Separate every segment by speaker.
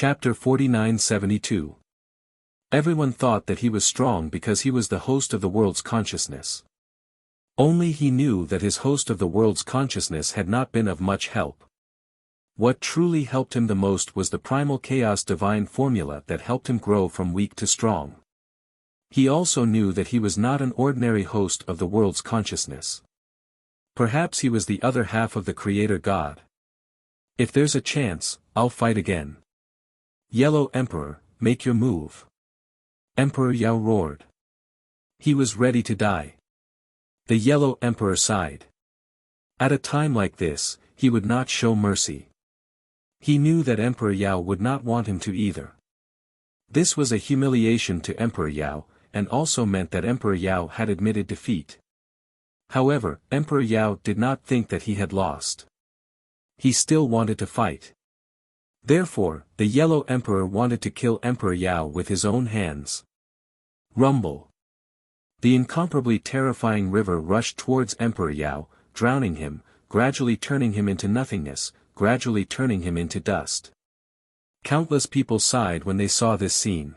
Speaker 1: Chapter 49-72. Everyone thought that he was strong because he was the host of the world's consciousness. Only he knew that his host of the world's consciousness had not been of much help. What truly helped him the most was the primal chaos divine formula that helped him grow from weak to strong. He also knew that he was not an ordinary host of the world's consciousness. Perhaps he was the other half of the Creator God. If there's a chance, I'll fight again. Yellow Emperor, make your move. Emperor Yao roared. He was ready to die. The Yellow Emperor sighed. At a time like this, he would not show mercy. He knew that Emperor Yao would not want him to either. This was a humiliation to Emperor Yao, and also meant that Emperor Yao had admitted defeat. However, Emperor Yao did not think that he had lost. He still wanted to fight. Therefore, the Yellow Emperor wanted to kill Emperor Yao with his own hands. Rumble. The incomparably terrifying river rushed towards Emperor Yao, drowning him, gradually turning him into nothingness, gradually turning him into dust. Countless people sighed when they saw this scene.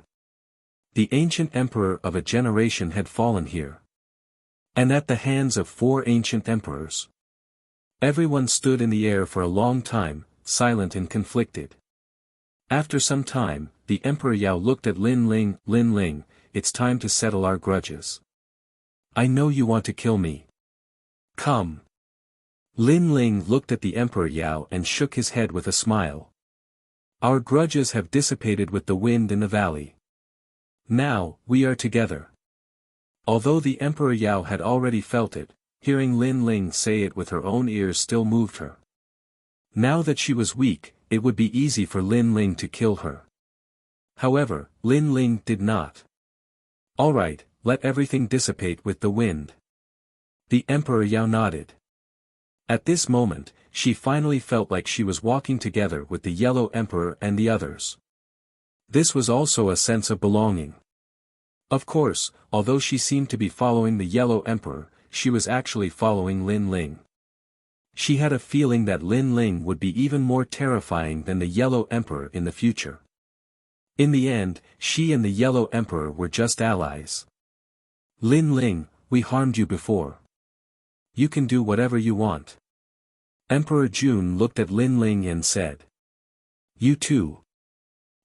Speaker 1: The ancient emperor of a generation had fallen here. And at the hands of 4 ancient emperors. Everyone stood in the air for a long time, silent and conflicted. After some time, the Emperor Yao looked at Lin Ling, it's time to settle our grudges. I know you want to kill me. Come. Lin Ling looked at the Emperor Yao and shook his head with a smile. Our grudges have dissipated with the wind in the valley. Now, we are together. Although the Emperor Yao had already felt it, hearing Lin Ling say it with her own ears still moved her. Now that she was weak, it would be easy for Lin Ling to kill her. However, Lin Ling did not. All right, let everything dissipate with the wind. The Emperor Yao nodded. At this moment, she finally felt like she was walking together with the Yellow Emperor and the others. This was also a sense of belonging. Of course, although she seemed to be following the Yellow Emperor, she was actually following Lin Ling. She had a feeling that Lin Ling would be even more terrifying than the Yellow Emperor in the future. In the end, she and the Yellow Emperor were just allies. Lin Ling, we harmed you before. You can do whatever you want. Emperor Jun looked at Lin Ling and said. You too.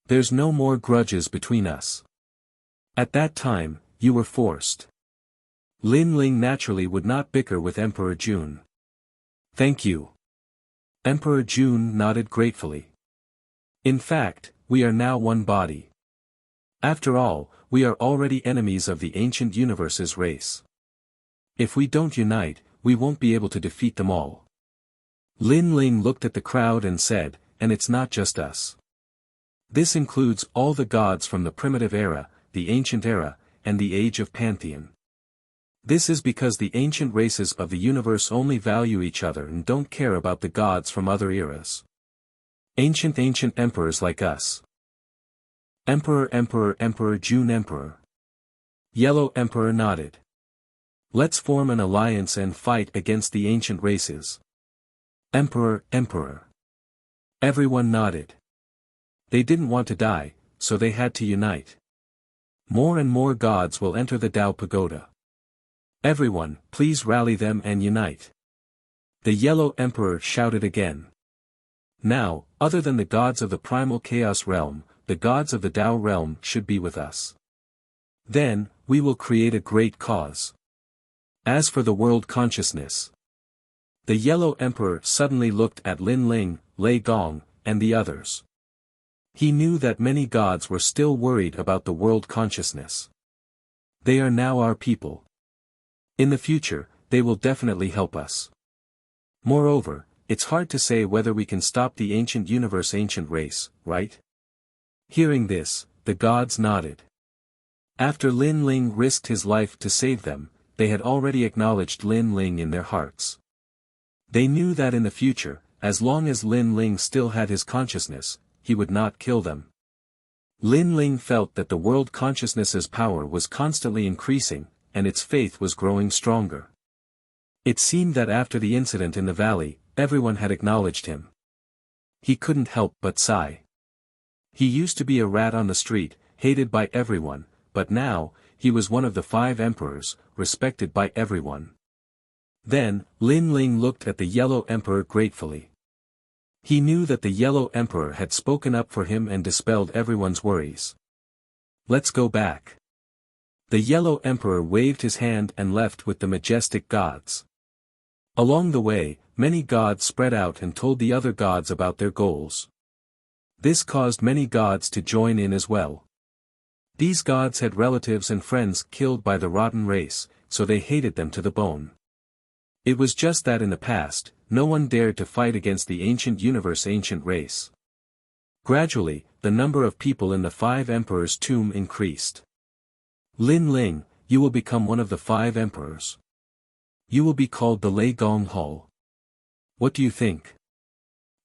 Speaker 1: There's no more grudges between us. At that time, you were forced. Lin Ling naturally would not bicker with Emperor Jun. Thank you. Emperor Jun nodded gratefully. In fact, we are now one body. After all, we are already enemies of the ancient universe's race. If we don't unite, we won't be able to defeat them all. Lin Ling looked at the crowd and said, and it's not just us. This includes all the gods from the primitive era, the ancient era, and the age of Pantheon. This is because the ancient races of the universe only value each other and don't care about the gods from other eras. Ancient emperors like us. Emperor Jun Emperor. Yellow Emperor nodded. Let's form an alliance and fight against the ancient races. Emperor. Everyone nodded. They didn't want to die, so they had to unite. More and more gods will enter the Tao Pagoda. Everyone, please rally them and unite. The Yellow Emperor shouted again. Now, other than the gods of the primal chaos realm, the gods of the Tao realm should be with us. Then, we will create a great cause. As for the world consciousness. The Yellow Emperor suddenly looked at Lin Ling, Lei Gong, and the others. He knew that many gods were still worried about the world consciousness. They are now our people. In the future, they will definitely help us. Moreover, it's hard to say whether we can stop the ancient universe ancient race, right? Hearing this, the gods nodded. After Lin Ling risked his life to save them, they had already acknowledged Lin Ling in their hearts. They knew that in the future, as long as Lin Ling still had his consciousness, he would not kill them. Lin Ling felt that the world consciousness's power was constantly increasing, and its faith was growing stronger. It seemed that after the incident in the valley, everyone had acknowledged him. He couldn't help but sigh. He used to be a rat on the street, hated by everyone, but now, he was one of the 5 emperors, respected by everyone. Then, Lin Ling looked at the Yellow Emperor gratefully. He knew that the Yellow Emperor had spoken up for him and dispelled everyone's worries. Let's go back. The Yellow Emperor waved his hand and left with the majestic gods. Along the way, many gods spread out and told the other gods about their goals. This caused many gods to join in as well. These gods had relatives and friends killed by the rotten race, so they hated them to the bone. It was just that in the past, no one dared to fight against the ancient universe ancient race. Gradually, the number of people in the 5 emperors' tomb increased. Lin Ling, you will become one of the 5 emperors. You will be called the Lei Gong Hall. What do you think?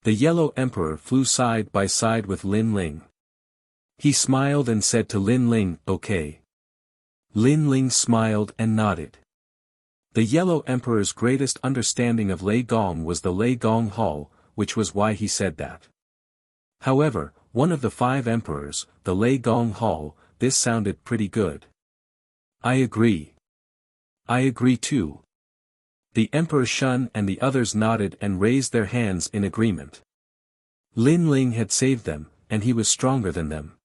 Speaker 1: The Yellow Emperor flew side by side with Lin Ling. He smiled and said to Lin Ling, "Okay." Lin Ling smiled and nodded. The Yellow Emperor's greatest understanding of Lei Gong was the Lei Gong Hall, which was why he said that. However, one of the 5 emperors, the Lei Gong Hall, this sounded pretty good. I agree. I agree too. The Emperor Shun and the others nodded and raised their hands in agreement. Lin Ling had saved them, and he was stronger than them.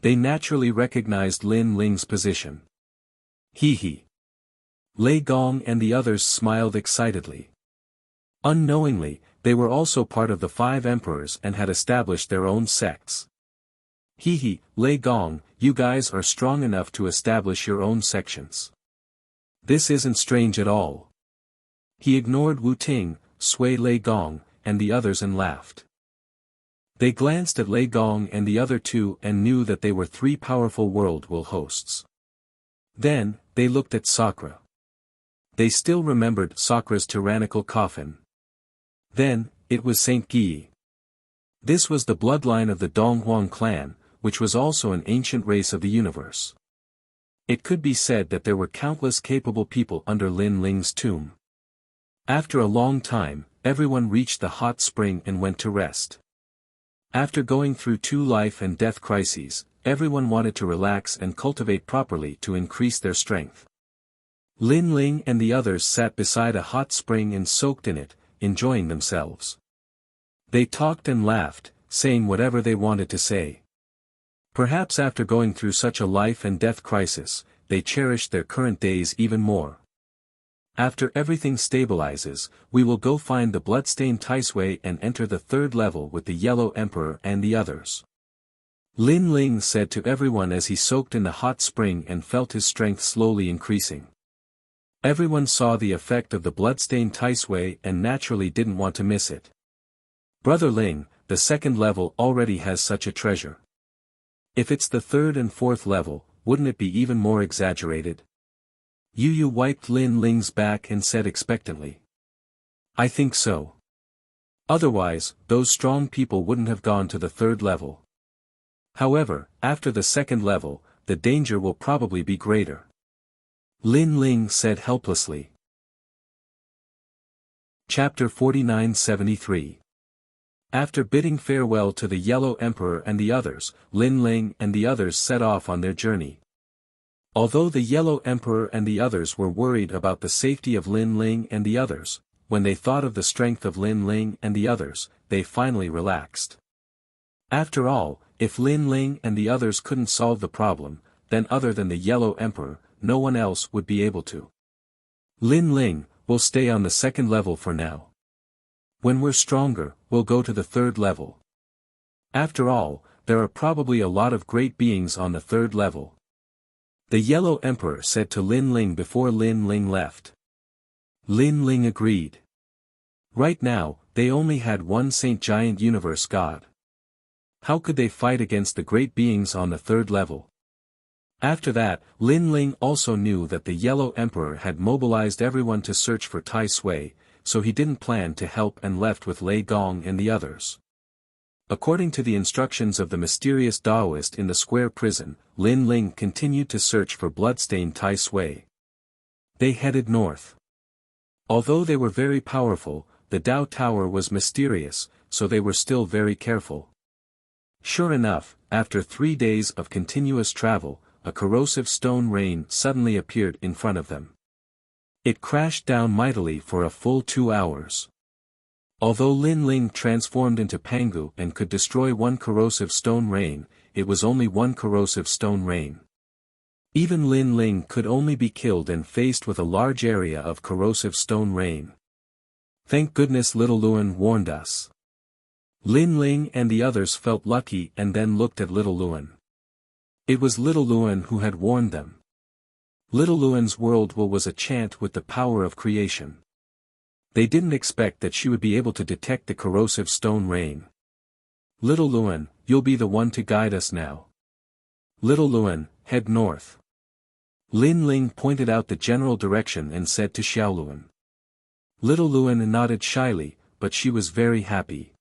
Speaker 1: They naturally recognized Lin Ling's position. Hee hee. Lei Gong and the others smiled excitedly. Unknowingly, they were also part of the 5 emperors and had established their own sects. Hee hee, Lei Gong, you guys are strong enough to establish your own sections. This isn't strange at all. He ignored Wu Ting, Sui Lei Gong, and the others and laughed. They glanced at Lei Gong and the other 2 and knew that they were 3 powerful world will hosts. Then, they looked at Sakura. They still remembered Sakura's tyrannical coffin. Then, it was Saint Guy. This was the bloodline of the Donghuang clan, which was also an ancient race of the universe. It could be said that there were countless capable people under Lin Ling's tomb. After a long time, everyone reached the hot spring and went to rest. After going through 2 life and death crises, everyone wanted to relax and cultivate properly to increase their strength. Lin Ling and the others sat beside a hot spring and soaked in it, enjoying themselves. They talked and laughed, saying whatever they wanted to say. Perhaps after going through such a life and death crisis, they cherished their current days even more. After everything stabilizes, we will go find the bloodstained Taisui and enter the 3rd level with the Yellow Emperor and the others. Lin Ling said to everyone as he soaked in the hot spring and felt his strength slowly increasing. Everyone saw the effect of the bloodstained Taisui and naturally didn't want to miss it. Brother Ling, the 2nd level already has such a treasure. If it's the 3rd and 4th level, wouldn't it be even more exaggerated? Yu Yu wiped Lin Ling's back and said expectantly. I think so. Otherwise, those strong people wouldn't have gone to the 3rd level. However, after the 2nd level, the danger will probably be greater. Lin Ling said helplessly. Chapter 49-73. After bidding farewell to the Yellow Emperor and the others, Lin Ling and the others set off on their journey. Although the Yellow Emperor and the others were worried about the safety of Lin Ling and the others, when they thought of the strength of Lin Ling and the others, they finally relaxed. After all, if Lin Ling and the others couldn't solve the problem, then other than the Yellow Emperor, no one else would be able to. Lin Ling, we'll stay on the 2nd level for now. When we're stronger, we'll go to the 3rd level. After all, there are probably a lot of great beings on the 3rd level. The Yellow Emperor said to Lin Ling before Lin Ling left. Lin Ling agreed. Right now, they only had one Saint Giant Universe God. How could they fight against the great beings on the 3rd level? After that, Lin Ling also knew that the Yellow Emperor had mobilized everyone to search for Tai Sui, so he didn't plan to help and left with Lei Gong and the others. According to the instructions of the mysterious Taoist in the square prison, Lin Ling continued to search for bloodstained Tai Sui. They headed north. Although they were very powerful, the Dao Tower was mysterious, so they were still very careful. Sure enough, after 3 days of continuous travel, a corrosive stone rain suddenly appeared in front of them. It crashed down mightily for a full 2 hours. Although Lin Ling transformed into Pangu and could destroy one corrosive stone rain, it was only one corrosive stone rain. Even Lin Ling could only be killed and faced with a large area of corrosive stone rain. Thank goodness little Luan warned us. Lin Ling and the others felt lucky and then looked at little Luan. It was little Luan who had warned them. Little Luan's world was a chant with the power of creation. They didn't expect that she would be able to detect the corrosive stone rain. Little Luan, you'll be the one to guide us now. Little Luan, head north. Lin Ling pointed out the general direction and said to Xiaoluan. Little Luan nodded shyly, but she was very happy.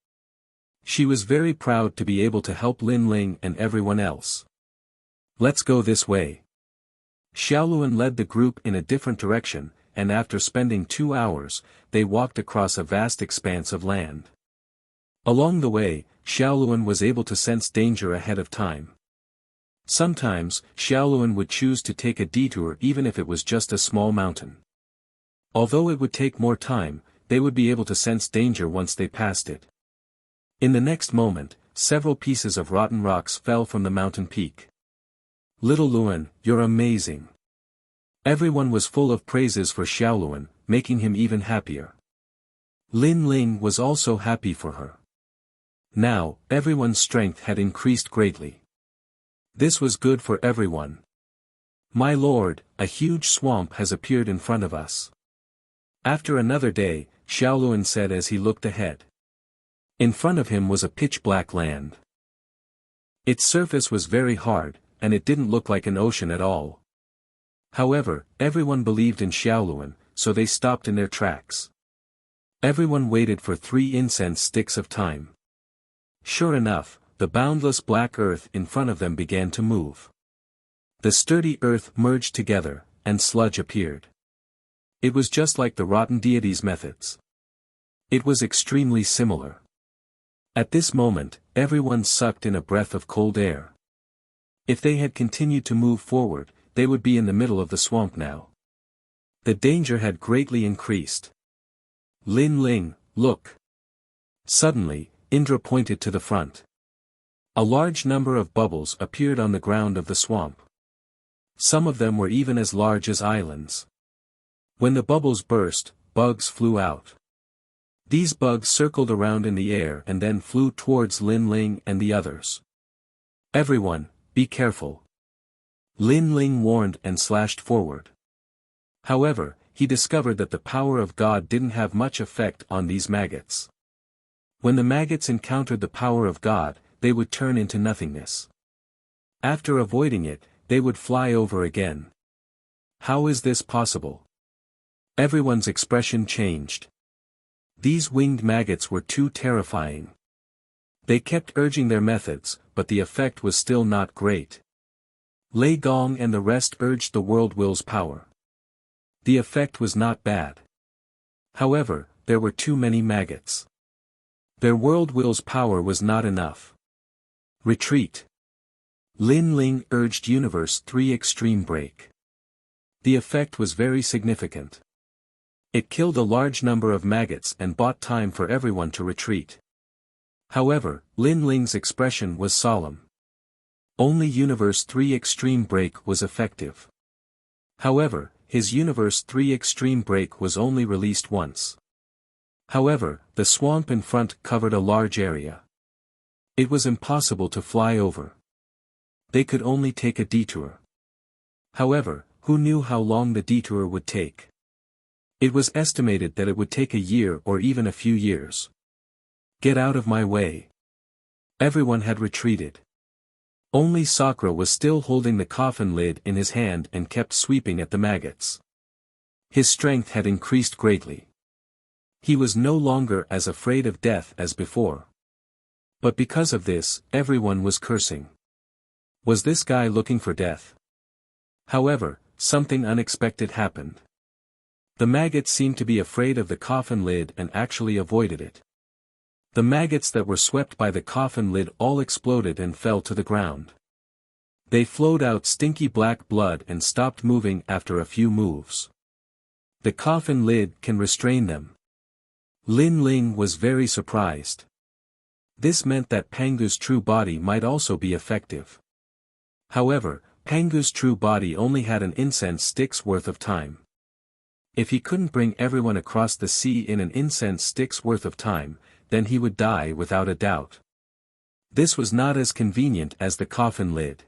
Speaker 1: She was very proud to be able to help Lin Ling and everyone else. Let's go this way. Xiaoluan led the group in a different direction, and after spending 2 hours, they walked across a vast expanse of land. Along the way, Xiaoluan was able to sense danger ahead of time. Sometimes, Xiaoluan would choose to take a detour even if it was just a small mountain. Although it would take more time, they would be able to sense danger once they passed it. In the next moment, several pieces of rotten rocks fell from the mountain peak. Little Luan, you're amazing. Everyone was full of praises for Xiaoluan, making him even happier. Lin Ling was also happy for her. Now, everyone's strength had increased greatly. This was good for everyone. My lord, a huge swamp has appeared in front of us. After another day, Xiaoluan said as he looked ahead. In front of him was a pitch-black land. Its surface was very hard, and it didn't look like an ocean at all. However, everyone believed in Xiaoluan, so they stopped in their tracks. Everyone waited for 3 incense sticks of time. Sure enough, the boundless black earth in front of them began to move. The sturdy earth merged together, and sludge appeared. It was just like the rotten deity's methods. It was extremely similar. At this moment, everyone sucked in a breath of cold air. If they had continued to move forward, they would be in the middle of the swamp now. The danger had greatly increased. Lin Ling, look. Suddenly, Indra pointed to the front. A large number of bubbles appeared on the ground of the swamp. Some of them were even as large as islands. When the bubbles burst, bugs flew out. These bugs circled around in the air and then flew towards Lin Ling and the others. Everyone, be careful. Lin Ling warned and slashed forward. However, he discovered that the power of God didn't have much effect on these maggots. When the maggots encountered the power of God, they would turn into nothingness. After avoiding it, they would fly over again. How is this possible? Everyone's expression changed. These winged maggots were too terrifying. They kept urging their methods, but the effect was still not great. Lei Gong and the rest urged the world will's power. The effect was not bad. However, there were too many maggots. Their world will's power was not enough. Retreat. Lin Ling urged Universe 3 Extreme Break. The effect was very significant. It killed a large number of maggots and bought time for everyone to retreat. However, Lin Ling's expression was solemn. Only Universe 3 Extreme Break was effective. However, his Universe 3 Extreme Break was only released once. However, the swamp in front covered a large area. It was impossible to fly over. They could only take a detour. However, who knew how long the detour would take? It was estimated that it would take a year or even a few years. Get out of my way. Everyone had retreated. Only Sakura was still holding the coffin lid in his hand and kept sweeping at the maggots. His strength had increased greatly. He was no longer as afraid of death as before. But because of this, everyone was cursing. Was this guy looking for death? However, something unexpected happened. The maggots seemed to be afraid of the coffin lid and actually avoided it. The maggots that were swept by the coffin lid all exploded and fell to the ground. They flowed out stinky black blood and stopped moving after a few moves. The coffin lid can restrain them. Lin Ling was very surprised. This meant that Pangu's true body might also be effective. However, Pangu's true body only had an incense stick's worth of time. If he couldn't bring everyone across the sea in an incense stick's worth of time, then he would die without a doubt. This was not as convenient as the coffin lid.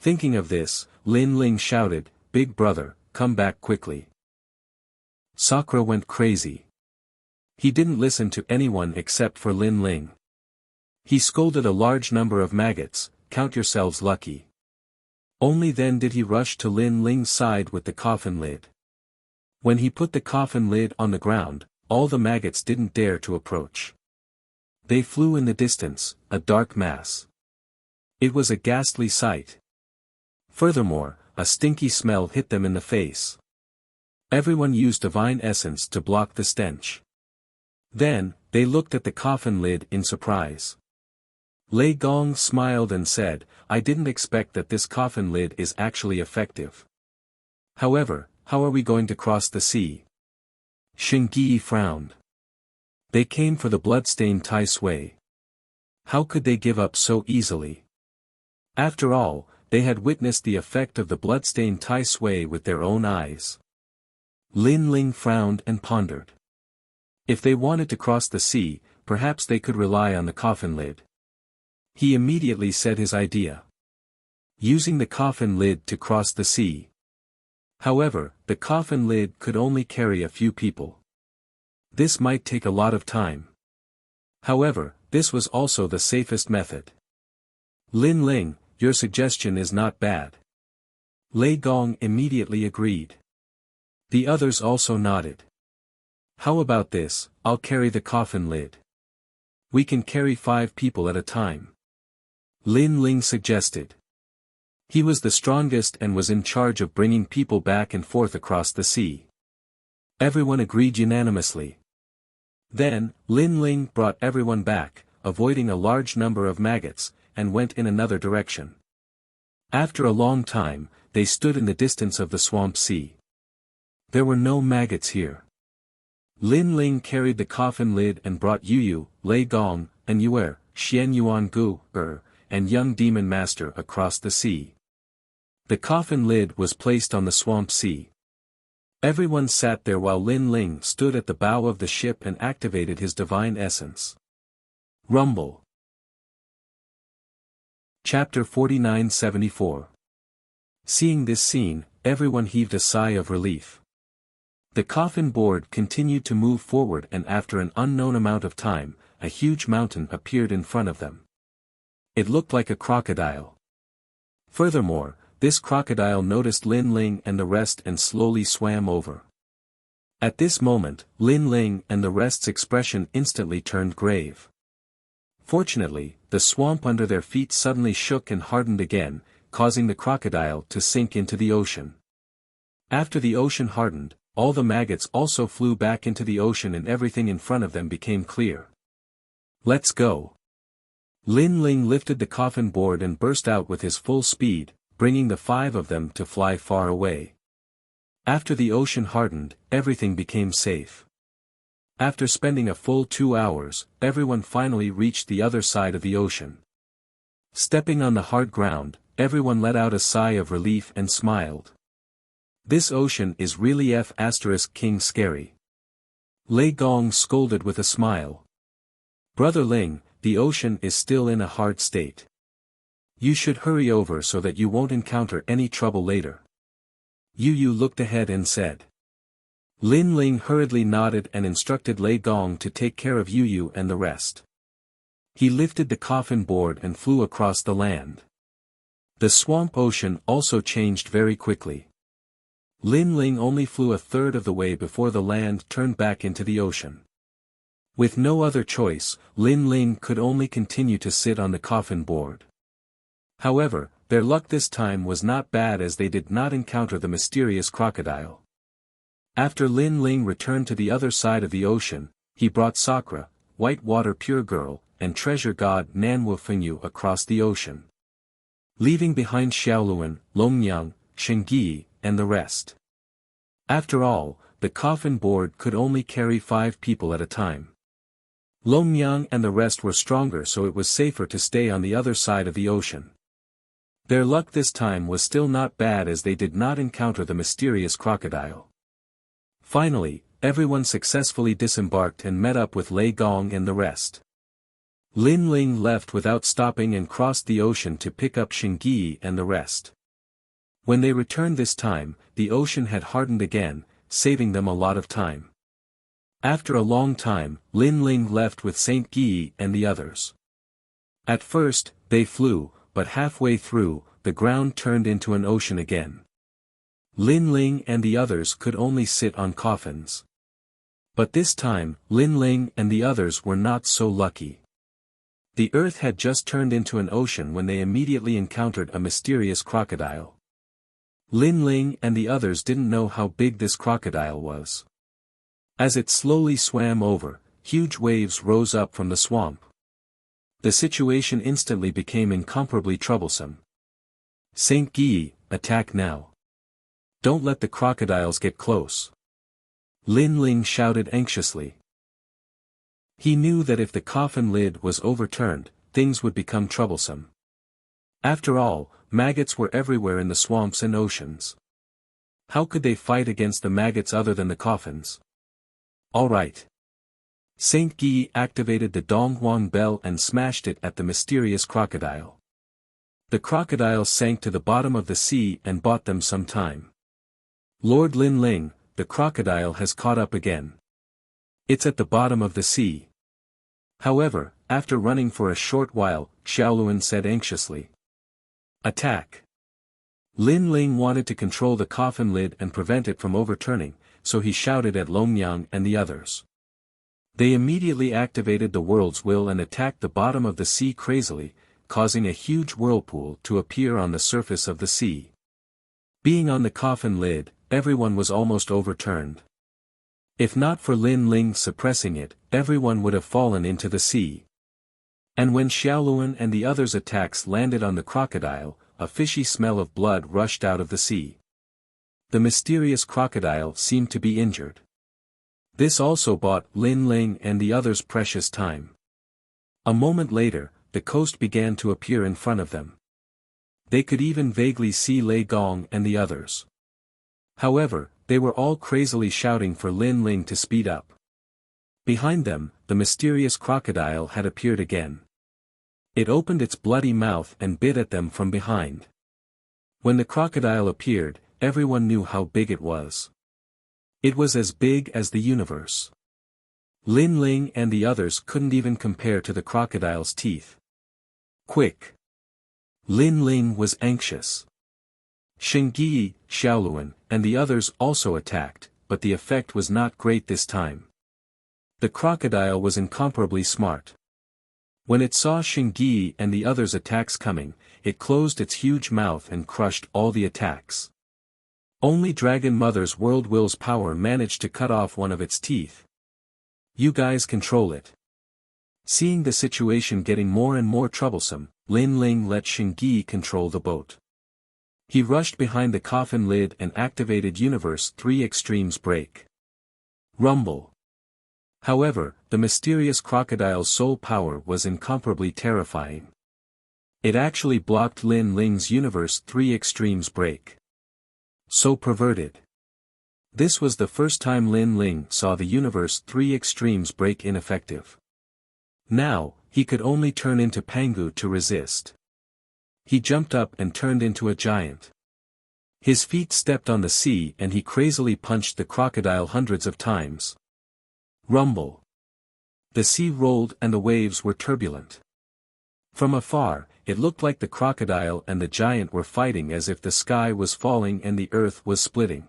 Speaker 1: Thinking of this, Lin Ling shouted, "Big brother, come back quickly." Sakura went crazy. He didn't listen to anyone except for Lin Ling. He scolded a large number of maggots, "Count yourselves lucky." Only then did he rush to Lin Ling's side with the coffin lid. When he put the coffin lid on the ground, all the maggots didn't dare to approach. They flew in the distance, a dark mass. It was a ghastly sight. Furthermore, a stinky smell hit them in the face. Everyone used divine essence to block the stench. Then, they looked at the coffin lid in surprise. Lei Gong smiled and said, "I didn't expect that this coffin lid is actually effective. However, how are we going to cross the sea?" Xing Yi frowned. They came for the blood-stained Tai Sui. How could they give up so easily? After all, they had witnessed the effect of the blood-stained Tai Sui with their own eyes. Lin Ling frowned and pondered. If they wanted to cross the sea, perhaps they could rely on the coffin lid. He immediately said his idea. Using the coffin lid to cross the sea. However, the coffin lid could only carry a few people. This might take a lot of time. However, this was also the safest method. Lin Ling, your suggestion is not bad. Lei Gong immediately agreed. The others also nodded. How about this, I'll carry the coffin lid. We can carry 5 people at a time. Lin Ling suggested. He was the strongest and was in charge of bringing people back and forth across the sea. Everyone agreed unanimously. Then, Lin Ling brought everyone back, avoiding a large number of maggots, and went in another direction. After a long time, they stood in the distance of the swamp sea. There were no maggots here. Lin Ling carried the coffin lid and brought Yu, Lei Gong, and Yue, Xian Yuan Gu, and young demon master across the sea. The coffin lid was placed on the swamp sea. Everyone sat there while Lin Ling stood at the bow of the ship and activated his divine essence. Rumble. Chapter 49-74. Seeing this scene, everyone heaved a sigh of relief. The coffin board continued to move forward, and after an unknown amount of time, a huge mountain appeared in front of them. It looked like a crocodile. Furthermore, this crocodile noticed Lin Ling and the rest and slowly swam over. At this moment, Lin Ling and the rest's expression instantly turned grave. Fortunately, the swamp under their feet suddenly shook and hardened again, causing the crocodile to sink into the ocean. After the ocean hardened, all the maggots also flew back into the ocean and everything in front of them became clear. Let's go. Lin Ling lifted the coffin board and burst out with his full speed, bringing the 5 of them to fly far away. After the ocean hardened, everything became safe. After spending a full 2 hours, everyone finally reached the other side of the ocean. Stepping on the hard ground, everyone let out a sigh of relief and smiled. This ocean is really King scary. Lei Gong scolded with a smile. Brother Ling, the ocean is still in a hard state. You should hurry over so that you won't encounter any trouble later. Yu looked ahead and said. Lin Ling hurriedly nodded and instructed Lei Gong to take care of Yu and the rest. He lifted the coffin board and flew across the land. The swamp ocean also changed very quickly. Lin Ling only flew a third of the way before the land turned back into the ocean. With no other choice, Lin Ling could only continue to sit on the coffin board. However, their luck this time was not bad as they did not encounter the mysterious crocodile. After Lin Ling returned to the other side of the ocean, he brought Sakura, white water pure girl, and treasure god Nan Wufengyu across the ocean, leaving behind Xiaoluan, Longyang, Shengyi, and the rest. After all, the coffin board could only carry 5 people at a time. Longyang and the rest were stronger, so it was safer to stay on the other side of the ocean. Their luck this time was still not bad, as they did not encounter the mysterious crocodile. Finally, everyone successfully disembarked and met up with Lei Gong and the rest. Lin Ling left without stopping and crossed the ocean to pick up Shengyi and the rest. When they returned this time, the ocean had hardened again, saving them a lot of time. After a long time, Lin Ling left with Saint Yi and the others. At first, they flew, but halfway through, the ground turned into an ocean again. Lin Ling and the others could only sit on coffins. But this time, Lin Ling and the others were not so lucky. The earth had just turned into an ocean when they immediately encountered a mysterious crocodile. Lin Ling and the others didn't know how big this crocodile was. As it slowly swam over, huge waves rose up from the swamp. The situation instantly became incomparably troublesome. Saint Yi, attack now. Don't let the crocodiles get close. Lin Ling shouted anxiously. He knew that if the coffin lid was overturned, things would become troublesome. After all, maggots were everywhere in the swamps and oceans. How could they fight against the maggots other than the coffins? All right. Saint Yi activated the Donghuang bell and smashed it at the mysterious crocodile. The crocodile sank to the bottom of the sea and bought them some time. Lord Lin Ling, the crocodile has caught up again. It's at the bottom of the sea. However, after running for a short while, Xiaoluan said anxiously. Attack. Lin Ling wanted to control the coffin lid and prevent it from overturning, so he shouted at Longyang and the others. They immediately activated the world's will and attacked the bottom of the sea crazily, causing a huge whirlpool to appear on the surface of the sea. Being on the coffin lid, everyone was almost overturned. If not for Lin Ling suppressing it, everyone would have fallen into the sea. And when Xiaoluan and the others' attacks landed on the crocodile, a fishy smell of blood rushed out of the sea. The mysterious crocodile seemed to be injured. This also bought Lin Ling and the others precious time. A moment later, the coast began to appear in front of them. They could even vaguely see Lei Gong and the others. However, they were all crazily shouting for Lin Ling to speed up. Behind them, the mysterious crocodile had appeared again. It opened its bloody mouth and bit at them from behind. When the crocodile appeared, everyone knew how big it was. It was as big as the universe. Lin Ling and the others couldn't even compare to the crocodile's teeth. Quick! Lin Ling was anxious. Shengyi, Xiaoluan, and the others also attacked, but the effect was not great this time. The crocodile was incomparably smart. When it saw Shengyi and the others' attacks coming, it closed its huge mouth and crushed all the attacks. Only Dragon Mother's World Will's power managed to cut off one of its teeth. You guys control it. Seeing the situation getting more and more troublesome, Lin Ling let Shengyi control the boat. He rushed behind the coffin lid and activated Universe 3 Extremes Break. Rumble. However, the mysterious crocodile's soul power was incomparably terrifying. It actually blocked Lin Ling's Universe 3 Extremes Break. So perverted. This was the first time Lin Ling saw the Universe 3 Extremes Break ineffective. Now, he could only turn into Pangu to resist. He jumped up and turned into a giant. His feet stepped on the sea and he crazily punched the crocodile hundreds of times. Rumble. The sea rolled and the waves were turbulent. From afar, it looked like the crocodile and the giant were fighting as if the sky was falling and the earth was splitting.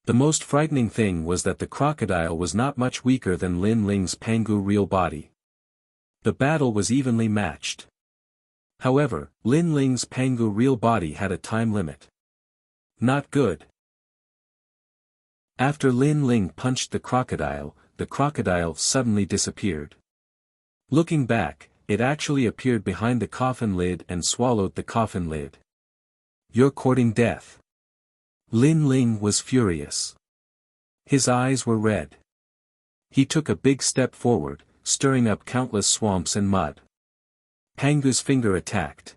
Speaker 1: The most frightening thing was that the crocodile was not much weaker than Lin Ling's Pangu real body. The battle was evenly matched. However, Lin Ling's Pangu real body had a time limit. Not good. After Lin Ling punched the crocodile suddenly disappeared. Looking back, it actually appeared behind the coffin lid and swallowed the coffin lid. "You're courting death." Lin Ling was furious. His eyes were red. He took a big step forward, stirring up countless swamps and mud. Pangu's finger attacked.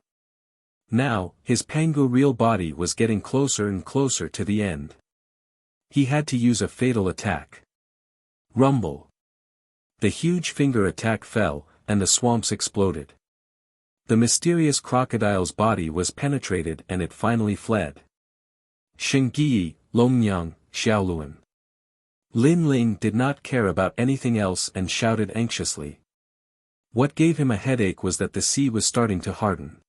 Speaker 1: Now, his Pangu real body was getting closer and closer to the end. He had to use a fatal attack. Rumble. The huge finger attack fell, and the swamps exploded. The mysterious crocodile's body was penetrated and it finally fled. Shengyi, Longyang, Xiaoluan. Lin Ling did not care about anything else and shouted anxiously. What gave him a headache was that the sea was starting to harden.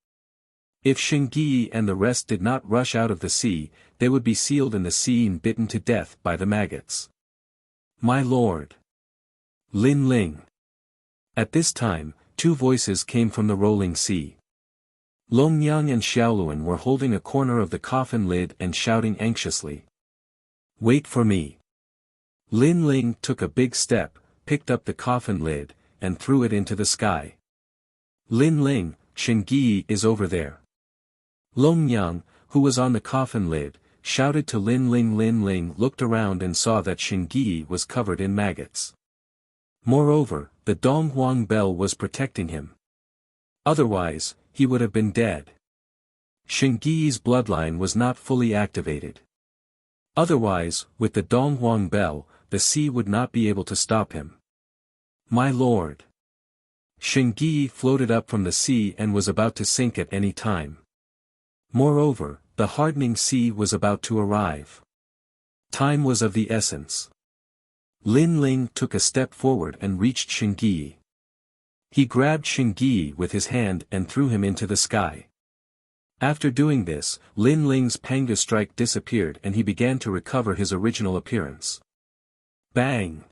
Speaker 1: If Shengyi and the rest did not rush out of the sea, they would be sealed in the sea and bitten to death by the maggots. "My lord!" Lin Ling. At this time, two voices came from the rolling sea. Longyang and Xiaoluan were holding a corner of the coffin lid and shouting anxiously. "Wait for me." Lin Ling took a big step, picked up the coffin lid, and threw it into the sky. "Lin Ling, Shengyi is over there." Longyang, who was on the coffin lid, shouted to Lin Ling. Lin Ling looked around and saw that Shengyi was covered in maggots. Moreover, the Donghuang bell was protecting him. Otherwise, he would have been dead. Shengyi's bloodline was not fully activated. Otherwise, with the Donghuang bell, the sea would not be able to stop him. "My lord." Shengyi floated up from the sea and was about to sink at any time. Moreover, the hardening sea was about to arrive. Time was of the essence. Lin Ling took a step forward and reached Shengyi. He grabbed Shengyi with his hand and threw him into the sky. After doing this, Lin Ling's Panga strike disappeared and he began to recover his original appearance. Bang!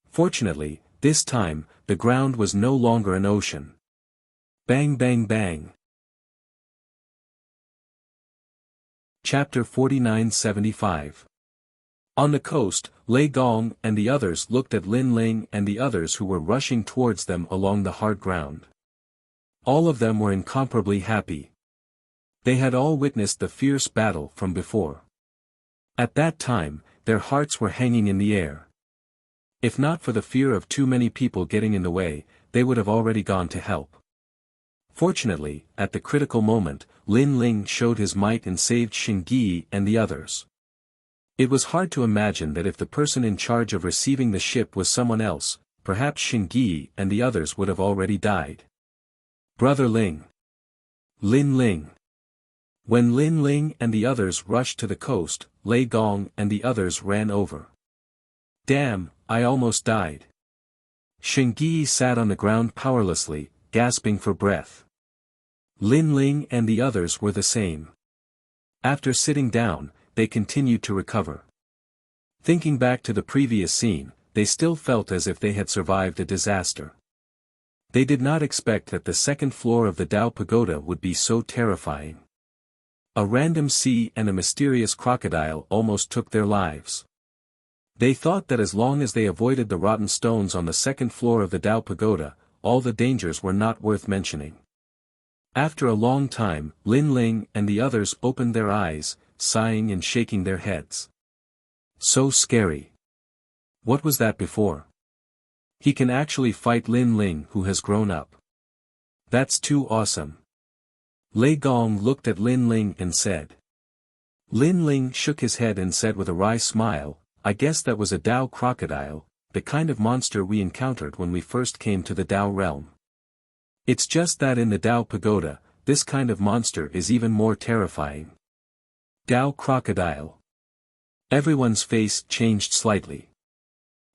Speaker 1: Fortunately, this time, the ground was no longer an ocean. Bang bang bang. Chapter 49-75. On the coast, Lei Gong and the others looked at Lin Ling and the others who were rushing towards them along the hard ground. All of them were incomparably happy. They had all witnessed the fierce battle from before. At that time, their hearts were hanging in the air. If not for the fear of too many people getting in the way, they would have already gone to help. Fortunately, at the critical moment, Lin Ling showed his might and saved Shengyi and the others. It was hard to imagine that if the person in charge of receiving the ship was someone else, perhaps Shengyi and the others would have already died. Brother Ling. Lin Ling. When Lin Ling and the others rushed to the coast, Lei Gong and the others ran over. Damn, I almost died. Shengyi sat on the ground powerlessly, gasping for breath. Lin Ling and the others were the same. After sitting down, they continued to recover. Thinking back to the previous scene, they still felt as if they had survived a disaster. They did not expect that the second floor of the Dao Pagoda would be so terrifying. A random sea and a mysterious crocodile almost took their lives. They thought that as long as they avoided the rotten stones on the second floor of the Dao Pagoda, all the dangers were not worth mentioning. After a long time, Lin Ling and the others opened their eyes, sighing and shaking their heads. So scary. What was that before? He can actually fight Lin Ling who has grown up. That's too awesome. Lei Gong looked at Lin Ling and said. Lin Ling shook his head and said with a wry smile, I guess that was a Dao crocodile, the kind of monster we encountered when we first came to the Dao realm. It's just that in the Dao Pagoda, this kind of monster is even more terrifying. Dao crocodile. Everyone's face changed slightly.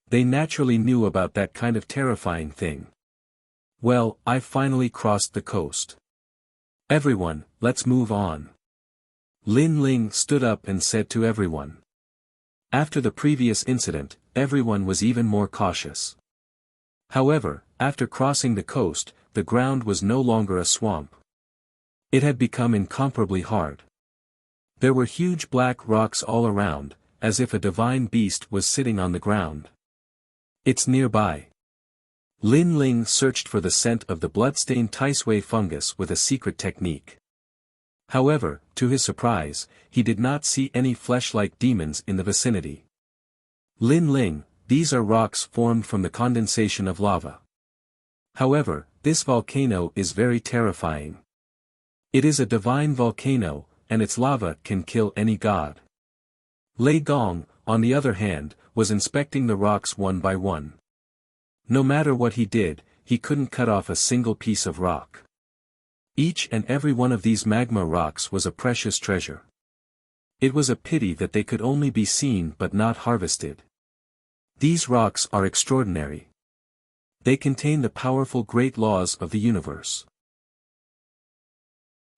Speaker 1: They naturally knew about that kind of terrifying thing. Well, I finally crossed the coast. Everyone, let's move on. Lin Ling stood up and said to everyone. After the previous incident, everyone was even more cautious. However, after crossing the coast, the ground was no longer a swamp. It had become incomparably hard. There were huge black rocks all around, as if a divine beast was sitting on the ground. It's nearby. Lin Ling searched for the scent of the bloodstained Taisui fungus with a secret technique. However, to his surprise, he did not see any flesh-like demons in the vicinity. Lin Ling, these are rocks formed from the condensation of lava. However, this volcano is very terrifying. It is a divine volcano, and its lava can kill any god. Lei Gong, on the other hand, was inspecting the rocks one by one. No matter what he did, he couldn't cut off a single piece of rock. Each and every one of these magma rocks was a precious treasure. It was a pity that they could only be seen but not harvested. These rocks are extraordinary. They contain the powerful great laws of the universe.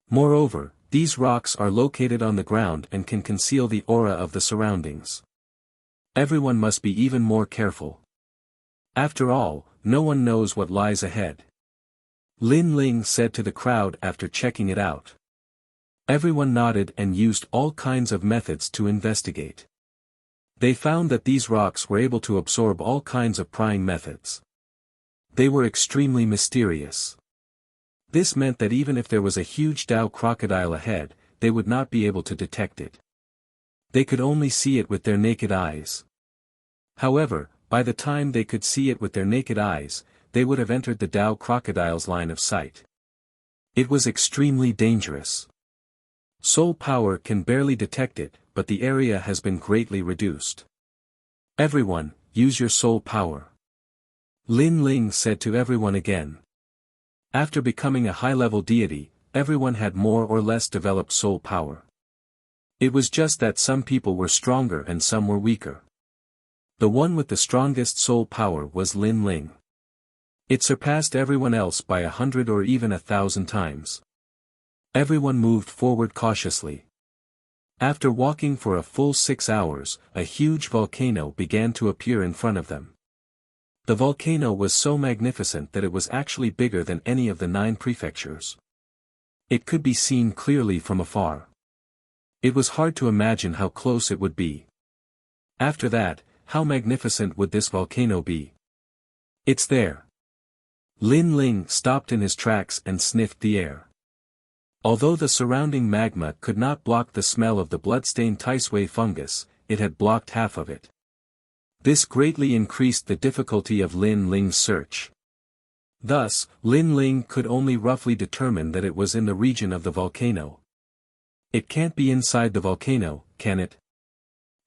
Speaker 1: Moreover, these rocks are located on the ground and can conceal the aura of the surroundings. Everyone must be even more careful. After all, no one knows what lies ahead. Lin Ling said to the crowd after checking it out. Everyone nodded and used all kinds of methods to investigate. They found that these rocks were able to absorb all kinds of prying methods. They were extremely mysterious. This meant that even if there was a huge Dao crocodile ahead, they would not be able to detect it. They could only see it with their naked eyes. However, by the time they could see it with their naked eyes, they would have entered the Dao crocodile's line of sight. It was extremely dangerous. Soul power can barely detect it, but the area has been greatly reduced. Everyone, use your soul power. Lin Ling said to everyone again. After becoming a high-level deity, everyone had more or less developed soul power. It was just that some people were stronger and some were weaker. The one with the strongest soul power was Lin Ling. It surpassed everyone else by 100 or even 1,000 times. Everyone moved forward cautiously. After walking for a full 6 hours, a huge volcano began to appear in front of them. The volcano was so magnificent that it was actually bigger than any of the 9 prefectures. It could be seen clearly from afar. It was hard to imagine how close it would be. After that, how magnificent would this volcano be? It's there. Lin Ling stopped in his tracks and sniffed the air. Although the surrounding magma could not block the smell of the blood-stained Taisui fungus, it had blocked half of it. This greatly increased the difficulty of Lin Ling's search. Thus, Lin Ling could only roughly determine that it was in the region of the volcano. It can't be inside the volcano, can it?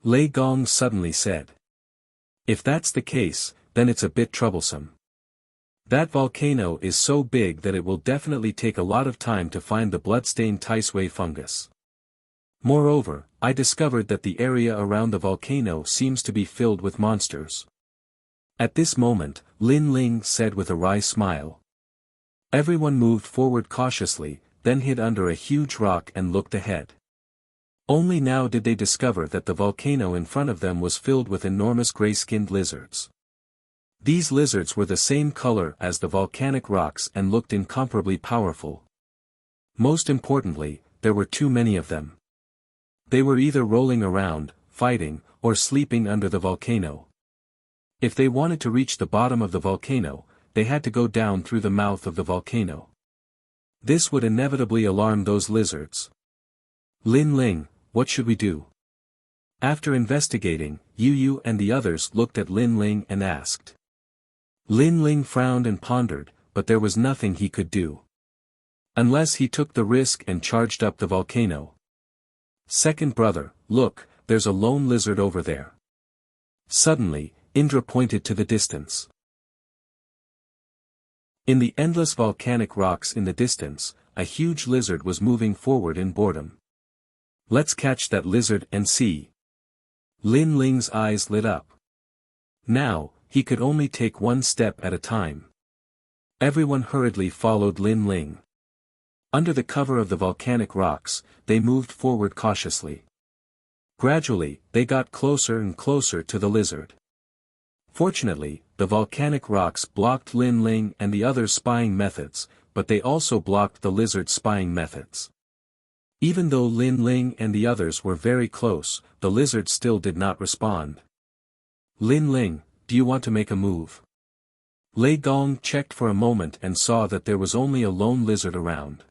Speaker 1: Lei Gong suddenly said. If that's the case, then it's a bit troublesome. That volcano is so big that it will definitely take a lot of time to find the blood-stained Taisui fungus. Moreover, I discovered that the area around the volcano seems to be filled with monsters. At this moment, Lin Ling said with a wry smile. Everyone moved forward cautiously, then hid under a huge rock and looked ahead. Only now did they discover that the volcano in front of them was filled with enormous gray-skinned lizards. These lizards were the same color as the volcanic rocks and looked incomparably powerful. Most importantly, there were too many of them. They were either rolling around, fighting, or sleeping under the volcano. If they wanted to reach the bottom of the volcano, they had to go down through the mouth of the volcano. This would inevitably alarm those lizards. Lin Ling, what should we do? After investigating, Yu and the others looked at Lin Ling and asked. Lin Ling frowned and pondered, but there was nothing he could do. Unless he took the risk and charged up the volcano. Second brother, look, there's a lone lizard over there. Suddenly, Indra pointed to the distance. In the endless volcanic rocks in the distance, a huge lizard was moving forward in boredom. Let's catch that lizard and see. Lin Ling's eyes lit up. Now, he could only take one step at a time. Everyone hurriedly followed Lin Ling. Under the cover of the volcanic rocks, they moved forward cautiously. Gradually, they got closer and closer to the lizard. Fortunately, the volcanic rocks blocked Lin Ling and the others' spying methods, but they also blocked the lizard's spying methods. Even though Lin Ling and the others were very close, the lizard still did not respond. Lin Ling, do you want to make a move? Lei Gong checked for a moment and saw that there was only a lone lizard around.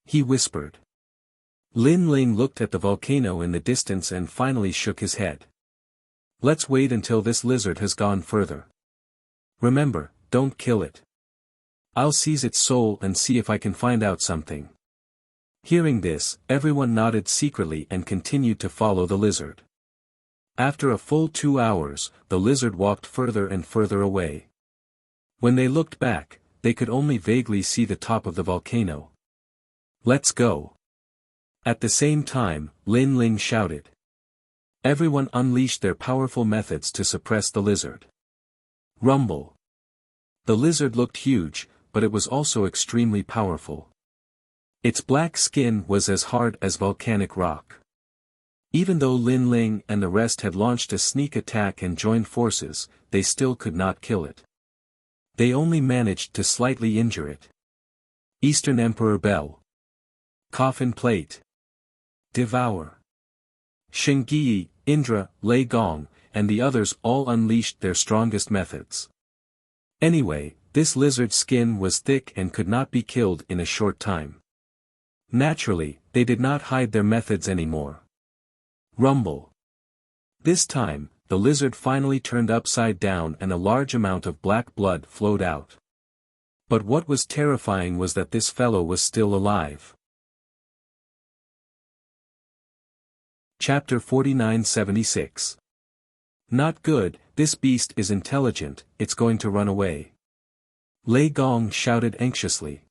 Speaker 1: He whispered. Lin Ling looked at the volcano in the distance and finally shook his head. Let's wait until this lizard has gone further. Remember, don't kill it. I'll seize its soul and see if I can find out something. Hearing this, everyone nodded secretly and continued to follow the lizard. After a full 2 hours, the lizard walked further and further away. When they looked back, they could only vaguely see the top of the volcano. Let's go. At the same time, Lin Ling shouted. Everyone unleashed their powerful methods to suppress the lizard. Rumble. The lizard looked huge, but it was also extremely powerful. Its black skin was as hard as volcanic rock. Even though Lin Ling and the rest had launched a sneak attack and joined forces, they still could not kill it. They only managed to slightly injure it. Eastern Emperor Bell. Coffin Plate. Devour. Shengyi, Indra, Lei Gong, and the others all unleashed their strongest methods. Anyway, this lizard's skin was thick and could not be killed in a short time. Naturally, they did not hide their methods anymore. Rumble. This time, the lizard finally turned upside down and a large amount of black blood flowed out. But what was terrifying was that this fellow was still alive. Chapter 4976. Not good, this beast is intelligent, it's going to run away. Lei Gong shouted anxiously.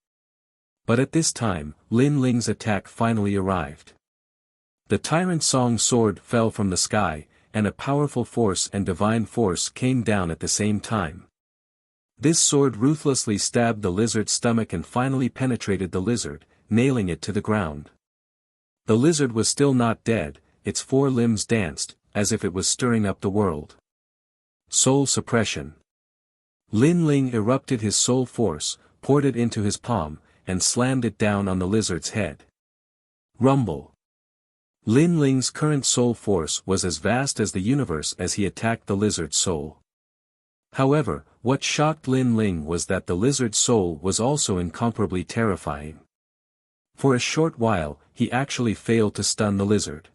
Speaker 1: But at this time, Lin Ling's attack finally arrived. The Tyrant Song sword fell from the sky, and a powerful force and divine force came down at the same time. This sword ruthlessly stabbed the lizard's stomach and finally penetrated the lizard, nailing it to the ground. The lizard was still not dead, its 4 limbs danced, as if it was stirring up the world. Soul suppression. Lin Ling erupted his soul force, poured it into his palm, and slammed it down on the lizard's head. Rumble. Lin Ling's current soul force was as vast as the universe as he attacked the lizard's soul. However, what shocked Lin Ling was that the lizard's soul was also incomparably terrifying. For a short while, he actually failed to stun the lizard.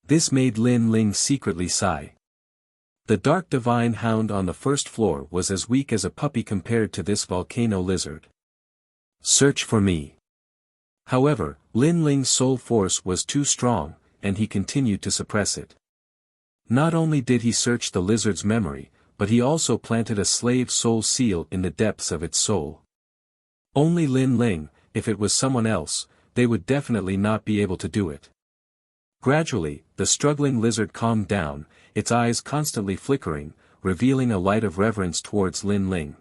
Speaker 1: This made Lin Ling secretly sigh. The dark divine hound on the first floor was as weak as a puppy compared to this volcano lizard. Search for me. However, Lin Ling's soul force was too strong, and he continued to suppress it. Not only did he search the lizard's memory, but he also planted a slave soul seal in the depths of its soul. Only Lin Ling, if it was someone else, they would definitely not be able to do it. Gradually, the struggling lizard calmed down, its eyes constantly flickering, revealing a light of reverence towards Lin Ling.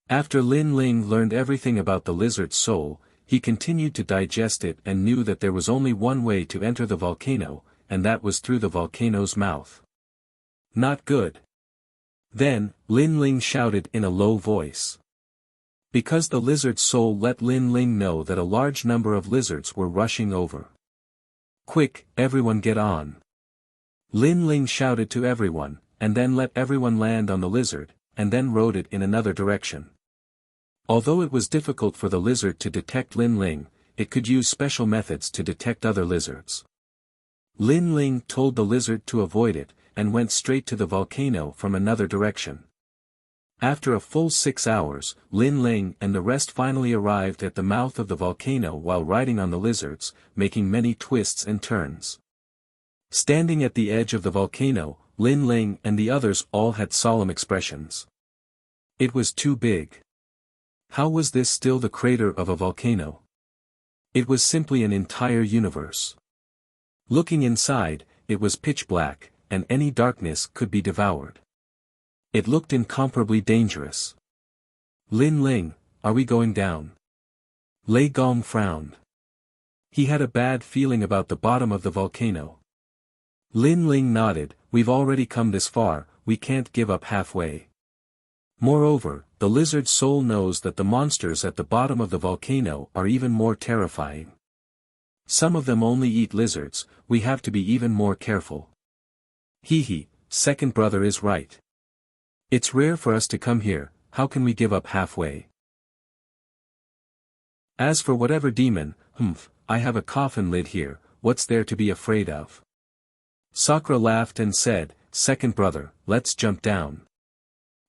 Speaker 1: After Lin Ling learned everything about the lizard's soul, he continued to digest it and knew that there was only one way to enter the volcano, and that was through the volcano's mouth. Not good. Then, Lin Ling shouted in a low voice. Because the lizard's soul let Lin Ling know that a large number of lizards were rushing over. Quick, everyone get on. Lin Ling shouted to everyone, and then let everyone land on the lizard, and then rode it in another direction. Although it was difficult for the lizard to detect Lin Ling, it could use special methods to detect other lizards. Lin Ling told the lizard to avoid it, and went straight to the volcano from another direction. After a full 6 hours, Lin Ling and the rest finally arrived at the mouth of the volcano while riding on the lizards, making many twists and turns. Standing at the edge of the volcano, Lin Ling and the others all had solemn expressions. It was too big. How was this still the crater of a volcano? It was simply an entire universe. Looking inside, it was pitch black, and any darkness could be devoured. It looked incomparably dangerous. Lin Ling, are we going down? Lei Gong frowned. He had a bad feeling about the bottom of the volcano. Lin Ling nodded, we've already come this far, we can't give up halfway. Moreover, the lizard's soul knows that the monsters at the bottom of the volcano are even more terrifying. Some of them only eat lizards, we have to be even more careful. Second brother is right. It's rare for us to come here, how can we give up halfway? As for whatever demon, I have a coffin lid here, what's there to be afraid of? Sakura laughed and said, second brother, let's jump down.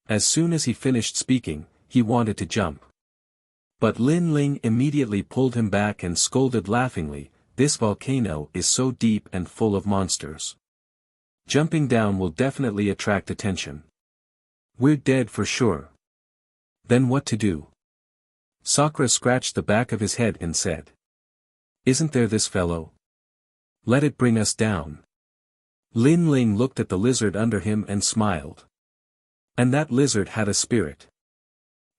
Speaker 1: As soon as he finished speaking, he wanted to jump. But Lin Ling immediately pulled him back and scolded laughingly, this volcano is so deep and full of monsters. Jumping down will definitely attract attention. We're dead for sure. Then what to do? Sakura scratched the back of his head and said. Isn't there this fellow? Let it bring us down. Lin Ling looked at the lizard under him and smiled. And that lizard had a spirit.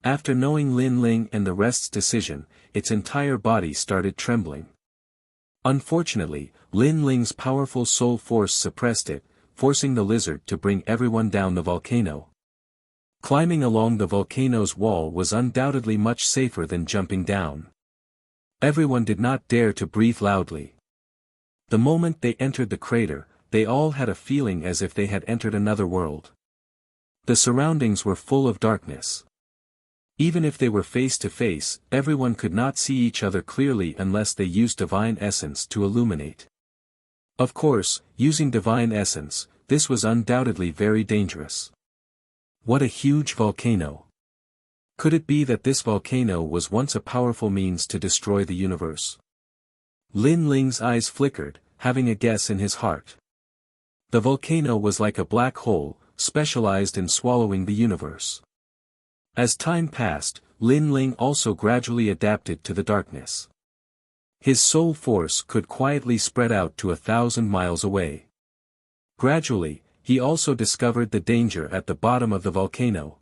Speaker 1: After knowing Lin Ling and the rest's decision, its entire body started trembling. Unfortunately, Lin Ling's powerful soul force suppressed it, forcing the lizard to bring everyone down the volcano. Climbing along the volcano's wall was undoubtedly much safer than jumping down. Everyone did not dare to breathe loudly. The moment they entered the crater, they all had a feeling as if they had entered another world. The surroundings were full of darkness. Even if they were face to face, everyone could not see each other clearly unless they used divine essence to illuminate. Of course, using divine essence, this was undoubtedly very dangerous. What a huge volcano! Could it be that this volcano was once a powerful means to destroy the universe? Lin Ling's eyes flickered, having a guess in his heart. The volcano was like a black hole, specialized in swallowing the universe. As time passed, Lin Ling also gradually adapted to the darkness. His soul force could quietly spread out to 1,000 miles away. Gradually, he also discovered the danger at the bottom of the volcano.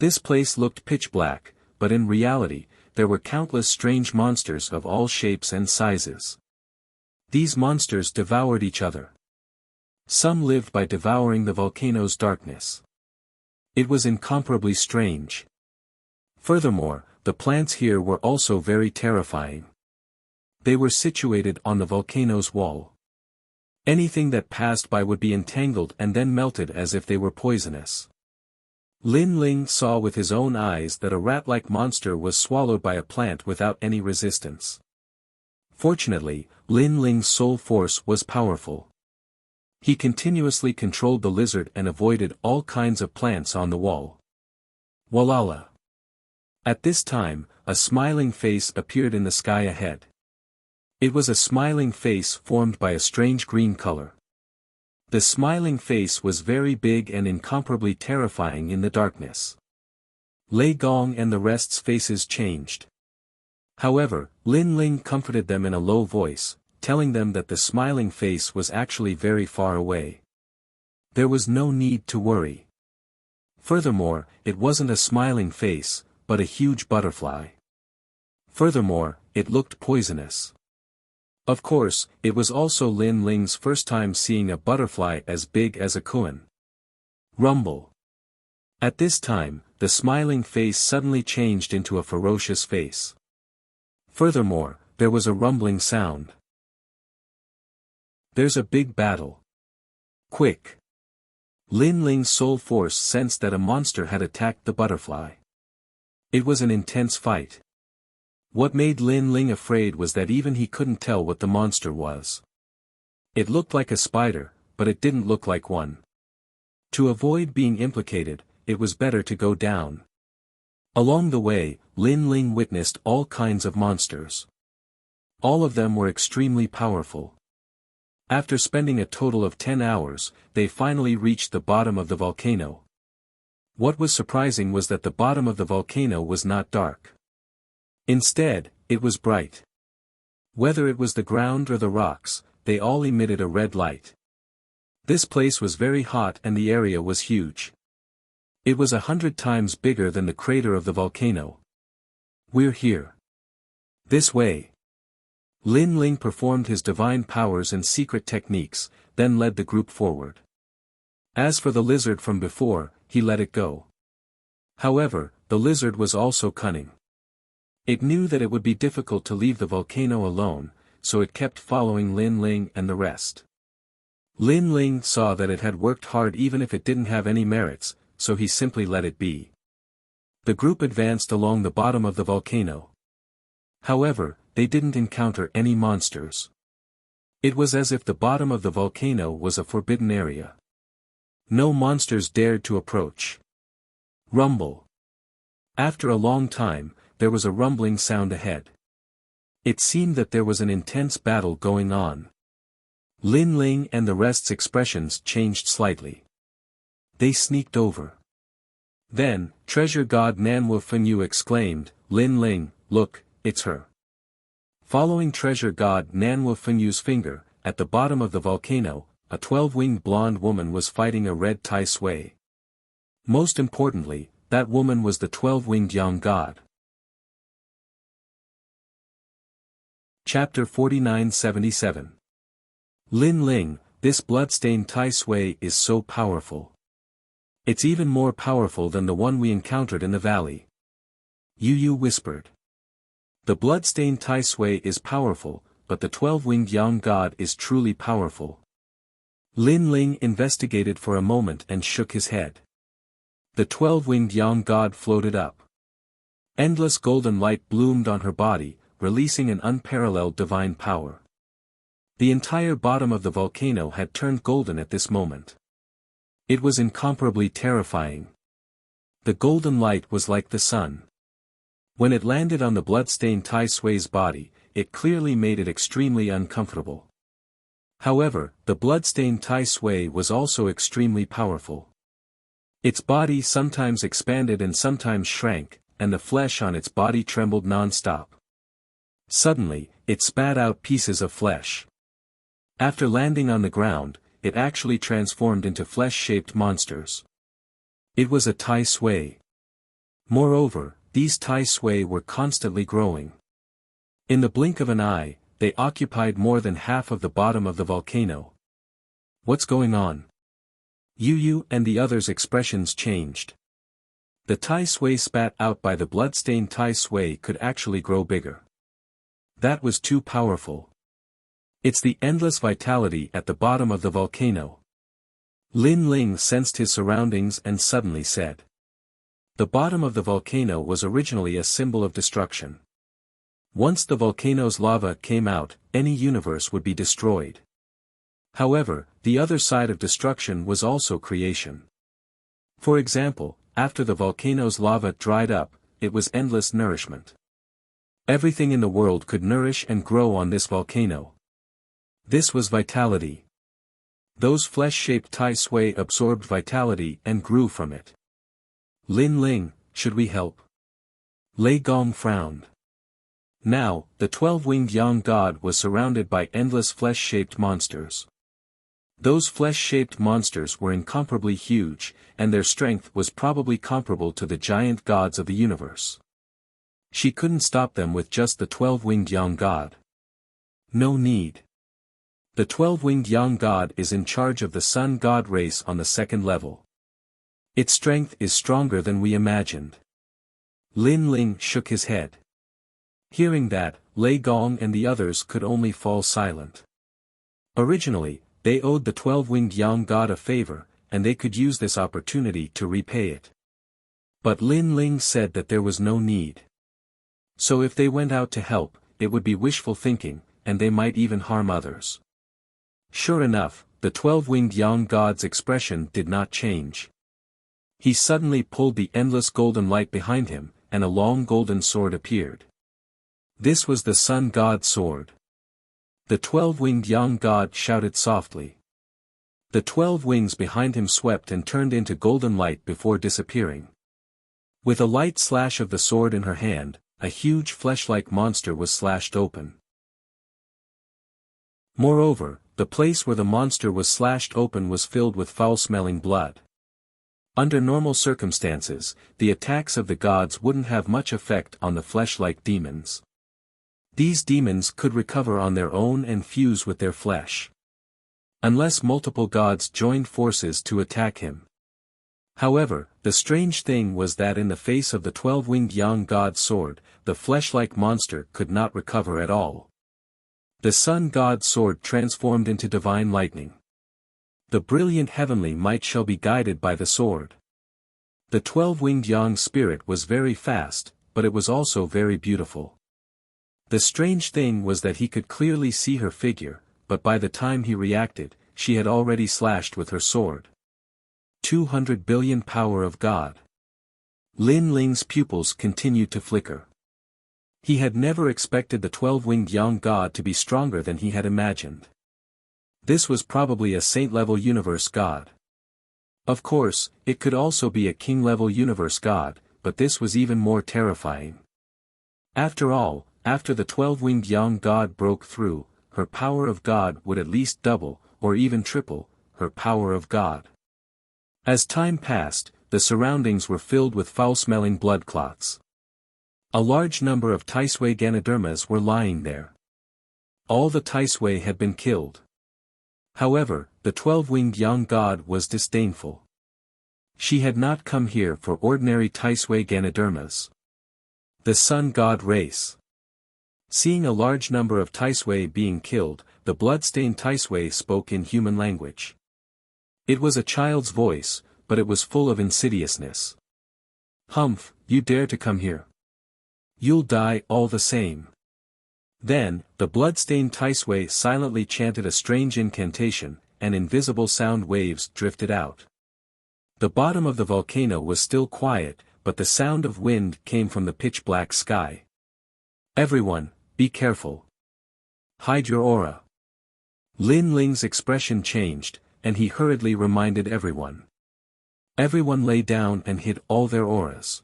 Speaker 1: This place looked pitch black, but in reality, there were countless strange monsters of all shapes and sizes. These monsters devoured each other. Some lived by devouring the volcano's darkness. It was incomparably strange. Furthermore, the plants here were also very terrifying. They were situated on the volcano's wall. Anything that passed by would be entangled and then melted as if they were poisonous. Lin Ling saw with his own eyes that a rat-like monster was swallowed by a plant without any resistance. Fortunately, Lin Ling's soul force was powerful. He continuously controlled the lizard and avoided all kinds of plants on the wall. Walala! At this time, a smiling face appeared in the sky ahead. It was a smiling face formed by a strange green color. The smiling face was very big and incomparably terrifying in the darkness. Lei Gong and the rest's faces changed. However, Lin Ling comforted them in a low voice, telling them that the smiling face was actually very far away. There was no need to worry. Furthermore, it wasn't a smiling face, but a huge butterfly. Furthermore, it looked poisonous. Of course, it was also Lin Ling's first time seeing a butterfly as big as a koan. Rumble. At this time, the smiling face suddenly changed into a ferocious face. Furthermore, there was a rumbling sound. There's a big battle. Quick! Lin Ling's soul force sensed that a monster had attacked the butterfly. It was an intense fight. What made Lin Ling afraid was that even he couldn't tell what the monster was. It looked like a spider, but it didn't look like one. To avoid being implicated, it was better to go down. Along the way, Lin Ling witnessed all kinds of monsters. All of them were extremely powerful. After spending a total of 10 hours, they finally reached the bottom of the volcano. What was surprising was that the bottom of the volcano was not dark. Instead, it was bright. Whether it was the ground or the rocks, they all emitted a red light. This place was very hot and the area was huge. It was 100 times bigger than the crater of the volcano. We're here. This way. Lin Ling performed his divine powers and secret techniques, then led the group forward. As for the lizard from before, he let it go. However, the lizard was also cunning. It knew that it would be difficult to leave the volcano alone, so it kept following Lin Ling and the rest. Lin Ling saw that it had worked hard even if it didn't have any merits, so he simply let it be. The group advanced along the bottom of the volcano. However, they didn't encounter any monsters. It was as if the bottom of the volcano was a forbidden area. No monsters dared to approach. Rumble. After a long time, there was a rumbling sound ahead. It seemed that there was an intense battle going on. Lin Ling and the rest's expressions changed slightly. They sneaked over. Then, Treasure God Nanwu Fenyu exclaimed, "Lin Ling, look, it's her." Following Treasure God Nanwu Fenyu's finger, at the bottom of the volcano, a 12-winged blonde woman was fighting a red Tai Sui. Most importantly, that woman was the 12-winged young god. Chapter 49-77. Lin Ling, this bloodstained Tai Sui is so powerful. It's even more powerful than the one we encountered in the valley. Yu Yu whispered. The bloodstained Tai Sui is powerful, but the 12-winged young god is truly powerful. Lin Ling investigated for a moment and shook his head. The 12-winged young god floated up. Endless golden light bloomed on her body, releasing an unparalleled divine power. The entire bottom of the volcano had turned golden at this moment. It was incomparably terrifying. The golden light was like the sun. When it landed on the bloodstained Tai Sui's body, it clearly made it extremely uncomfortable. However, the bloodstained Tai Sui was also extremely powerful. Its body sometimes expanded and sometimes shrank, and the flesh on its body trembled non-stop. Suddenly, it spat out pieces of flesh. After landing on the ground, it actually transformed into flesh-shaped monsters. It was a Tai Sui. Moreover, these Tai Sui were constantly growing. In the blink of an eye, they occupied more than half of the bottom of the volcano. What's going on? Yu Yu and the others' expressions changed. The Tai Sui spat out by the bloodstained Tai Sui could actually grow bigger. That was too powerful. It's the endless vitality at the bottom of the volcano. Lin Ling sensed his surroundings and suddenly said. The bottom of the volcano was originally a symbol of destruction. Once the volcano's lava came out, any universe would be destroyed. However, the other side of destruction was also creation. For example, after the volcano's lava dried up, it was endless nourishment. Everything in the world could nourish and grow on this volcano. This was vitality. Those flesh-shaped Tai Sui absorbed vitality and grew from it. Lin Ling, should we help? Lei Gong frowned. Now, the 12-winged young god was surrounded by endless flesh-shaped monsters. Those flesh-shaped monsters were incomparably huge, and their strength was probably comparable to the giant gods of the universe. She couldn't stop them with just the 12-winged young god. No need. The 12-winged young god is in charge of the sun god race on the second level. Its strength is stronger than we imagined. Lin Ling shook his head. Hearing that, Lei Gong and the others could only fall silent. Originally, they owed the 12-winged young god a favor, and they could use this opportunity to repay it. But Lin Ling said that there was no need. So if they went out to help, it would be wishful thinking, and they might even harm others. Sure enough, the 12-winged young god's expression did not change. He suddenly pulled the endless golden light behind him, and a long golden sword appeared. This was the sun god's sword. The 12-winged young god shouted softly. The 12 wings behind him swept and turned into golden light before disappearing. With a light slash of the sword in her hand, a huge flesh-like monster was slashed open. Moreover, the place where the monster was slashed open was filled with foul-smelling blood. Under normal circumstances, the attacks of the gods wouldn't have much effect on the flesh-like demons. These demons could recover on their own and fuse with their flesh. Unless multiple gods joined forces to attack him. However, the strange thing was that in the face of the 12-winged young god's sword, the flesh-like monster could not recover at all. The sun god's sword transformed into divine lightning. The brilliant heavenly might shall be guided by the sword. The 12-winged yang spirit was very fast, but it was also very beautiful. The strange thing was that he could clearly see her figure, but by the time he reacted, she had already slashed with her sword. 200 billion power of God. Lin Ling's pupils continued to flicker. He had never expected the 12-winged yang god to be stronger than he had imagined. This was probably a saint-level universe god. Of course, it could also be a king-level universe god, but this was even more terrifying. After all, after the 12-winged yang god broke through, her power of God would at least double, or even triple, her power of God. As time passed, the surroundings were filled with foul-smelling blood clots. A large number of Taisui Ganodermas were lying there. All the Taisui had been killed. However, the 12-winged yang god was disdainful. She had not come here for ordinary Taisui Ganodermas. The sun god race. Seeing a large number of Taisui being killed, the blood-stained Taisui spoke in human language. It was a child's voice, but it was full of insidiousness. Humph, you dare to come here. You'll die all the same. Then, the blood-stained Taisui silently chanted a strange incantation, and invisible sound waves drifted out. The bottom of the volcano was still quiet, but the sound of wind came from the pitch-black sky. Everyone, be careful. Hide your aura. Lin Ling's expression changed, and he hurriedly reminded everyone. Everyone lay down and hid all their auras.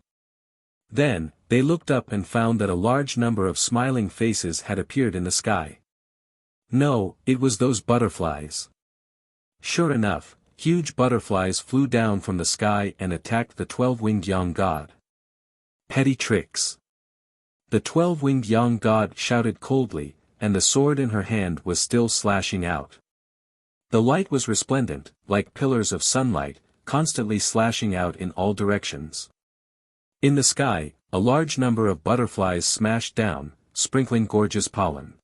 Speaker 1: Then, they looked up and found that a large number of smiling faces had appeared in the sky. No, it was those butterflies. Sure enough, huge butterflies flew down from the sky and attacked the 12-winged yang god. Petty tricks. The 12-winged yang god shouted coldly, and the sword in her hand was still slashing out. The light was resplendent, like pillars of sunlight, constantly slashing out in all directions. In the sky, a large number of butterflies smashed down, sprinkling gorgeous pollen.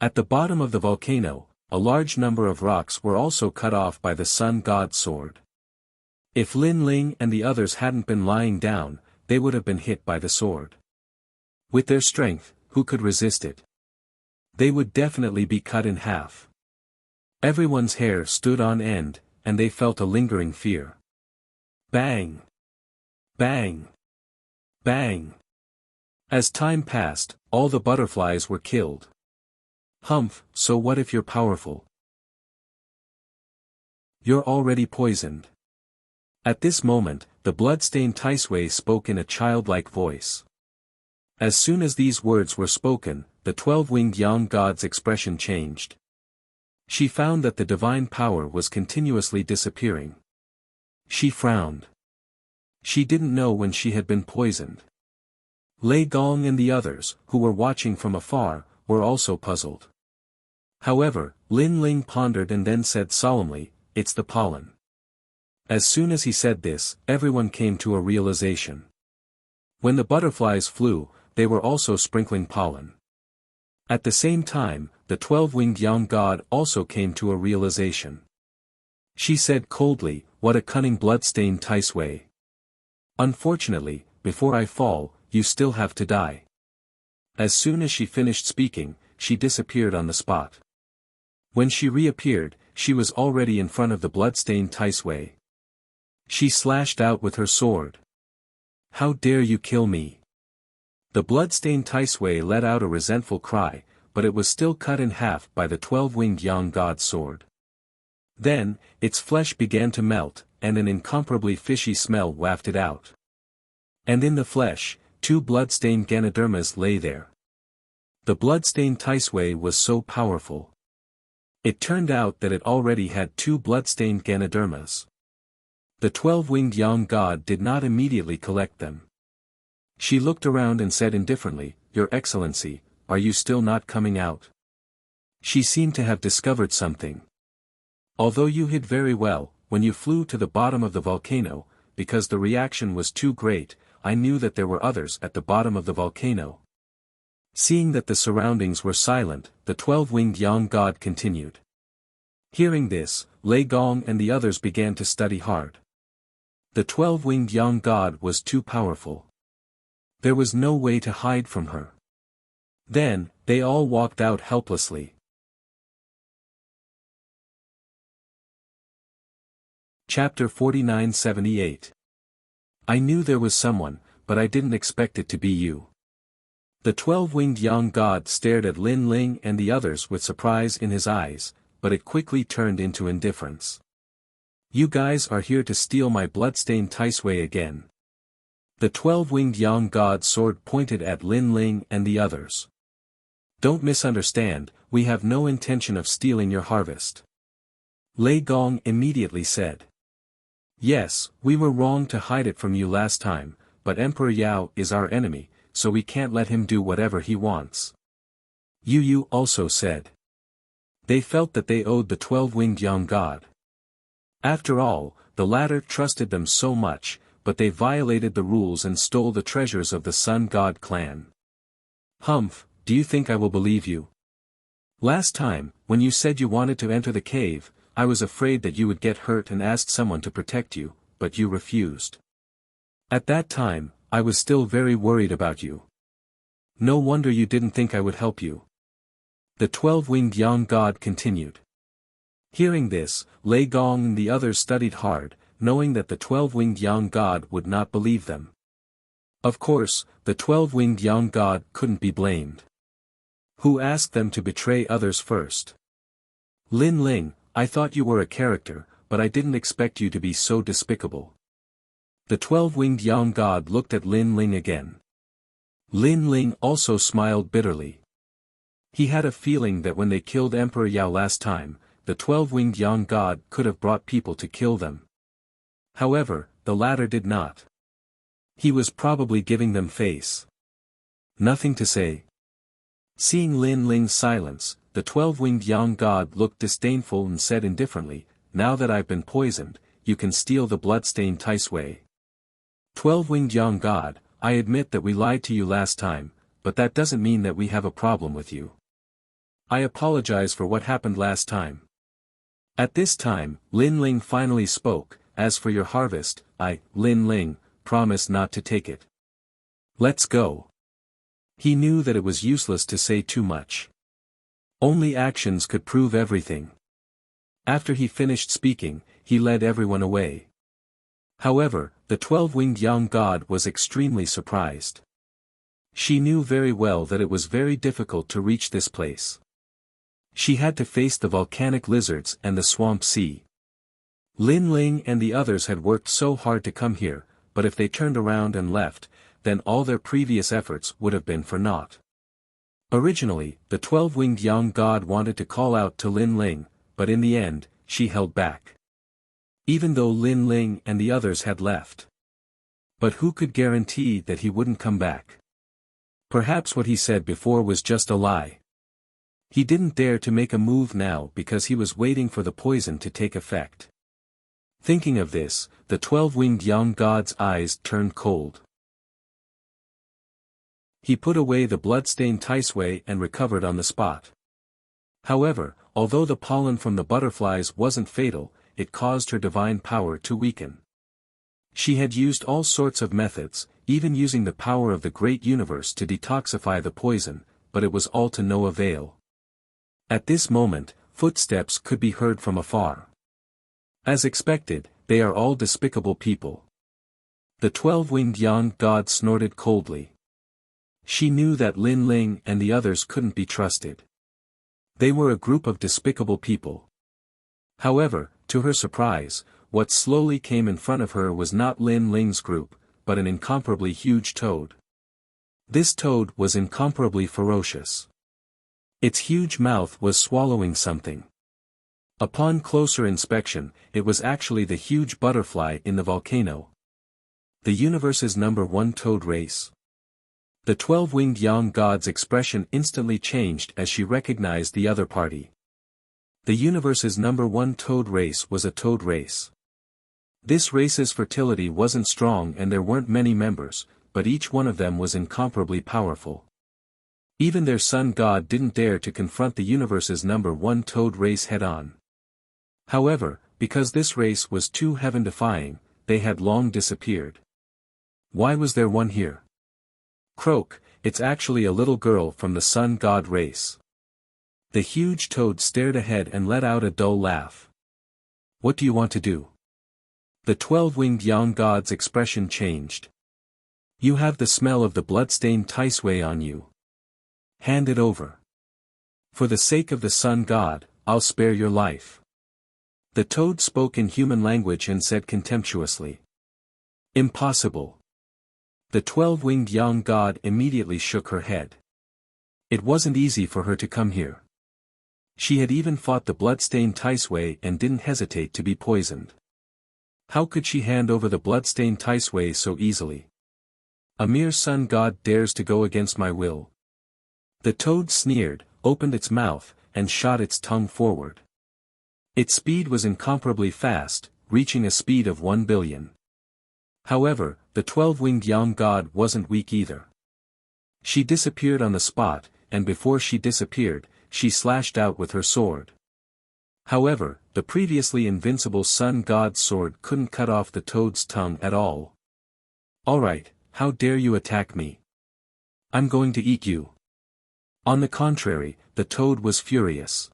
Speaker 1: At the bottom of the volcano, a large number of rocks were also cut off by the sun god's sword. If Lin Ling and the others hadn't been lying down, they would have been hit by the sword. With their strength, who could resist it? They would definitely be cut in half. Everyone's hair stood on end, and they felt a lingering fear. Bang! Bang! Bang! As time passed, all the butterflies were killed. Humph, so what if you're powerful? You're already poisoned. At this moment, the blood-stained Taisui spoke in a childlike voice. As soon as these words were spoken, the 12-winged yang god's expression changed. She found that the divine power was continuously disappearing. She frowned. She didn't know when she had been poisoned. Lei Gong and the others, who were watching from afar, were also puzzled. However, Lin Ling pondered and then said solemnly, "It's the pollen." As soon as he said this, everyone came to a realization. When the butterflies flew, they were also sprinkling pollen. At the same time, the 12-winged yang god also came to a realization. She said coldly, "What a cunning blood-stained Taisui. Unfortunately, before I fall, you still have to die." As soon as she finished speaking, she disappeared on the spot. When she reappeared, she was already in front of the blood-stained Taisui. She slashed out with her sword. "How dare you kill me?" The blood-stained Taisui let out a resentful cry, but it was still cut in half by the 12-winged yang god's sword. Then, its flesh began to melt, and an incomparably fishy smell wafted out. And in the flesh, 2 blood-stained Ganodermas lay there. The blood-stained Taisui was so powerful. It turned out that it already had 2 blood-stained Ganodermas. The 12-winged yang god did not immediately collect them. She looked around and said indifferently, "Your Excellency, are you still not coming out?" She seemed to have discovered something. "Although you hid very well, when you flew to the bottom of the volcano, because the reaction was too great, I knew that there were others at the bottom of the volcano." Seeing that the surroundings were silent, the 12-winged yang god continued. Hearing this, Lei Gong and the others began to study hard. The 12-winged young god was too powerful. There was no way to hide from her. Then, they all walked out helplessly. Chapter 49-78. I knew there was someone, but I didn't expect it to be you. The 12-winged young god stared at Lin Ling and the others with surprise in his eyes, but it quickly turned into indifference. You guys are here to steal my bloodstained Taisui again. The 12-winged young god's sword pointed at Lin Ling and the others. Don't misunderstand, we have no intention of stealing your harvest. Lei Gong immediately said. Yes, we were wrong to hide it from you last time, but Emperor Yao is our enemy, so we can't let him do whatever he wants. Yu Yu also said. They felt that they owed the 12-winged young god. After all, the latter trusted them so much, but they violated the rules and stole the treasures of the Sun God clan. Humph, do you think I will believe you? Last time, when you said you wanted to enter the cave, I was afraid that you would get hurt and asked someone to protect you, but you refused. At that time, I was still very worried about you. No wonder you didn't think I would help you. The 12-winged young god continued. Hearing this, Lei Gong and the others studied hard, knowing that the 12-winged young god would not believe them. Of course, the 12-winged young god couldn't be blamed. Who asked them to betray others first? Lin Ling, I thought you were a character, but I didn't expect you to be so despicable. The 12-winged young god looked at Lin Ling again. Lin Ling also smiled bitterly. He had a feeling that when they killed Emperor Yao last time, the 12-winged young god could have brought people to kill them. However, the latter did not. He was probably giving them face. Nothing to say. Seeing Lin Ling's silence, the 12-winged young god looked disdainful and said indifferently, now that I've been poisoned, you can steal the bloodstained Taisui. 12-winged young god, I admit that we lied to you last time, but that doesn't mean that we have a problem with you. I apologize for what happened last time. At this time, Lin Ling finally spoke, as for your harvest, I, Lin Ling, promise not to take it. Let's go. He knew that it was useless to say too much. Only actions could prove everything. After he finished speaking, he led everyone away. However, the 12-winged young god was extremely surprised. She knew very well that it was very difficult to reach this place. She had to face the volcanic lizards and the swamp sea. Lin Ling and the others had worked so hard to come here, but if they turned around and left, then all their previous efforts would have been for naught. Originally, the 12-winged young god wanted to call out to Lin Ling, but in the end, she held back. Even though Lin Ling and the others had left. But who could guarantee that he wouldn't come back? Perhaps what he said before was just a lie. He didn't dare to make a move now because he was waiting for the poison to take effect. Thinking of this, the 12-winged young god's eyes turned cold. He put away the blood-stained Taisui and recovered on the spot. However, although the pollen from the butterflies wasn't fatal, it caused her divine power to weaken. She had used all sorts of methods, even using the power of the great universe to detoxify the poison, but it was all to no avail. At this moment, footsteps could be heard from afar. As expected, they are all despicable people. The 12-winged young god snorted coldly. She knew that Lin Ling and the others couldn't be trusted. They were a group of despicable people. However, to her surprise, what slowly came in front of her was not Lin Ling's group, but an incomparably huge toad. This toad was incomparably ferocious. Its huge mouth was swallowing something. Upon closer inspection, it was actually the huge butterfly in the volcano. The universe's #1 toad race. The 12-winged young god's expression instantly changed as she recognized the other party. The universe's #1 toad race was a toad race. This race's fertility wasn't strong and there weren't many members, but each one of them was incomparably powerful. Even their sun god didn't dare to confront the universe's #1 toad race head-on. However, because this race was too heaven-defying, they had long disappeared. Why was there one here? Croak, it's actually a little girl from the sun god race. The huge toad stared ahead and let out a dull laugh. What do you want to do? The 12-winged young god's expression changed. You have the smell of the bloodstained Taisui on you. Hand it over. For the sake of the sun god, I'll spare your life. The toad spoke in human language and said contemptuously. Impossible. The 12-winged young god immediately shook her head. It wasn't easy for her to come here. She had even fought the bloodstained Taisui and didn't hesitate to be poisoned. How could she hand over the bloodstained Taisui so easily? A mere sun god dares to go against my will. The toad sneered, opened its mouth, and shot its tongue forward. Its speed was incomparably fast, reaching a speed of 1 billion. However, the 12-winged young god wasn't weak either. She disappeared on the spot, and before she disappeared, she slashed out with her sword. However, the previously invincible sun god's sword couldn't cut off the toad's tongue at all. Alright, how dare you attack me? I'm going to eat you. On the contrary, the toad was furious.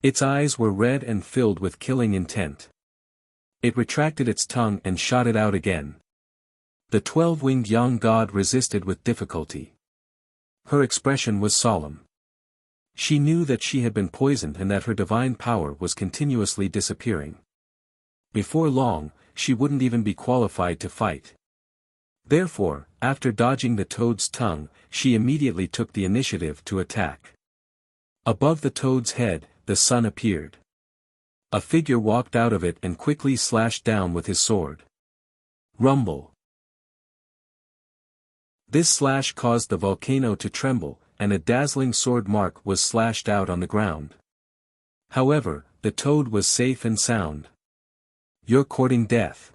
Speaker 1: Its eyes were red and filled with killing intent. It retracted its tongue and shot it out again. The 12-winged young god resisted with difficulty. Her expression was solemn. She knew that she had been poisoned and that her divine power was continuously disappearing. Before long, she wouldn't even be qualified to fight. Therefore, after dodging the toad's tongue, she immediately took the initiative to attack. Above the toad's head, the sun appeared. A figure walked out of it and quickly slashed down with his sword. Rumble. This slash caused the volcano to tremble, and a dazzling sword mark was slashed out on the ground. However, the toad was safe and sound. You're courting death.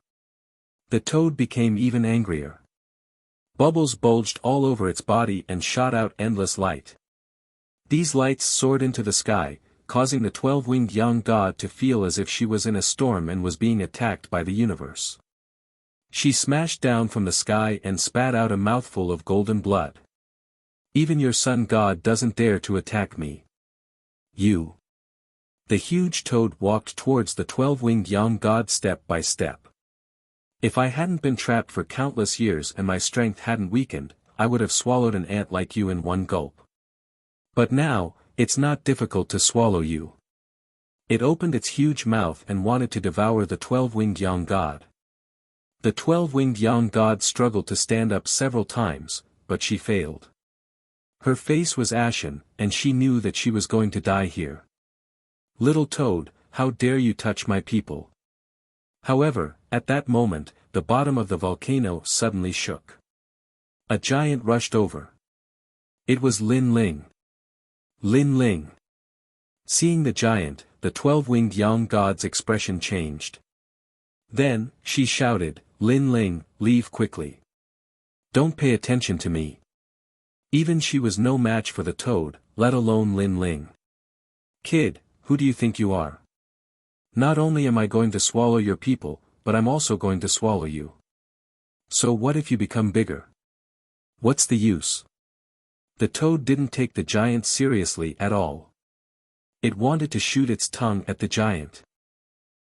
Speaker 1: The toad became even angrier. Bubbles bulged all over its body and shot out endless light. These lights soared into the sky, causing the 12-winged young god to feel as if she was in a storm and was being attacked by the universe. She smashed down from the sky and spat out a mouthful of golden blood. Even your sun god doesn't dare to attack me. You. The huge toad walked towards the 12-winged young god step by step. If I hadn't been trapped for countless years and my strength hadn't weakened, I would have swallowed an ant like you in one gulp. But now, it's not difficult to swallow you. It opened its huge mouth and wanted to devour the 12-winged young god. The 12-winged young god struggled to stand up several times, but she failed. Her face was ashen, and she knew that she was going to die here. Little toad, how dare you touch my people? However, at that moment, the bottom of the volcano suddenly shook. A giant rushed over. It was Lin Ling. Lin Ling. Seeing the giant, the 12-winged young god's expression changed. Then, she shouted, Lin Ling, leave quickly. Don't pay attention to me. Even she was no match for the toad, let alone Lin Ling. Kid, who do you think you are? Not only am I going to swallow your people, but I'm also going to swallow you. So what if you become bigger? What's the use? The toad didn't take the giant seriously at all. It wanted to shoot its tongue at the giant.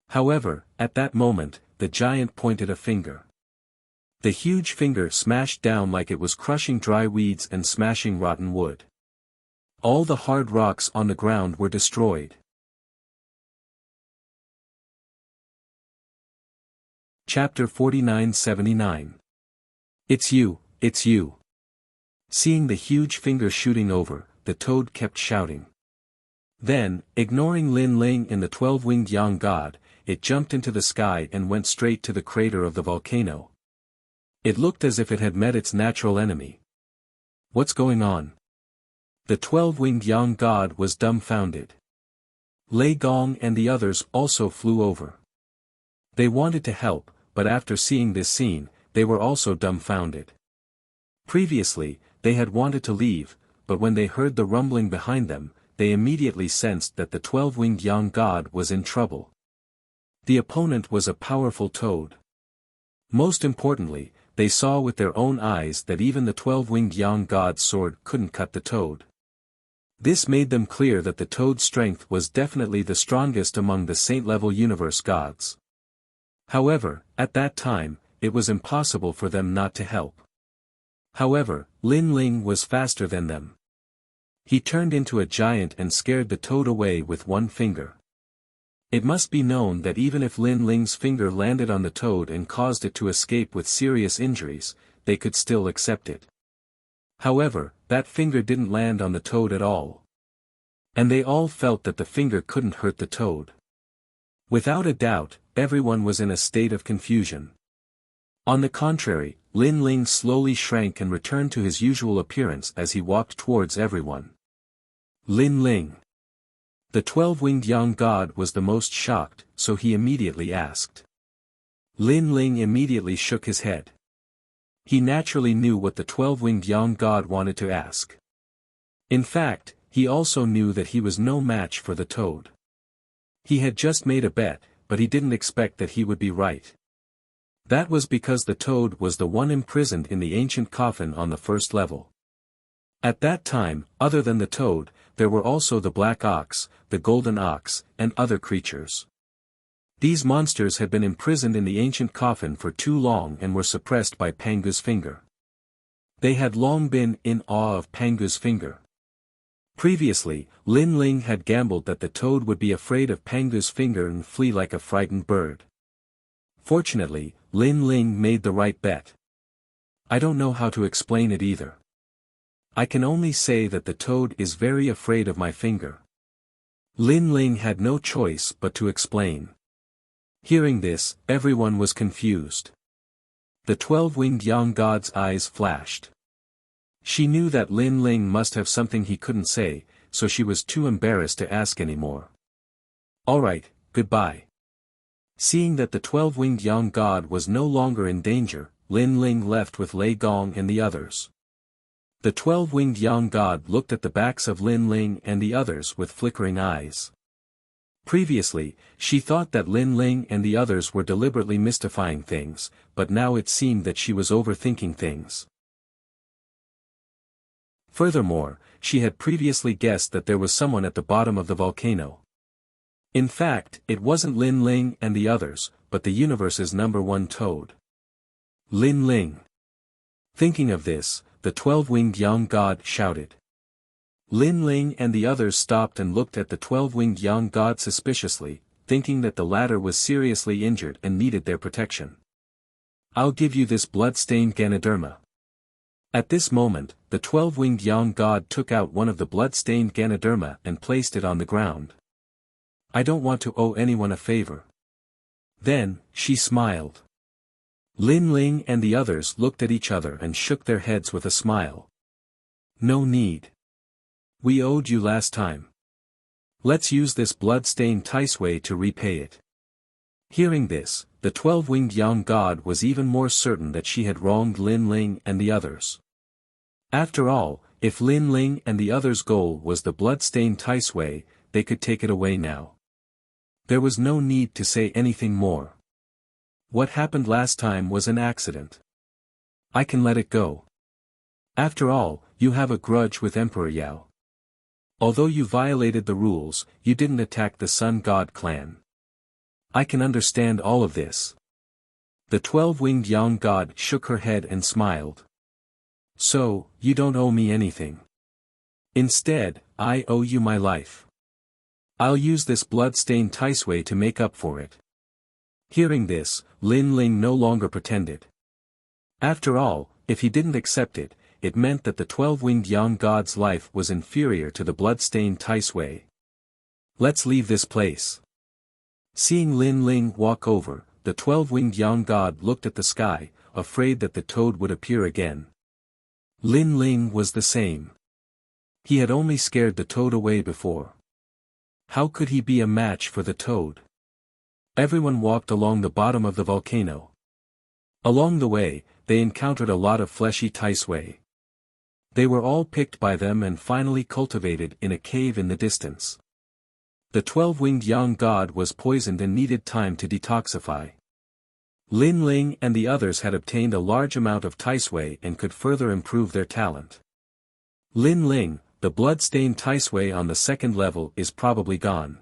Speaker 1: However, at that moment, the giant pointed a finger. The huge finger smashed down like it was crushing dry weeds and smashing rotten wood. All the hard rocks on the ground were destroyed. Chapter 49-79. It's you, it's you. Seeing the huge finger shooting over, the toad kept shouting. Then, ignoring Lin Ling and the 12-winged young god, it jumped into the sky and went straight to the crater of the volcano. It looked as if it had met its natural enemy. What's going on? The 12-winged young god was dumbfounded. Lei Gong and the others also flew over. They wanted to help, but after seeing this scene, they were also dumbfounded. Previously, they had wanted to leave, but when they heard the rumbling behind them, they immediately sensed that the 12-winged young god was in trouble. The opponent was a powerful toad. Most importantly, they saw with their own eyes that even the 12-winged Yang God's sword couldn't cut the toad. This made them clear that the toad's strength was definitely the strongest among the saint-level universe gods. However, at that time, it was impossible for them not to help. However, Lin Ling was faster than them. He turned into a giant and scared the toad away with one finger. It must be known that even if Lin Ling's finger landed on the toad and caused it to escape with serious injuries, they could still accept it. However, that finger didn't land on the toad at all. And they all felt that the finger couldn't hurt the toad. Without a doubt, everyone was in a state of confusion. On the contrary, Lin Ling slowly shrank and returned to his usual appearance as he walked towards everyone. Lin Ling. The 12-winged Yang God was the most shocked, so he immediately asked. Lin Ling immediately shook his head. He naturally knew what the 12-winged Yang God wanted to ask. In fact, he also knew that he was no match for the toad. He had just made a bet, but he didn't expect that he would be right. That was because the toad was the one imprisoned in the ancient coffin on the first level. At that time, other than the toad, there were also the black ox, the golden ox, and other creatures. These monsters had been imprisoned in the ancient coffin for too long and were suppressed by Pangu's finger. They had long been in awe of Pangu's finger. Previously, Lin Ling had gambled that the toad would be afraid of Pangu's finger and flee like a frightened bird. Fortunately, Lin Ling made the right bet. I don't know how to explain it either. I can only say that the toad is very afraid of my finger. Lin Ling had no choice but to explain. Hearing this, everyone was confused. The 12-winged Yang God's eyes flashed. She knew that Lin Ling must have something he couldn't say, so she was too embarrassed to ask anymore. Alright, goodbye. Seeing that the 12-winged Yang God was no longer in danger, Lin Ling left with Lei Gong and the others. The 12-winged Yang God looked at the backs of Lin Ling and the others with flickering eyes. Previously, she thought that Lin Ling and the others were deliberately mystifying things, but now it seemed that she was overthinking things. Furthermore, she had previously guessed that there was someone at the bottom of the volcano. In fact, it wasn't Lin Ling and the others, but the universe's #1 toad. Lin Ling. Thinking of this, the 12-winged Yang God shouted. Lin Ling and the others stopped and looked at the 12-winged Yang God suspiciously, thinking that the latter was seriously injured and needed their protection. I'll give you this blood-stained Ganoderma. At this moment, the 12-winged Yang God took out one of the blood-stained Ganoderma and placed it on the ground. I don't want to owe anyone a favor. Then, she smiled. Lin Ling and the others looked at each other and shook their heads with a smile. No need. We owed you last time. Let's use this blood-stained Taisui to repay it. Hearing this, the 12-winged Yang God was even more certain that she had wronged Lin Ling and the others. After all, if Lin Ling and the others' goal was the blood-stained Taisui, they could take it away now. There was no need to say anything more. What happened last time was an accident. I can let it go. After all, you have a grudge with Emperor Yao. Although you violated the rules, you didn't attack the Sun God clan. I can understand all of this. The 12-winged Yang God shook her head and smiled. So, you don't owe me anything. Instead, I owe you my life. I'll use this blood-stained Taisui to make up for it. Hearing this, Lin Ling no longer pretended. After all, if he didn't accept it, it meant that the 12-winged Yang God's life was inferior to the blood-stained Taisui. Let's leave this place. Seeing Lin Ling walk over, the 12-winged Yang God looked at the sky, afraid that the toad would appear again. Lin Ling was the same. He had only scared the toad away before. How could he be a match for the toad? Everyone walked along the bottom of the volcano. Along the way, they encountered a lot of fleshy Taisui. They were all picked by them and finally cultivated in a cave in the distance. The 12-winged Yang God was poisoned and needed time to detoxify. Lin Ling and the others had obtained a large amount of Taisui and could further improve their talent. Lin Ling, the blood-stained Taisui on the second level is probably gone.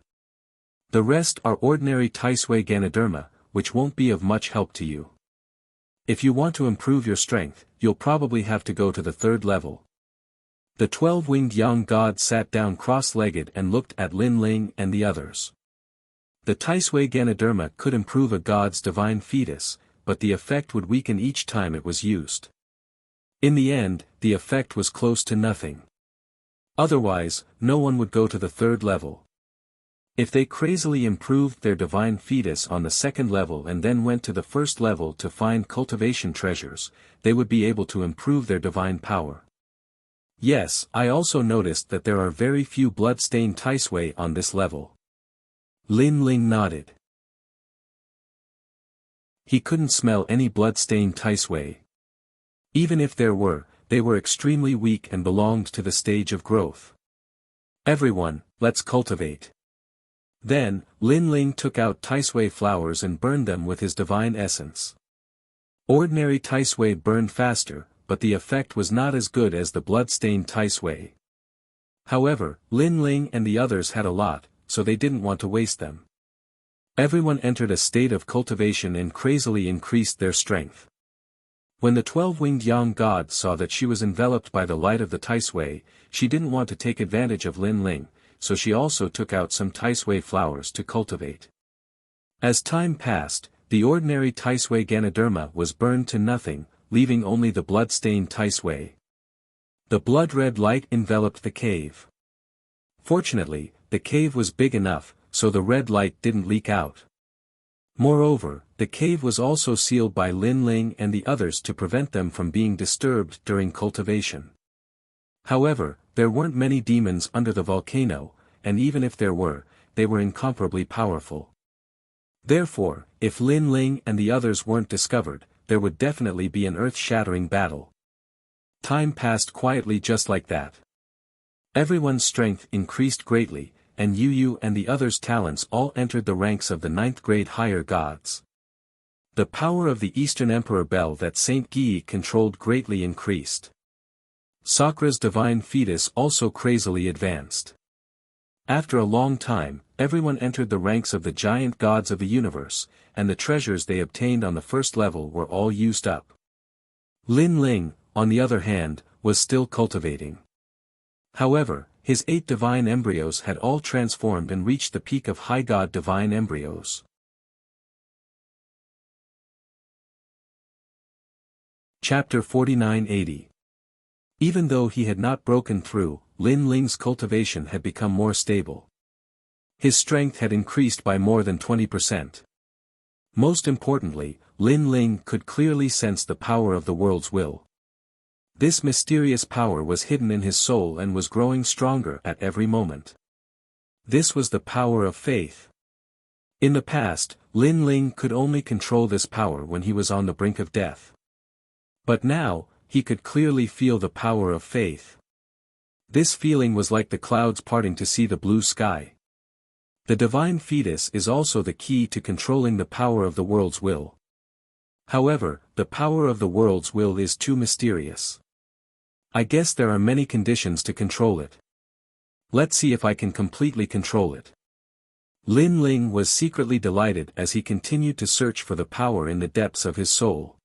Speaker 1: The rest are ordinary Taisui Ganoderma, which won't be of much help to you. If you want to improve your strength, you'll probably have to go to the third level. The 12-winged young god sat down cross-legged and looked at Lin Ling and the others. The Taisui Ganoderma could improve a god's divine fetus, but the effect would weaken each time it was used. In the end, the effect was close to nothing. Otherwise, no one would go to the third level. If they crazily improved their divine fetus on the second level and then went to the first level to find cultivation treasures, they would be able to improve their divine power. Yes, I also noticed that there are very few blood-stained Taisui on this level. Lin Ling nodded. He couldn't smell any blood-stained Taisui. Even if there were, they were extremely weak and belonged to the stage of growth. Everyone, let's cultivate. Then, Lin Ling took out Taisui flowers and burned them with his divine essence. Ordinary Taisui burned faster, but the effect was not as good as the blood-stained Taisui. However, Lin Ling and the others had a lot, so they didn't want to waste them. Everyone entered a state of cultivation and crazily increased their strength. When the 12-winged young god saw that she was enveloped by the light of the Taisui, she didn't want to take advantage of Lin Ling, so she also took out some Taisui flowers to cultivate. As time passed, the ordinary Taisui Ganoderma was burned to nothing, leaving only the blood-stained Taisui. The blood-red light enveloped the cave. Fortunately, the cave was big enough, so the red light didn't leak out. Moreover, the cave was also sealed by Lin Ling and the others to prevent them from being disturbed during cultivation. However, there weren't many demons under the volcano, and even if there were, they were incomparably powerful. Therefore, if Lin Ling and the others weren't discovered, there would definitely be an earth-shattering battle. Time passed quietly just like that. Everyone's strength increased greatly, and Yu Yu and the others' talents all entered the ranks of the 9th grade higher gods. The power of the Eastern Emperor Bel that Saint Guy controlled greatly increased. Sakra's divine fetus also crazily advanced. After a long time, everyone entered the ranks of the giant gods of the universe, and the treasures they obtained on the first level were all used up. Lin Ling, on the other hand, was still cultivating. However, his 8 divine embryos had all transformed and reached the peak of high god divine embryos. Chapter 4980. Even though he had not broken through, Lin Ling's cultivation had become more stable. His strength had increased by more than 20%. Most importantly, Lin Ling could clearly sense the power of the world's will. This mysterious power was hidden in his soul and was growing stronger at every moment. This was the power of faith. In the past, Lin Ling could only control this power when he was on the brink of death. But now, he could clearly feel the power of faith. This feeling was like the clouds parting to see the blue sky. The divine fetus is also the key to controlling the power of the world's will. However, the power of the world's will is too mysterious. I guess there are many conditions to control it. Let's see if I can completely control it. Lin Ling was secretly delighted as he continued to search for the power in the depths of his soul.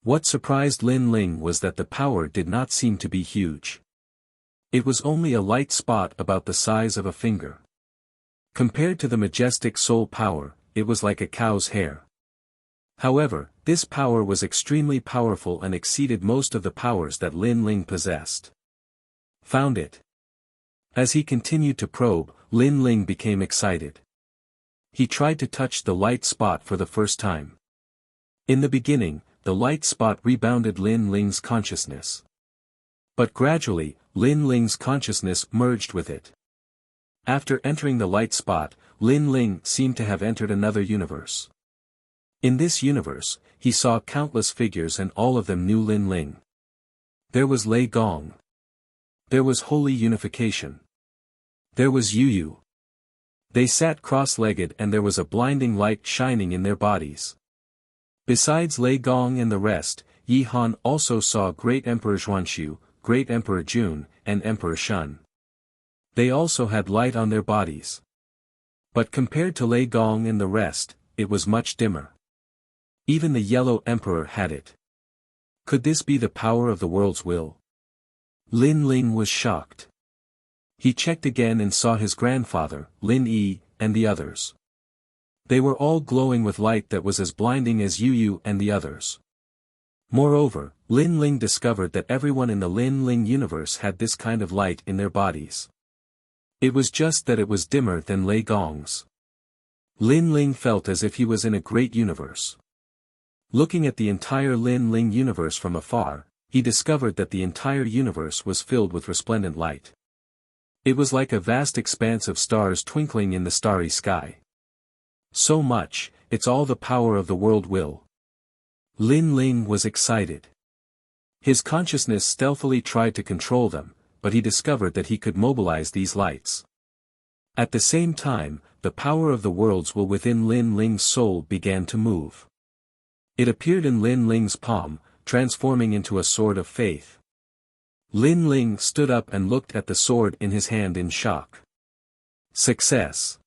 Speaker 1: What surprised Lin Ling was that the power did not seem to be huge. It was only a light spot about the size of a finger. Compared to the majestic soul power, it was like a cow's hair. However, this power was extremely powerful and exceeded most of the powers that Lin Ling possessed. Found it. As he continued to probe, Lin Ling became excited. He tried to touch the light spot for the first time. In the beginning, the light spot rebounded Lin Ling's consciousness. But gradually, Lin Ling's consciousness merged with it. After entering the light spot, Lin Ling seemed to have entered another universe. In this universe, he saw countless figures and all of them knew Lin Ling. There was Lei Gong. There was Holy Unification. There was Yu Yu. They sat cross-legged and there was a blinding light shining in their bodies. Besides Lei Gong and the rest, Yi Han also saw Great Emperor Xuanxu, Great Emperor Jun, and Emperor Shun. They also had light on their bodies. But compared to Lei Gong and the rest, it was much dimmer. Even the Yellow Emperor had it. Could this be the power of the world's will? Lin Ling was shocked. He checked again and saw his grandfather, Lin Yi, and the others. They were all glowing with light that was as blinding as Yu and the others. Moreover, Lin Ling discovered that everyone in the Lin Ling universe had this kind of light in their bodies. It was just that it was dimmer than Lei Gong's. Lin Ling felt as if he was in a great universe. Looking at the entire Lin Ling universe from afar, he discovered that the entire universe was filled with resplendent light. It was like a vast expanse of stars twinkling in the starry sky. So much, it's all the power of the world will. Lin Ling was excited. His consciousness stealthily tried to control them, but he discovered that he could mobilize these lights. At the same time, the power of the world's will within Lin Ling's soul began to move. It appeared in Lin Ling's palm, transforming into a sword of faith. Lin Ling stood up and looked at the sword in his hand in shock. Success!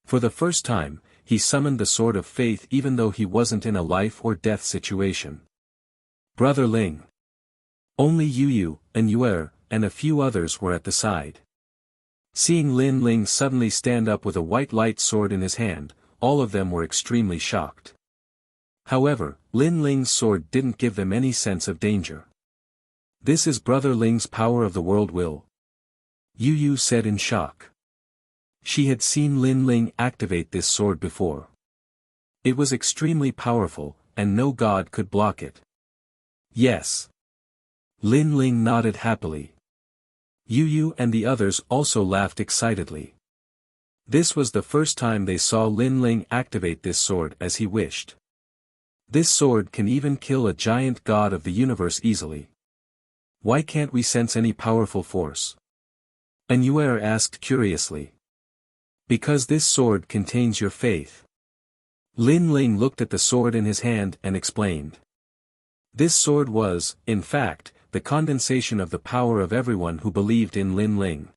Speaker 1: For the first time, he summoned the sword of faith even though he wasn't in a life or death situation. Brother Ling. Only Yu and Yuer, and a few others were at the side. Seeing Lin Ling suddenly stand up with a white light sword in his hand, all of them were extremely shocked. However, Lin Ling's sword didn't give them any sense of danger. This is Brother Ling's power of the world will. Yu said in shock. She had seen Lin Ling activate this sword before. It was extremely powerful, and no god could block it. Yes. Lin Ling nodded happily. Yu and the others also laughed excitedly. This was the first time they saw Lin Ling activate this sword as he wished. This sword can even kill a giant god of the universe easily. Why can't we sense any powerful force? Anuer asked curiously. Because this sword contains your faith. Lin Ling looked at the sword in his hand and explained. This sword was, in fact, the condensation of the power of everyone who believed in Lin Ling.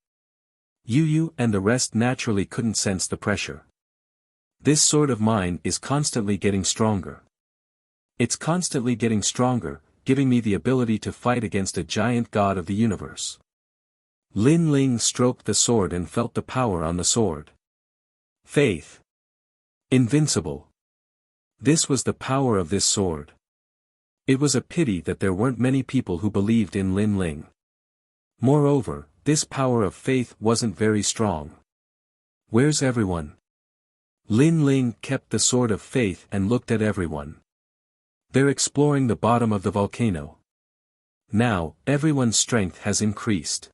Speaker 1: Yu and the rest naturally couldn't sense the pressure. This sword of mine is constantly getting stronger. It's constantly getting stronger, giving me the ability to fight against a giant god of the universe. Lin Ling stroked the sword and felt the power on the sword. Faith. Invincible. This was the power of this sword. It was a pity that there weren't many people who believed in Lin Ling. Moreover, this power of faith wasn't very strong. Where's everyone? Lin Ling kept the sword of faith and looked at everyone. They're exploring the bottom of the volcano. Now, everyone's strength has increased.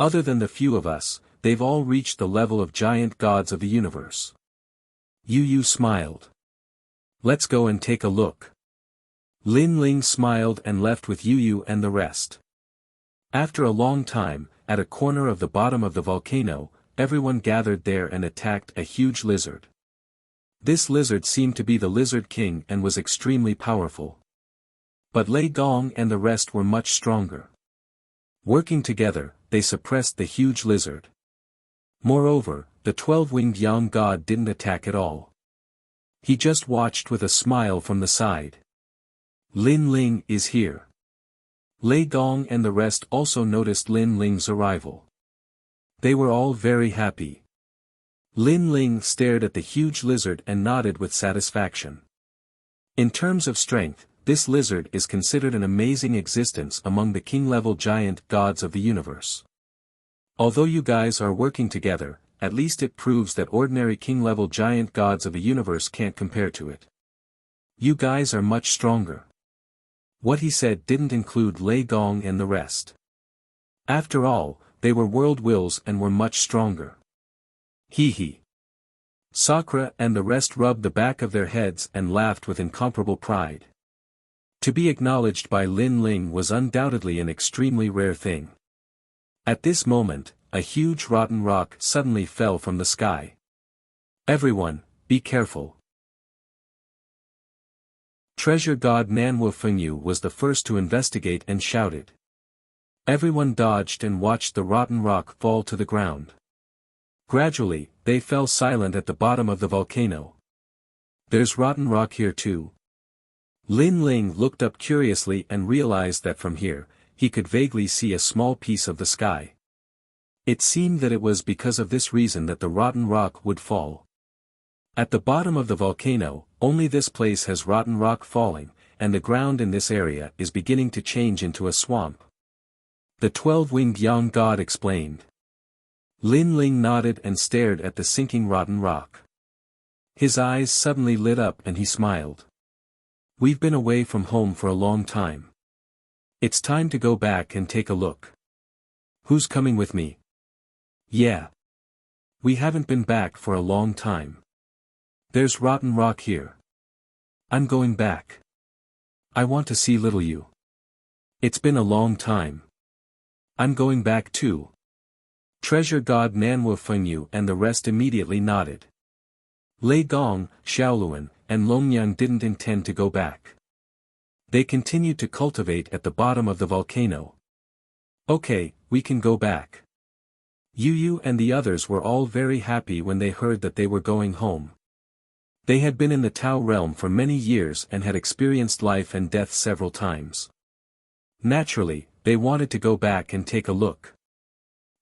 Speaker 1: Other than the few of us, they've all reached the level of giant gods of the universe. Yu smiled. Let's go and take a look. Lin Ling smiled and left with Yu and the rest. After a long time, at a corner of the bottom of the volcano, everyone gathered there and attacked a huge lizard. This lizard seemed to be the Lizard King and was extremely powerful. But Lei Gong and the rest were much stronger. Working together, they suppressed the huge lizard. Moreover, the 12-winged young god didn't attack at all. He just watched with a smile from the side. Lin Ling is here. Lei Gong and the rest also noticed Lin Ling's arrival. They were all very happy. Lin Ling stared at the huge lizard and nodded with satisfaction. In terms of strength, this lizard is considered an amazing existence among the king-level giant gods of the universe. Although you guys are working together, at least it proves that ordinary king-level giant gods of the universe can't compare to it. You guys are much stronger. What he said didn't include Lei Gong and the rest. After all, they were world wills and were much stronger. Hee. Sakura and the rest rubbed the back of their heads and laughed with incomparable pride. To be acknowledged by Lin Ling was undoubtedly an extremely rare thing. At this moment, a huge rotten rock suddenly fell from the sky. Everyone, be careful. Treasure God Nanwu Fengyu was the first to investigate and shouted. Everyone dodged and watched the rotten rock fall to the ground. Gradually, they fell silent at the bottom of the volcano. There's rotten rock here too. Lin Ling looked up curiously and realized that from here, he could vaguely see a small piece of the sky. It seemed that it was because of this reason that the rotten rock would fall. At the bottom of the volcano, only this place has rotten rock falling, and the ground in this area is beginning to change into a swamp. The 12-winged young god explained. Lin Ling nodded and stared at the sinking rotten rock. His eyes suddenly lit up and he smiled. We've been away from home for a long time. It's time to go back and take a look. Who's coming with me? Yeah. We haven't been back for a long time. There's rotten rock here. I'm going back. I want to see little you. It's been a long time. I'm going back too. Treasure God Nanwu Fengyu and the rest immediately nodded. Lei Gong, Xiaoluan, and Longyang didn't intend to go back. They continued to cultivate at the bottom of the volcano. Okay, we can go back. Yu and the others were all very happy when they heard that they were going home. They had been in the Tao realm for many years and had experienced life and death several times. Naturally, they wanted to go back and take a look.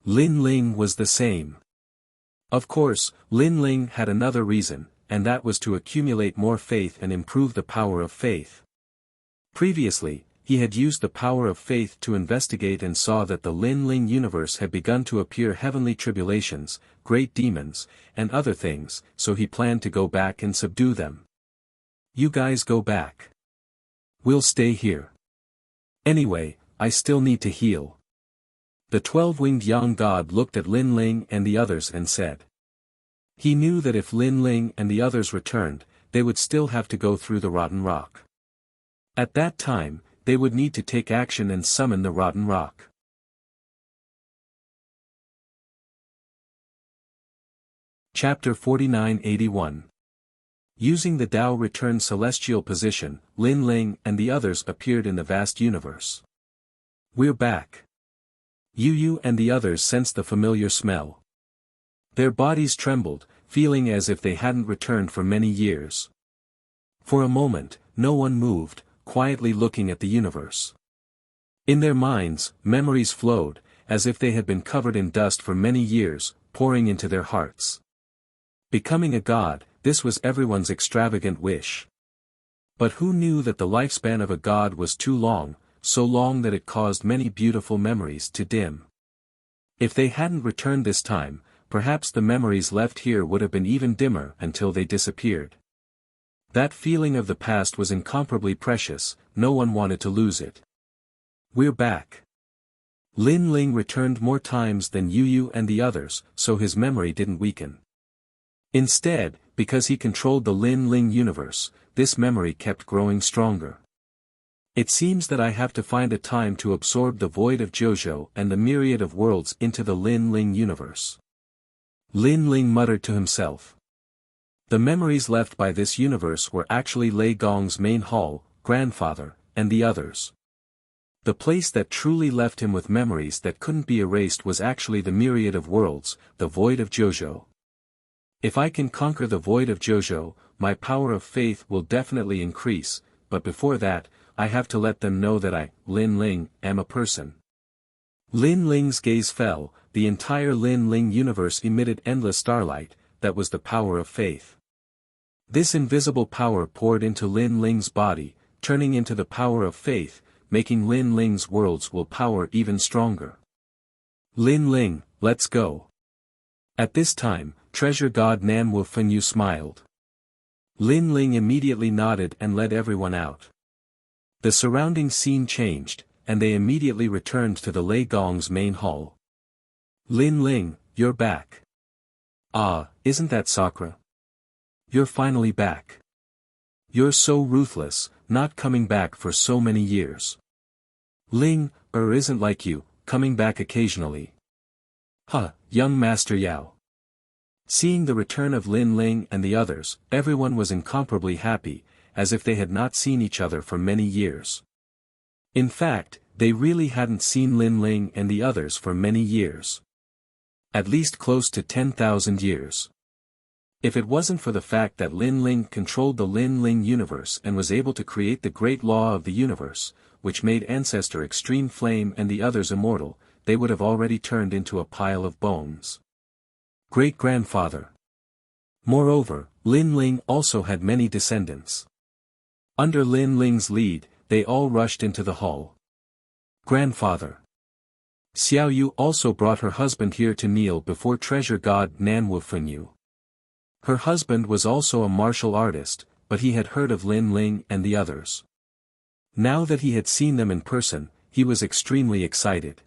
Speaker 1: Lin Ling was the same. Of course, Lin Ling had another reason, and that was to accumulate more faith and improve the power of faith. Previously, he had used the power of faith to investigate and saw that the Lin Ling universe had begun to appear heavenly tribulations, great demons, and other things, so he planned to go back and subdue them. You guys go back. We'll stay here. Anyway, I still need to heal. The 12-winged young god looked at Lin Ling and the others and said. He knew that if Lin Ling and the others returned, they would still have to go through the rotten rock. At that time, they would need to take action and summon the rotten rock. Chapter 4981. Using the Tao Return celestial position, Lin Ling and the others appeared in the vast universe. We're back. Yu and the others sensed the familiar smell. Their bodies trembled, feeling as if they hadn't returned for many years. For a moment, no one moved, quietly looking at the universe. In their minds, memories flowed, as if they had been covered in dust for many years, pouring into their hearts. Becoming a god, this was everyone's extravagant wish. But who knew that the lifespan of a god was too long, so long that it caused many beautiful memories to dim. If they hadn't returned this time, perhaps the memories left here would have been even dimmer until they disappeared. That feeling of the past was incomparably precious, no one wanted to lose it. We're back. Lin Ling returned more times than Yu and the others, so his memory didn't weaken. Instead, because he controlled the Lin Ling universe, this memory kept growing stronger. It seems that I have to find a time to absorb the void of Jojo and the myriad of worlds into the Lin Ling universe. Lin Ling muttered to himself. The memories left by this universe were actually Lei Gong's main hall, grandfather, and the others. The place that truly left him with memories that couldn't be erased was actually the myriad of worlds, the void of Jojo. If I can conquer the void of Jojo, my power of faith will definitely increase, but before that, I have to let them know that I, Lin Ling, am a person. Lin Ling's gaze fell, the entire Lin Ling universe emitted endless starlight, that was the power of faith. This invisible power poured into Lin Ling's body, turning into the power of faith, making Lin Ling's world's will power even stronger. Lin Ling, let's go. At this time, Treasure God Nanwu Fengyu smiled. Lin Ling immediately nodded and led everyone out. The surrounding scene changed, and they immediately returned to the Lei Gong's main hall. Lin Ling, you're back. Ah, isn't that Sakura? You're finally back. You're so ruthless, not coming back for so many years. Ling, isn't like you, coming back occasionally. Huh, young Master Yao. Seeing the return of Lin Ling and the others, everyone was incomparably happy, as if they had not seen each other for many years. In fact, they really hadn't seen Lin Ling and the others for many years. At least close to 10,000 years. If it wasn't for the fact that Lin Ling controlled the Lin Ling universe and was able to create the great law of the universe, which made Ancestor Extreme Flame and the others immortal, they would have already turned into a pile of bones. Great-grandfather. Moreover, Lin Ling also had many descendants. Under Lin Ling's lead, they all rushed into the hall. Grandfather. Xiao Yu also brought her husband here to kneel before treasure god Nanwu Fengyu. Her husband was also a martial artist, but he had heard of Lin Ling and the others. Now that he had seen them in person, he was extremely excited.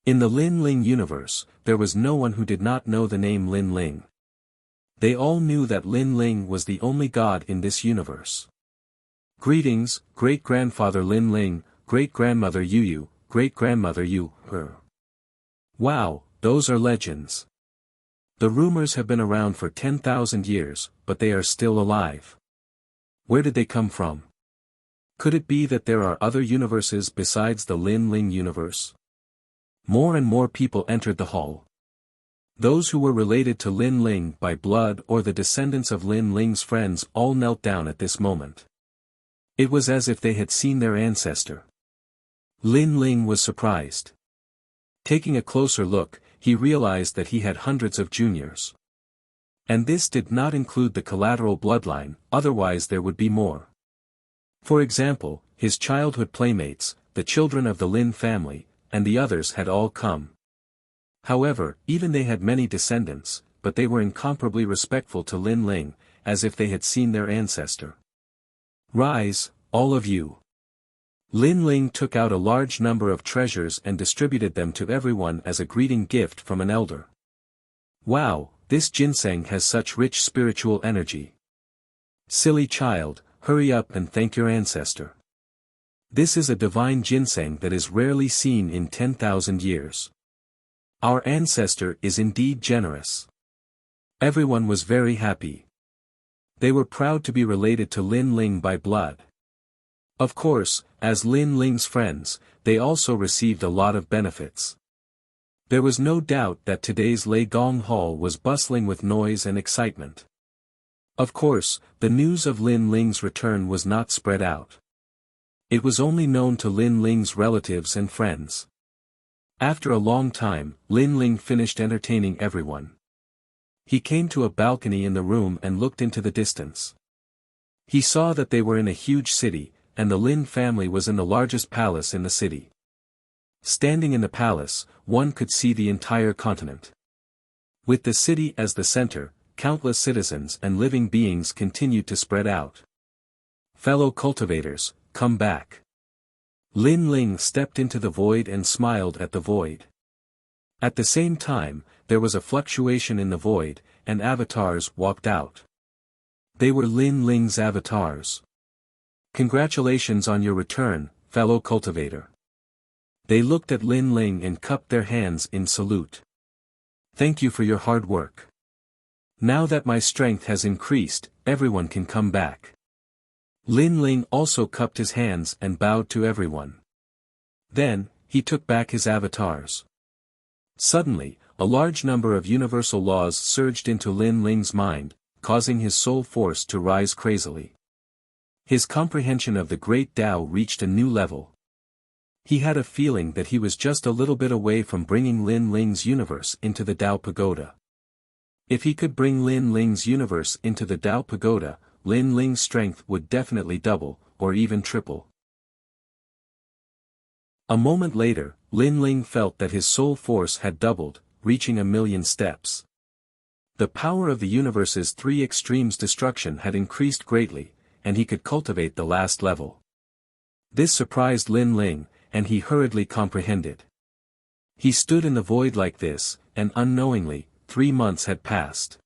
Speaker 1: In the Lin Ling universe, there was no one who did not know the name Lin Ling. They all knew that Lin Ling was the only god in this universe. Greetings, great-grandfather Lin Ling, great-grandmother Yu Yu, great-grandmother Yu, her. Wow, those are legends. The rumors have been around for 10,000 years, but they are still alive. Where did they come from? Could it be that there are other universes besides the Lin Ling universe? More and more people entered the hall. Those who were related to Lin Ling by blood or the descendants of Lin Ling's friends all knelt down at this moment. It was as if they had seen their ancestor. Lin Ling was surprised. Taking a closer look, he realized that he had hundreds of juniors. And this did not include the collateral bloodline, otherwise there would be more. For example, his childhood playmates, the children of the Lin family, and the others had all come. However, even they had many descendants, but they were incomparably respectful to Lin Ling, as if they had seen their ancestor. Rise, all of you. Lin Ling took out a large number of treasures and distributed them to everyone as a greeting gift from an elder. Wow, this ginseng has such rich spiritual energy. Silly child, hurry up and thank your ancestor. This is a divine ginseng that is rarely seen in 10,000 years. Our ancestor is indeed generous. Everyone was very happy. They were proud to be related to Lin Ling by blood. Of course, as Lin Ling's friends, they also received a lot of benefits. There was no doubt that today's Lei Gong Hall was bustling with noise and excitement. Of course, the news of Lin Ling's return was not spread out. It was only known to Lin Ling's relatives and friends. After a long time, Lin Ling finished entertaining everyone. He came to a balcony in the room and looked into the distance. He saw that they were in a huge city, and the Lin family was in the largest palace in the city. Standing in the palace, one could see the entire continent. With the city as the center, countless citizens and living beings continued to spread out. Fellow cultivators, come back. Lin Ling stepped into the void and smiled at the void. At the same time, there was a fluctuation in the void, and avatars walked out. They were Lin Ling's avatars. Congratulations on your return, fellow cultivator. They looked at Lin Ling and cupped their hands in salute. Thank you for your hard work. Now that my strength has increased, everyone can come back. Lin Ling also cupped his hands and bowed to everyone. Then, he took back his avatars. Suddenly, a large number of universal laws surged into Lin Ling's mind, causing his soul force to rise crazily. His comprehension of the great Tao reached a new level. He had a feeling that he was just a little bit away from bringing Lin Ling's universe into the Tao Pagoda. If he could bring Lin Ling's universe into the Tao Pagoda, Lin Ling's strength would definitely double, or even triple. A moment later, Lin Ling felt that his soul force had doubled, reaching 1,000,000 steps. The power of the universe's three extremes destruction had increased greatly, and he could cultivate the last level. This surprised Lin Ling, and he hurriedly comprehended. He stood in the void like this, and unknowingly, 3 months had passed.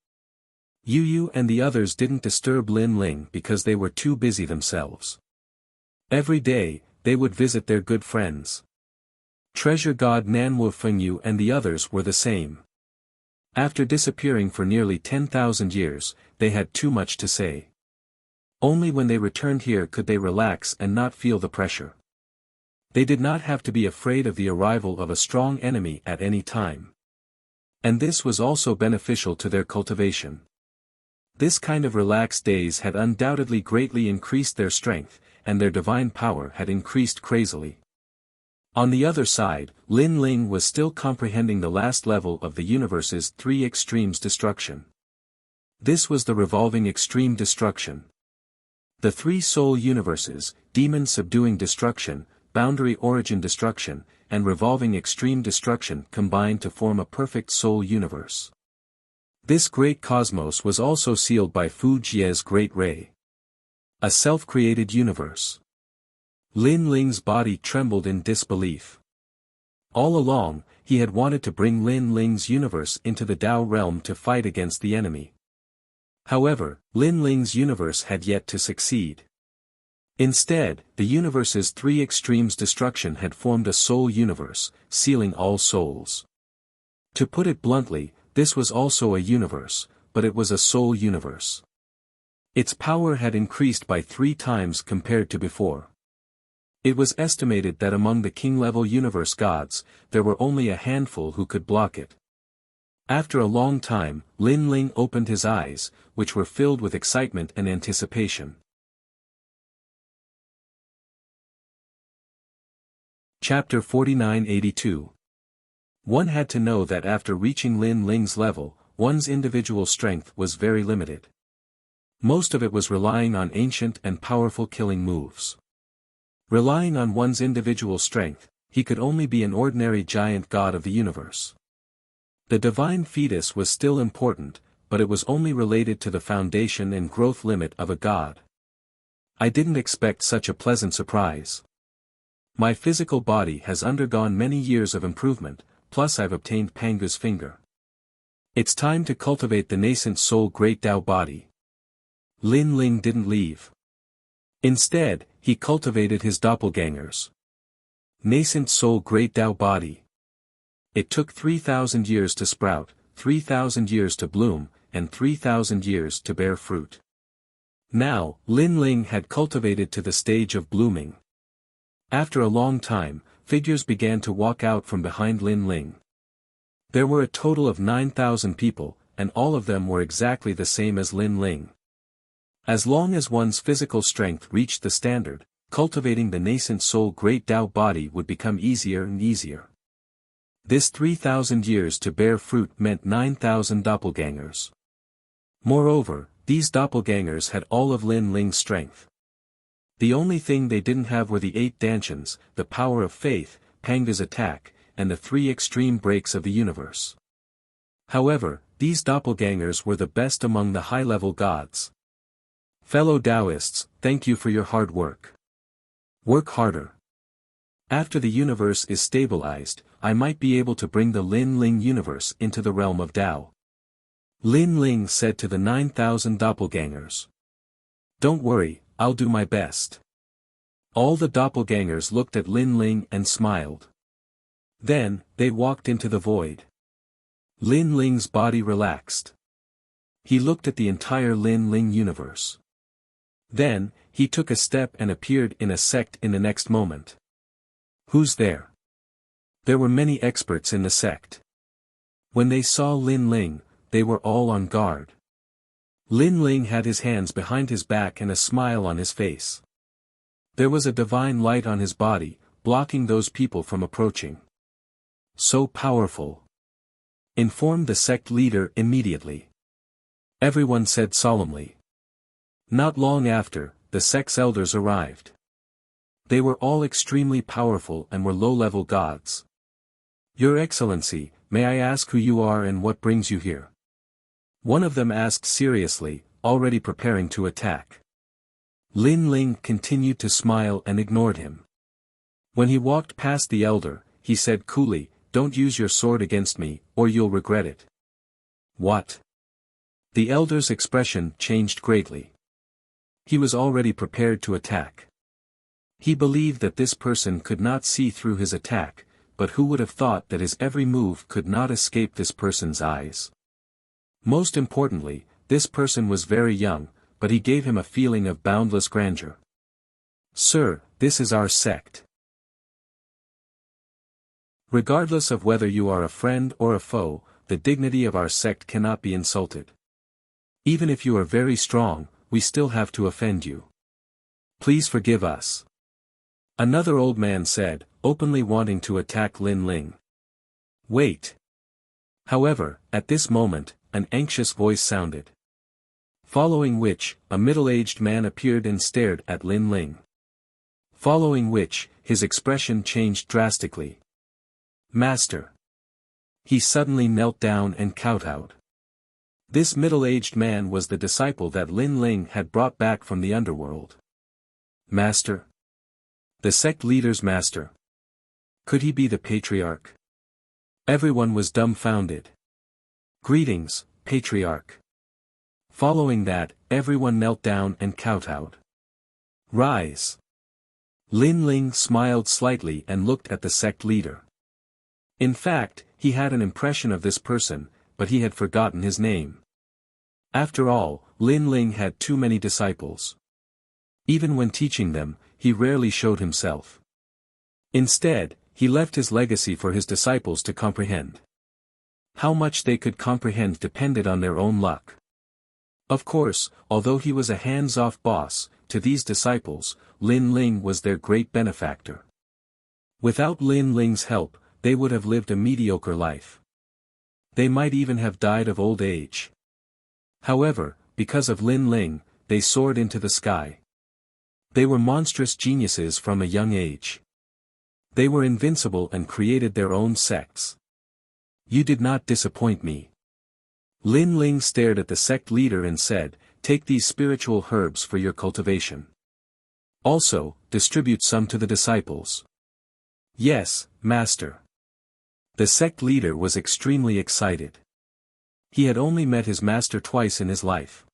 Speaker 1: Yu Yu and the others didn't disturb Lin Ling because they were too busy themselves. Every day, they would visit their good friends. Treasure god Nanwu Fengyu and the others were the same. After disappearing for nearly 10,000 years, they had too much to say. Only when they returned here could they relax and not feel the pressure. They did not have to be afraid of the arrival of a strong enemy at any time. And this was also beneficial to their cultivation. This kind of relaxed days had undoubtedly greatly increased their strength, and their divine power had increased crazily. On the other side, Lin Ling was still comprehending the last level of the universe's three extremes destruction. This was the revolving extreme destruction. The three soul universes, demon subduing destruction, boundary origin destruction, and revolving extreme destruction combined to form a perfect soul universe. This great cosmos was also sealed by Fu Jie's great ray. A self-created universe. Lin Ling's body trembled in disbelief. All along, he had wanted to bring Lin Ling's universe into the Tao realm to fight against the enemy. However, Lin Ling's universe had yet to succeed. Instead, the universe's three extremes destruction had formed a soul universe, sealing all souls. To put it bluntly, this was also a universe, but it was a soul universe. Its power had increased by 3 times compared to before. It was estimated that among the king-level universe gods, there were only a handful who could block it. After a long time, Lin Ling opened his eyes, which were filled with excitement and anticipation. Chapter 4982. One had to know that after reaching Lin Ling's level, one's individual strength was very limited. Most of it was relying on ancient and powerful killing moves. Relying on one's individual strength, he could only be an ordinary giant god of the universe. The divine fetus was still important, but it was only related to the foundation and growth limit of a god. I didn't expect such a pleasant surprise. My physical body has undergone many years of improvement, plus I've obtained Pangu's finger. It's time to cultivate the nascent soul great Tao body. Lin Ling didn't leave. Instead, he cultivated his doppelgangers. Nascent soul great Tao body. It took 3,000 years to sprout, 3,000 years to bloom, and 3,000 years to bear fruit. Now, Lin Ling had cultivated to the stage of blooming. After a long time, figures began to walk out from behind Lin Ling. There were a total of 9,000 people, and all of them were exactly the same as Lin Ling. As long as one's physical strength reached the standard, cultivating the nascent soul great Tao body would become easier and easier. This 3,000 years to bear fruit meant 9,000 doppelgangers. Moreover, these doppelgangers had all of Lin Ling's strength. The only thing they didn't have were the 8 dantians, the power of faith, Panga's attack, and the 3 extreme breaks of the universe. However, these doppelgangers were the best among the high-level gods. Fellow Taoists, thank you for your hard work. Work harder. After the universe is stabilized, I might be able to bring the Lin Ling universe into the realm of Tao. Lin Ling said to the 9,000 doppelgangers. Don't worry, I'll do my best. All the doppelgangers looked at Lin Ling and smiled. Then, they walked into the void. Lin Ling's body relaxed. He looked at the entire Lin Ling universe. Then, he took a step and appeared in a sect in the next moment. Who's there? There were many experts in the sect. When they saw Lin Ling, they were all on guard. Lin Ling had his hands behind his back and a smile on his face. There was a divine light on his body, blocking those people from approaching. So powerful. Informed the sect leader immediately. Everyone said solemnly. Not long after, the sect's elders arrived. They were all extremely powerful and were low-level gods. Your Excellency, may I ask who you are and what brings you here? One of them asked seriously, already preparing to attack. Lin Ling continued to smile and ignored him. When he walked past the elder, he said coolly, "Don't use your sword against me, or you'll regret it." What? The elder's expression changed greatly. He was already prepared to attack. He believed that this person could not see through his attack, but who would have thought that his every move could not escape this person's eyes? Most importantly, this person was very young, but he gave him a feeling of boundless grandeur. "Sir, this is our sect. Regardless of whether you are a friend or a foe, the dignity of our sect cannot be insulted. Even if you are very strong, we still have to offend you. Please forgive us." Another old man said, openly wanting to attack Lin Ling. "Wait." However, at this moment, an anxious voice sounded. Following which, a middle-aged man appeared and stared at Lin Ling. Following which, his expression changed drastically. "Master." He suddenly knelt down and kowtowed. This middle-aged man was the disciple that Lin Ling had brought back from the underworld. Master? The sect leader's master? Could he be the patriarch? Everyone was dumbfounded. "Greetings, patriarch." Following that, everyone knelt down and kowtowed. "Rise." Lin Ling smiled slightly and looked at the sect leader. In fact, he had an impression of this person, but he had forgotten his name. After all, Lin Ling had too many disciples. Even when teaching them, he rarely showed himself. Instead, he left his legacy for his disciples to comprehend. How much they could comprehend depended on their own luck. Of course, although he was a hands-off boss, to these disciples, Lin Ling was their great benefactor. Without Lin Ling's help, they would have lived a mediocre life. They might even have died of old age. However, because of Lin Ling, they soared into the sky. They were monstrous geniuses from a young age. They were invincible and created their own sects. "You did not disappoint me." Lin Ling stared at the sect leader and said, "Take these spiritual herbs for your cultivation. Also, distribute some to the disciples." "Yes, master." The sect leader was extremely excited. He had only met his master twice in his life.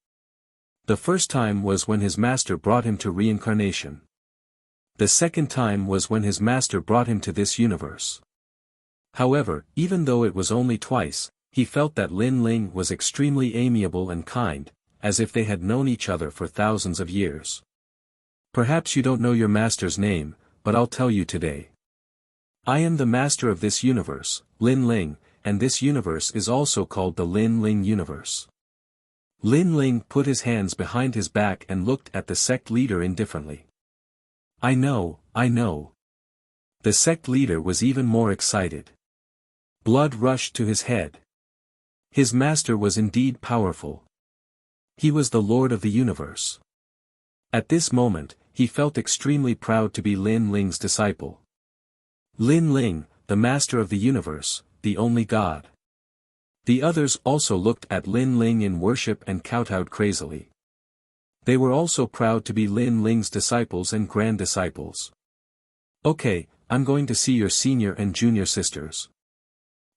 Speaker 1: The first time was when his master brought him to reincarnation. The second time was when his master brought him to this universe. However, even though it was only twice, he felt that Lin Ling was extremely amiable and kind, as if they had known each other for thousands of years. "Perhaps you don't know your master's name, but I'll tell you today. I am the master of this universe, Lin Ling, and this universe is also called the Lin Ling universe." Lin Ling put his hands behind his back and looked at the sect leader indifferently. I know. The sect leader was even more excited. Blood rushed to his head. His master was indeed powerful. He was the Lord of the universe. At this moment, he felt extremely proud to be Lin Ling's disciple. Lin Ling, the master of the universe, the only God. The others also looked at Lin Ling in worship and kowtowed crazily. They were also proud to be Lin Ling's disciples and grand disciples. "Okay, I'm going to see your senior and junior sisters.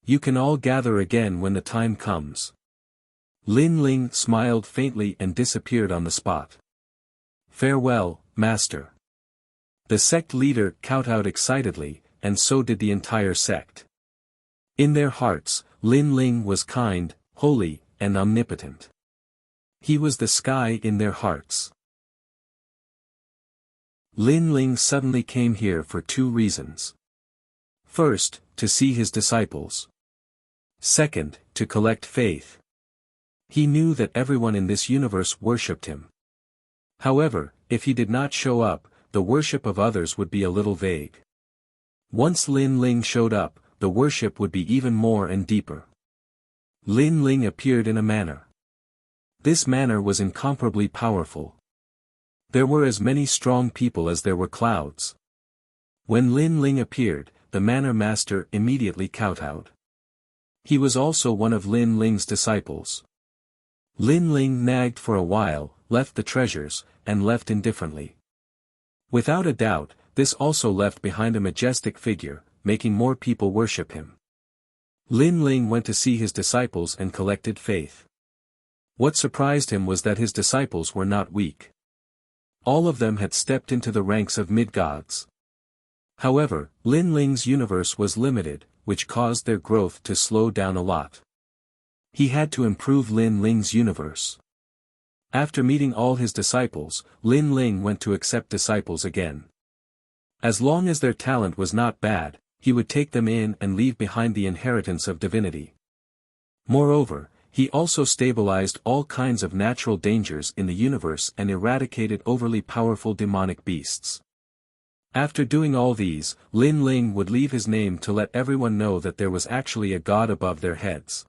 Speaker 1: You can all gather again when the time comes." Lin Ling smiled faintly and disappeared on the spot. "Farewell, master." The sect leader kowtowed excitedly, and so did the entire sect. In their hearts, Lin Ling was kind, holy, and omnipotent. He was the sky in their hearts. Lin Ling suddenly came here for two reasons. First, to see his disciples. Second, to collect faith. He knew that everyone in this universe worshipped him. However, if he did not show up, the worship of others would be a little vague. Once Lin Ling showed up, the worship would be even more and deeper. Lin Ling appeared in a manner. This manner was incomparably powerful. There were as many strong people as there were clouds. When Lin Ling appeared, the manor master immediately kowtowed. He was also one of Lin Ling's disciples. Lin Ling nagged for a while, left the treasures, and left indifferently. Without a doubt, this also left behind a majestic figure, making more people worship him. Lin Ling went to see his disciples and collected faith. What surprised him was that his disciples were not weak. All of them had stepped into the ranks of mid-gods. However, Lin Ling's universe was limited, which caused their growth to slow down a lot. He had to improve Lin Ling's universe. After meeting all his disciples, Lin Ling went to accept disciples again. As long as their talent was not bad, he would take them in and leave behind the inheritance of divinity. Moreover, he also stabilized all kinds of natural dangers in the universe and eradicated overly powerful demonic beasts. After doing all these, Lin Ling would leave his name to let everyone know that there was actually a god above their heads.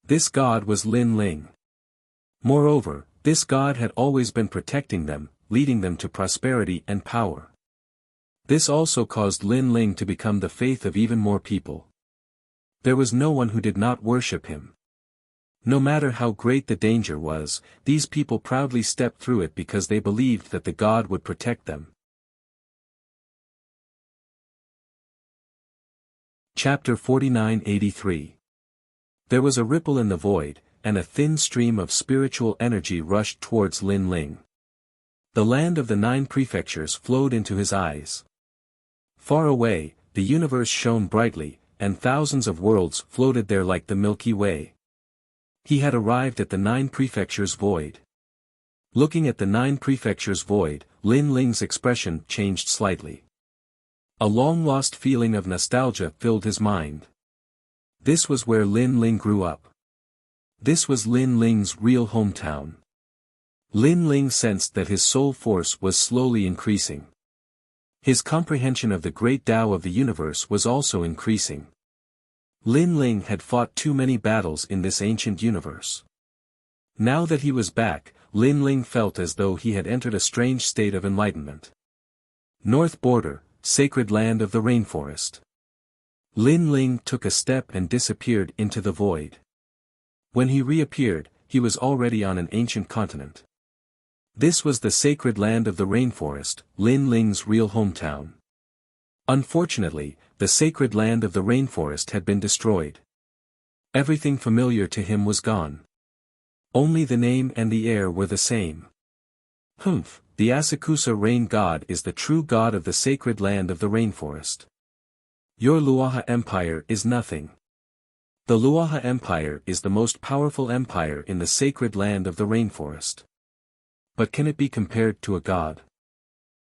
Speaker 1: This god was Lin Ling. Moreover, this god had always been protecting them, leading them to prosperity and power. This also caused Lin Ling to become the faith of even more people. There was no one who did not worship him. No matter how great the danger was, these people proudly stepped through it because they believed that the god would protect them. Chapter 49-83. There was a ripple in the void, and a thin stream of spiritual energy rushed towards Lin Ling. The land of the 9 prefectures flowed into his eyes. Far away, the universe shone brightly, and thousands of worlds floated there like the Milky Way. He had arrived at the 9 prefectures void. Looking at the 9 prefectures void, Lin Ling's expression changed slightly. A long-lost feeling of nostalgia filled his mind. This was where Lin Ling grew up. This was Lin Ling's real hometown. Lin Ling sensed that his soul force was slowly increasing. His comprehension of the great Tao of the universe was also increasing. Lin Ling had fought too many battles in this ancient universe. Now that he was back, Lin Ling felt as though he had entered a strange state of enlightenment. North border, sacred land of the rainforest. Lin Ling took a step and disappeared into the void. When he reappeared, he was already on an ancient continent. This was the sacred land of the rainforest, Lin Ling's real hometown. Unfortunately, the sacred land of the rainforest had been destroyed. Everything familiar to him was gone. Only the name and the air were the same. Humph, the Asakusa rain god is the true god of the sacred land of the rainforest. Your Luoha Empire is nothing. The Luoha Empire is the most powerful empire in the sacred land of the rainforest. But can it be compared to a god?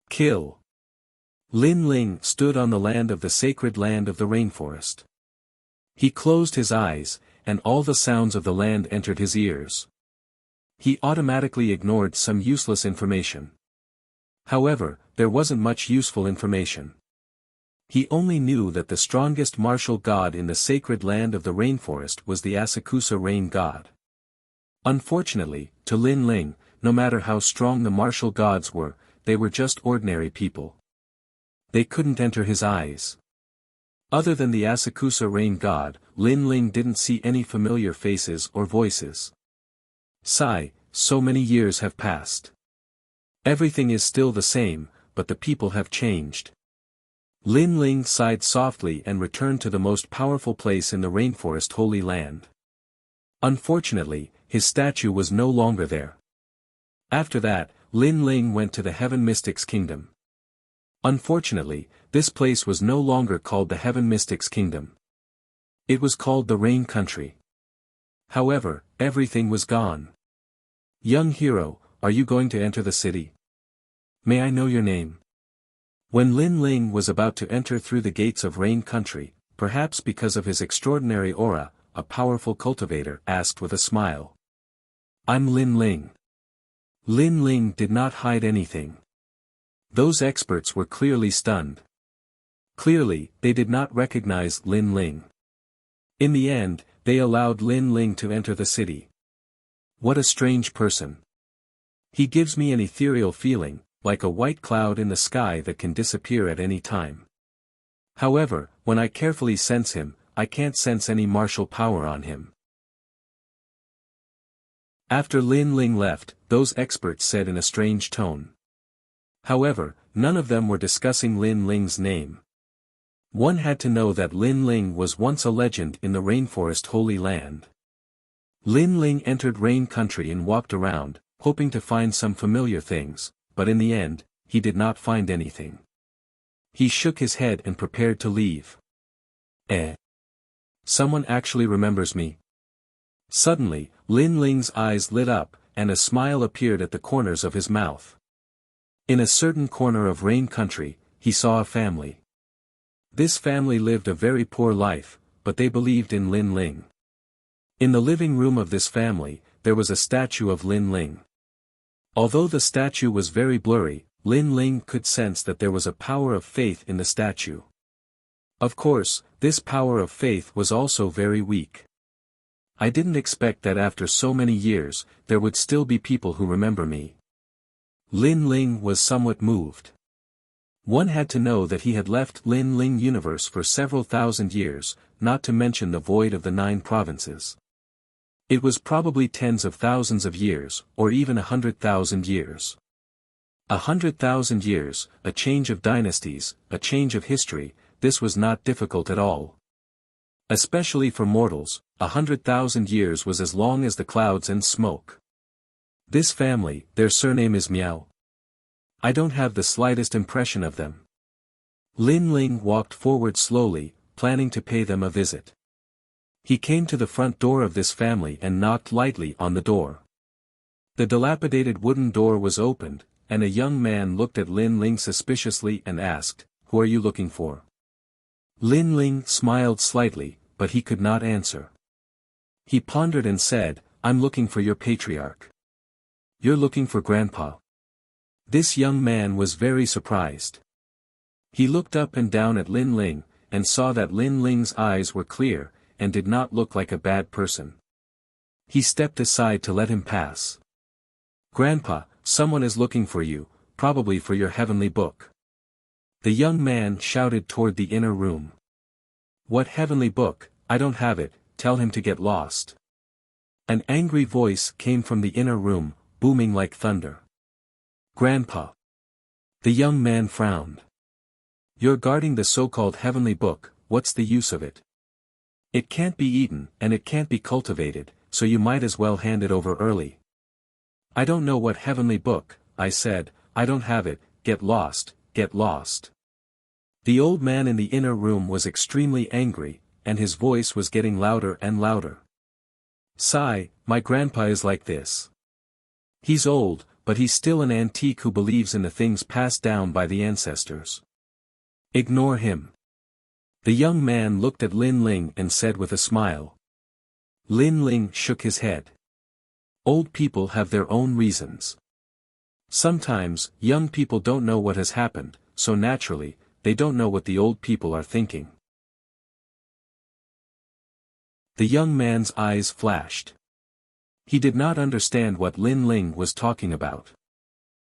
Speaker 1: Kill. Lin Ling stood on the land of the sacred land of the rainforest. He closed his eyes, and all the sounds of the land entered his ears. He automatically ignored some useless information. However, there wasn't much useful information. He only knew that the strongest martial god in the sacred land of the rainforest was the Asakusa rain god. Unfortunately, to Lin Ling, no matter how strong the martial gods were, they were just ordinary people. They couldn't enter his eyes. Other than the Asakusa rain god, Lin Ling didn't see any familiar faces or voices. Sigh, so many years have passed. Everything is still the same, but the people have changed. Lin Ling sighed softly and returned to the most powerful place in the rainforest Holy Land. Unfortunately, his statue was no longer there. After that, Lin Ling went to the Heaven Mystics Kingdom. Unfortunately, this place was no longer called the Heaven Mystics Kingdom. It was called the Rain Country. However, everything was gone. Young hero, are you going to enter the city? May I know your name? When Lin Ling was about to enter through the gates of Rain Country, perhaps because of his extraordinary aura, a powerful cultivator asked with a smile. I'm Lin Ling. Lin Ling did not hide anything. Those experts were clearly stunned. Clearly, they did not recognize Lin Ling. In the end, they allowed Lin Ling to enter the city. What a strange person. He gives me an ethereal feeling, like a white cloud in the sky that can disappear at any time. However, when I carefully sense him, I can't sense any martial power on him. After Lin Ling left, those experts said in a strange tone. However, none of them were discussing Lin Ling's name. One had to know that Lin Ling was once a legend in the rainforest Holy Land. Lin Ling entered Rain Country and walked around, hoping to find some familiar things, but in the end, he did not find anything. He shook his head and prepared to leave. Someone actually remembers me. Suddenly, Lin Ling's eyes lit up, and a smile appeared at the corners of his mouth. In a certain corner of Rain Country, he saw a family. This family lived a very poor life, but they believed in Lin Ling. In the living room of this family, there was a statue of Lin Ling. Although the statue was very blurry, Lin Ling could sense that there was a power of faith in the statue. Of course, this power of faith was also very weak. I didn't expect that after so many years, there would still be people who remember me. Lin Ling was somewhat moved. One had to know that he had left Lin Ling universe for several thousand years, not to mention the void of the 9 provinces. It was probably tens of thousands of years, or even 100,000 years. 100,000 years, a change of dynasties, a change of history, this was not difficult at all. Especially for mortals, 100,000 years was as long as the clouds and smoke. This family, their surname is Miao. I don't have the slightest impression of them. Lin Ling walked forward slowly, planning to pay them a visit. He came to the front door of this family and knocked lightly on the door. The dilapidated wooden door was opened, and a young man looked at Lin Ling suspiciously and asked, "Who are you looking for?" Lin Ling smiled slightly, but he could not answer. He pondered and said, "I'm looking for your patriarch." "You're looking for Grandpa?" This young man was very surprised. He looked up and down at Lin Ling, and saw that Lin Ling's eyes were clear, and did not look like a bad person. He stepped aside to let him pass. "Grandpa, someone is looking for you, probably for your heavenly book." The young man shouted toward the inner room. "What heavenly book? I don't have it, tell him to get lost." An angry voice came from the inner room, booming like thunder. "Grandpa." The young man frowned. "You're guarding the so-called heavenly book, what's the use of it? It can't be eaten, and it can't be cultivated, so you might as well hand it over early." "I don't know what heavenly book," I said, "I don't have it, get lost, get lost." The old man in the inner room was extremely angry, and his voice was getting louder and louder. "Sigh, my grandpa is like this. He's old, but he's still an antique who believes in the things passed down by the ancestors. Ignore him." The young man looked at Lin Ling and said with a smile. Lin Ling shook his head. Old people have their own reasons. Sometimes, young people don't know what has happened, so naturally, they don't know what the old people are thinking. The young man's eyes flashed. He did not understand what Lin Ling was talking about.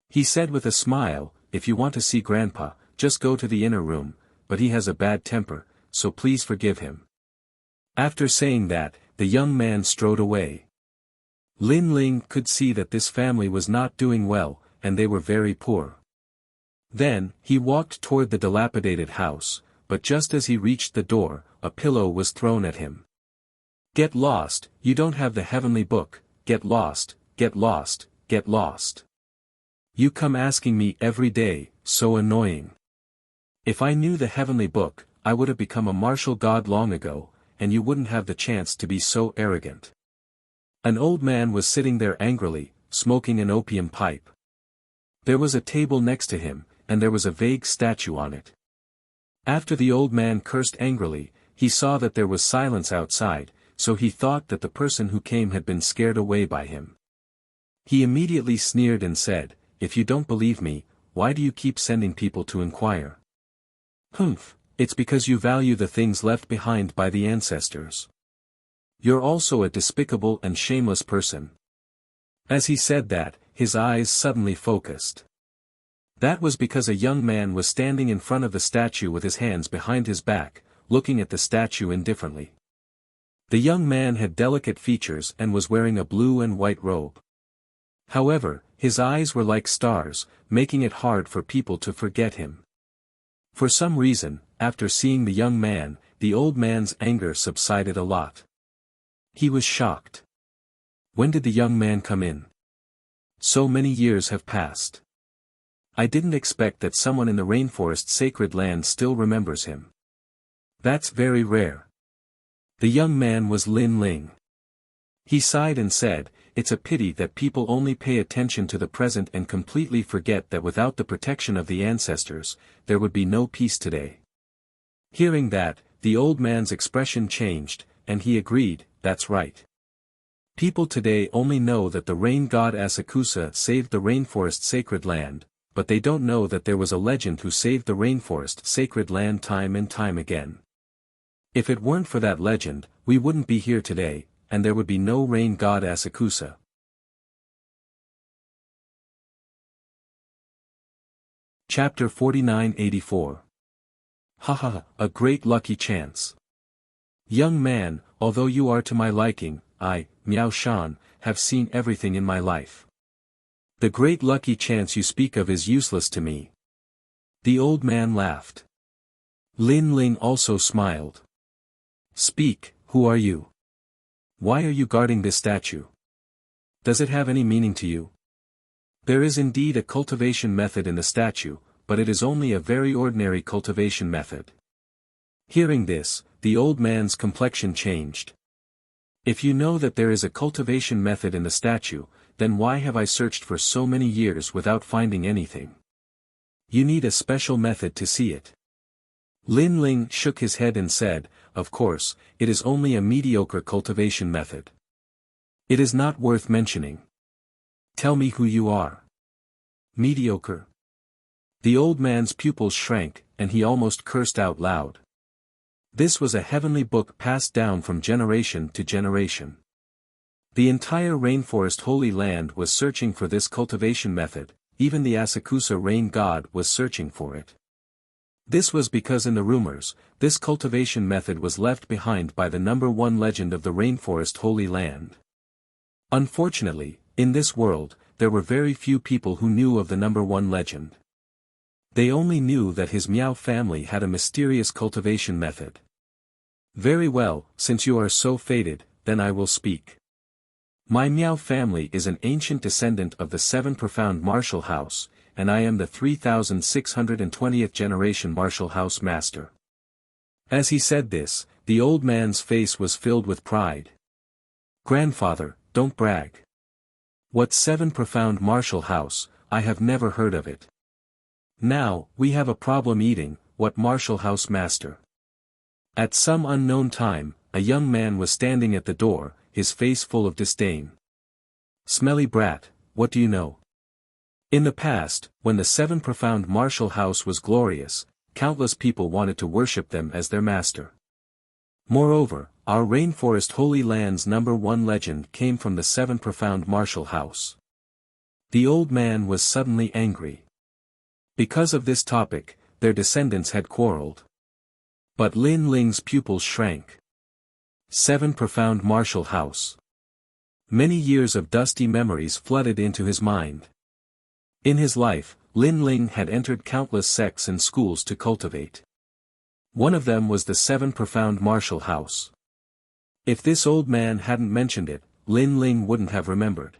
Speaker 1: He said with a smile, "If you want to see Grandpa, just go to the inner room, but he has a bad temper, so please forgive him." After saying that, the young man strode away. Lin Ling could see that this family was not doing well, and they were very poor. Then, he walked toward the dilapidated house, but just as he reached the door, a pillow was thrown at him. "Get lost, you don't have the heavenly book, get lost, get lost, get lost. You come asking me every day, so annoying. If I knew the heavenly book, I would have become a martial god long ago, and you wouldn't have the chance to be so arrogant." An old man was sitting there angrily, smoking an opium pipe. There was a table next to him, and there was a vague statue on it. After the old man cursed angrily, he saw that there was silence outside, so he thought that the person who came had been scared away by him. He immediately sneered and said, "If you don't believe me, why do you keep sending people to inquire?" "Humph, it's because you value the things left behind by the ancestors. You're also a despicable and shameless person." As he said that, his eyes suddenly focused. That was because a young man was standing in front of the statue with his hands behind his back, looking at the statue indifferently. The young man had delicate features and was wearing a blue and white robe. However, his eyes were like stars, making it hard for people to forget him. For some reason, after seeing the young man, the old man's anger subsided a lot. He was shocked. When did the young man come in? So many years have passed. I didn't expect that someone in the rainforest sacred land still remembers him. That's very rare. The young man was Lin Ling. He sighed and said, "It's a pity that people only pay attention to the present and completely forget that without the protection of the ancestors, there would be no peace today." Hearing that, the old man's expression changed, and he agreed, "That's right. People today only know that the rain god Asakusa saved the rainforest sacred land, but they don't know that there was a legend who saved the rainforest sacred land time and time again. If it weren't for that legend, we wouldn't be here today, and there would be no rain god Asakusa." Chapter 49-84. Haha, a great lucky chance. Young man, although you are to my liking, I, Miao Shan, have seen everything in my life. The great lucky chance you speak of is useless to me. The old man laughed. Lin Ling also smiled. Speak, who are you? Why are you guarding this statue? Does it have any meaning to you? There is indeed a cultivation method in the statue, but it is only a very ordinary cultivation method. Hearing this, the old man's complexion changed. If you know that there is a cultivation method in the statue, then why have I searched for so many years without finding anything? You need a special method to see it. Lin Ling shook his head and said, "Of course, it is only a mediocre cultivation method. It is not worth mentioning. Tell me who you are." Mediocre. The old man's pupils shrank, and he almost cursed out loud. This was a heavenly book passed down from generation to generation. The entire rainforest holy land was searching for this cultivation method, even the Asakusa rain god was searching for it. This was because in the rumors, this cultivation method was left behind by the number one legend of the rainforest holy land. Unfortunately, in this world, there were very few people who knew of the number one legend. They only knew that his Miao family had a mysterious cultivation method. Very well, since you are so fated, then I will speak. My Miao family is an ancient descendant of the 7 profound martial house, and I am the 3620th generation martial house master. As he said this, the old man's face was filled with pride. Grandfather, don't brag. What 7 profound martial house, I have never heard of it. Now, we have a problem eating, what martial house master? At some unknown time, a young man was standing at the door, his face full of disdain. Smelly brat, what do you know? In the past, when the 7 profound martial house was glorious, countless people wanted to worship them as their master. Moreover, our rainforest holy land's number one legend came from the 7 profound martial house. The old man was suddenly angry. Because of this topic, their descendants had quarreled. But Lin Ling's pupils shrank. 7 profound martial house. Many years of dusty memories flooded into his mind. In his life, Lin Ling had entered countless sects and schools to cultivate. One of them was the 7 profound martial house. If this old man hadn't mentioned it, Lin Ling wouldn't have remembered.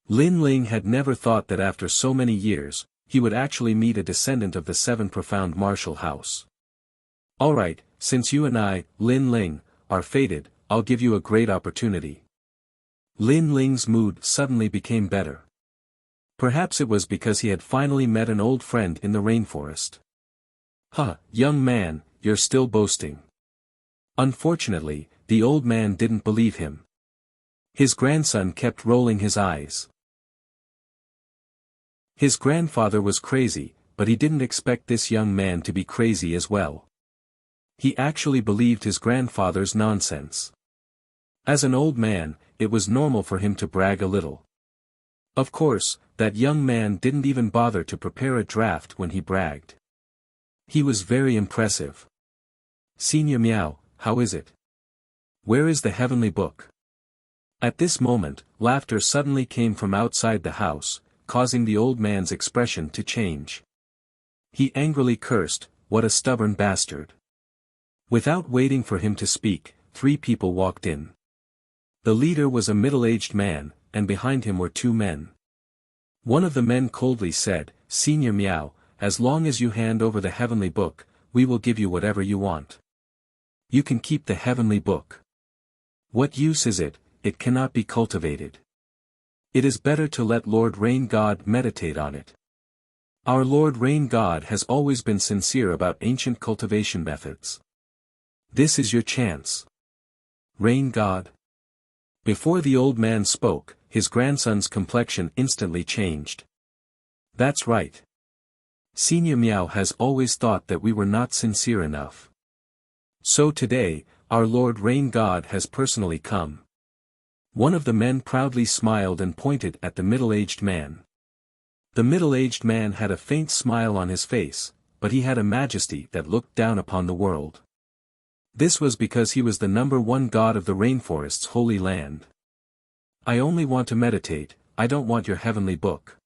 Speaker 1: Lin Ling had never thought that after so many years, he would actually meet a descendant of the 7 profound martial house. Alright, since you and I, Lin Ling, are fated, I'll give you a great opportunity. Lin Ling's mood suddenly became better. Perhaps it was because he had finally met an old friend in the rainforest. Huh, young man, you're still boasting. Unfortunately, the old man didn't believe him. His grandson kept rolling his eyes. His grandfather was crazy, but he didn't expect this young man to be crazy as well. He actually believed his grandfather's nonsense. As an old man, it was normal for him to brag a little. Of course, that young man didn't even bother to prepare a draft when he bragged. He was very impressive. Senior Miao, how is it? Where is the heavenly book? At this moment, laughter suddenly came from outside the house, causing the old man's expression to change. He angrily cursed, "What a stubborn bastard." Without waiting for him to speak, 3 people walked in. The leader was a middle-aged man, and behind him were 2 men. One of the men coldly said, "Senior Miao, as long as you hand over the heavenly book, we will give you whatever you want. You can keep the heavenly book. What use is it, it cannot be cultivated. It is better to let Lord Rain God meditate on it. Our Lord Rain God has always been sincere about ancient cultivation methods. This is your chance. Rain God. Before the old man spoke, his grandson's complexion instantly changed. That's right. Senior Miao has always thought that we were not sincere enough. So today, our Lord Rain God has personally come. One of the men proudly smiled and pointed at the middle-aged man. The middle-aged man had a faint smile on his face, but he had a majesty that looked down upon the world. This was because he was the number one god of the rainforest's holy land. I only want to meditate, I don't want your heavenly book.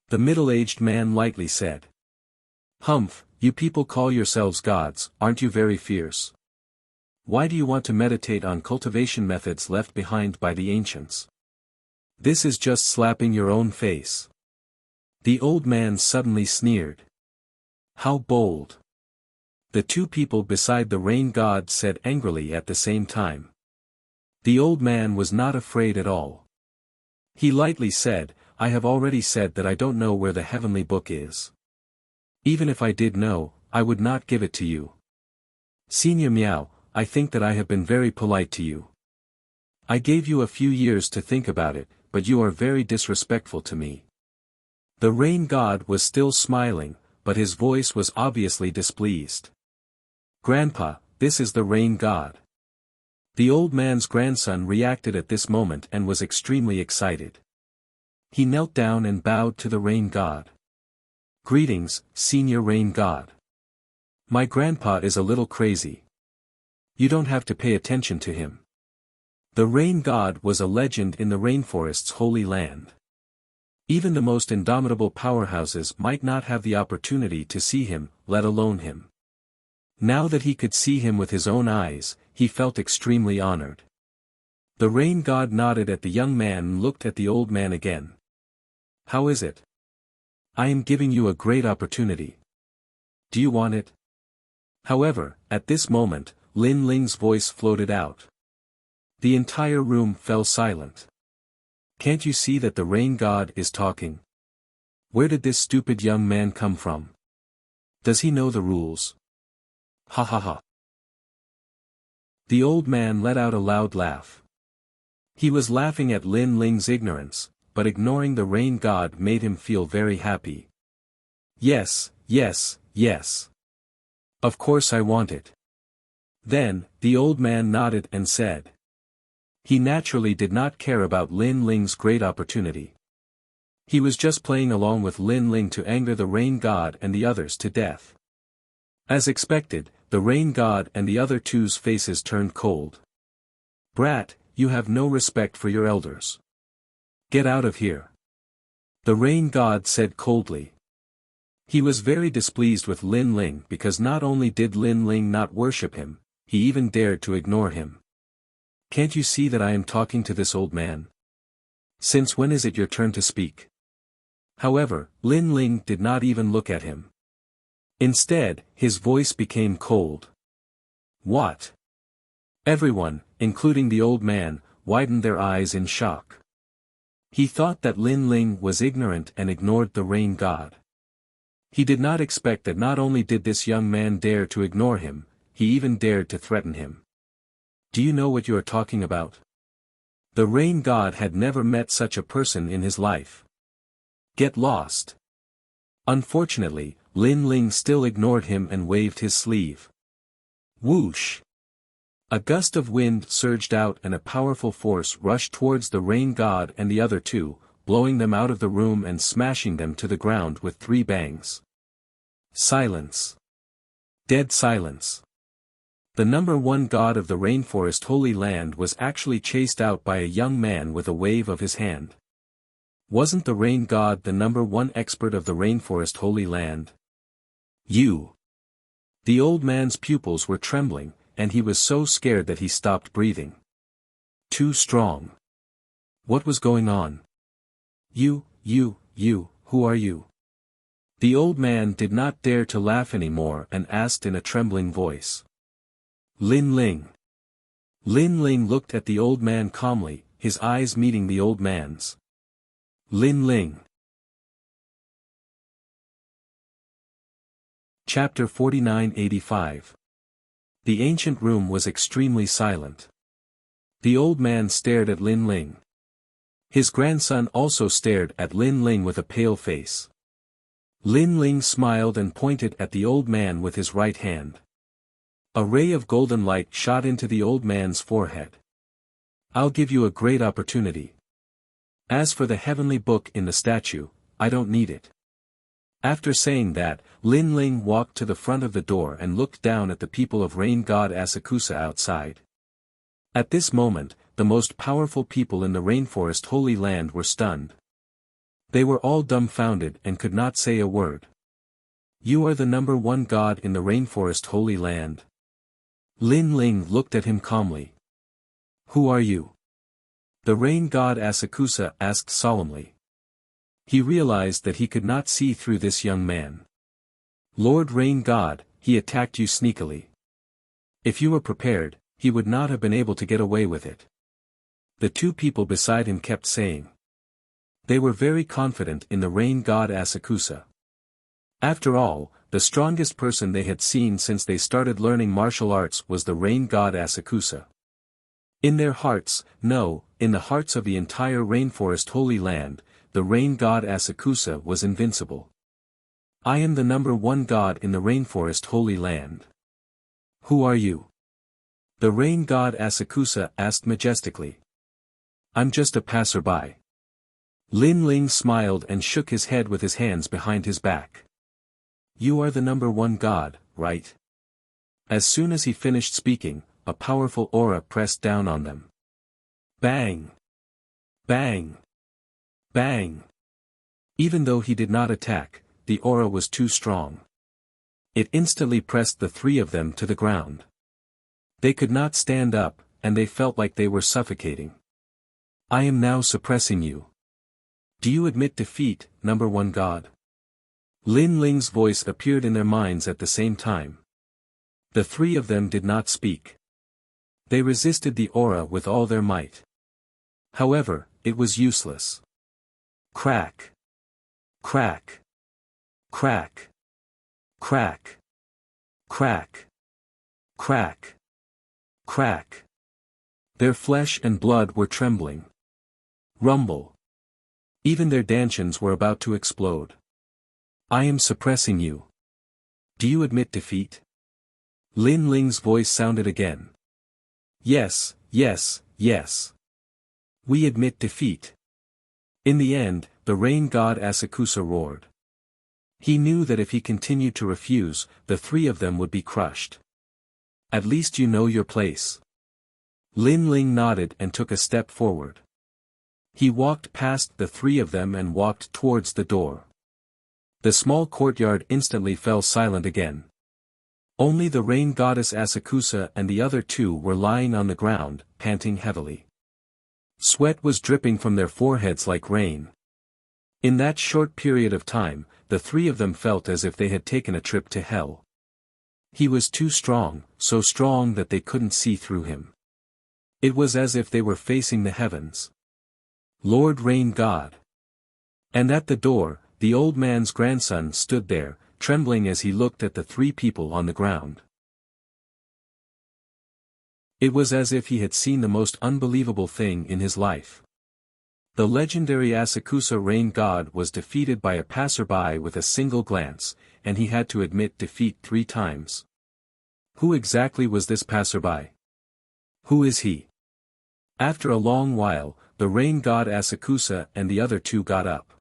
Speaker 1: The middle-aged man lightly said. Humph, you people call yourselves gods, aren't you very fierce? Why do you want to meditate on cultivation methods left behind by the ancients? This is just slapping your own face. The old man suddenly sneered. How bold! The two people beside the rain god said angrily at the same time. The old man was not afraid at all. He lightly said, I have already said that I don't know where the heavenly book is. Even if I did know, I would not give it to you. Senior Miao, I think that I have been very polite to you. I gave you a few years to think about it, but you are very disrespectful to me. The rain god was still smiling, but his voice was obviously displeased. Grandpa, this is the rain god. The old man's grandson reacted at this moment and was extremely excited. He knelt down and bowed to the rain god. Greetings, Senior Rain God. My grandpa is a little crazy. You don't have to pay attention to him. The rain god was a legend in the rainforest's holy land. Even the most indomitable powerhouses might not have the opportunity to see him, let alone him. Now that he could see him with his own eyes, he felt extremely honored. The rain god nodded at the young man and looked at the old man again. How is it? I am giving you a great opportunity. Do you want it? However, at this moment, Lin Ling's voice floated out. The entire room fell silent. Can't you see that the rain god is talking? Where did this stupid young man come from? Does he know the rules? Ha ha ha. The old man let out a loud laugh. He was laughing at Lin Ling's ignorance, but ignoring the rain god made him feel very happy. Yes, yes, yes. Of course I want it. Then, the old man nodded and said. He naturally did not care about Lin Ling's great opportunity. He was just playing along with Lin Ling to anger the rain god and the others to death. As expected, the rain god and the other two's faces turned cold. Brat, you have no respect for your elders. Get out of here. The rain god said coldly. He was very displeased with Lin Ling because not only did Lin Ling not worship him, he even dared to ignore him. Can't you see that I am talking to this old man? Since when is it your turn to speak? However, Lin Ling did not even look at him. Instead, his voice became cold. What? Everyone, including the old man, widened their eyes in shock. He thought that Lin Ling was ignorant and ignored the rain god. He did not expect that not only did this young man dare to ignore him, he even dared to threaten him. Do you know what you are talking about? The rain god had never met such a person in his life. Get lost. Unfortunately, Lin Ling still ignored him and waved his sleeve. Whoosh! A gust of wind surged out and a powerful force rushed towards the rain god and the other two, blowing them out of the room and smashing them to the ground with 3 bangs. Silence. Dead silence. The number one god of the rainforest holy land was actually chased out by a young man with a wave of his hand. Wasn't the rain god the number one expert of the rainforest holy land? You. The old man's pupils were trembling, and he was so scared that he stopped breathing. Too strong. What was going on? You, who are you? The old man did not dare to laugh anymore and asked in a trembling voice. Lin Ling. Lin Ling looked at the old man calmly, his eyes meeting the old man's. Lin Ling. Chapter 49-85. The ancient room was extremely silent. The old man stared at Lin Ling. His grandson also stared at Lin Ling with a pale face. Lin Ling smiled and pointed at the old man with his right hand. A ray of golden light shot into the old man's forehead. I'll give you a great opportunity. As for the heavenly book in the statue, I don't need it. After saying that, Lin Ling walked to the front of the door and looked down at the people of rain god Asakusa outside. At this moment, the most powerful people in the rainforest Holy Land were stunned. They were all dumbfounded and could not say a word. You are the number one god in the rainforest Holy Land. Lin Ling looked at him calmly. Who are you? The rain god Asakusa asked solemnly. He realized that he could not see through this young man. Lord Rain God, he attacked you sneakily. If you were prepared, he would not have been able to get away with it. The two people beside him kept saying. They were very confident in the rain god Asakusa. After all, the strongest person they had seen since they started learning martial arts was the rain god Asakusa. In their hearts, no, in the hearts of the entire rainforest Holy Land, the rain god Asakusa was invincible. I am the number one god in the rainforest Holy Land. Who are you? The rain god Asakusa asked majestically. I'm just a passerby. Lin Ling smiled and shook his head with his hands behind his back. You are the number one god, right? As soon as he finished speaking, a powerful aura pressed down on them. Bang! Bang! Bang! Even though he did not attack, the aura was too strong. It instantly pressed the three of them to the ground. They could not stand up, and they felt like they were suffocating. I am now suppressing you. Do you admit defeat, number one god? Lin Ling's voice appeared in their minds at the same time. The three of them did not speak. They resisted the aura with all their might. However, it was useless. Crack. Crack. Crack. Crack. Crack. Crack. Crack. Their flesh and blood were trembling. Rumble. Even their dantians were about to explode. I am suppressing you. Do you admit defeat? Lin Ling's voice sounded again. Yes, yes, yes. We admit defeat. In the end, the rain god Asakusa roared. He knew that if he continued to refuse, the three of them would be crushed. At least you know your place. Lin Ling nodded and took a step forward. He walked past the three of them and walked towards the door. The small courtyard instantly fell silent again. Only the rain goddess Asakusa and the other two were lying on the ground, panting heavily. Sweat was dripping from their foreheads like rain. In that short period of time, the three of them felt as if they had taken a trip to hell. He was too strong, so strong that they couldn't see through him. It was as if they were facing the heavens. Lord Rain God. And at the door, the old man's grandson stood there, trembling as he looked at the three people on the ground. It was as if he had seen the most unbelievable thing in his life. The legendary Asakusa Rain God was defeated by a passerby with a single glance, and he had to admit defeat 3 times. Who exactly was this passerby? Who is he? After a long while, the rain god Asakusa and the other two got up.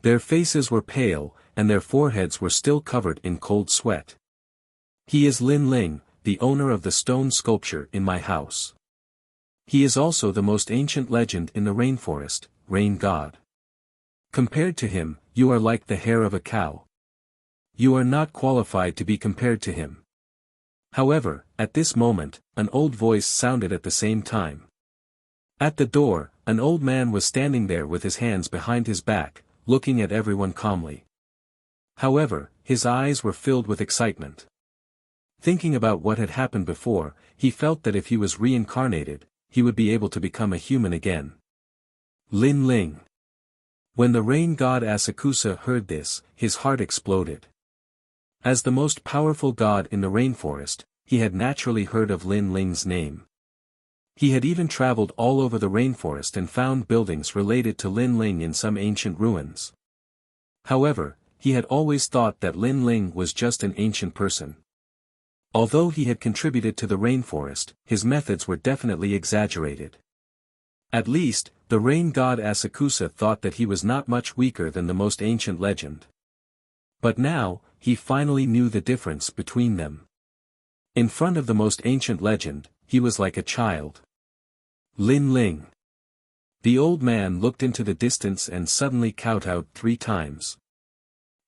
Speaker 1: Their faces were pale, and their foreheads were still covered in cold sweat. He is Lin Ling, the owner of the stone sculpture in my house. He is also the most ancient legend in the rainforest, rain god. Compared to him, you are like the hair of a cow. You are not qualified to be compared to him. However, at this moment, an old voice sounded at the same time. At the door, an old man was standing there with his hands behind his back, looking at everyone calmly. However, his eyes were filled with excitement. Thinking about what had happened before, he felt that if he was reincarnated, he would be able to become a human again. Lin Ling. When the rain god Asakusa heard this, his heart exploded. As the most powerful god in the rainforest, he had naturally heard of Lin Ling's name. He had even traveled all over the rainforest and found buildings related to Lin Ling in some ancient ruins. However, he had always thought that Lin Ling was just an ancient person. Although he had contributed to the rainforest, his methods were definitely exaggerated. At least, the rain god Asakusa thought that he was not much weaker than the most ancient legend. But now, he finally knew the difference between them. In front of the most ancient legend, he was like a child. Lin Ling. The old man looked into the distance and suddenly kowtowed 3 times.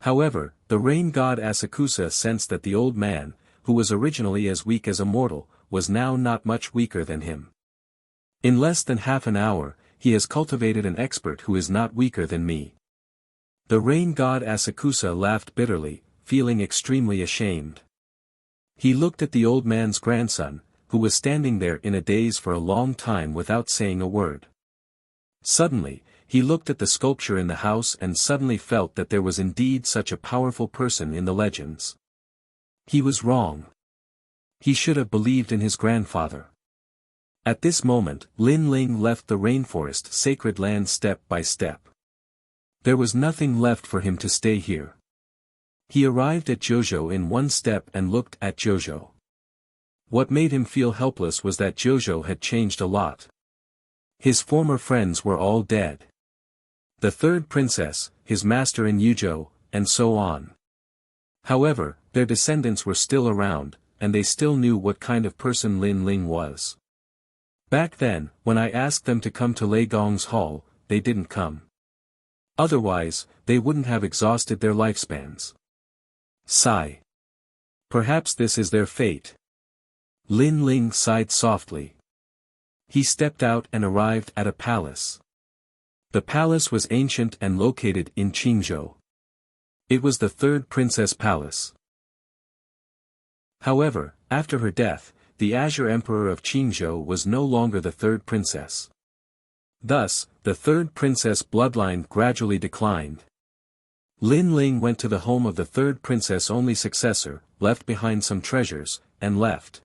Speaker 1: However, the rain god Asakusa sensed that the old man, who was originally as weak as a mortal, was now not much weaker than him. In less than half an hour, he has cultivated an expert who is not weaker than me. The rain god Asakusa laughed bitterly, feeling extremely ashamed. He looked at the old man's grandson, who was standing there in a daze for a long time without saying a word. Suddenly, he looked at the sculpture in the house and suddenly felt that there was indeed such a powerful person in the legends. He was wrong. He should have believed in his grandfather. At this moment, Lin Ling left the rainforest sacred land step by step. There was nothing left for him to stay here. He arrived at Jojo in 1 step and looked at Jojo. What made him feel helpless was that Jojo had changed a lot. His former friends were all dead. The 3rd princess, his master in Yujo, and so on. However, their descendants were still around, and they still knew what kind of person Lin Ling was. Back then, when I asked them to come to Lei Gong's hall, they didn't come. Otherwise, they wouldn't have exhausted their lifespans. Sigh. Perhaps this is their fate. Lin Ling sighed softly. He stepped out and arrived at a palace. The palace was ancient and located in Qingzhou. It was the 3rd princess palace. However, after her death, the Azure Emperor of Qingzhou was no longer the 3rd princess. Thus, the 3rd princess bloodline gradually declined. Lin Ling went to the home of the 3rd princess' only successor, left behind some treasures, and left.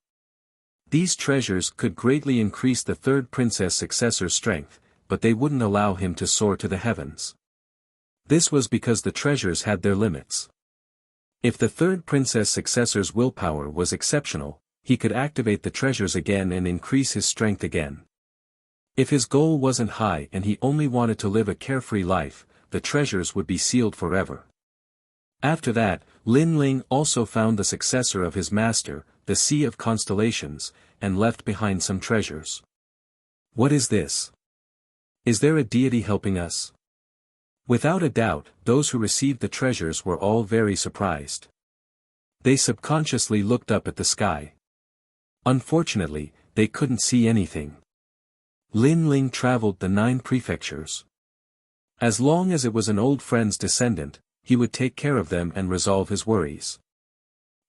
Speaker 1: These treasures could greatly increase the 3rd princess' successor's strength, but they wouldn't allow him to soar to the heavens. This was because the treasures had their limits. If the 3rd princess' successor's willpower was exceptional, he could activate the treasures again and increase his strength again. If his goal wasn't high and he only wanted to live a carefree life, the treasures would be sealed forever. After that, Lin Ling also found the successor of his master, the Sea of Constellations, and left behind some treasures. What is this? Is there a deity helping us? Without a doubt, those who received the treasures were all very surprised. They subconsciously looked up at the sky. Unfortunately, they couldn't see anything. Lin Ling traveled the 9 prefectures. As long as it was an old friend's descendant, he would take care of them and resolve his worries.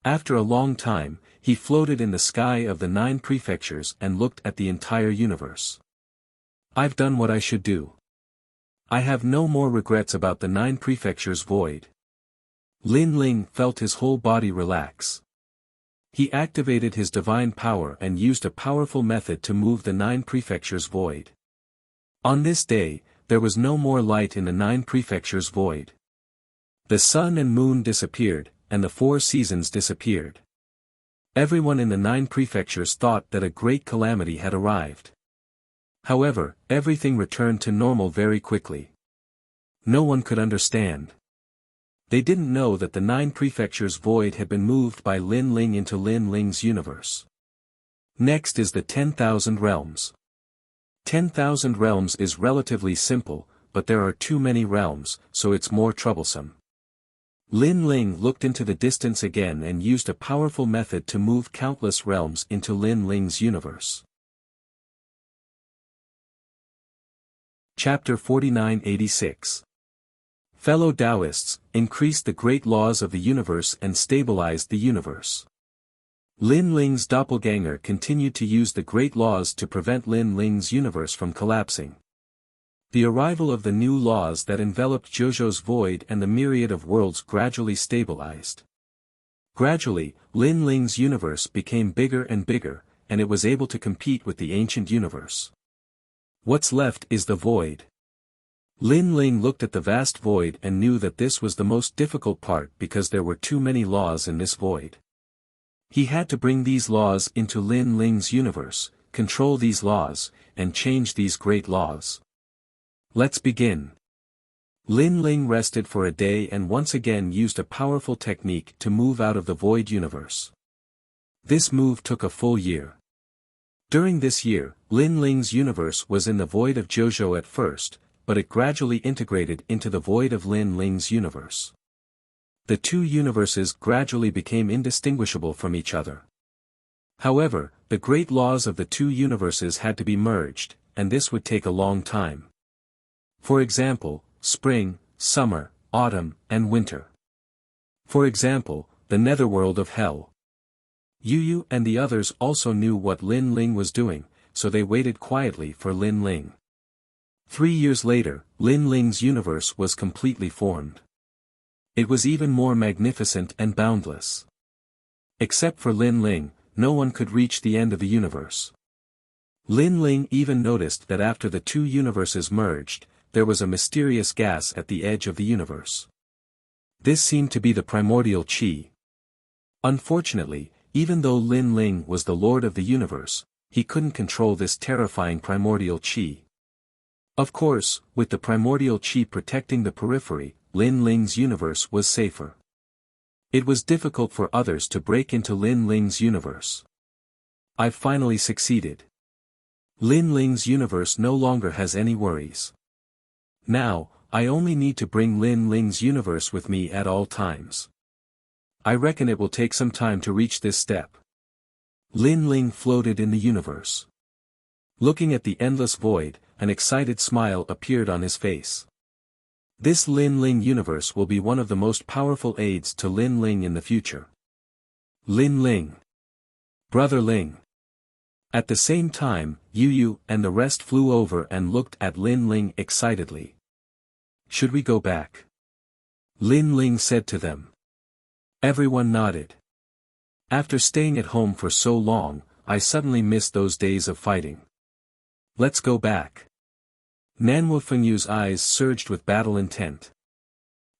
Speaker 1: After a long time, he floated in the sky of the 9 prefectures and looked at the entire universe. I've done what I should do. I have no more regrets about the 9 prefectures void. Lin Ling felt his whole body relax. He activated his divine power and used a powerful method to move the 9 prefectures void. On this day, there was no more light in the 9 prefectures void. The sun and moon disappeared, and the 4 seasons disappeared. Everyone in the 9 prefectures thought that a great calamity had arrived. However, everything returned to normal very quickly. No one could understand. They didn't know that the 9 prefectures void had been moved by Lin Ling into Lin Ling's universe. Next is the 10,000 realms. 10,000 realms is relatively simple, but there are too many realms, so it's more troublesome. Lin Ling looked into the distance again and used a powerful method to move countless realms into Lin Ling's universe. Chapter 4986. Fellow Taoists, increased the great laws of the universe and stabilized the universe. Lin Ling's doppelganger continued to use the great laws to prevent Lin Ling's universe from collapsing. The arrival of the new laws that enveloped Jojo's void and the myriad of worlds gradually stabilized. Gradually, Lin Ling's universe became bigger and bigger, and it was able to compete with the ancient universe. What's left is the void. Lin Ling looked at the vast void and knew that this was the most difficult part because there were too many laws in this void. He had to bring these laws into Lin Ling's universe, control these laws, and change these great laws. Let's begin. Lin Ling rested for a day and once again used a powerful technique to move out of the void universe. This move took a full year. During this year, Lin Ling's universe was in the void of Jojo at first, but it gradually integrated into the void of Lin Ling's universe. The two universes gradually became indistinguishable from each other. However, the great laws of the two universes had to be merged, and this would take a long time. For example, spring, summer, autumn, and winter. For example, the netherworld of hell. Yu and the others also knew what Lin Ling was doing, so they waited quietly for Lin Ling. 3 years later, Lin Ling's universe was completely formed. It was even more magnificent and boundless. Except for Lin Ling, no one could reach the end of the universe. Lin Ling even noticed that after the two universes merged, there was a mysterious gas at the edge of the universe. This seemed to be the primordial qi. Unfortunately, even though Lin Ling was the lord of the universe, he couldn't control this terrifying primordial qi. Of course, with the primordial qi protecting the periphery, Lin Ling's universe was safer. It was difficult for others to break into Lin Ling's universe. I've finally succeeded. Lin Ling's universe no longer has any worries. Now, I only need to bring Lin Ling's universe with me at all times. I reckon it will take some time to reach this step. Lin Ling floated in the universe. Looking at the endless void, an excited smile appeared on his face. This Lin Ling universe will be one of the most powerful aids to Lin Ling in the future. Lin Ling. Brother Ling. At the same time, Yu and the rest flew over and looked at Lin Ling excitedly. Should we go back? Lin Ling said to them. Everyone nodded. After staying at home for so long, I suddenly missed those days of fighting. Let's go back. Nanwu Fengyu's eyes surged with battle intent.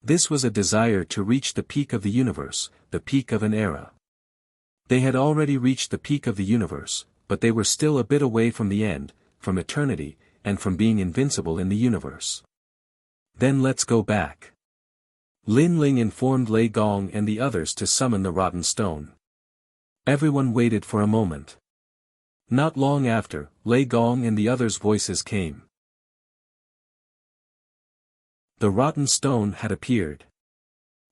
Speaker 1: This was a desire to reach the peak of the universe, the peak of an era. They had already reached the peak of the universe, but they were still a bit away from the end, from eternity, and from being invincible in the universe. Then let's go back. Lin Ling informed Lei Gong and the others to summon the rotten stone. Everyone waited for a moment. Not long after, Lei Gong and the others' voices came. The rotten stone had appeared.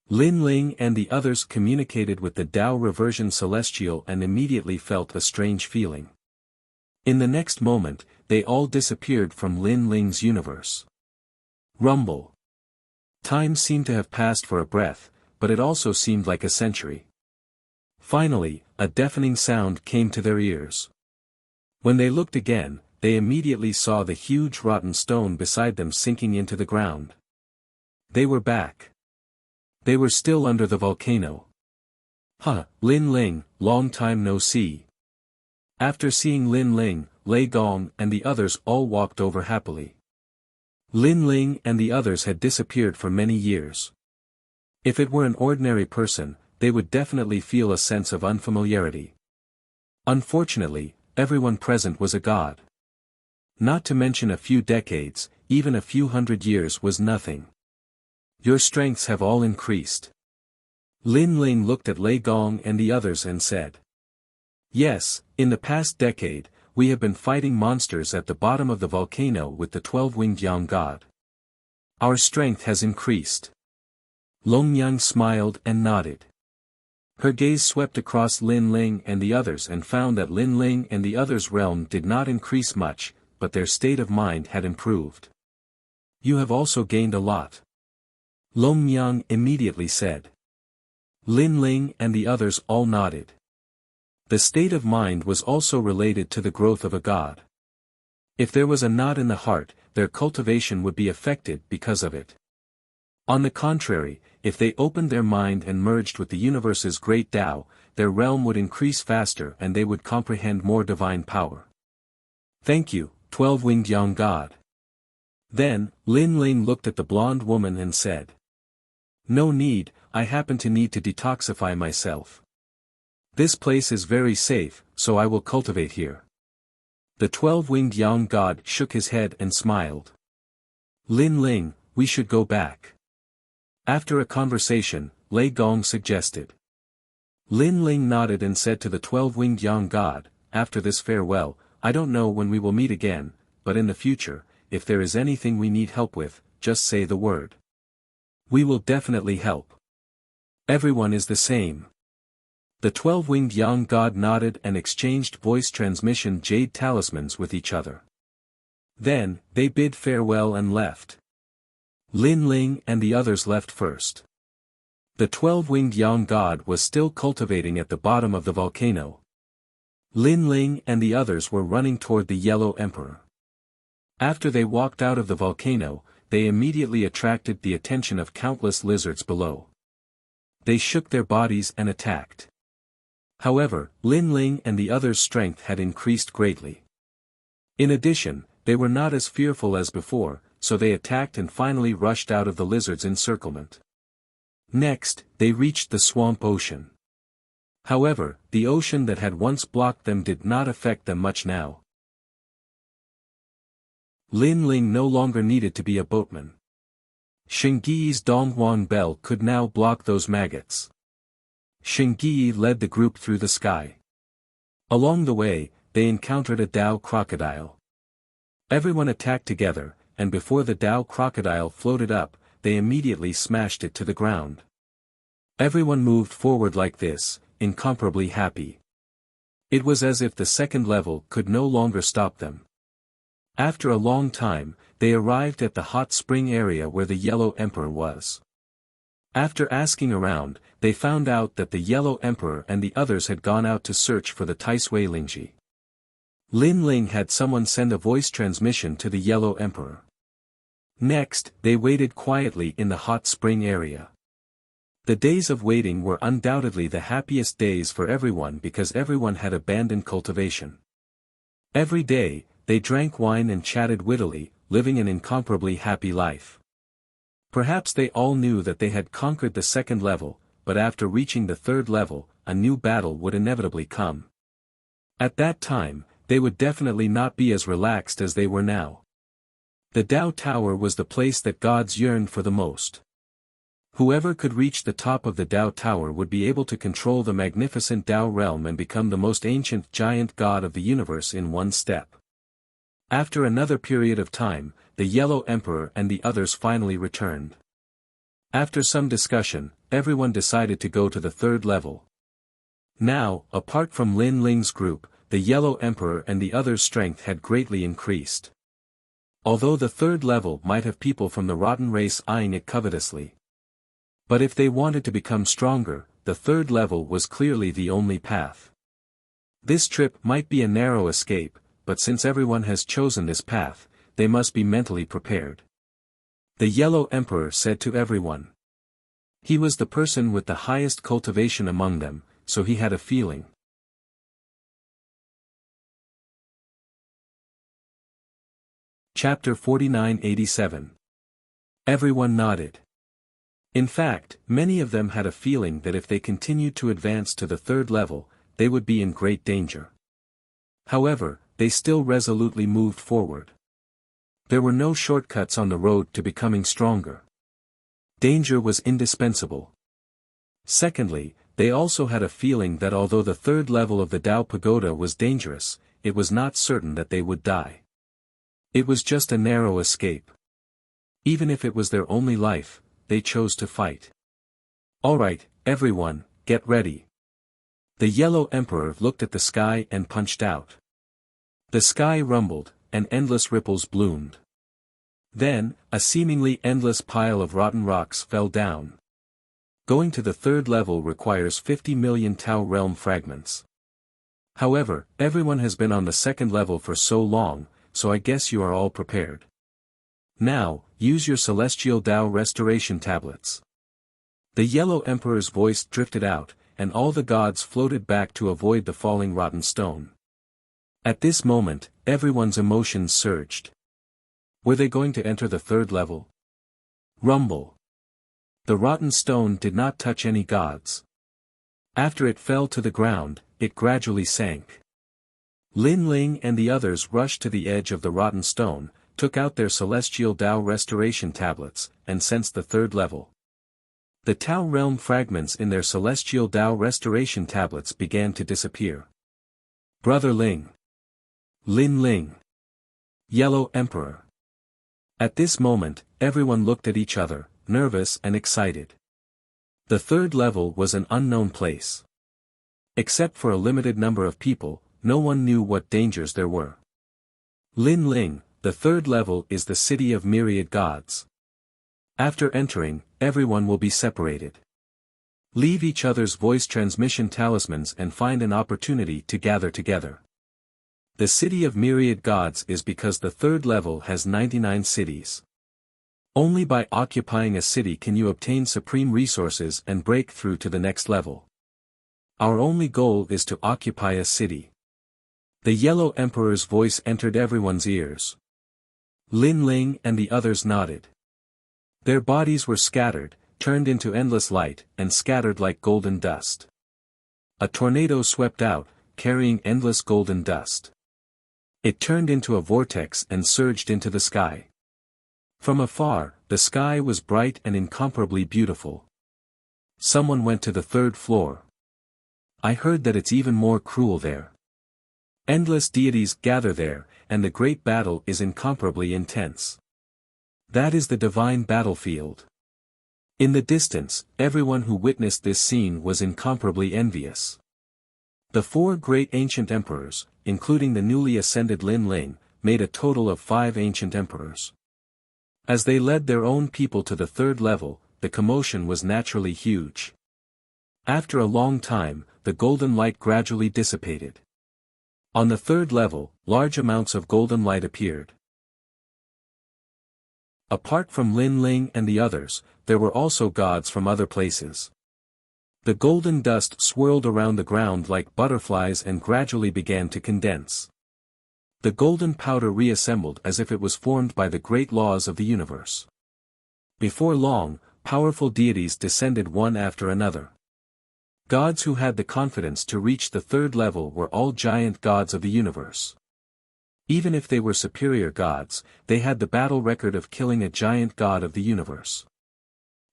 Speaker 1: Lin Ling and the others communicated with the Tao Reversion Celestial and immediately felt a strange feeling. In the next moment, they all disappeared from Lin Ling's universe. Rumble. Time seemed to have passed for a breath, but it also seemed like a century. Finally, a deafening sound came to their ears. When they looked again, they immediately saw the huge rotten stone beside them sinking into the ground. They were back. They were still under the volcano. Huh, Lin Ling, long time no see. After seeing Lin Ling, Lei Gong and the others all walked over happily. Lin Ling and the others had disappeared for many years. If it were an ordinary person, they would definitely feel a sense of unfamiliarity. Unfortunately, everyone present was a god. Not to mention a few decades, even a few hundred years was nothing. Your strengths have all increased. Lin Ling looked at Lei Gong and the others and said. Yes, in the past decade, we have been fighting monsters at the bottom of the volcano with the 12-winged Yang God. Our strength has increased. Long Yang smiled and nodded. Her gaze swept across Lin Ling and the others and found that Lin Ling and the others' realm did not increase much, but their state of mind had improved. You have also gained a lot. Long Yang immediately said. Lin Ling and the others all nodded. The state of mind was also related to the growth of a god. If there was a knot in the heart, their cultivation would be affected because of it. On the contrary, if they opened their mind and merged with the universe's great Tao, their realm would increase faster and they would comprehend more divine power. Thank you, 12-winged young god. Then, Lin Ling looked at the blonde woman and said. No need, I happen to need to detoxify myself. This place is very safe, so I will cultivate here. The 12-winged young god shook his head and smiled. Lin Ling, we should go back. After a conversation, Lei Gong suggested. Lin Ling nodded and said to the 12-winged young god, after this farewell, I don't know when we will meet again, but in the future, if there is anything we need help with, just say the word. We will definitely help. Everyone is the same. The 12-winged young god nodded and exchanged voice transmission jade talismans with each other. Then, they bid farewell and left. Lin Ling and the others left first. The 12-winged young god was still cultivating at the bottom of the volcano. Lin Ling and the others were running toward the Yellow Emperor. After they walked out of the volcano, they immediately attracted the attention of countless lizards below. They shook their bodies and attacked. However, Lin Ling and the others' strength had increased greatly. In addition, they were not as fearful as before, so they attacked and finally rushed out of the lizard's encirclement. Next, they reached the swamp ocean. However, the ocean that had once blocked them did not affect them much now. Lin Ling no longer needed to be a boatman. Shengyi's Donghuang bell could now block those maggots. Shengyi led the group through the sky. Along the way, they encountered a Dao crocodile. Everyone attacked together, and before the Dao crocodile floated up, they immediately smashed it to the ground. Everyone moved forward like this, incomparably happy. It was as if the second level could no longer stop them. After a long time, they arrived at the hot spring area where the Yellow Emperor was. After asking around, they found out that the Yellow Emperor and the others had gone out to search for the Taisui Lingji. Lin Ling had someone send a voice transmission to the Yellow Emperor. Next, they waited quietly in the hot spring area. The days of waiting were undoubtedly the happiest days for everyone because everyone had abandoned cultivation. Every day, they drank wine and chatted wittily, living an incomparably happy life. Perhaps they all knew that they had conquered the second level, but after reaching the third level, a new battle would inevitably come. At that time, they would definitely not be as relaxed as they were now. The Tao Tower was the place that gods yearned for the most. Whoever could reach the top of the Tao Tower would be able to control the magnificent Tao realm and become the most ancient giant god of the universe in one step. After another period of time, the Yellow Emperor and the others finally returned. After some discussion, everyone decided to go to the third level. Now, apart from Lin Ling's group, the Yellow Emperor and the others' strength had greatly increased. Although the third level might have people from the rotten race eyeing it covetously. But if they wanted to become stronger, the third level was clearly the only path. This trip might be a narrow escape, but since everyone has chosen this path, they must be mentally prepared. The Yellow Emperor said to everyone. He was the person with the highest cultivation among them, so he had a feeling. Chapter 4987. Everyone nodded. In fact, many of them had a feeling that if they continued to advance to the third level, they would be in great danger. However, they still resolutely moved forward. There were no shortcuts on the road to becoming stronger. Danger was indispensable. Secondly, they also had a feeling that although the third level of the Tao Pagoda was dangerous, it was not certain that they would die. It was just a narrow escape. Even if it was their only life, they chose to fight. Alright, everyone, get ready. The Yellow Emperor looked at the sky and punched out. The sky rumbled, and endless ripples bloomed. Then, a seemingly endless pile of rotten rocks fell down. Going to the third level requires 50 million Tao realm fragments. However, everyone has been on the second level for so long, so I guess you are all prepared. Now, use your celestial Tao restoration tablets. The Yellow Emperor's voice drifted out, and all the gods floated back to avoid the falling rotten stone. At this moment, everyone's emotions surged. Were they going to enter the third level? Rumble. The rotten stone did not touch any gods. After it fell to the ground, it gradually sank. Lin Ling and the others rushed to the edge of the rotten stone, took out their celestial Tao restoration tablets, and sensed the third level. The Tao realm fragments in their celestial Tao restoration tablets began to disappear. Brother Ling. Lin Ling. Yellow Emperor. At this moment, everyone looked at each other, nervous and excited. The third level was an unknown place. Except for a limited number of people, no one knew what dangers there were. Lin Ling, the third level is the city of myriad gods. After entering, everyone will be separated. Leave each other's voice transmission talismans and find an opportunity to gather together. The city of myriad gods is because the third level has 99 cities. Only by occupying a city can you obtain supreme resources and break through to the next level. Our only goal is to occupy a city. The Yellow Emperor's voice entered everyone's ears. Lin Ling and the others nodded. Their bodies were scattered, turned into endless light, and scattered like golden dust. A tornado swept out, carrying endless golden dust. It turned into a vortex and surged into the sky. From afar, the sky was bright and incomparably beautiful. Someone went to the third floor. I heard that it's even more cruel there. Endless deities gather there, and the great battle is incomparably intense. That is the divine battlefield. In the distance, everyone who witnessed this scene was incomparably envious. The four great ancient emperors, including the newly ascended Lin Ling, made a total of 5 ancient emperors. As they led their own people to the third level, the commotion was naturally huge. After a long time, the golden light gradually dissipated. On the third level, large amounts of golden light appeared. Apart from Lin Ling and the others, there were also gods from other places. The golden dust swirled around the ground like butterflies and gradually began to condense. The golden powder reassembled as if it was formed by the great laws of the universe. Before long, powerful deities descended one after another. Gods who had the confidence to reach the third level were all giant gods of the universe. Even if they were superior gods, they had the battle record of killing a giant god of the universe.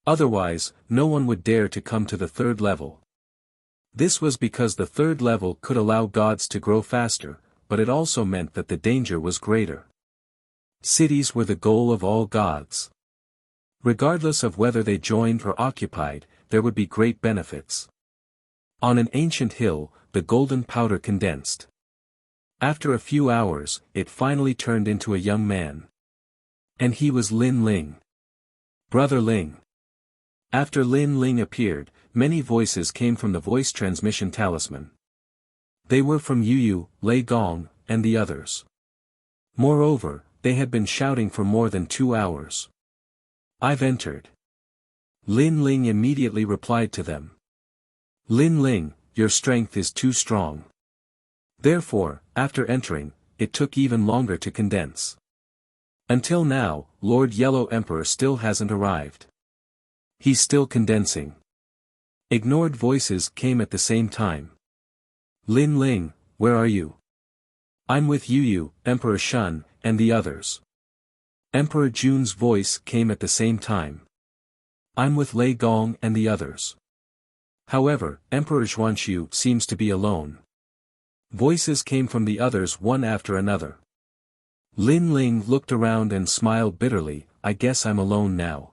Speaker 1: Otherwise, no one would dare to come to the third level. This was because the third level could allow gods to grow faster, but it also meant that the danger was greater. Cities were the goal of all gods. Regardless of whether they joined or occupied, there would be great benefits. On an ancient hill, the golden powder condensed. After a few hours, it finally turned into a young man. And he was Lin Ling. Brother Ling. After Lin Ling appeared, many voices came from the voice transmission talisman. They were from Yu, Lei Gong, and the others. Moreover, they had been shouting for more than 2 hours. I've entered. Lin Ling immediately replied to them. Lin Ling, your strength is too strong. Therefore, after entering, it took even longer to condense. Until now, Lord Yellow Emperor still hasn't arrived. He's still condensing. Ignored voices came at the same time. Lin Ling, where are you? I'm with Yu, Emperor Shun, and the others. Emperor Jun's voice came at the same time. I'm with Lei Gong and the others. However, Emperor Xuanxu seems to be alone. Voices came from the others one after another. Lin Ling looked around and smiled bitterly, I guess I'm alone now.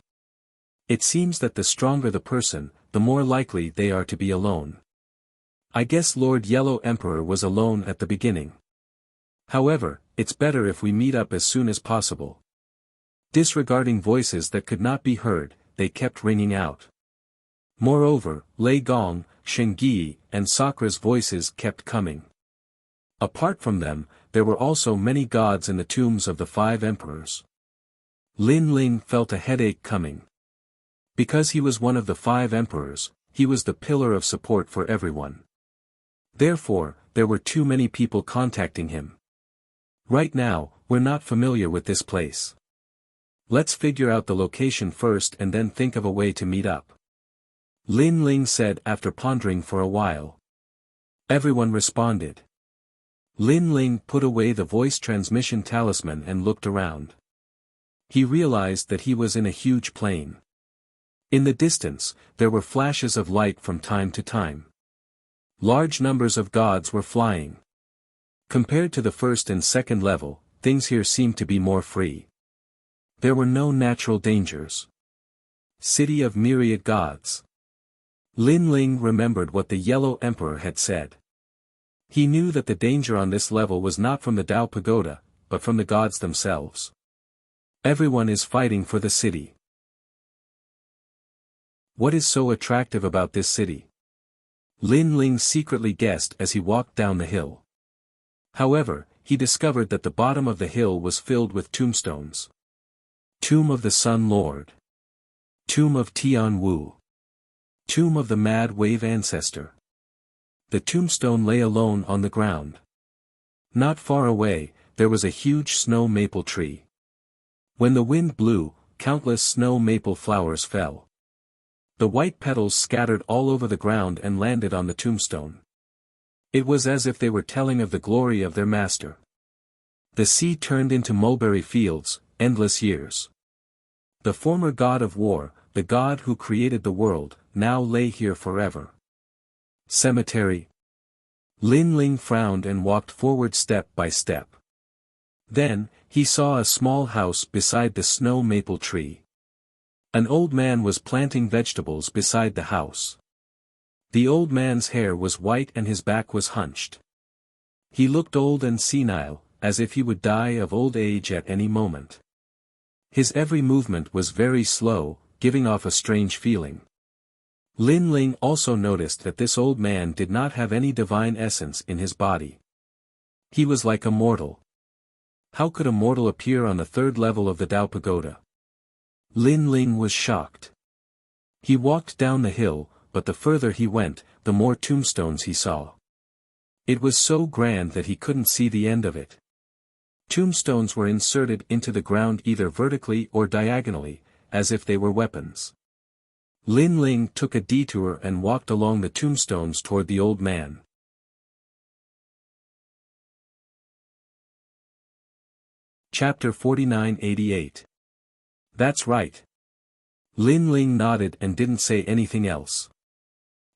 Speaker 1: It seems that the stronger the person, the more likely they are to be alone. I guess Lord Yellow Emperor was alone at the beginning. However, it's better if we meet up as soon as possible. Disregarding voices that could not be heard, they kept ringing out. Moreover, Lei Gong, Shengyi, and Sakra's voices kept coming. Apart from them, there were also many gods in the tombs of the 5 emperors. Lin Ling felt a headache coming. Because he was one of the 5 emperors, he was the pillar of support for everyone. Therefore, there were too many people contacting him. Right now, we're not familiar with this place. Let's figure out the location first and then think of a way to meet up. Lin Ling said after pondering for a while. Everyone responded. Lin Ling put away the voice transmission talisman and looked around. He realized that he was in a huge plain. In the distance, there were flashes of light from time to time. Large numbers of gods were flying. Compared to the first and second level, things here seemed to be more free. There were no natural dangers. City of myriad gods. Lin Ling remembered what the Yellow Emperor had said. He knew that the danger on this level was not from the Tao Pagoda, but from the gods themselves. Everyone is fighting for the city. What is so attractive about this city? Lin Ling secretly guessed as he walked down the hill. However, he discovered that the bottom of the hill was filled with tombstones. Tomb of the Sun Lord. Tomb of Tian Wu. Tomb of the Mad Wave Ancestor. The tombstone lay alone on the ground. Not far away, there was a huge snow maple tree. When the wind blew, countless snow maple flowers fell. The white petals scattered all over the ground and landed on the tombstone. It was as if they were telling of the glory of their master. The sea turned into mulberry fields, endless years. The former god of war, the god who created the world, now lay here forever. Cemetery. Lin Ling frowned and walked forward step by step. Then, he saw a small house beside the snow maple tree. An old man was planting vegetables beside the house. The old man's hair was white and his back was hunched. He looked old and senile, as if he would die of old age at any moment. His every movement was very slow, giving off a strange feeling. Lin Ling also noticed that this old man did not have any divine essence in his body. He was like a mortal. How could a mortal appear on the 3rd level of the Tao Pagoda? Lin Ling was shocked. He walked down the hill, but the further he went, the more tombstones he saw. It was so grand that he couldn't see the end of it. Tombstones were inserted into the ground either vertically or diagonally, as if they were weapons. Lin Ling took a detour and walked along the tombstones toward the old man. Chapter 4988. That's right. Lin Ling nodded and didn't say anything else.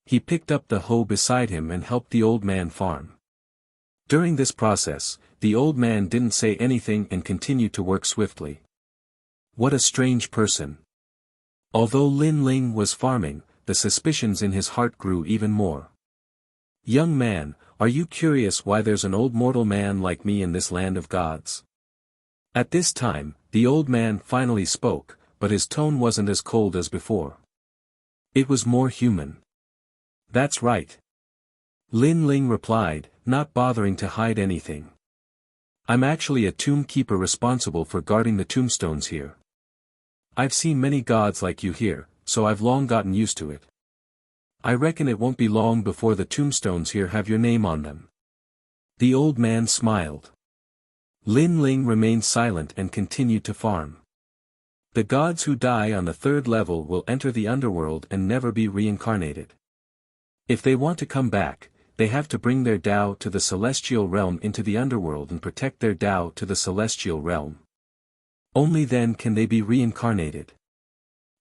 Speaker 1: He picked up the hoe beside him and helped the old man farm. During this process, the old man didn't say anything and continued to work swiftly. What a strange person. Although Lin Ling was farming, the suspicions in his heart grew even more. Young man, are you curious why there's an old mortal man like me in this land of gods? At this time, the old man finally spoke, but his tone wasn't as cold as before. It was more human. That's right. Lin Ling replied, not bothering to hide anything. I'm actually a tomb keeper responsible for guarding the tombstones here. I've seen many gods like you here, so I've long gotten used to it. I reckon it won't be long before the tombstones here have your name on them. The old man smiled. Lin Ling remained silent and continued to farm. The gods who die on the 3rd level will enter the underworld and never be reincarnated. If they want to come back, they have to bring their Tao to the celestial realm into the underworld and protect their Tao to the celestial realm. Only then can they be reincarnated.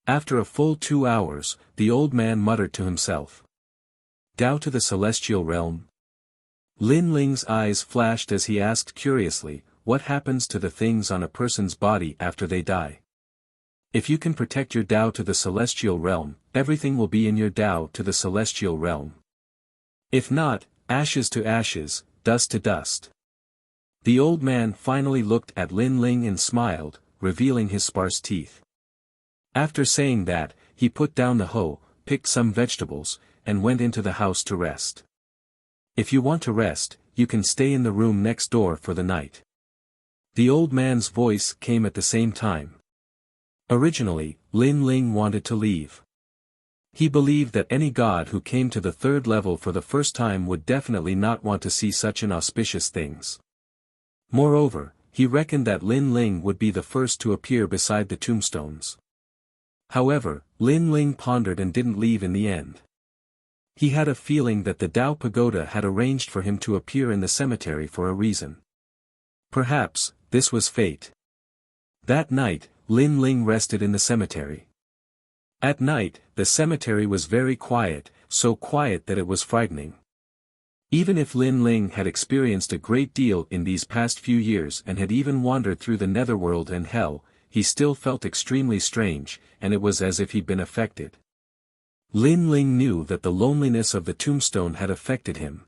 Speaker 1: After a full 2 hours, the old man muttered to himself. Tao to the celestial realm? Lin Ling's eyes flashed as he asked curiously, what happens to the things on a person's body after they die? If you can protect your Tao to the celestial realm, everything will be in your Tao to the celestial realm. If not, ashes to ashes, dust to dust. The old man finally looked at Lin Ling and smiled, revealing his sparse teeth. After saying that, he put down the hoe, picked some vegetables, and went into the house to rest. If you want to rest, you can stay in the room next door for the night. The old man's voice came at the same time. Originally, Lin Ling wanted to leave. He believed that any god who came to the third level for the first time would definitely not want to see such inauspicious things. Moreover, he reckoned that Lin Ling would be the first to appear beside the tombstones. However, Lin Ling pondered and didn't leave in the end. He had a feeling that the Tao Pagoda had arranged for him to appear in the cemetery for a reason. Perhaps, this was fate. That night, Lin Ling rested in the cemetery. At night, the cemetery was very quiet, so quiet that it was frightening. Even if Lin Ling had experienced a great deal in these past few years and had even wandered through the netherworld and hell, he still felt extremely strange, and it was as if he'd been affected. Lin Ling knew that the loneliness of the tombstone had affected him.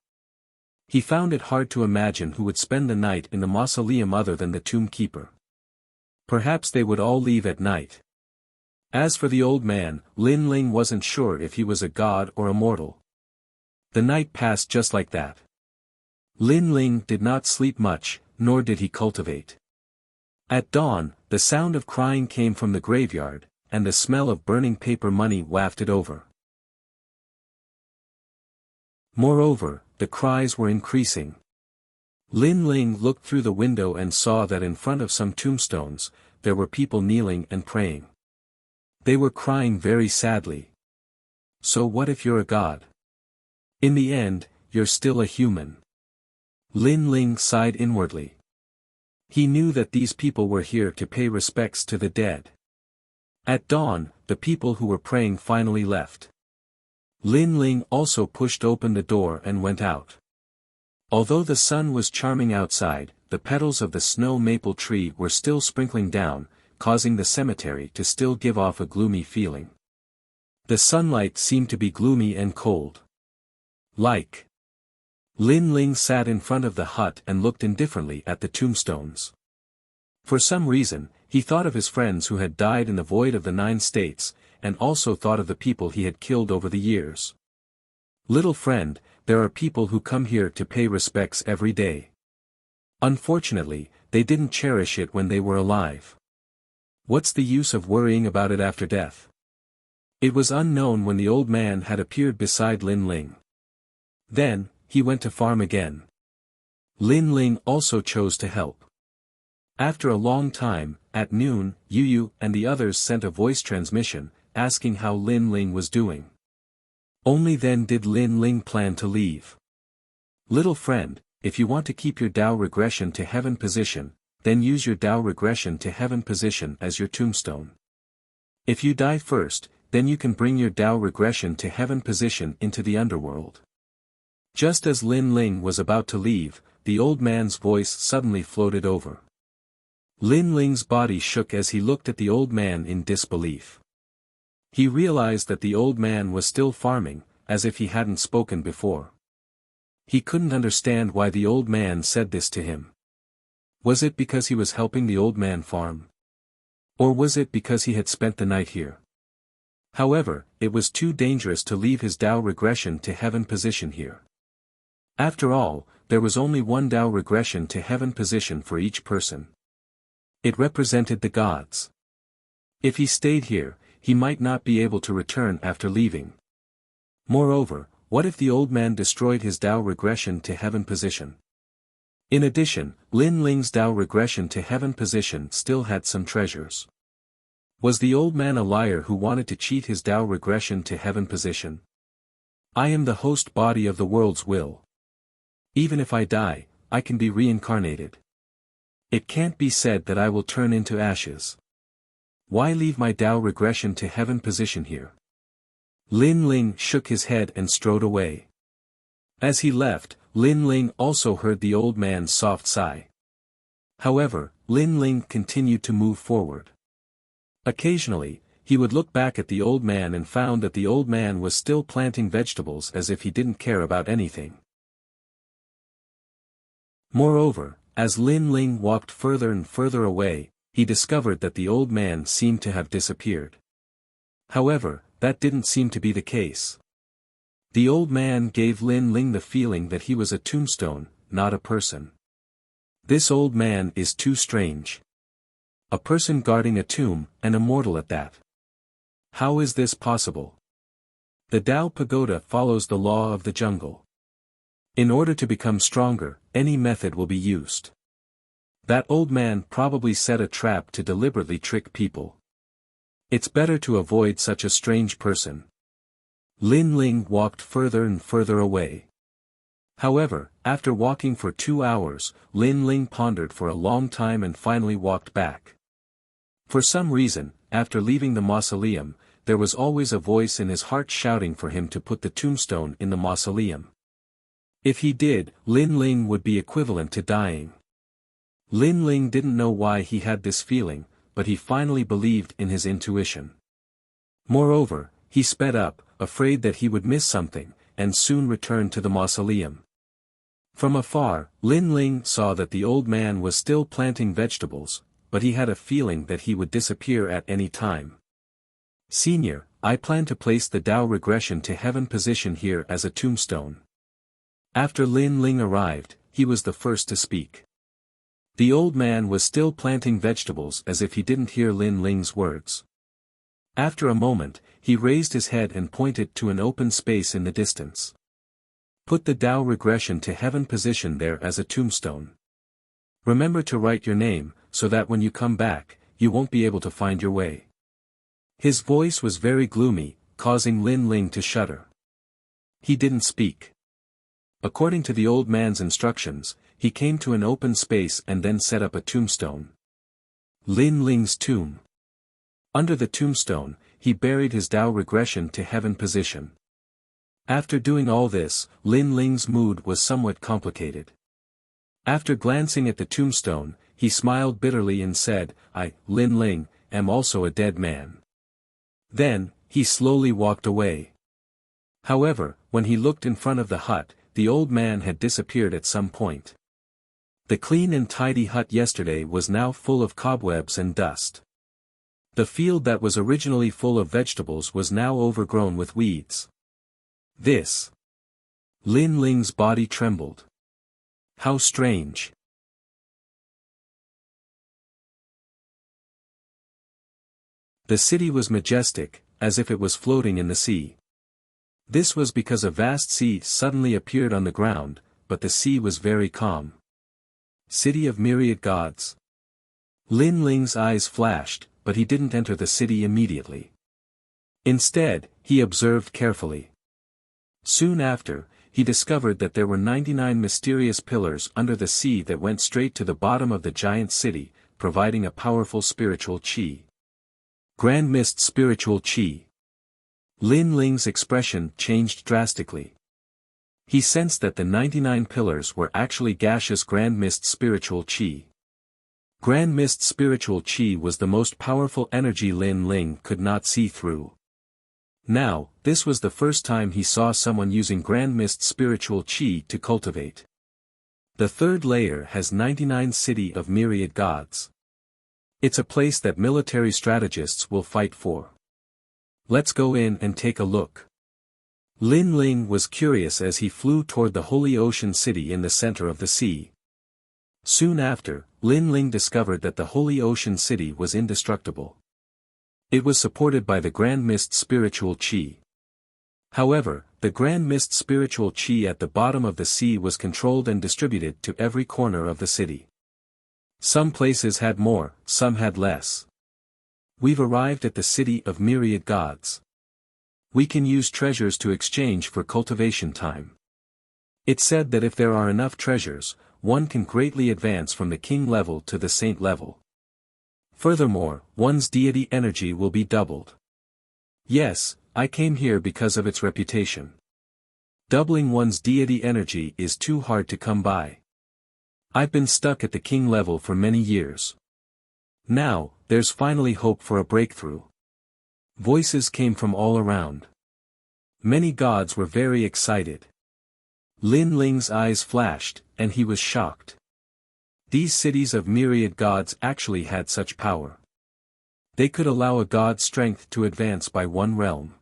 Speaker 1: He found it hard to imagine who would spend the night in the mausoleum other than the tomb keeper. Perhaps they would all leave at night. As for the old man, Lin Ling wasn't sure if he was a god or a mortal. The night passed just like that. Lin Ling did not sleep much, nor did he cultivate. At dawn, the sound of crying came from the graveyard, and the smell of burning paper money wafted over. Moreover, the cries were increasing. Lin Ling looked through the window and saw that in front of some tombstones, there were people kneeling and praying. They were crying very sadly. So what if you're a god? In the end, you're still a human. Lin Ling sighed inwardly. He knew that these people were here to pay respects to the dead. At dawn, the people who were praying finally left. Lin Ling also pushed open the door and went out. Although the sun was charming outside, the petals of the snow maple tree were still sprinkling down, causing the cemetery to still give off a gloomy feeling. The sunlight seemed to be gloomy and cold. Lin Ling sat in front of the hut and looked indifferently at the tombstones. For some reason, he thought of his friends who had died in the void of the 9 states, and also thought of the people he had killed over the years. Little friend, there are people who come here to pay respects every day. Unfortunately, they didn't cherish it when they were alive. What's the use of worrying about it after death? It was unknown when the old man had appeared beside Lin Ling. Then, he went to farm again. Lin Ling also chose to help. After a long time, at noon, Yu and the others sent a voice transmission, asking how Lin Ling was doing. Only then did Lin Ling plan to leave. Little friend, if you want to keep your Tao regression to heaven position, then use your Tao regression to heaven position as your tombstone. If you die first, then you can bring your Tao regression to heaven position into the underworld. Just as Lin Ling was about to leave, the old man's voice suddenly floated over. Lin Ling's body shook as he looked at the old man in disbelief. He realized that the old man was still farming, as if he hadn't spoken before. He couldn't understand why the old man said this to him. Was it because he was helping the old man farm? Or was it because he had spent the night here? However, it was too dangerous to leave his Tao regression to heaven position here. After all, there was only one Tao regression to heaven position for each person. It represented the gods. If he stayed here, he might not be able to return after leaving. Moreover, what if the old man destroyed his Tao regression to heaven position? In addition, Lin Ling's Tao regression to heaven position still had some treasures. Was the old man a liar who wanted to cheat his Tao regression to heaven position? I am the host body of the world's will. Even if I die, I can be reincarnated. It can't be said that I will turn into ashes. Why leave my Tao regression to heaven position here? Lin Ling shook his head and strode away. As he left, Lin Ling also heard the old man's soft sigh. However, Lin Ling continued to move forward. Occasionally, he would look back at the old man and found that the old man was still planting vegetables as if he didn't care about anything. Moreover, as Lin Ling walked further and further away, he discovered that the old man seemed to have disappeared. However, that didn't seem to be the case. The old man gave Lin Ling the feeling that he was a tombstone, not a person. This old man is too strange. A person guarding a tomb, and immortal at that. How is this possible? The Tao Pagoda follows the law of the jungle. In order to become stronger, any method will be used. That old man probably set a trap to deliberately trick people. It's better to avoid such a strange person. Lin Ling walked further and further away. However, after walking for 2 hours, Lin Ling pondered for a long time and finally walked back. For some reason, after leaving the mausoleum, there was always a voice in his heart shouting for him to put the tombstone in the mausoleum. If he did, Lin Ling would be equivalent to dying. Lin Ling didn't know why he had this feeling, but he finally believed in his intuition. Moreover, he sped up, afraid that he would miss something, and soon returned to the mausoleum. From afar, Lin Ling saw that the old man was still planting vegetables, but he had a feeling that he would disappear at any time. Senior, I plan to place the Tao regression to heaven position here as a tombstone. After Lin Ling arrived, he was the first to speak. The old man was still planting vegetables as if he didn't hear Lin Ling's words. After a moment, he raised his head and pointed to an open space in the distance. Put the Tao regression to heaven position there as a tombstone. Remember to write your name, so that when you come back, you won't be able to find your way. His voice was very gloomy, causing Lin Ling to shudder. He didn't speak. According to the old man's instructions, he came to an open space and then set up a tombstone. Lin Ling's tomb. Under the tombstone, he buried his Tao regression to heaven position. After doing all this, Lin Ling's mood was somewhat complicated. After glancing at the tombstone, he smiled bitterly and said, I, Lin Ling, am also a dead man. Then, he slowly walked away. However, when he looked in front of the hut, the old man had disappeared at some point. The clean and tidy hut yesterday was now full of cobwebs and dust. The field that was originally full of vegetables was now overgrown with weeds. This. Lin Ling's body trembled. How strange. The city was majestic, as if it was floating in the sea. This was because a vast sea suddenly appeared on the ground, but the sea was very calm. City of myriad gods. Lin Ling's eyes flashed, but he didn't enter the city immediately. Instead, he observed carefully. Soon after, he discovered that there were 99 mysterious pillars under the sea that went straight to the bottom of the giant city, providing a powerful spiritual qi. Grand Mist spiritual qi. Lin Ling's expression changed drastically. He sensed that the 99 pillars were actually gaseous Grand Mist spiritual qi. Grand Mist spiritual qi was the most powerful energy Lin Ling could not see through. Now, this was the first time he saw someone using Grand Mist spiritual qi to cultivate. The third layer has 99 city of myriad gods. It's a place that military strategists will fight for. Let's go in and take a look. Lin Ling was curious as he flew toward the holy ocean city in the center of the sea. Soon after, Lin Ling discovered that the holy ocean city was indestructible. It was supported by the Grand Mist spiritual qi. However, the Grand Mist spiritual qi at the bottom of the sea was controlled and distributed to every corner of the city. Some places had more, some had less. We've arrived at the city of myriad gods. We can use treasures to exchange for cultivation time. It's said that if there are enough treasures, one can greatly advance from the king level to the saint level. Furthermore, one's deity energy will be doubled. Yes, I came here because of its reputation. Doubling one's deity energy is too hard to come by. I've been stuck at the king level for many years. Now, there's finally hope for a breakthrough. Voices came from all around. Many gods were very excited. Lin Ling's eyes flashed, and he was shocked. These cities of myriad gods actually had such power. They could allow a god's strength to advance by one realm.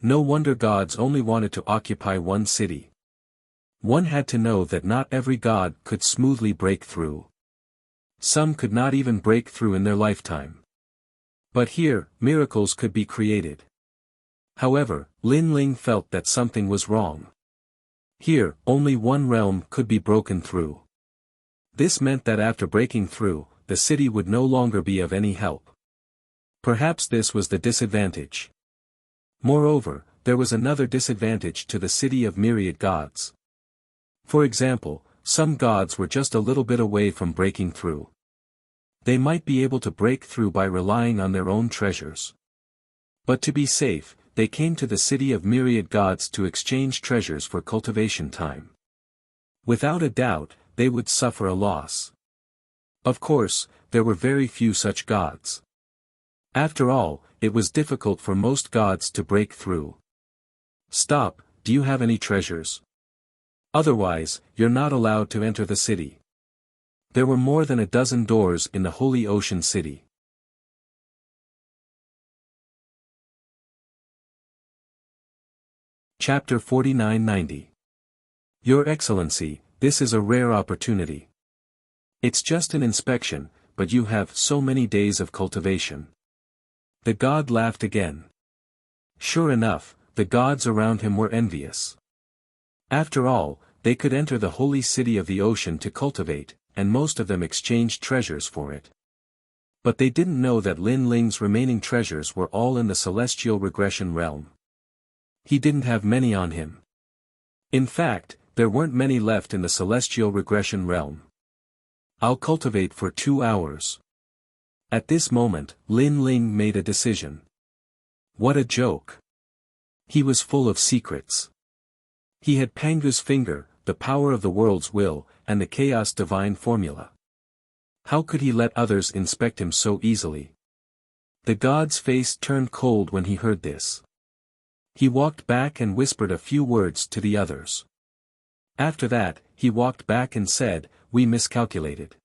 Speaker 1: No wonder gods only wanted to occupy one city. One had to know that not every god could smoothly break through. Some could not even break through in their lifetime. But here, miracles could be created. However, Lin Ling felt that something was wrong. Here, only one realm could be broken through. This meant that after breaking through, the city would no longer be of any help. Perhaps this was the disadvantage. Moreover, there was another disadvantage to the city of myriad gods. For example, some gods were just a little bit away from breaking through. They might be able to break through by relying on their own treasures. But to be safe, they came to the city of myriad gods to exchange treasures for cultivation time. Without a doubt, they would suffer a loss. Of course, there were very few such gods. After all, it was difficult for most gods to break through. Stop, do you have any treasures? Otherwise, you're not allowed to enter the city. There were more than a dozen doors in the Holy Ocean City. Chapter 4990. Your Excellency, this is a rare opportunity. It's just an inspection, but you have so many days of cultivation. The god laughed again. Sure enough, the gods around him were envious. After all, they could enter the holy city of the ocean to cultivate, and most of them exchanged treasures for it. But they didn't know that Lin Ling's remaining treasures were all in the celestial regression realm. He didn't have many on him. In fact, there weren't many left in the celestial regression realm. I'll cultivate for 2 hours. At this moment, Lin Ling made a decision. What a joke. He was full of secrets. He had Pangu's finger, the power of the world's will, and the chaos divine formula. How could he let others inspect him so easily? The god's face turned cold when he heard this. He walked back and whispered a few words to the others. After that, he walked back and said, "We miscalculated.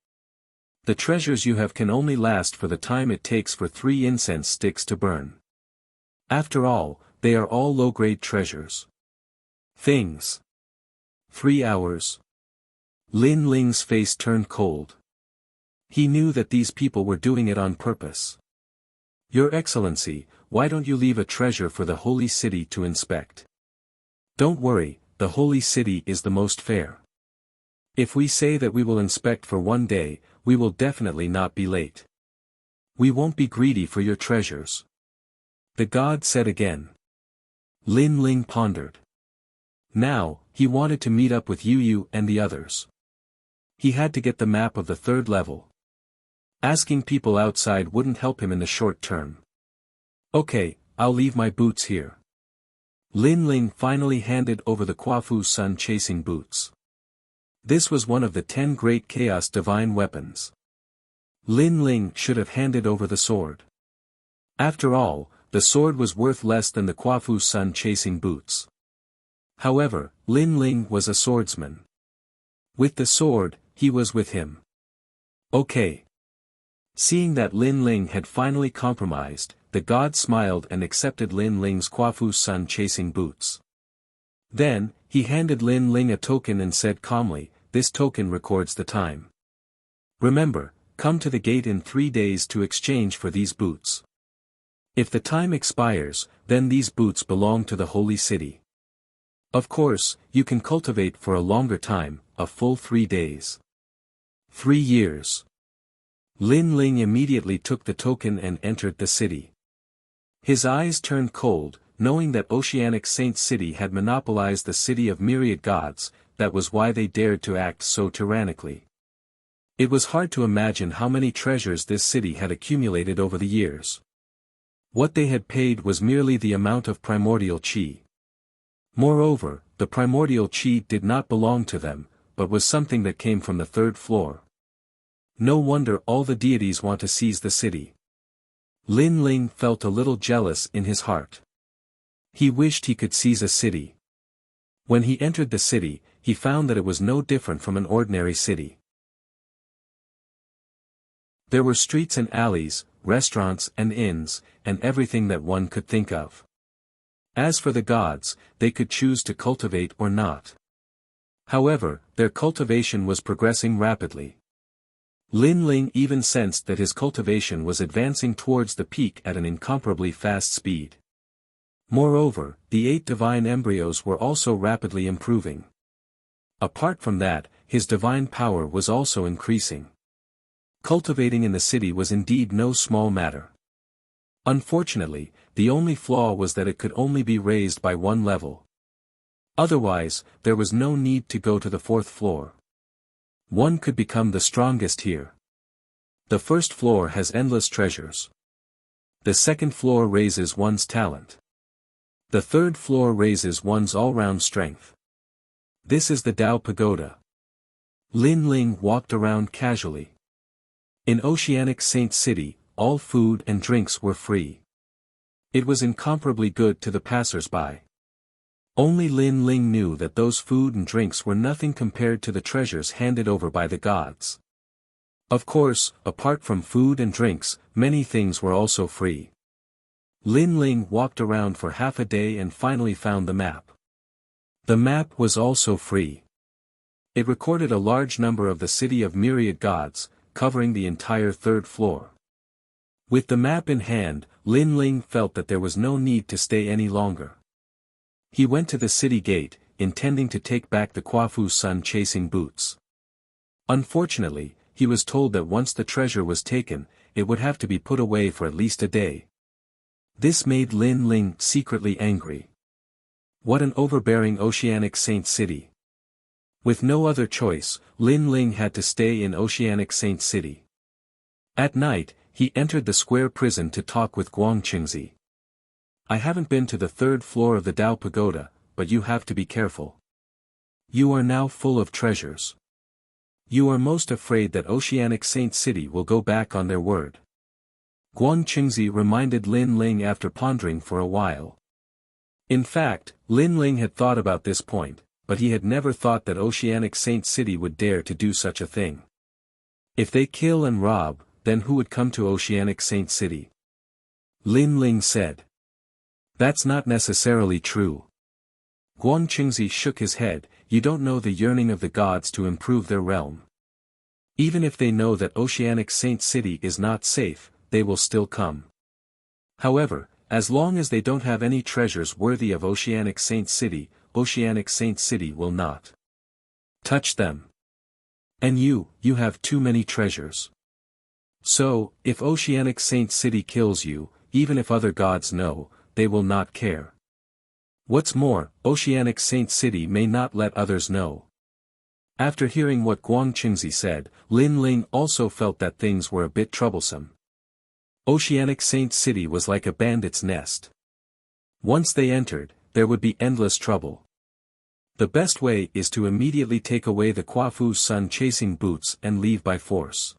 Speaker 1: The treasures you have can only last for the time it takes for 3 incense sticks to burn. After all, they are all low-grade treasures. Things. 3 hours. Lin Ling's face turned cold. He knew that these people were doing it on purpose. Your Excellency, why don't you leave a treasure for the holy city to inspect? Don't worry, the holy city is the most fair. If we say that we will inspect for 1 day, we will definitely not be late. We won't be greedy for your treasures. The god said again. Lin Ling pondered. Now, he wanted to meet up with Yu and the others. He had to get the map of the 3rd level. Asking people outside wouldn't help him in the short term. Okay, I'll leave my boots here. Lin Ling finally handed over the Quafu Sun chasing boots. This was one of the 10 great chaos divine weapons. Lin Ling should have handed over the sword. After all, the sword was worth less than the Quafu Sun chasing boots. However, Lin Ling was a swordsman. With the sword, he was with him. Okay. Seeing that Lin Ling had finally compromised, the god smiled and accepted Lin Ling's Quafu Sun chasing boots. Then, he handed Lin Ling a token and said calmly, "This token records the time. Remember, come to the gate in 3 days to exchange for these boots. If the time expires, then these boots belong to the holy city. Of course, you can cultivate for a longer time, a full 3 days. 3 years. Lin Ling immediately took the token and entered the city. His eyes turned cold, knowing that Oceanic Saint City had monopolized the city of myriad gods, that was why they dared to act so tyrannically. It was hard to imagine how many treasures this city had accumulated over the years. What they had paid was merely the amount of primordial chi. Moreover, the primordial chi did not belong to them, but was something that came from the 3rd floor. No wonder all the deities want to seize the city. Lin Ling felt a little jealous in his heart. He wished he could seize a city. When he entered the city, he found that it was no different from an ordinary city. There were streets and alleys, restaurants and inns, and everything that one could think of. As for the gods, they could choose to cultivate or not. However, their cultivation was progressing rapidly. Lin Ling even sensed that his cultivation was advancing towards the peak at an incomparably fast speed. Moreover, the 8 divine embryos were also rapidly improving. Apart from that, his divine power was also increasing. Cultivating in the city was indeed no small matter. Unfortunately, the only flaw was that it could only be raised by one level. Otherwise, there was no need to go to the 4th floor. One could become the strongest here. The 1st floor has endless treasures. The 2nd floor raises one's talent. The 3rd floor raises one's all-round strength. This is the Tao Pagoda. Lin Ling walked around casually. In Oceanic Saint City, all food and drinks were free. It was incomparably good to the passers-by. Only Lin Ling knew that those food and drinks were nothing compared to the treasures handed over by the gods. Of course, apart from food and drinks, many things were also free. Lin Ling walked around for half a day and finally found the map. The map was also free. It recorded a large number of the city of myriad gods, covering the entire 3rd floor. With the map in hand, Lin Ling felt that there was no need to stay any longer. He went to the city gate, intending to take back the Quafu Sun chasing boots. Unfortunately, he was told that once the treasure was taken, it would have to be put away for at least a day. This made Lin Ling secretly angry. What an overbearing Oceanic Saint City. With no other choice, Lin Ling had to stay in Oceanic Saint City. At night, he entered the square prison to talk with Guangqingzi. I haven't been to the 3rd floor of the Tao Pagoda, but you have to be careful. You are now full of treasures. You are most afraid that Oceanic Saint City will go back on their word. Guangqingzi reminded Lin Ling after pondering for a while. In fact, Lin Ling had thought about this point, but he had never thought that Oceanic Saint City would dare to do such a thing. If they kill and rob, then who would come to Oceanic Saint City? Lin Ling said. That's not necessarily true. Guangqingzi shook his head. You don't know the yearning of the gods to improve their realm. Even if they know that Oceanic Saint City is not safe, they will still come. However, as long as they don't have any treasures worthy of Oceanic Saint City will not touch them. And you have too many treasures. So, if Oceanic Saint City kills you, even if other gods know, they will not care. What's more, Oceanic Saint City may not let others know. After hearing what Guangqingzi said, Lin Ling also felt that things were a bit troublesome. Oceanic Saint City was like a bandit's nest. Once they entered, there would be endless trouble. The best way is to immediately take away the Quafu Sun chasing boots and leave by force.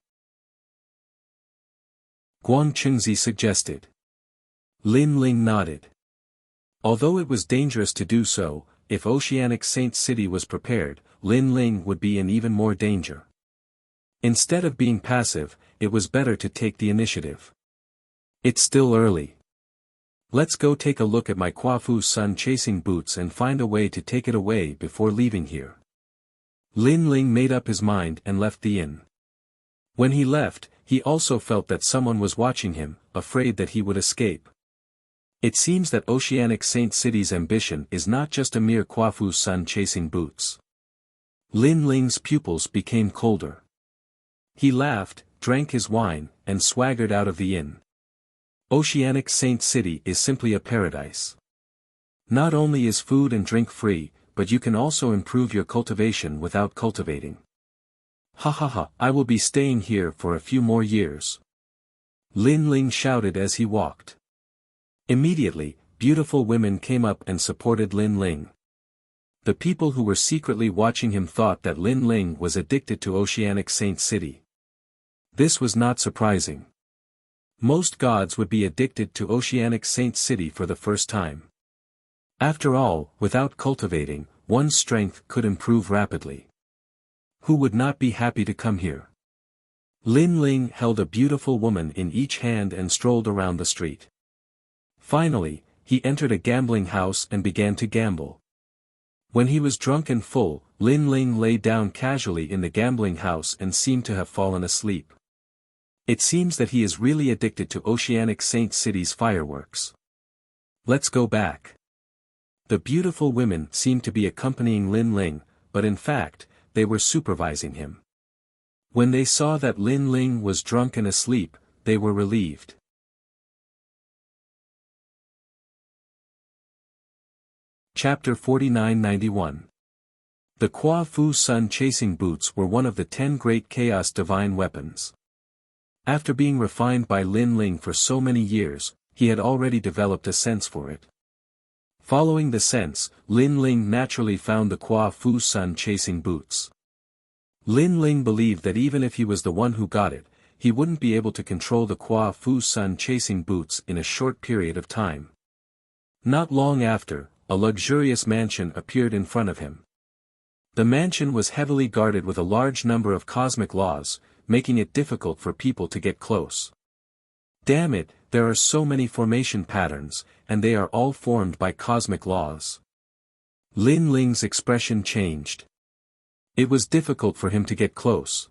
Speaker 1: Guangqingzi suggested. Lin Ling nodded. Although it was dangerous to do so, if Oceanic Saint City was prepared, Lin Ling would be in even more danger. Instead of being passive, it was better to take the initiative. It's still early. Let's go take a look at my Quafu Sun chasing boots and find a way to take it away before leaving here. Lin Ling made up his mind and left the inn. When he left, he also felt that someone was watching him, afraid that he would escape. It seems that Oceanic Saint City's ambition is not just a mere Quafu Sun chasing boots. Lin Ling's pupils became colder. He laughed, drank his wine, and swaggered out of the inn. Oceanic Saint City is simply a paradise. Not only is food and drink free, but you can also improve your cultivation without cultivating. Ha ha ha, I will be staying here for a few more years. Lin Ling shouted as he walked. Immediately, beautiful women came up and supported Lin Ling. The people who were secretly watching him thought that Lin Ling was addicted to Oceanic Saint City. This was not surprising. Most gods would be addicted to Oceanic Saint City for the first time. After all, without cultivating, one's strength could improve rapidly. Who would not be happy to come here? Lin Ling held a beautiful woman in each hand and strolled around the street. Finally, he entered a gambling house and began to gamble. When he was drunk and full, Lin Ling lay down casually in the gambling house and seemed to have fallen asleep. It seems that he is really addicted to Oceanic Saint City's fireworks. Let's go back. The beautiful women seemed to be accompanying Lin Ling, but in fact, they were supervising him. When they saw that Lin Ling was drunk and asleep, they were relieved. Chapter 49-91. The Kwa Fu Sun chasing boots were one of the 10 great chaos divine weapons. After being refined by Lin Ling for so many years, he had already developed a sense for it. Following the sense, Lin Ling naturally found the Kwa Fu Sun chasing boots. Lin Ling believed that even if he was the one who got it, he wouldn't be able to control the Kwa Fu Sun chasing boots in a short period of time. Not long after, a luxurious mansion appeared in front of him. The mansion was heavily guarded with a large number of cosmic laws, making it difficult for people to get close. Damn it, there are so many formation patterns, and they are all formed by cosmic laws. Lin Ling's expression changed. It was difficult for him to get close.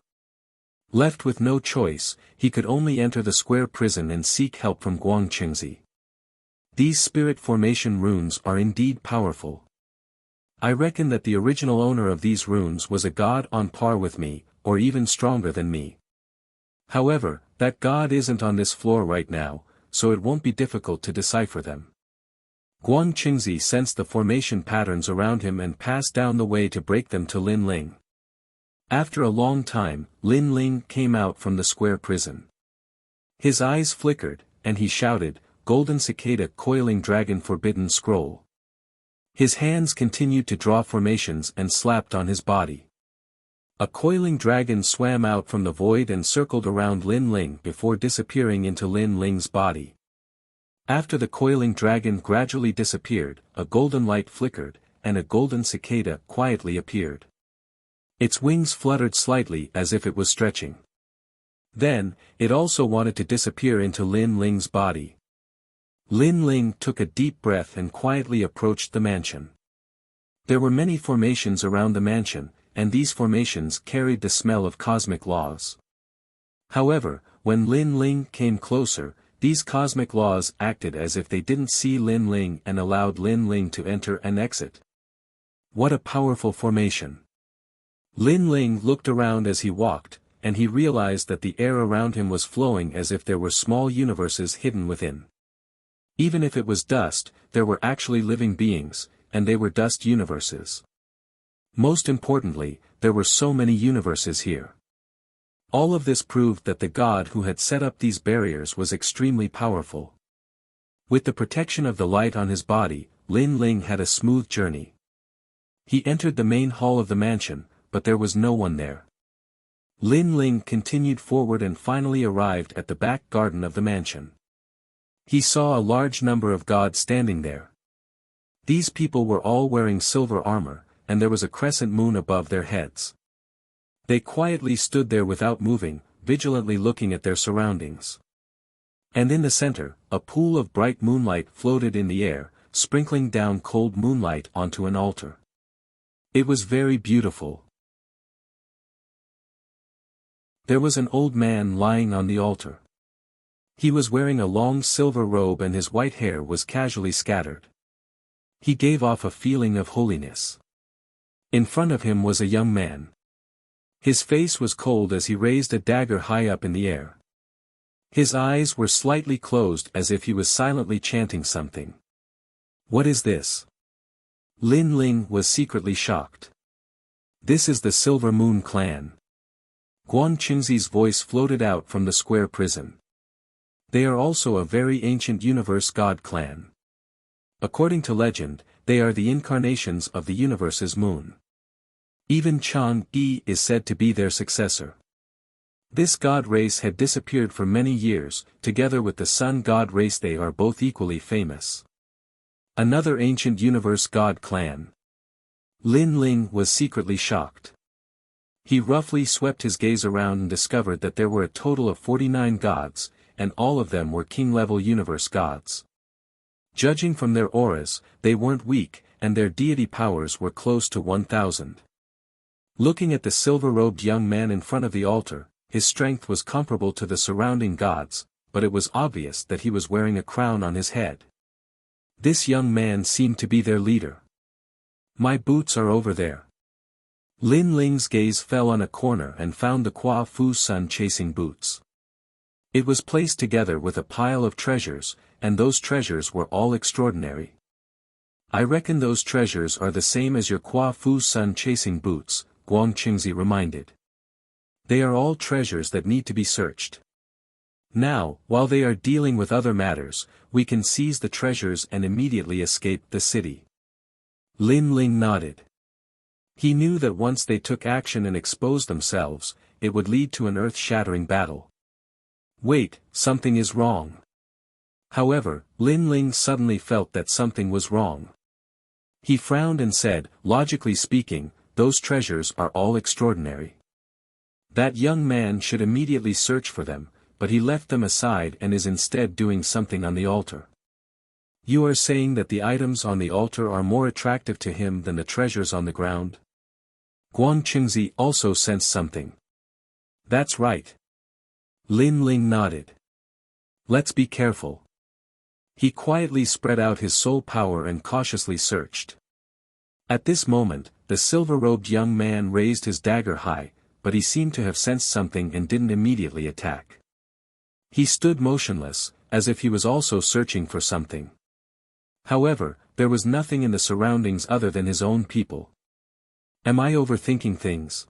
Speaker 1: Left with no choice, he could only enter the square prison and seek help from Guangqingzi. These spirit formation runes are indeed powerful. I reckon that the original owner of these runes was a god on par with me, or even stronger than me. However, that god isn't on this floor right now, so it won't be difficult to decipher them. Guangqingzi sensed the formation patterns around him and passed down the way to break them to Lin Ling. After a long time, Lin Ling came out from the square prison. His eyes flickered, and he shouted, "Golden Cicada Coiling Dragon Forbidden Scroll." His hands continued to draw formations and slapped on his body. A coiling dragon swam out from the void and circled around Lin Ling before disappearing into Lin Ling's body. After the coiling dragon gradually disappeared, a golden light flickered, and a golden cicada quietly appeared. Its wings fluttered slightly as if it was stretching. Then, it also wanted to disappear into Lin Ling's body. Lin Ling took a deep breath and quietly approached the mansion. There were many formations around the mansion, and these formations carried the smell of cosmic laws. However, when Lin Ling came closer, these cosmic laws acted as if they didn't see Lin Ling and allowed Lin Ling to enter and exit. What a powerful formation! Lin Ling looked around as he walked, and he realized that the air around him was flowing as if there were small universes hidden within. Even if it was dust, there were actually living beings, and they were dust universes. Most importantly, there were so many universes here. All of this proved that the god who had set up these barriers was extremely powerful. With the protection of the light on his body, Lin Ling had a smooth journey. He entered the main hall of the mansion, but there was no one there. Lin Ling continued forward and finally arrived at the back garden of the mansion. He saw a large number of gods standing there. These people were all wearing silver armor, and there was a crescent moon above their heads. They quietly stood there without moving, vigilantly looking at their surroundings. And in the center, a pool of bright moonlight floated in the air, sprinkling down cold moonlight onto an altar. It was very beautiful. There was an old man lying on the altar. He was wearing a long silver robe and his white hair was casually scattered. He gave off a feeling of holiness. In front of him was a young man. His face was cold as he raised a dagger high up in the air. His eyes were slightly closed as if he was silently chanting something. What is this? Lin Ling was secretly shocked. This is the Silver Moon clan. Guangqingzi's voice floated out from the square prison. They are also a very ancient universe god clan. According to legend, they are the incarnations of the universe's moon. Even Chang Yi is said to be their successor. This god race had disappeared for many years, together with the sun god race they are both equally famous. Another ancient universe god clan. Lin Ling was secretly shocked. He roughly swept his gaze around and discovered that there were a total of 49 gods, and all of them were king-level universe gods. Judging from their auras, they weren't weak, and their deity powers were close to 1,000. Looking at the silver-robed young man in front of the altar, his strength was comparable to the surrounding gods, but it was obvious that he was wearing a crown on his head. This young man seemed to be their leader. "My boots are over there." Lin Ling's gaze fell on a corner and found the Kua Fu Sun chasing boots. It was placed together with a pile of treasures, and those treasures were all extraordinary. "I reckon those treasures are the same as your Kua Fu Sun chasing boots," Guang Qingzi reminded. "They are all treasures that need to be searched. Now, while they are dealing with other matters, we can seize the treasures and immediately escape the city." Lin Ling nodded. He knew that once they took action and exposed themselves, it would lead to an earth-shattering battle. Wait, something is wrong. However, Lin Ling suddenly felt that something was wrong. He frowned and said, "Logically speaking, those treasures are all extraordinary. That young man should immediately search for them, but he left them aside and is instead doing something on the altar." "You are saying that the items on the altar are more attractive to him than the treasures on the ground?" Guang Qingzi also sensed something. "That's right." Lin Ling nodded. "Let's be careful." He quietly spread out his soul power and cautiously searched. At this moment, the silver-robed young man raised his dagger high, but he seemed to have sensed something and didn't immediately attack. He stood motionless, as if he was also searching for something. However, there was nothing in the surroundings other than his own people. Am I overthinking things?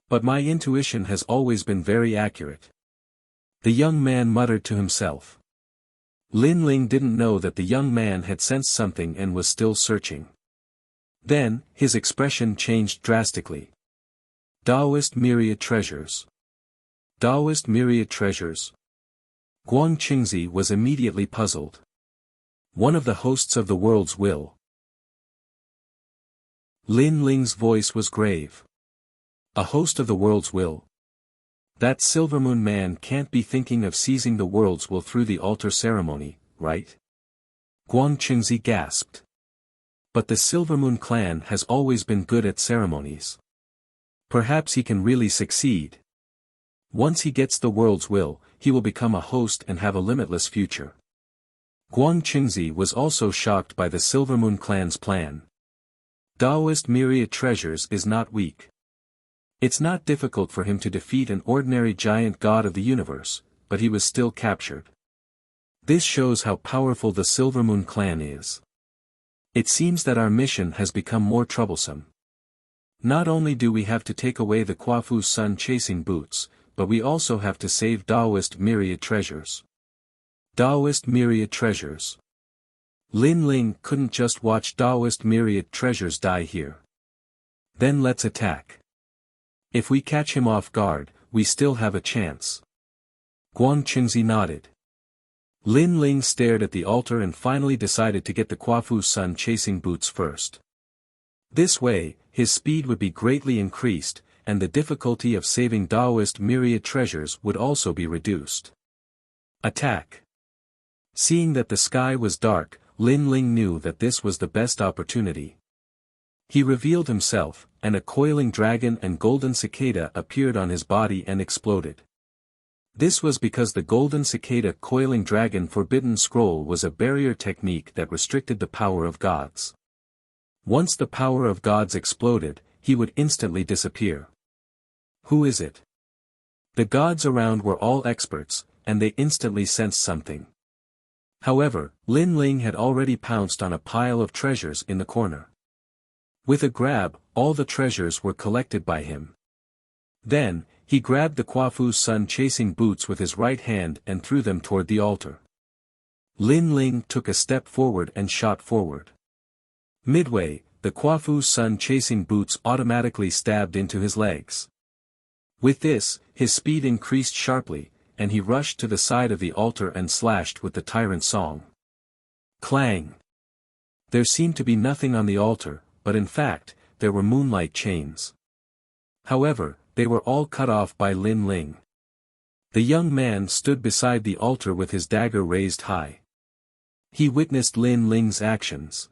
Speaker 1: But my intuition has always been very accurate. The young man muttered to himself. Lin Ling didn't know that the young man had sensed something and was still searching. Then, his expression changed drastically. Taoist myriad treasures. Taoist myriad treasures. Guang Qingzi was immediately puzzled. One of the hosts of the world's will. Lin Ling's voice was grave. A host of the world's will? That Silvermoon man can't be thinking of seizing the world's will through the altar ceremony, right? Guang Qingzi gasped. But the Silvermoon clan has always been good at ceremonies. Perhaps he can really succeed. Once he gets the world's will, he will become a host and have a limitless future. Guang Qingzi was also shocked by the Silvermoon clan's plan. Taoist myriad treasures is not weak. It's not difficult for him to defeat an ordinary giant god of the universe, but he was still captured. This shows how powerful the Silvermoon clan is. It seems that our mission has become more troublesome. Not only do we have to take away the Kua Fu Sun chasing boots, but we also have to save Taoist myriad treasures. Taoist myriad treasures. Lin Ling couldn't just watch Taoist myriad treasures die here. Then let's attack. If we catch him off guard, we still have a chance. Guang Qingzi nodded. Lin Ling stared at the altar and finally decided to get the Kua Fu Sun chasing boots first. This way, his speed would be greatly increased, and the difficulty of saving Taoist myriad treasures would also be reduced. Attack. Seeing that the sky was dark, Lin Ling knew that this was the best opportunity. He revealed himself, and a coiling dragon and golden cicada appeared on his body and exploded. This was because the golden cicada coiling dragon forbidden scroll was a barrier technique that restricted the power of gods. Once the power of gods exploded, he would instantly disappear. Who is it? The gods around were all experts, and they instantly sensed something. However, Lin Ling had already pounced on a pile of treasures in the corner. With a grab, all the treasures were collected by him. Then, he grabbed the Kua Fu Sun chasing boots with his right hand and threw them toward the altar. Lin Ling took a step forward and shot forward. Midway, the Kua Fu Sun chasing boots automatically stabbed into his legs. With this, his speed increased sharply, and he rushed to the side of the altar and slashed with the tyrant song. Clang! There seemed to be nothing on the altar, but in fact, there were moonlight chains. However, they were all cut off by Lin Ling. The young man stood beside the altar with his dagger raised high. He witnessed Lin Ling's actions.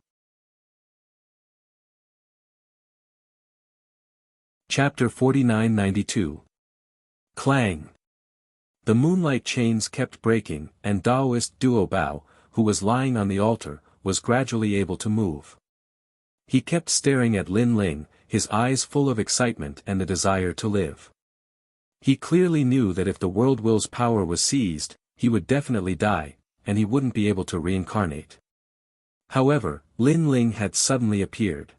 Speaker 1: Chapter 4992. Clang. The moonlight chains kept breaking, and Taoist Duo Bao, who was lying on the altar, was gradually able to move. He kept staring at Lin Ling, his eyes full of excitement and the desire to live. He clearly knew that if the world will's power was seized, he would definitely die, and he wouldn't be able to reincarnate. However, Lin Ling had suddenly appeared.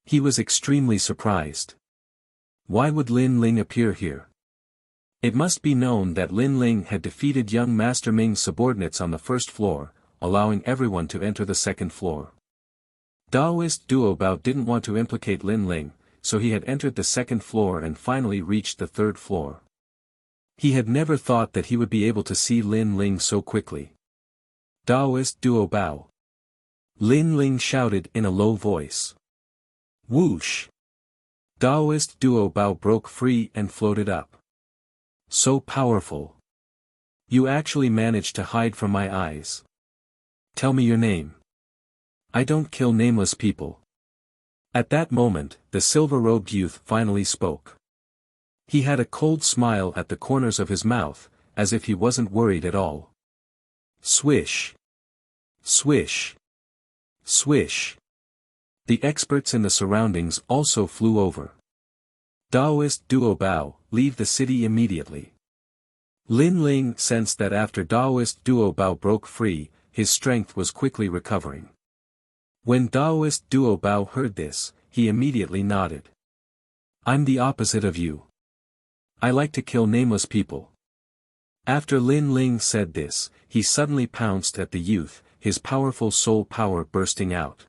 Speaker 1: He was extremely surprised. Why would Lin Ling appear here? It must be known that Lin Ling had defeated young Master Ming's subordinates on the first floor, allowing everyone to enter the second floor. Taoist Duo Bao didn't want to implicate Lin Ling, so he had entered the second floor and finally reached the third floor. He had never thought that he would be able to see Lin Ling so quickly. Taoist Duo Bao. Lin Ling shouted in a low voice. Whoosh! Taoist Duo Bao broke free and floated up. So powerful. You actually managed to hide from my eyes. Tell me your name. I don't kill nameless people. At that moment, the silver-robed youth finally spoke. He had a cold smile at the corners of his mouth, as if he wasn't worried at all. Swish. Swish. Swish. The experts in the surroundings also flew over. Taoist Duo Bao, leave the city immediately. Lin Ling sensed that after Taoist Duo Bao broke free, his strength was quickly recovering. When Taoist Duo Bao heard this, he immediately nodded. I'm the opposite of you. I like to kill nameless people. After Lin Ling said this, he suddenly pounced at the youth, his powerful soul power bursting out.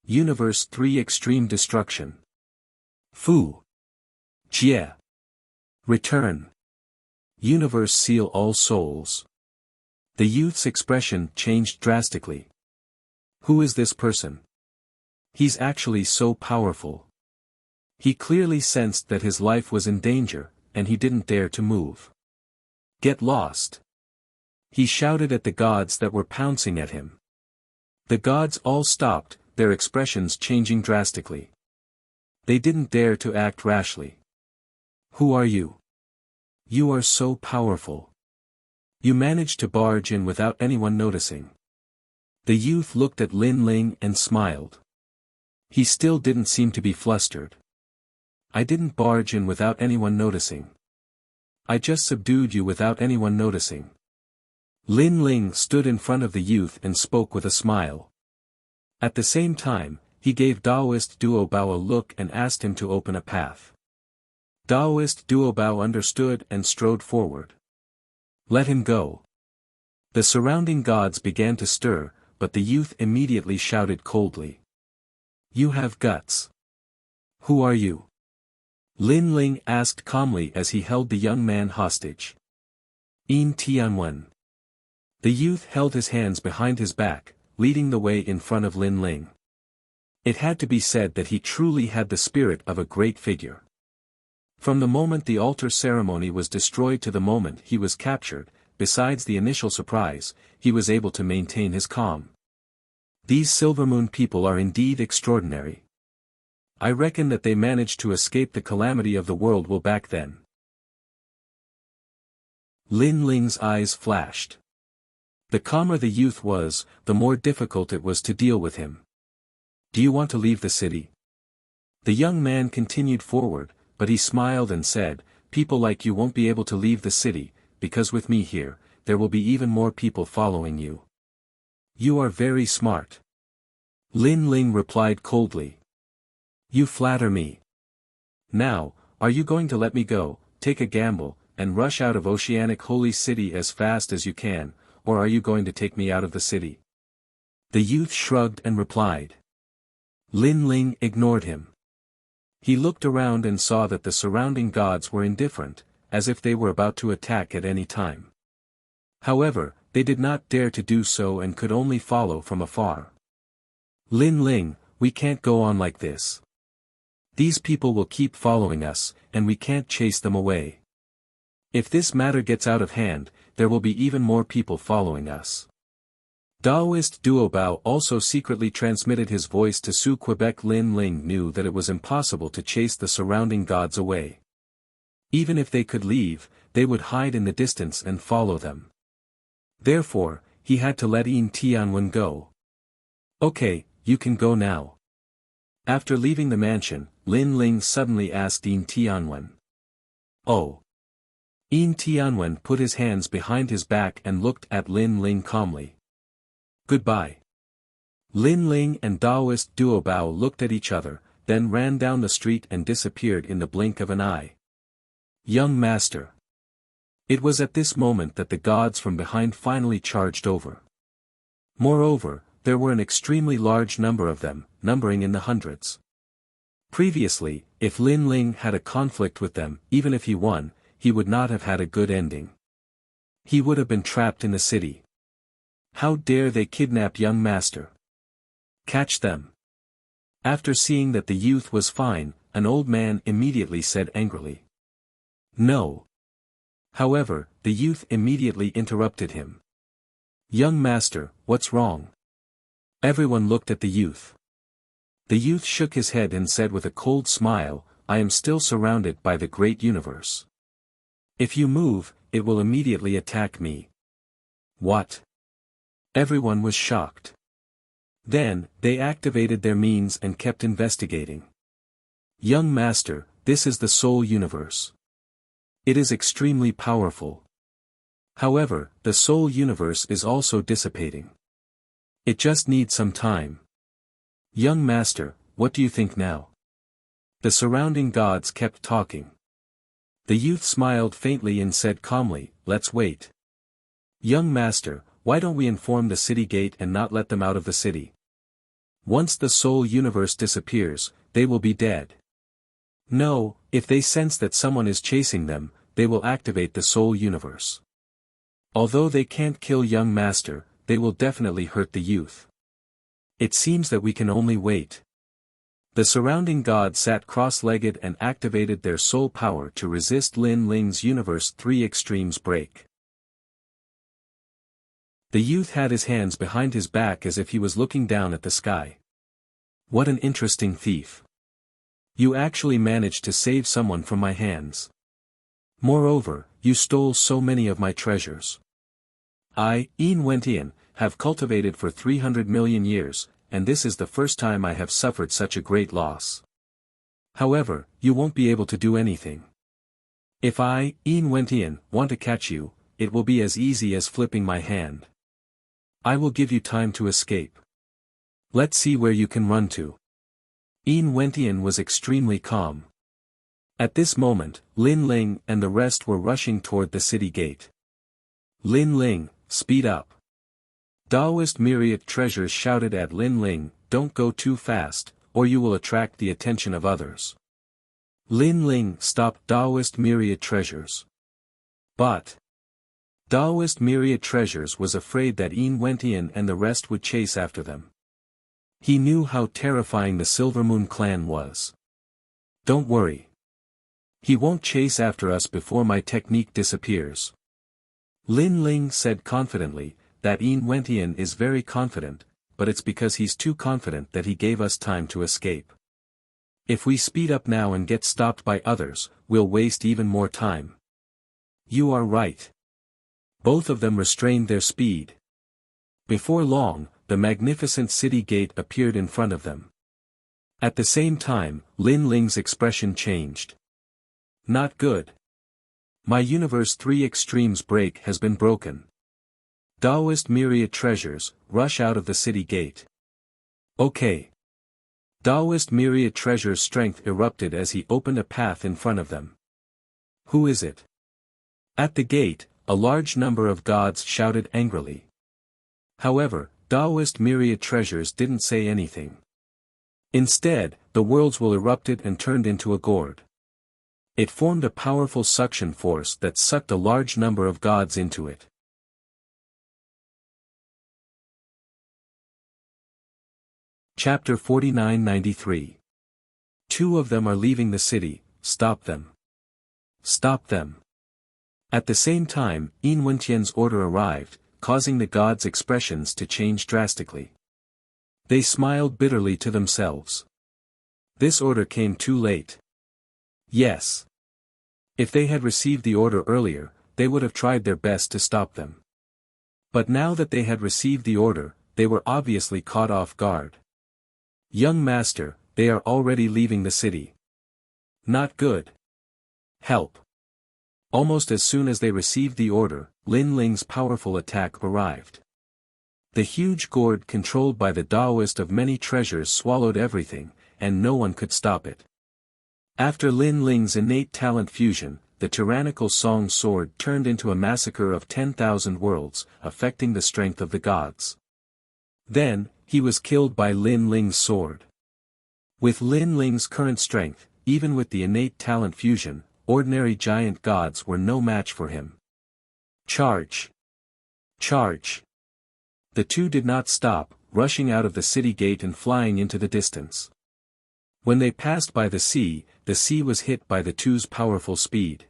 Speaker 1: Universe 3 Extreme Destruction. Fu. Jie. Return. Universe Seal All Souls. The youth's expression changed drastically. Who is this person? He's actually so powerful. He clearly sensed that his life was in danger, and he didn't dare to move. Get lost. He shouted at the gods that were pouncing at him. The gods all stopped, their expressions changing drastically. They didn't dare to act rashly. Who are you? You are so powerful. You managed to barge in without anyone noticing. The youth looked at Lin Ling and smiled. He still didn't seem to be flustered. I didn't barge in without anyone noticing. I just subdued you without anyone noticing. Lin Ling stood in front of the youth and spoke with a smile. At the same time, he gave Taoist Duo Bao a look and asked him to open a path. Taoist Duo Bao understood and strode forward. Let him go. The surrounding gods began to stir, but the youth immediately shouted coldly. You have guts. Who are you? Lin Ling asked calmly as he held the young man hostage. In Tianwen. The youth held his hands behind his back, leading the way in front of Lin Ling. It had to be said that he truly had the spirit of a great figure. From the moment the altar ceremony was destroyed to the moment he was captured, besides the initial surprise, he was able to maintain his calm. These Silvermoon people are indeed extraordinary. I reckon that they managed to escape the calamity of the world will back then. Lin Ling's eyes flashed. The calmer the youth was, the more difficult it was to deal with him. Do you want to leave the city? The young man continued forward, but he smiled and said, people like you won't be able to leave the city, because with me here, there will be even more people following you. You are very smart. Lin Ling replied coldly. You flatter me. Now, are you going to let me go, take a gamble, and rush out of Oceanic Holy City as fast as you can, or are you going to take me out of the city? The youth shrugged and replied. Lin Ling ignored him. He looked around and saw that the surrounding gods were indifferent, as if they were about to attack at any time. However, they did not dare to do so and could only follow from afar. Lin Ling, we can't go on like this. These people will keep following us, and we can't chase them away. If this matter gets out of hand, there will be even more people following us. Daoist Duobao also secretly transmitted his voice to Su Quebec. Lin Ling knew that it was impossible to chase the surrounding gods away. Even if they could leave, they would hide in the distance and follow them. Therefore, he had to let Yin Tianwen go. Okay, you can go now. After leaving the mansion, Lin Ling suddenly asked Yin Tianwen. Oh. Yin Tianwen put his hands behind his back and looked at Lin Ling calmly. Goodbye. Lin Ling and Daoist Duobao looked at each other, then ran down the street and disappeared in the blink of an eye. Young master. It was at this moment that the gods from behind finally charged over. Moreover, there were an extremely large number of them, numbering in the hundreds. Previously, if Lin Ling had a conflict with them, even if he won, he would not have had a good ending. He would have been trapped in the city. How dare they kidnap young master? Catch them. After seeing that the youth was fine, an old man immediately said angrily. No. However, the youth immediately interrupted him. Young master, what's wrong? Everyone looked at the youth. The youth shook his head and said with a cold smile, I am still surrounded by the great universe. If you move, it will immediately attack me. What? Everyone was shocked. Then, they activated their means and kept investigating. Young master, this is the soul universe. It is extremely powerful. However, the soul universe is also dissipating. It just needs some time. Young master, what do you think now? The surrounding gods kept talking. The youth smiled faintly and said calmly, let's wait. Young master, why don't we inform the city gate and not let them out of the city? Once the soul universe disappears, they will be dead. No, if they sense that someone is chasing them, they will activate the soul universe. Although they can't kill young master, they will definitely hurt the youth. It seems that we can only wait. The surrounding gods sat cross-legged and activated their soul power to resist Lin Ling's universe 3 extremes break. The youth had his hands behind his back as if he was looking down at the sky. What an interesting thief. You actually managed to save someone from my hands. Moreover, you stole so many of my treasures. I, Yin Wentian, have cultivated for 300 million years, and this is the first time I have suffered such a great loss. However, you won't be able to do anything. If I, Yin Wentian, want to catch you, it will be as easy as flipping my hand. I will give you time to escape. Let's see where you can run to. Yin Wentian was extremely calm. At this moment, Lin Ling and the rest were rushing toward the city gate. Lin Ling, speed up. Daoist Myriad Treasures shouted at Lin Ling, don't go too fast, or you will attract the attention of others. Lin Ling stopped Daoist Myriad Treasures. But Daoist Myriad Treasures was afraid that Yin Wentian and the rest would chase after them. He knew how terrifying the Silvermoon clan was. Don't worry. He won't chase after us before my technique disappears. Lin Ling said confidently, that Yin Wentian is very confident, but it's because he's too confident that he gave us time to escape. If we speed up now and get stopped by others, we'll waste even more time. You are right. Both of them restrained their speed. Before long, the magnificent city gate appeared in front of them. At the same time, Lin Ling's expression changed. Not good. My universe 3 extremes break has been broken. Daoist Myriad Treasures, rush out of the city gate. Okay. Daoist Myriad Treasures' strength erupted as he opened a path in front of them. Who is it? At the gate, a large number of gods shouted angrily. However, Daoist Myriad Treasures didn't say anything. Instead, the worlds will erupted and turned into a gourd. It formed a powerful suction force that sucked a large number of gods into it. Chapter 4993. 2 of them are leaving the city, stop them. Stop them. At the same time, Yin Wentian's order arrived, causing the gods' expressions to change drastically. They smiled bitterly to themselves. This order came too late. Yes. If they had received the order earlier, they would have tried their best to stop them. But now that they had received the order, they were obviously caught off guard. Young master, they are already leaving the city. Not good. Help. Almost as soon as they received the order, Lin Ling's powerful attack arrived. The huge gourd controlled by the Taoist of many treasures swallowed everything, and no one could stop it. After Lin Ling's innate talent fusion, the tyrannical Song sword turned into a massacre of 10,000 worlds, affecting the strength of the gods. Then, he was killed by Lin Ling's sword. With Lin Ling's current strength, even with the innate talent fusion, ordinary giant gods were no match for him. Charge! Charge! The two did not stop, rushing out of the city gate and flying into the distance. When they passed by the sea was hit by the two's powerful speed.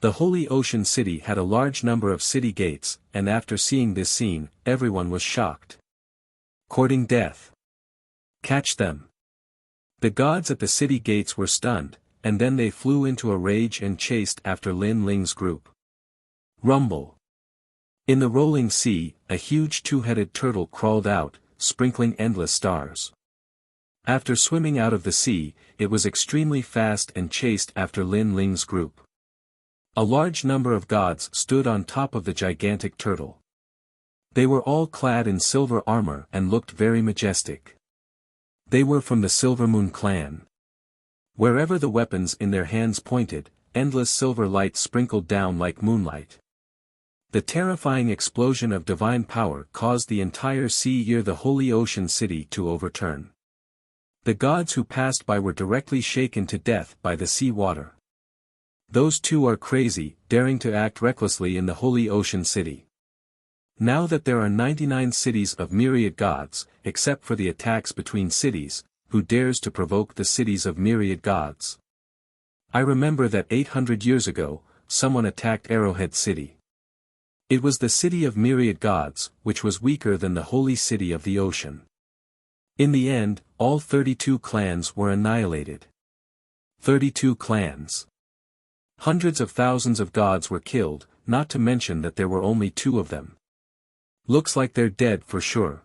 Speaker 1: The Holy Ocean City had a large number of city gates, and after seeing this scene, everyone was shocked. Courting death. Catch them. The gods at the city gates were stunned, and then they flew into a rage and chased after Lin Ling's group. Rumble. In the rolling sea, a huge two-headed turtle crawled out, sprinkling endless stars. After swimming out of the sea, it was extremely fast and chased after Lin Ling's group. A large number of gods stood on top of the gigantic turtle. They were all clad in silver armor and looked very majestic. They were from the Silver Moon clan. Wherever the weapons in their hands pointed, endless silver light sprinkled down like moonlight. The terrifying explosion of divine power caused the entire sea near the Holy Ocean City to overturn. The gods who passed by were directly shaken to death by the sea water. Those two are crazy, daring to act recklessly in the Holy Ocean City. Now that there are 99 cities of myriad gods, except for the attacks between cities, who dares to provoke the cities of myriad gods? I remember that 800 years ago, someone attacked Arrowhead City. It was the city of myriad gods, which was weaker than the holy city of the ocean. In the end, all 32 clans were annihilated. 32 clans. Hundreds of thousands of gods were killed, not to mention that there were only 2 of them. Looks like they're dead for sure.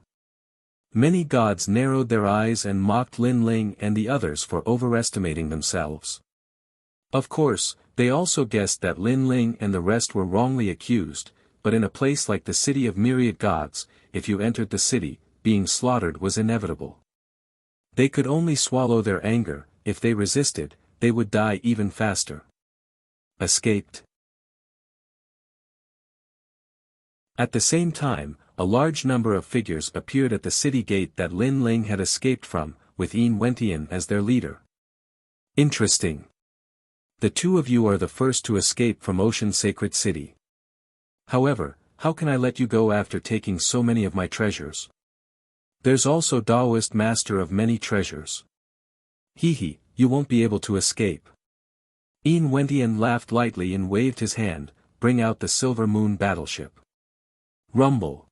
Speaker 1: Many gods narrowed their eyes and mocked Lin Ling and the others for overestimating themselves. Of course, they also guessed that Lin Ling and the rest were wrongly accused, but in a place like the city of myriad gods, if you entered the city, being slaughtered was inevitable. They could only swallow their anger. If they resisted, they would die even faster. Escaped. At the same time, a large number of figures appeared at the city gate that Lin Ling had escaped from, with Yin Wentian as their leader. Interesting. The 2 of you are the first to escape from Ocean Sacred City. However, how can I let you go after taking so many of my treasures? There's also Taoist master of many treasures. Hee, you won't be able to escape. Yin Wentian laughed lightly and waved his hand, bring out the Silver Moon battleship. Rumble.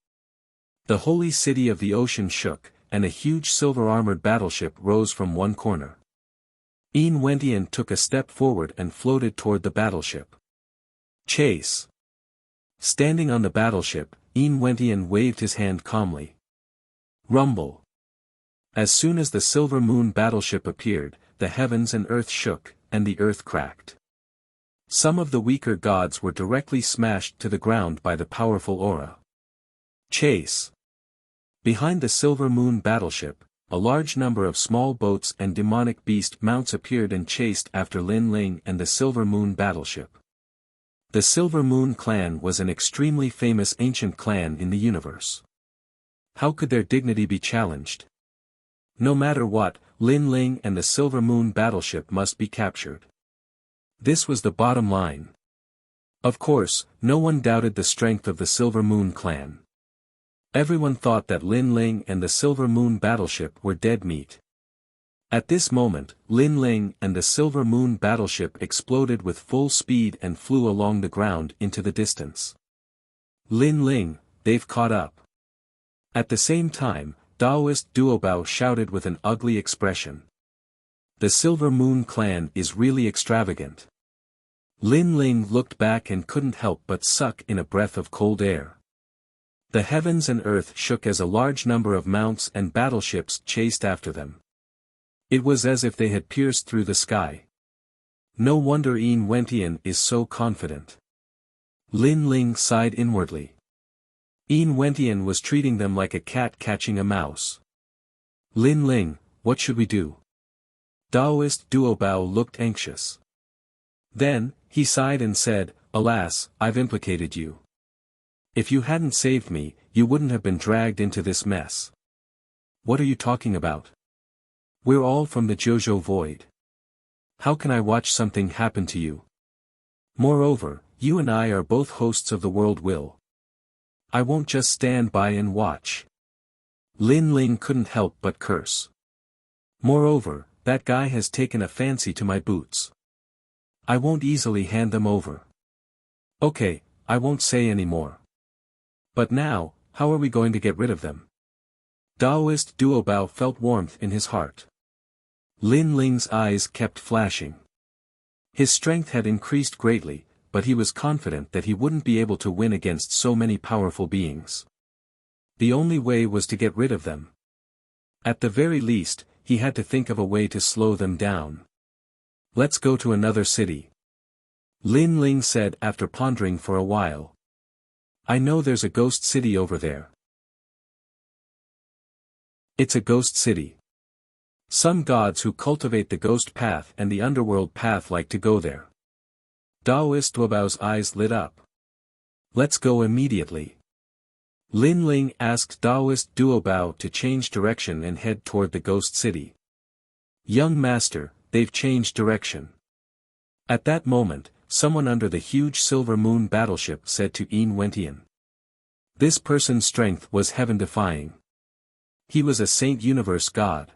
Speaker 1: The holy city of the ocean shook, and a huge silver-armored battleship rose from one corner. Yin Wentian took a step forward and floated toward the battleship. Chase. Standing on the battleship, Yin Wentian waved his hand calmly. Rumble. As soon as the Silver Moon battleship appeared, the heavens and earth shook, and the earth cracked. Some of the weaker gods were directly smashed to the ground by the powerful aura. Chase. Behind the Silver Moon battleship, a large number of small boats and demonic beast mounts appeared and chased after Lin Ling and the Silver Moon battleship. The Silver Moon clan was an extremely famous ancient clan in the universe. How could their dignity be challenged? No matter what, Lin Ling and the Silver Moon battleship must be captured. This was the bottom line. Of course, no one doubted the strength of the Silver Moon clan. Everyone thought that Lin Ling and the Silver Moon battleship were dead meat. At this moment, Lin Ling and the Silver Moon battleship exploded with full speed and flew along the ground into the distance. Lin Ling, they've caught up. At the same time, Taoist Duobao shouted with an ugly expression. The Silver Moon clan is really extravagant. Lin Ling looked back and couldn't help but suck in a breath of cold air. The heavens and earth shook as a large number of mounts and battleships chased after them. It was as if they had pierced through the sky. No wonder Yin Wentian is so confident. Lin Ling sighed inwardly. Yin Wentian was treating them like a cat catching a mouse. Lin Ling, what should we do? Taoist Duobao looked anxious. Then, he sighed and said, alas, I've implicated you. If you hadn't saved me, you wouldn't have been dragged into this mess. What are you talking about? We're all from the Jojo Void. How can I watch something happen to you? Moreover, you and I are both hosts of the world will. I won't just stand by and watch. Lin Ling couldn't help but curse. Moreover, that guy has taken a fancy to my boots. I won't easily hand them over. Okay, I won't say any more. But now, how are we going to get rid of them? Taoist Duobao felt warmth in his heart. Lin Ling's eyes kept flashing. His strength had increased greatly, but he was confident that he wouldn't be able to win against so many powerful beings. The only way was to get rid of them. At the very least, he had to think of a way to slow them down. Let's go to another city. Lin Ling said after pondering for a while. I know there's a ghost city over there. It's a ghost city. Some gods who cultivate the ghost path and the underworld path like to go there. Taoist Duobao's eyes lit up. Let's go immediately. Lin Ling asked Taoist Duobao to change direction and head toward the ghost city. Young master, they've changed direction. At that moment, someone under the huge Silver Moon battleship said to Yin Wentian. This person's strength was heaven-defying. He was a Saint Universe god.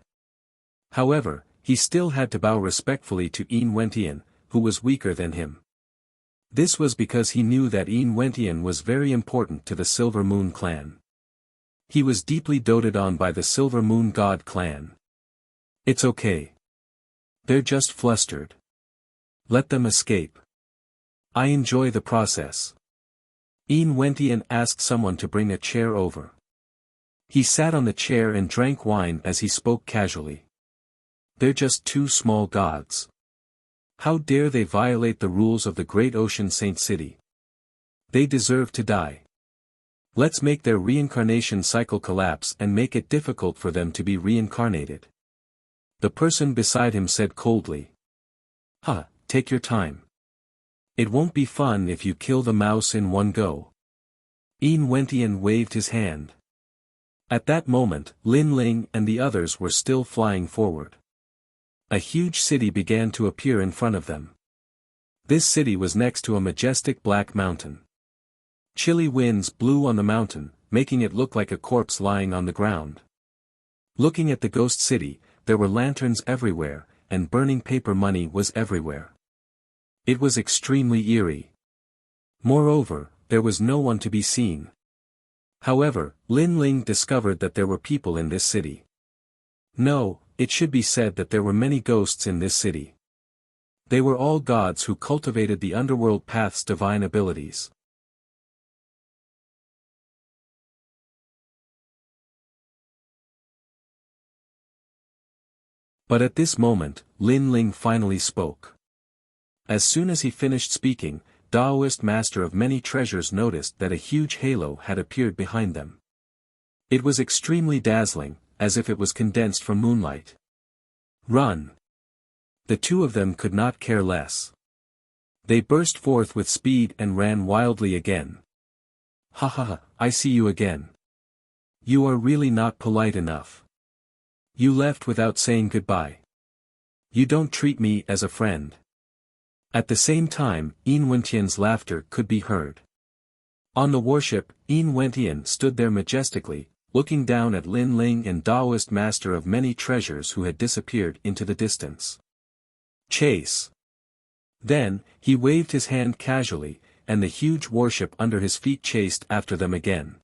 Speaker 1: However, he still had to bow respectfully to Yin Wentian, who was weaker than him. This was because he knew that Yin Wentian was very important to the Silver Moon clan. He was deeply doted on by the Silver Moon god clan. It's okay. They're just flustered. Let them escape. I enjoy the process. Yin Wentian asked someone to bring a chair over. He sat on the chair and drank wine as he spoke casually. They're just two small gods. How dare they violate the rules of the Great Ocean Saint City? They deserve to die. Let's make their reincarnation cycle collapse and make it difficult for them to be reincarnated. The person beside him said coldly. Take your time. It won't be fun if you kill the mouse in one go. Yin Wentian waved his hand. At that moment, Lin Ling and the others were still flying forward. A huge city began to appear in front of them. This city was next to a majestic black mountain. Chilly winds blew on the mountain, making it look like a corpse lying on the ground. Looking at the ghost city, there were lanterns everywhere, and burning paper money was everywhere. It was extremely eerie. Moreover, there was no one to be seen. However, Lin Ling discovered that there were people in this city. No, it should be said that there were many ghosts in this city. They were all gods who cultivated the underworld path's divine abilities. But at this moment, Lin Ling finally spoke. As soon as he finished speaking, Taoist Master of Many Treasures noticed that a huge halo had appeared behind them. It was extremely dazzling, as if it was condensed from moonlight. Run! The two of them could not care less. They burst forth with speed and ran wildly again. I see you again. You are really not polite enough. You left without saying goodbye. You don't treat me as a friend. At the same time, Yin Wentian's laughter could be heard. On the warship, Yin Wentian stood there majestically, looking down at Lin Ling and Taoist Master of Many Treasures who had disappeared into the distance. Chase! Then, he waved his hand casually, and the huge warship under his feet chased after them again.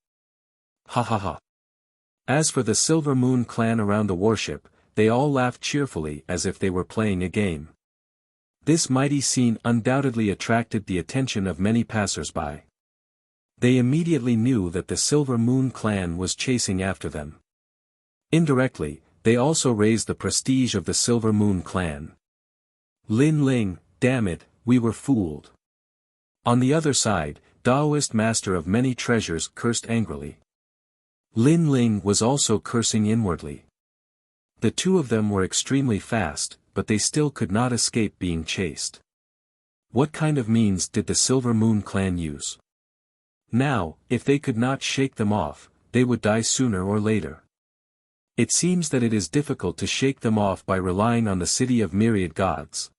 Speaker 1: Ha ha ha. As for the Silver Moon clan around the warship, they all laughed cheerfully as if they were playing a game. This mighty scene undoubtedly attracted the attention of many passers-by. They immediately knew that the Silver Moon clan was chasing after them. Indirectly, they also raised the prestige of the Silver Moon clan. Lin Ling, damn it, we were fooled. On the other side, Taoist Master of Many Treasures cursed angrily. Lin Ling was also cursing inwardly. The two of them were extremely fast, but they still could not escape being chased. What kind of means did the Silver Moon clan use? Now, if they could not shake them off, they would die sooner or later. It seems that it is difficult to shake them off by relying on the city of myriad gods.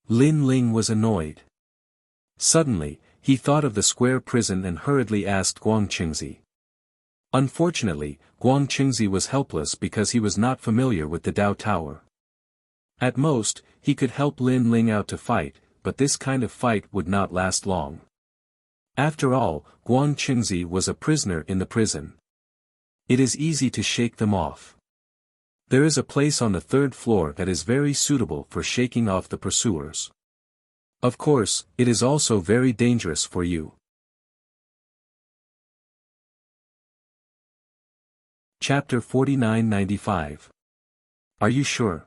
Speaker 1: Lin Ling was annoyed. Suddenly, he thought of the square prison and hurriedly asked Guang Qingzi. Unfortunately, Guang Qingzi was helpless because he was not familiar with the Dao Tower. At most, he could help Lin Ling out to fight, but this kind of fight would not last long. After all, Guang Qingzi was a prisoner in the prison. It is easy to shake them off. There is a place on the 3rd floor that is very suitable for shaking off the pursuers. Of course, it is also very dangerous for you. Chapter 4995. Are you sure?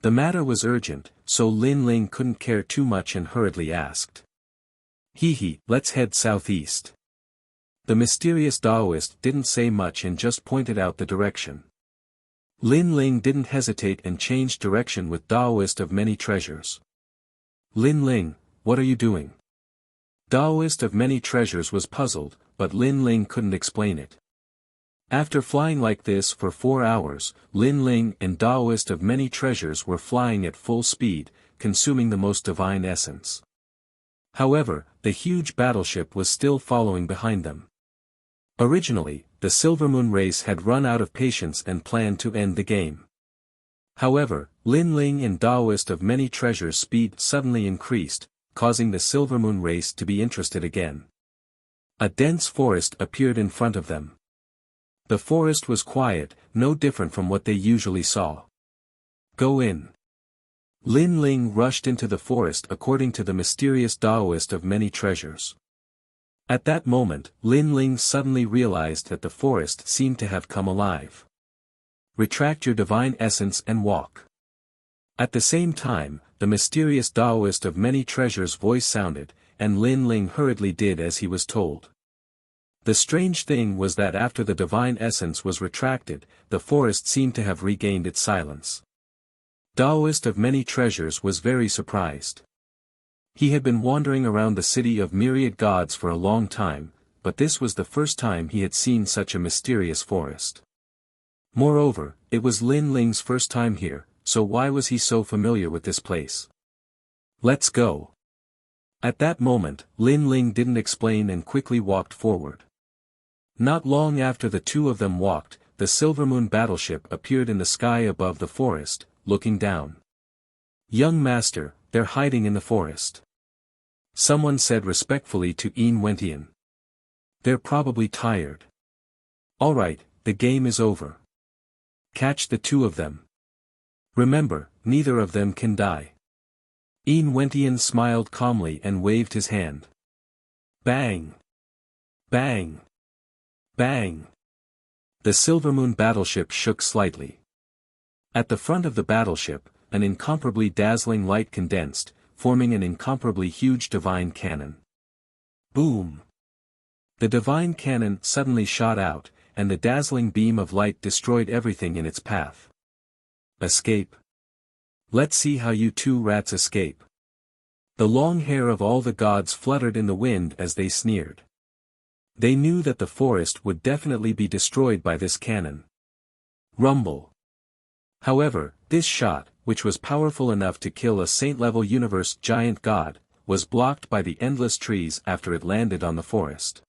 Speaker 1: The matter was urgent, so Lin Ling couldn't care too much and hurriedly asked. Hee, let's head southeast. The mysterious Taoist didn't say much and just pointed out the direction. Lin Ling didn't hesitate and changed direction with Taoist of Many Treasures. Lin Ling, what are you doing? Taoist of Many Treasures was puzzled, but Lin Ling couldn't explain it. After flying like this for 4 hours, Lin Ling and Taoist of Many Treasures were flying at full speed, consuming the most divine essence. However, the huge battleship was still following behind them. Originally, the Silver Moon race had run out of patience and planned to end the game. However, Lin Ling and Taoist of Many Treasures' speed suddenly increased, causing the Silver Moon race to be interested again. A dense forest appeared in front of them. The forest was quiet, no different from what they usually saw. Go in. Lin Ling rushed into the forest according to the mysterious Taoist of Many Treasures. At that moment, Lin Ling suddenly realized that the forest seemed to have come alive. Retract your divine essence and walk. At the same time, the mysterious Taoist of Many Treasures' voice sounded, and Lin Ling hurriedly did as he was told. The strange thing was that after the divine essence was retracted, the forest seemed to have regained its silence. Taoist of Many Treasures was very surprised. He had been wandering around the city of myriad gods for a long time, but this was the first time he had seen such a mysterious forest. Moreover, it was Lin Ling's first time here, so why was he so familiar with this place? Let's go. At that moment, Lin Ling didn't explain and quickly walked forward. Not long after the two of them walked, the Silver Moon battleship appeared in the sky above the forest, looking down. Young master, they're hiding in the forest. Someone said respectfully to Yin Wentian. They're probably tired. Alright, the game is over. Catch the two of them. Remember, neither of them can die. Yin Wentian smiled calmly and waved his hand. Bang! Bang! Bang! The Silver Moon battleship shook slightly. At the front of the battleship, an incomparably dazzling light condensed, forming an incomparably huge divine cannon. Boom! The divine cannon suddenly shot out, and the dazzling beam of light destroyed everything in its path. Escape. Let's see how you two rats escape. The long hair of all the gods fluttered in the wind as they sneered. They knew that the forest would definitely be destroyed by this cannon. Rumble. However, this shot, which was powerful enough to kill a saint-level universe giant god, was blocked by the endless trees after it landed on the forest.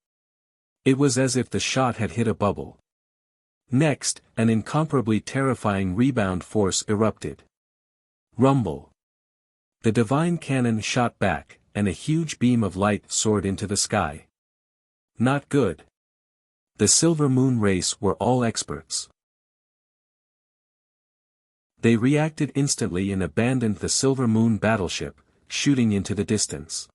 Speaker 1: It was as if the shot had hit a bubble. Next, an incomparably terrifying rebound force erupted. Rumble. The divine cannon shot back, and a huge beam of light soared into the sky. Not good. The Silver Moon race were all experts. They reacted instantly and abandoned the Silver Moon battleship, shooting into the distance.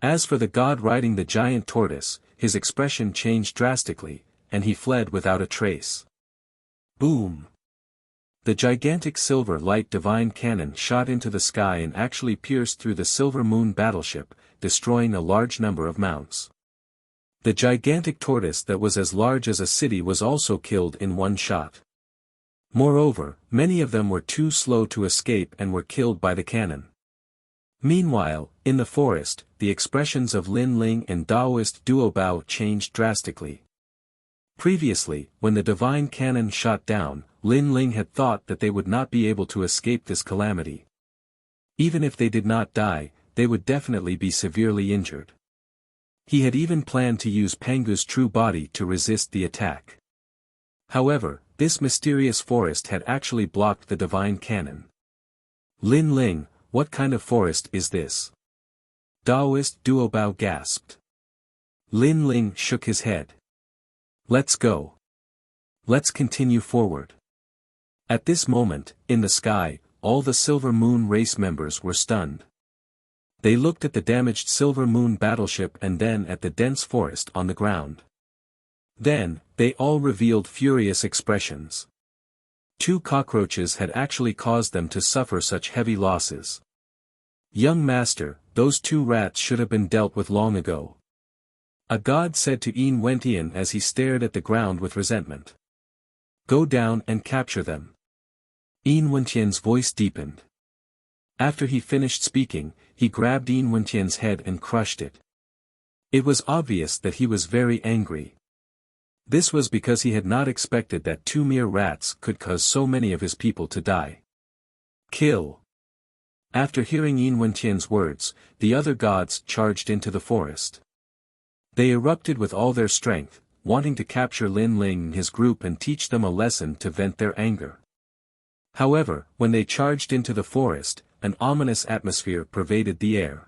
Speaker 1: As for the god riding the giant tortoise, his expression changed drastically, and he fled without a trace. Boom! The gigantic silver light divine cannon shot into the sky and actually pierced through the Silver Moon battleship, destroying a large number of mounts. The gigantic tortoise that was as large as a city was also killed in one shot. Moreover, many of them were too slow to escape and were killed by the cannon. Meanwhile, in the forest, the expressions of Lin Ling and Daoist Duo Bao changed drastically. Previously, when the divine cannon shot down, Lin Ling had thought that they would not be able to escape this calamity. Even if they did not die, they would definitely be severely injured. He had even planned to use Pangu's true body to resist the attack. However, this mysterious forest had actually blocked the divine cannon. Lin Ling, what kind of forest is this? Daoist Duo Bao gasped. Lin Ling shook his head. Let's go. Let's continue forward. At this moment, in the sky, all the Silver Moon race members were stunned. They looked at the damaged Silver Moon battleship and then at the dense forest on the ground. Then, they all revealed furious expressions. 2 cockroaches had actually caused them to suffer such heavy losses. Young master, those 2 rats should have been dealt with long ago. A god said to Yin Wentian as he stared at the ground with resentment. Go down and capture them. Yin Wentian's voice deepened. After he finished speaking, he grabbed Yin Wentian's head and crushed it. It was obvious that he was very angry. This was because he had not expected that 2 mere rats could cause so many of his people to die. Kill. After hearing Yin Wentian's words, the other gods charged into the forest. They erupted with all their strength, wanting to capture Lin Ling and his group and teach them a lesson to vent their anger. However, when they charged into the forest, an ominous atmosphere pervaded the air.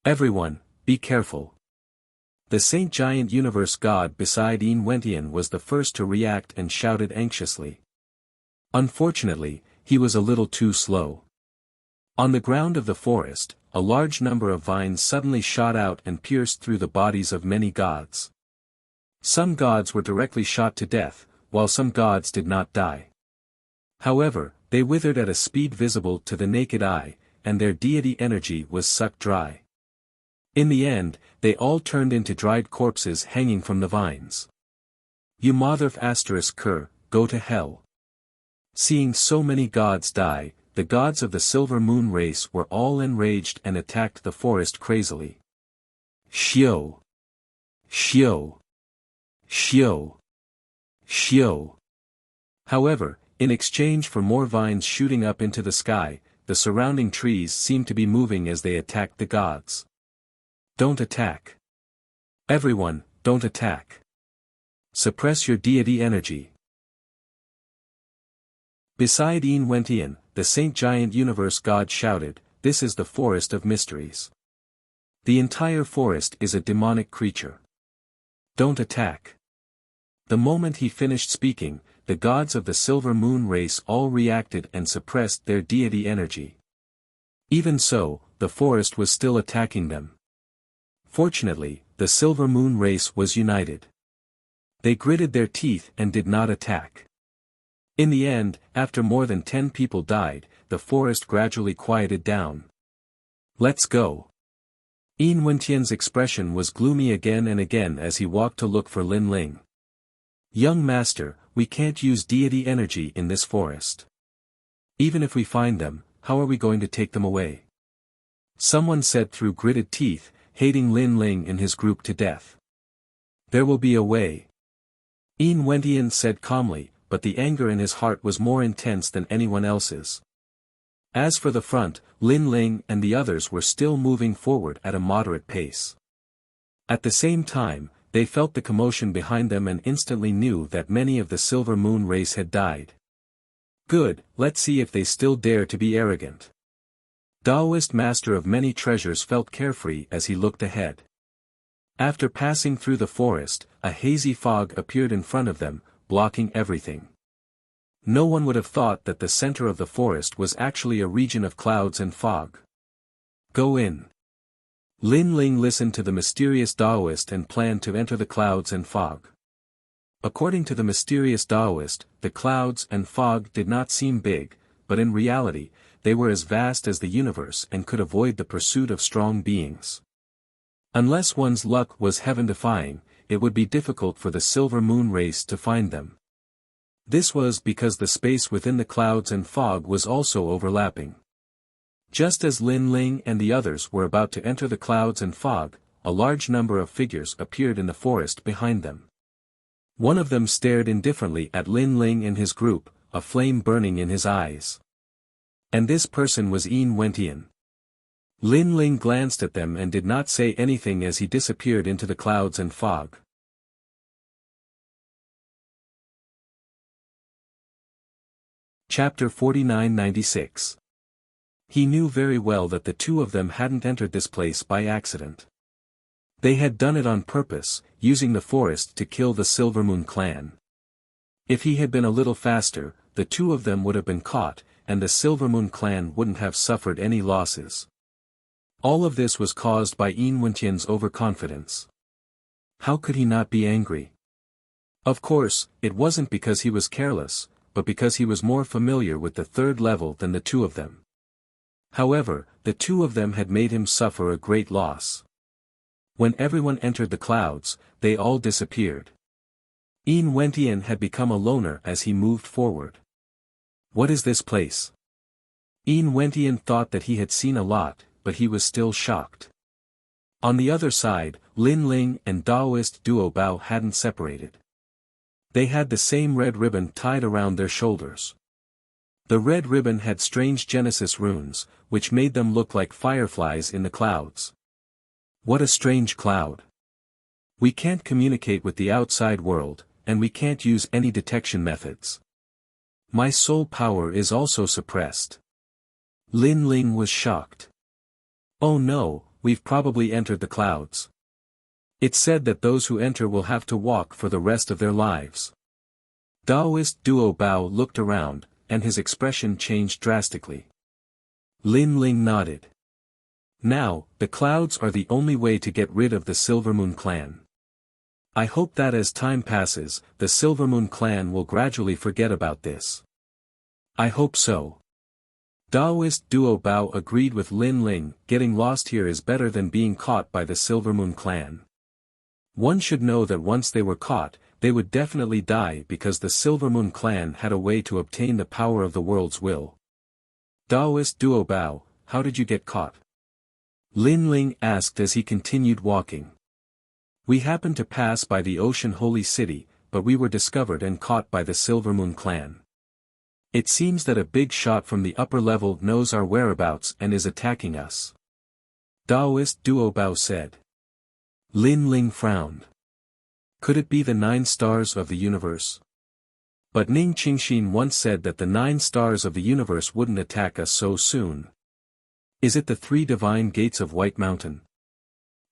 Speaker 1: Everyone, be careful. The Saint Giant Universe God beside Yin Wentian was the first to react and shouted anxiously. Unfortunately, he was a little too slow. On the ground of the forest, a large number of vines suddenly shot out and pierced through the bodies of many gods. Some gods were directly shot to death, while some gods did not die. However, they withered at a speed visible to the naked eye, and their deity energy was sucked dry. In the end, they all turned into dried corpses hanging from the vines. You mother asterisk cur, go to hell. Seeing so many gods die, the gods of the Silver Moon race were all enraged and attacked the forest crazily. Xiao! Xiao! Xiao! Xiao! However, in exchange for more vines shooting up into the sky, the surrounding trees seemed to be moving as they attacked the gods. Don't attack. Everyone, don't attack. Suppress your deity energy. Beside Yin Wentian, the Saint Giant Universe God shouted, this is the forest of mysteries. The entire forest is a demonic creature. Don't attack. The moment he finished speaking, the gods of the Silver Moon race all reacted and suppressed their deity energy. Even so, the forest was still attacking them. Fortunately, the Silver Moon race was united. They gritted their teeth and did not attack. In the end, after more than 10 people died, the forest gradually quieted down. Let's go. Yin Wentian's expression was gloomy again and again as he walked to look for Lin Ling. Young master, we can't use deity energy in this forest. Even if we find them, how are we going to take them away? Someone said through gritted teeth, hating Lin Ling and his group to death. There will be a way. Yin Wentian said calmly, but the anger in his heart was more intense than anyone else's. As for the front, Lin Ling and the others were still moving forward at a moderate pace. At the same time, they felt the commotion behind them and instantly knew that many of the Silver Moon race had died. Good, let's see if they still dare to be arrogant. Daoist Master of Many Treasures felt carefree as he looked ahead. After passing through the forest, a hazy fog appeared in front of them, blocking everything. No one would have thought that the center of the forest was actually a region of clouds and fog. Go in. Lin Ling listened to the mysterious Taoist and planned to enter the clouds and fog. According to the mysterious Taoist, the clouds and fog did not seem big, but in reality, they were as vast as the universe and could avoid the pursuit of strong beings. Unless one's luck was heaven-defying, it would be difficult for the Silver Moon race to find them. This was because the space within the clouds and fog was also overlapping. Just as Lin Ling and the others were about to enter the clouds and fog, a large number of figures appeared in the forest behind them. One of them stared indifferently at Lin Ling and his group, a flame burning in his eyes. And this person was Yin Wentian. Lin Ling glanced at them and did not say anything as he disappeared into the clouds and fog. Chapter 49-96. He knew very well that the two of them hadn't entered this place by accident. They had done it on purpose, using the forest to kill the Silvermoon clan. If he had been a little faster, the two of them would have been caught, and the Silvermoon clan wouldn't have suffered any losses. All of this was caused by Yin Wentian's overconfidence. How could he not be angry? Of course, it wasn't because he was careless, but because he was more familiar with the third level than the two of them. However, the two of them had made him suffer a great loss. When everyone entered the clouds, they all disappeared. Yin Wentian had become a loner as he moved forward. What is this place? Yin Wentian thought that he had seen a lot, but he was still shocked. On the other side, Lin Ling and Taoist Duo Bao hadn't separated. They had the same red ribbon tied around their shoulders. The red ribbon had strange Genesis runes, which made them look like fireflies in the clouds. What a strange cloud. We can't communicate with the outside world, and we can't use any detection methods. My soul power is also suppressed. Lin Ling was shocked. Oh no, we've probably entered the clouds. It's said that those who enter will have to walk for the rest of their lives. Taoist Duo Bao looked around, and his expression changed drastically. Lin Ling nodded. Now, the clouds are the only way to get rid of the Silvermoon clan. I hope that as time passes, the Silvermoon clan will gradually forget about this. I hope so. Taoist Duo Bao agreed with Lin Ling. Getting lost here is better than being caught by the Silvermoon clan. One should know that once they were caught, they would definitely die because the Silvermoon clan had a way to obtain the power of the world's will. Taoist Duo Bao, how did you get caught? Lin Ling asked as he continued walking. We happened to pass by the Ocean Holy City, but we were discovered and caught by the Silvermoon clan. It seems that a big shot from the upper level knows our whereabouts and is attacking us. Taoist Duo Bao said. Lin Ling frowned. Could it be the 9 stars of the universe? But Ning Qingxin once said that the 9 stars of the universe wouldn't attack us so soon. Is it the 3 divine gates of White Mountain?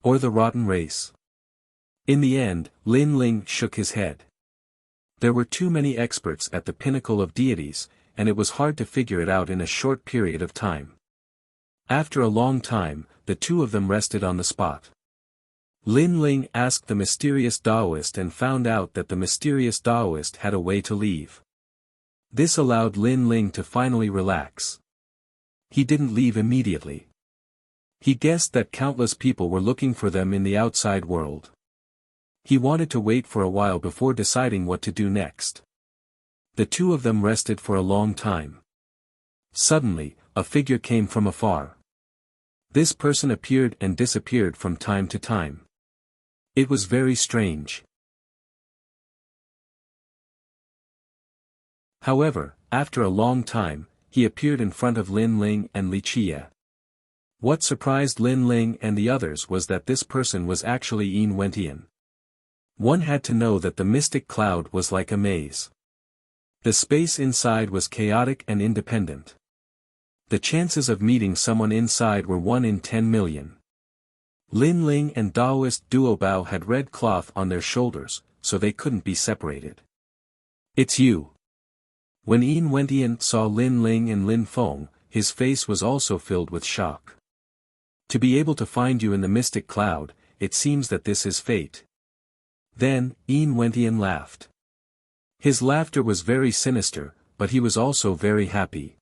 Speaker 1: Or the rotten race? In the end, Lin Ling shook his head. There were too many experts at the pinnacle of deities, and it was hard to figure it out in a short period of time. After a long time, the two of them rested on the spot. Lin Ling asked the mysterious Taoist and found out that the mysterious Taoist had a way to leave. This allowed Lin Ling to finally relax. He didn't leave immediately. He guessed that countless people were looking for them in the outside world. He wanted to wait for a while before deciding what to do next. The two of them rested for a long time. Suddenly, a figure came from afar. This person appeared and disappeared from time to time. It was very strange. However, after a long time, he appeared in front of Lin Ling and Li Chia. What surprised Lin Ling and the others was that this person was actually Yin Wentian. One had to know that the mystic cloud was like a maze. The space inside was chaotic and independent. The chances of meeting someone inside were 1 in 10 million. Lin Ling and Taoist Duobao had red cloth on their shoulders, so they couldn't be separated. It's you. When Yin Wentian saw Lin Ling and Lin Feng, his face was also filled with shock. To be able to find you in the mystic cloud, it seems that this is fate. Then, Yin Wentian laughed. His laughter was very sinister, but he was also very happy.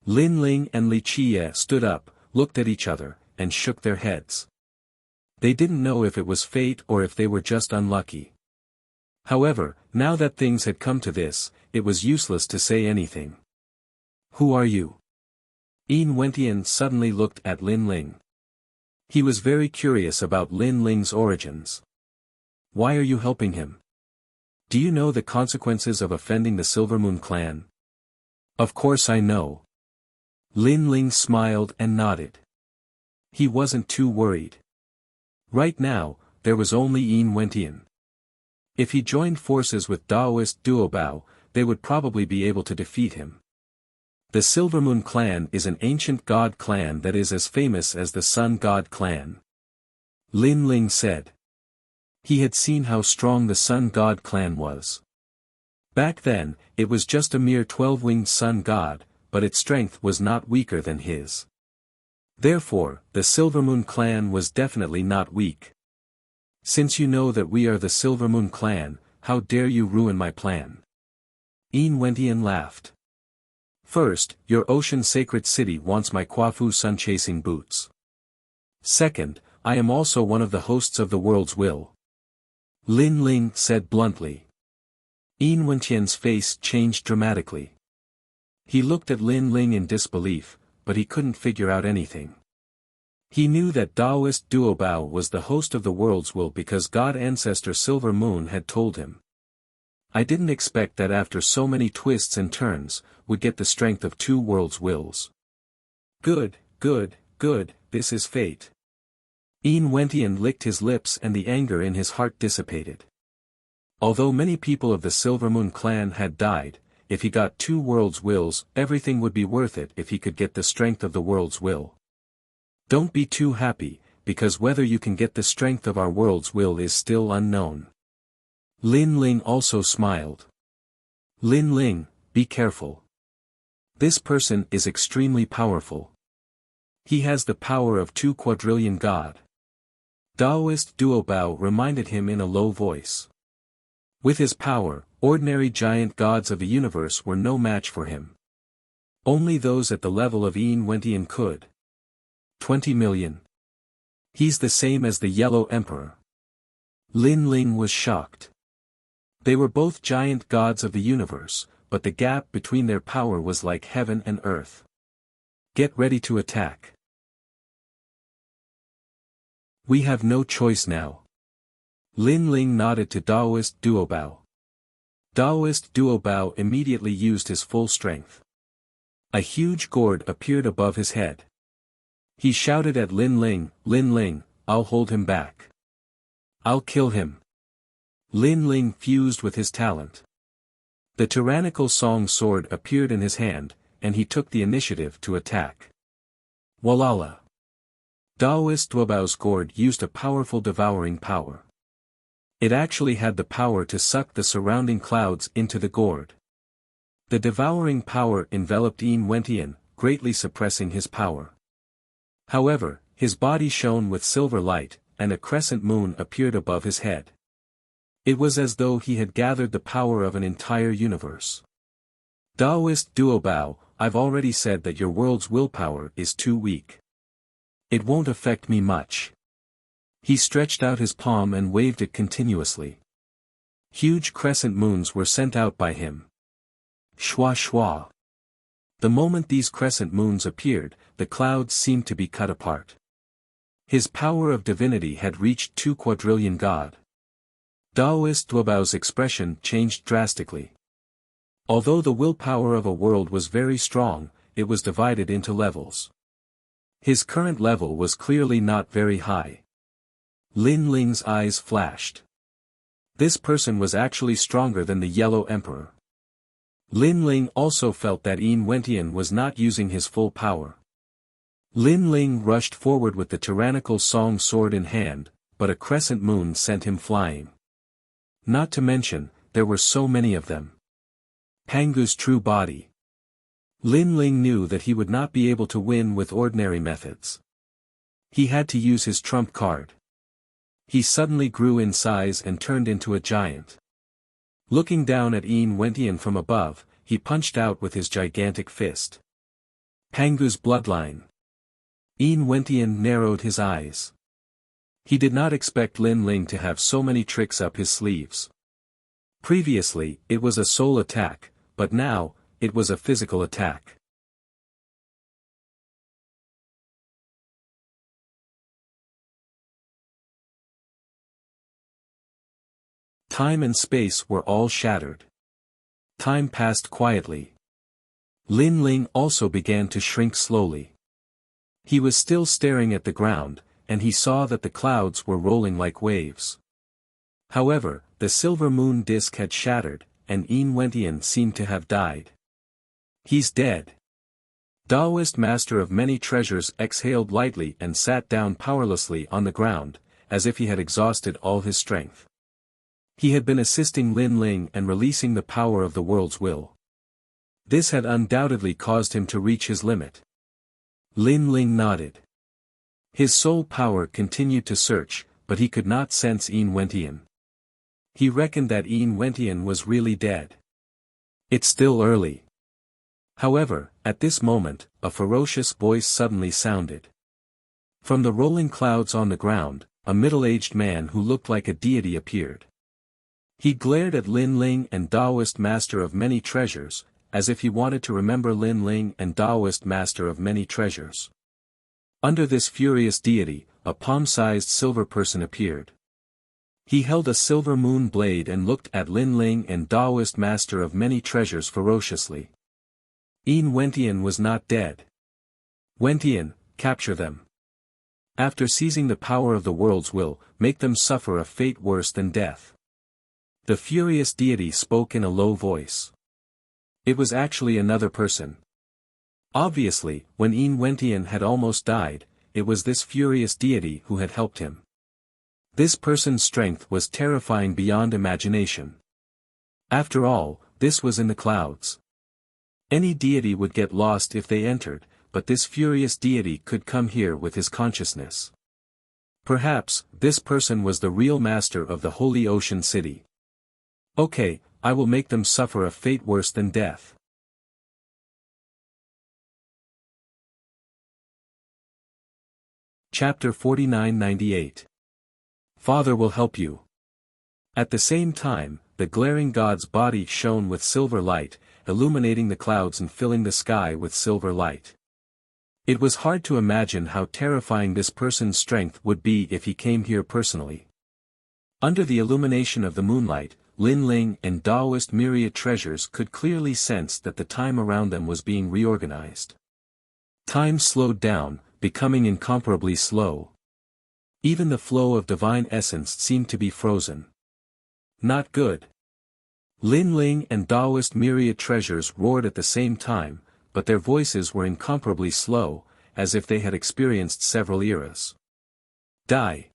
Speaker 1: Lin Ling and Li Qie stood up, looked at each other, and shook their heads. They didn't know if it was fate or if they were just unlucky. However, now that things had come to this, it was useless to say anything. Who are you? Yin Wentian suddenly looked at Lin Ling. He was very curious about Lin Ling's origins. Why are you helping him? Do you know the consequences of offending the Silver Moon clan? Of course I know. Lin Ling smiled and nodded. He wasn't too worried. Right now, there was only Yin Wentian. If he joined forces with Taoist Duobao, they would probably be able to defeat him. The Silver Moon clan is an ancient god clan that is as famous as the Sun God clan. Lin Ling said. He had seen how strong the Sun God clan was. Back then, it was just a mere 12-winged sun god, but its strength was not weaker than his. Therefore, the Silver Moon clan was definitely not weak. Since you know that we are the Silver Moon clan, how dare you ruin my plan? Yin Wentian laughed. First, your ocean sacred city wants my Quafu sun-chasing boots. Second, I am also one of the hosts of the world's will. Lin Ling said bluntly. Yin Wentian's face changed dramatically. He looked at Lin Ling in disbelief, but he couldn't figure out anything. He knew that Taoist Duobao was the host of the world's will because God Ancestor Silver Moon had told him. I didn't expect that after so many twists and turns, would get the strength of two worlds' wills. Good, this is fate. Yin Wentian licked his lips and the anger in his heart dissipated. Although many people of the Silver Moon clan had died, if he got two worlds' wills, everything would be worth it if he could get the strength of the world's will. Don't be too happy, because whether you can get the strength of our world's will is still unknown. Lin Ling also smiled. Lin Ling, be careful. This person is extremely powerful. He has the power of 2 quadrillion God. Taoist Duobao reminded him in a low voice. With his power, ordinary giant gods of the universe were no match for him. Only those at the level of Yin Wentian could. 20 million. He's the same as the Yellow Emperor. Lin Ling was shocked. They were both giant gods of the universe, but the gap between their power was like heaven and earth. Get ready to attack. We have no choice now. Lin Ling nodded to Taoist Duobao. Taoist Duobao immediately used his full strength. A huge gourd appeared above his head. He shouted at Lin Ling, I'll hold him back. I'll kill him. Lin Ling fused with his talent. The tyrannical song sword appeared in his hand, and he took the initiative to attack. Walala. Taoist Duobao's gourd used a powerful devouring power. It actually had the power to suck the surrounding clouds into the gourd. The devouring power enveloped Yin Wentian, greatly suppressing his power. However, his body shone with silver light, and a crescent moon appeared above his head. It was as though he had gathered the power of an entire universe. Taoist Duobao, I've already said that your world's willpower is too weak. It won't affect me much. He stretched out his palm and waved it continuously. Huge crescent moons were sent out by him. Shwa shwa. The moment these crescent moons appeared, the clouds seemed to be cut apart. His power of divinity had reached 2 quadrillion God. Taoist Duobao's expression changed drastically. Although the willpower of a world was very strong, it was divided into levels. His current level was clearly not very high. Lin Ling's eyes flashed. This person was actually stronger than the Yellow Emperor. Lin Ling also felt that Yin Wentian was not using his full power. Lin Ling rushed forward with the tyrannical song sword in hand, but a crescent moon sent him flying. Not to mention, there were so many of them. Pangu's true body. Lin Ling knew that he would not be able to win with ordinary methods. He had to use his trump card. He suddenly grew in size and turned into a giant. Looking down at Yin Wentian from above, he punched out with his gigantic fist. Pangu's bloodline. Yin Wentian narrowed his eyes. He did not expect Lin Ling to have so many tricks up his sleeves. Previously, it was a soul attack, but now, it was a physical attack. Time and space were all shattered. Time passed quietly. Lin Ling also began to shrink slowly. He was still staring at the ground, and he saw that the clouds were rolling like waves. However, the silver moon disk had shattered, and Yin Wentian seemed to have died. He's dead. Taoist Master of Many Treasures exhaled lightly and sat down powerlessly on the ground, as if he had exhausted all his strength. He had been assisting Lin Ling and releasing the power of the world's will. This had undoubtedly caused him to reach his limit. Lin Ling nodded. His soul power continued to search, but he could not sense Yin Wentian. He reckoned that Yin Wentian was really dead. It's still early. However, at this moment, a ferocious voice suddenly sounded. From the rolling clouds on the ground, a middle-aged man who looked like a deity appeared. He glared at Lin Ling and Taoist Master of Many Treasures, as if he wanted to remember Lin Ling and Taoist Master of Many Treasures. Under this furious deity, a palm-sized silver person appeared. He held a silver moon blade and looked at Lin Ling and Taoist Master of Many Treasures ferociously. Yin Wentian was not dead. Wentian, capture them. After seizing the power of the world's will, make them suffer a fate worse than death. The furious deity spoke in a low voice. It was actually another person. Obviously, when Yin Wentian had almost died, it was this furious deity who had helped him. This person's strength was terrifying beyond imagination. After all, this was in the clouds. Any deity would get lost if they entered, but this furious deity could come here with his consciousness. Perhaps, this person was the real master of the Holy Ocean City. Okay, I will make them suffer a fate worse than death. Chapter 4998. Father will help you. At the same time, the glaring god's body shone with silver light, illuminating the clouds and filling the sky with silver light. It was hard to imagine how terrifying this person's strength would be if he came here personally. Under the illumination of the moonlight, Lin Ling and Taoist Myriad Treasures could clearly sense that the time around them was being reorganized. Time slowed down, becoming incomparably slow. Even the flow of divine essence seemed to be frozen. Not good. Lin Ling and Taoist Myriad Treasures roared at the same time, but their voices were incomparably slow, as if they had experienced several eras. Die.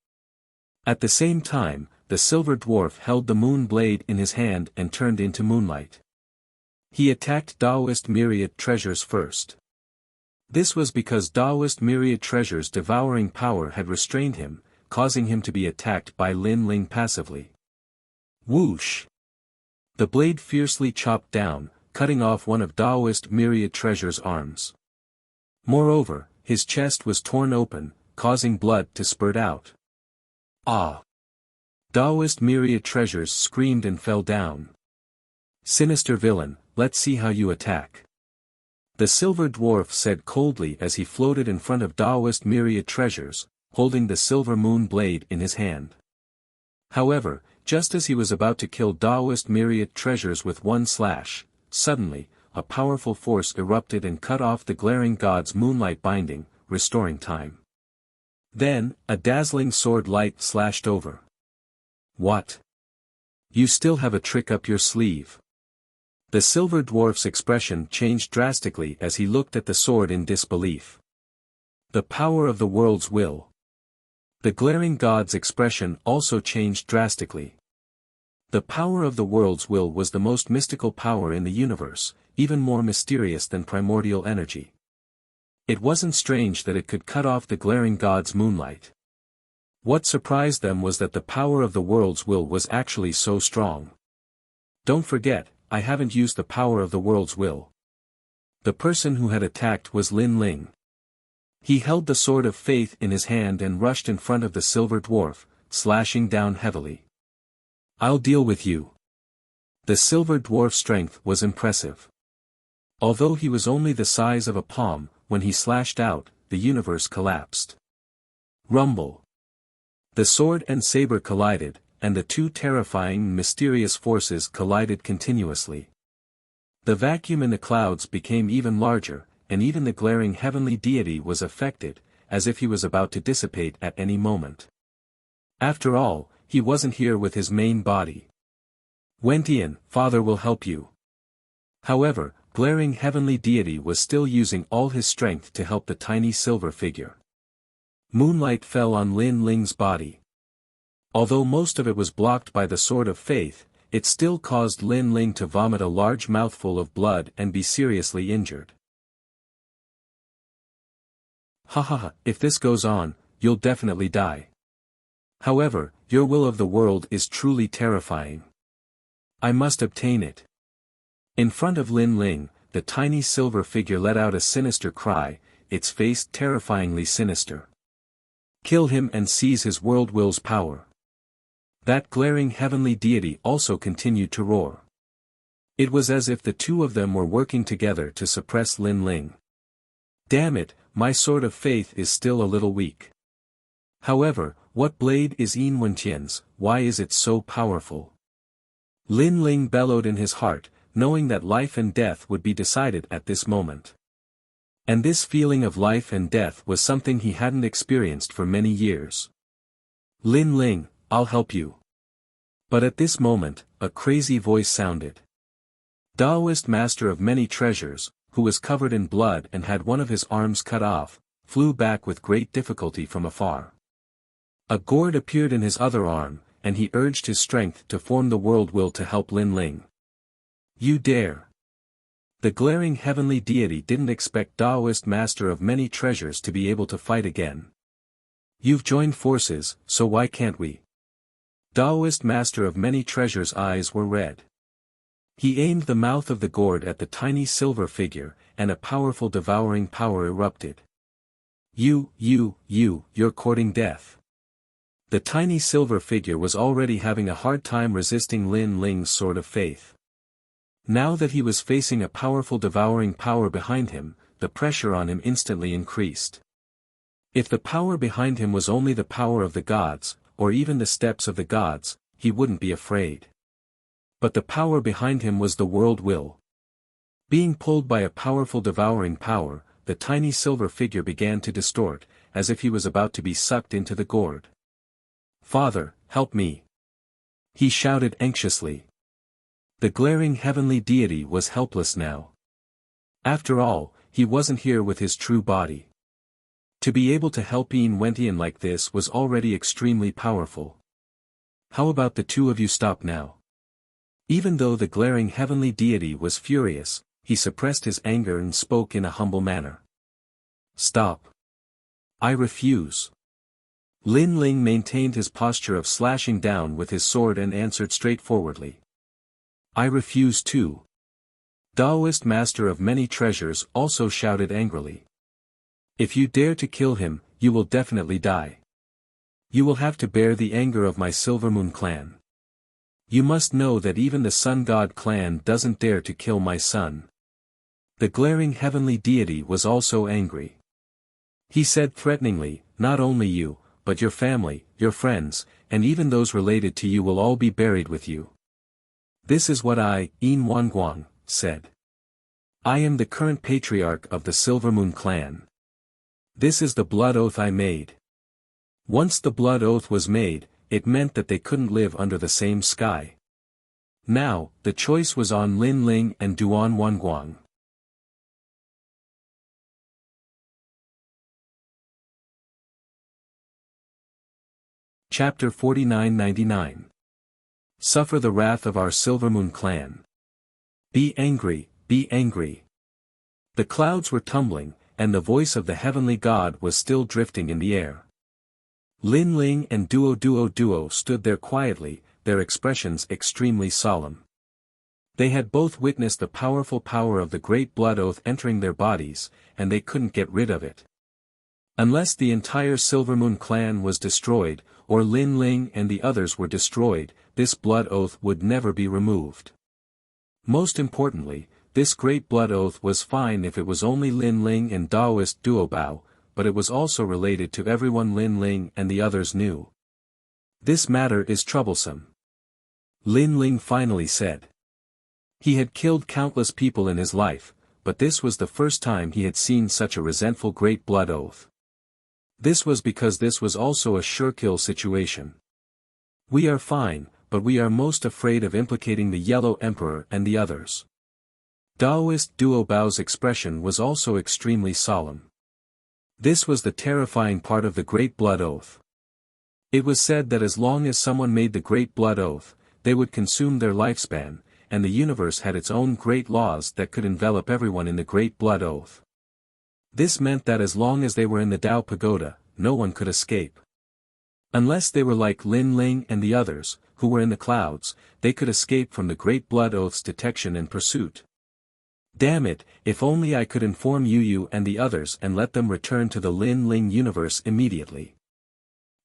Speaker 1: At the same time, the silver dwarf held the moon blade in his hand and turned into moonlight. He attacked Taoist Myriad Treasures first. This was because Taoist Myriad Treasures' devouring power had restrained him, causing him to be attacked by Lin Ling passively. Whoosh! The blade fiercely chopped down, cutting off one of Taoist Myriad Treasures' arms. Moreover, his chest was torn open, causing blood to spurt out. Ah! Taoist Myriad Treasures screamed and fell down. Sinister villain, let's see how you attack. The silver dwarf said coldly as he floated in front of Taoist Myriad Treasures, holding the silver moon blade in his hand. However, just as he was about to kill Taoist Myriad Treasures with one slash, suddenly, a powerful force erupted and cut off the glaring god's moonlight binding, restoring time. Then, a dazzling sword light slashed over. What? You still have a trick up your sleeve. The silver dwarf's expression changed drastically as he looked at the sword in disbelief. The power of the world's will. The glaring god's expression also changed drastically. The power of the world's will was the most mystical power in the universe, even more mysterious than primordial energy. It wasn't strange that it could cut off the glaring god's moonlight. What surprised them was that the power of the world's will was actually so strong. Don't forget, I haven't used the power of the world's will. The person who had attacked was Lin Ling. He held the sword of faith in his hand and rushed in front of the silver dwarf, slashing down heavily. I'll deal with you. The silver dwarf's strength was impressive. Although he was only the size of a palm, when he slashed out, the universe collapsed. Rumble. The sword and saber collided, and the two terrifying mysterious forces collided continuously. The vacuum in the clouds became even larger, and even the glaring heavenly deity was affected, as if he was about to dissipate at any moment. After all, he wasn't here with his main body. Wentian, Father will help you. However, glaring heavenly deity was still using all his strength to help the tiny silver figure. Moonlight fell on Lin Ling's body. Although most of it was blocked by the sword of faith, it still caused Lin Ling to vomit a large mouthful of blood and be seriously injured. Hahaha, if this goes on, you'll definitely die. However, your will of the world is truly terrifying. I must obtain it. In front of Lin Ling, the tiny silver figure let out a sinister cry, its face terrifyingly sinister. Kill him and seize his world will's power. That glaring heavenly deity also continued to roar. It was as if the two of them were working together to suppress Lin Ling. Damn it, my sword of faith is still a little weak. However, what blade is Wentian's, why is it so powerful? Lin Ling bellowed in his heart, knowing that life and death would be decided at this moment. And this feeling of life and death was something he hadn't experienced for many years. Lin Ling, I'll help you. But at this moment, a crazy voice sounded. Taoist master of many treasures, who was covered in blood and had one of his arms cut off, flew back with great difficulty from afar. A gourd appeared in his other arm, and he urged his strength to form the world will to help Lin Ling. You dare! The glaring heavenly deity didn't expect Taoist master of many treasures to be able to fight again. You've joined forces, so why can't we? Taoist master of many treasures' eyes were red. He aimed the mouth of the gourd at the tiny silver figure, and a powerful devouring power erupted. You're courting death. The tiny silver figure was already having a hard time resisting Lin Ling's sword of faith. Now that he was facing a powerful devouring power behind him, the pressure on him instantly increased. If the power behind him was only the power of the gods, or even the steps of the gods, he wouldn't be afraid. But the power behind him was the world will. Being pulled by a powerful devouring power, the tiny silver figure began to distort, as if he was about to be sucked into the gourd. Father, help me! He shouted anxiously. The glaring heavenly deity was helpless now. After all, he wasn't here with his true body. To be able to help Wentian like this was already extremely powerful. How about the two of you stop now? Even though the glaring heavenly deity was furious, he suppressed his anger and spoke in a humble manner. Stop. I refuse. Lin Ling maintained his posture of slashing down with his sword and answered straightforwardly. I refuse too. Taoist master of many treasures also shouted angrily. If you dare to kill him, you will definitely die. You will have to bear the anger of my Silvermoon clan. You must know that even the Sun God clan doesn't dare to kill my son. The glaring heavenly deity was also angry. He said threateningly, not only you, but your family, your friends, and even those related to you will all be buried with you. This is what I, Wentian, said. I am the current patriarch of the Silvermoon clan. This is the blood oath I made. Once the blood oath was made, it meant that they couldn't live under the same sky. Now, the choice was on Lin Ling and Wentian. Chapter 49-99. Suffer the wrath of our Silvermoon clan. Be angry, be angry. The clouds were tumbling, and the voice of the heavenly god was still drifting in the air. Lin Ling and Duo stood there quietly, their expressions extremely solemn. They had both witnessed the powerful power of the great blood oath entering their bodies, and they couldn't get rid of it. Unless the entire Silvermoon clan was destroyed, or Lin Ling and the others were destroyed, this blood oath would never be removed. Most importantly, this great blood oath was fine if it was only Lin Ling and Daoist Duobao, but it was also related to everyone Lin Ling and the others knew. This matter is troublesome. Lin Ling finally said. He had killed countless people in his life, but this was the first time he had seen such a resentful great blood oath. This was because this was also a sure-kill situation. We are fine, but we are most afraid of implicating the Yellow Emperor and the others. Daoist Duobao's expression was also extremely solemn. This was the terrifying part of the Great Blood Oath. It was said that as long as someone made the Great Blood Oath, they would consume their lifespan, and the universe had its own great laws that could envelop everyone in the Great Blood Oath. This meant that as long as they were in the Tao Pagoda, no one could escape. Unless they were like Lin Ling and the others, who were in the clouds, they could escape from the Great Blood Oath's detection and pursuit. Damn it, if only I could inform Yu and the others and let them return to the Lin Ling universe immediately.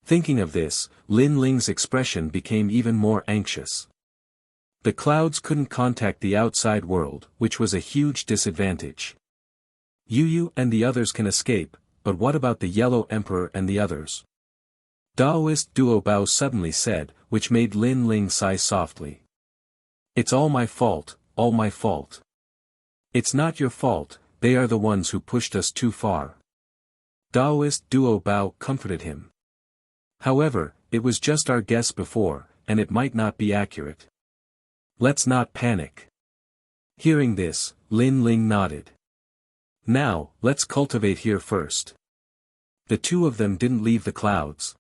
Speaker 1: Thinking of this, Lin Ling's expression became even more anxious. The clouds couldn't contact the outside world, which was a huge disadvantage. Yu and the others can escape, but what about the Yellow Emperor and the others? Daoist Duobao suddenly said, which made Lin Ling sigh softly. It's all my fault, all my fault. It's not your fault, they are the ones who pushed us too far. Daoist Duobao comforted him. However, it was just our guess before, and it might not be accurate. Let's not panic. Hearing this, Lin Ling nodded. Now, let's cultivate here first. The two of them didn't leave the clouds.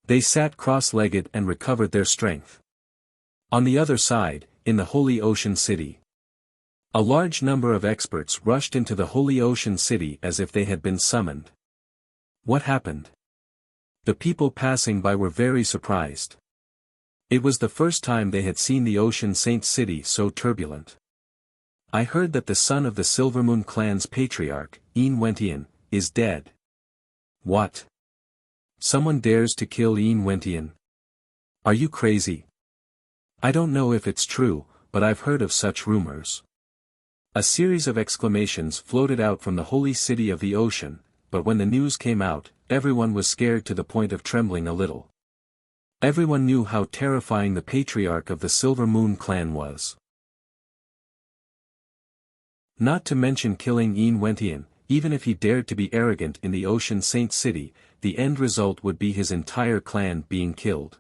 Speaker 1: They sat cross-legged and recovered their strength. On the other side, in the Holy Ocean City. A large number of experts rushed into the Holy Ocean City as if they had been summoned. What happened? The people passing by were very surprised. It was the first time they had seen the Ocean Saint City so turbulent. I heard that the son of the Silvermoon clan's patriarch, Yin Wentian, is dead. What? Someone dares to kill Yin Wentian? Are you crazy? I don't know if it's true, but I've heard of such rumors. A series of exclamations floated out from the holy city of the ocean, but when the news came out, everyone was scared to the point of trembling a little. Everyone knew how terrifying the patriarch of the Silvermoon clan was. Not to mention killing Yin Wentian, even if he dared to be arrogant in the Ocean Saint City, the end result would be his entire clan being killed.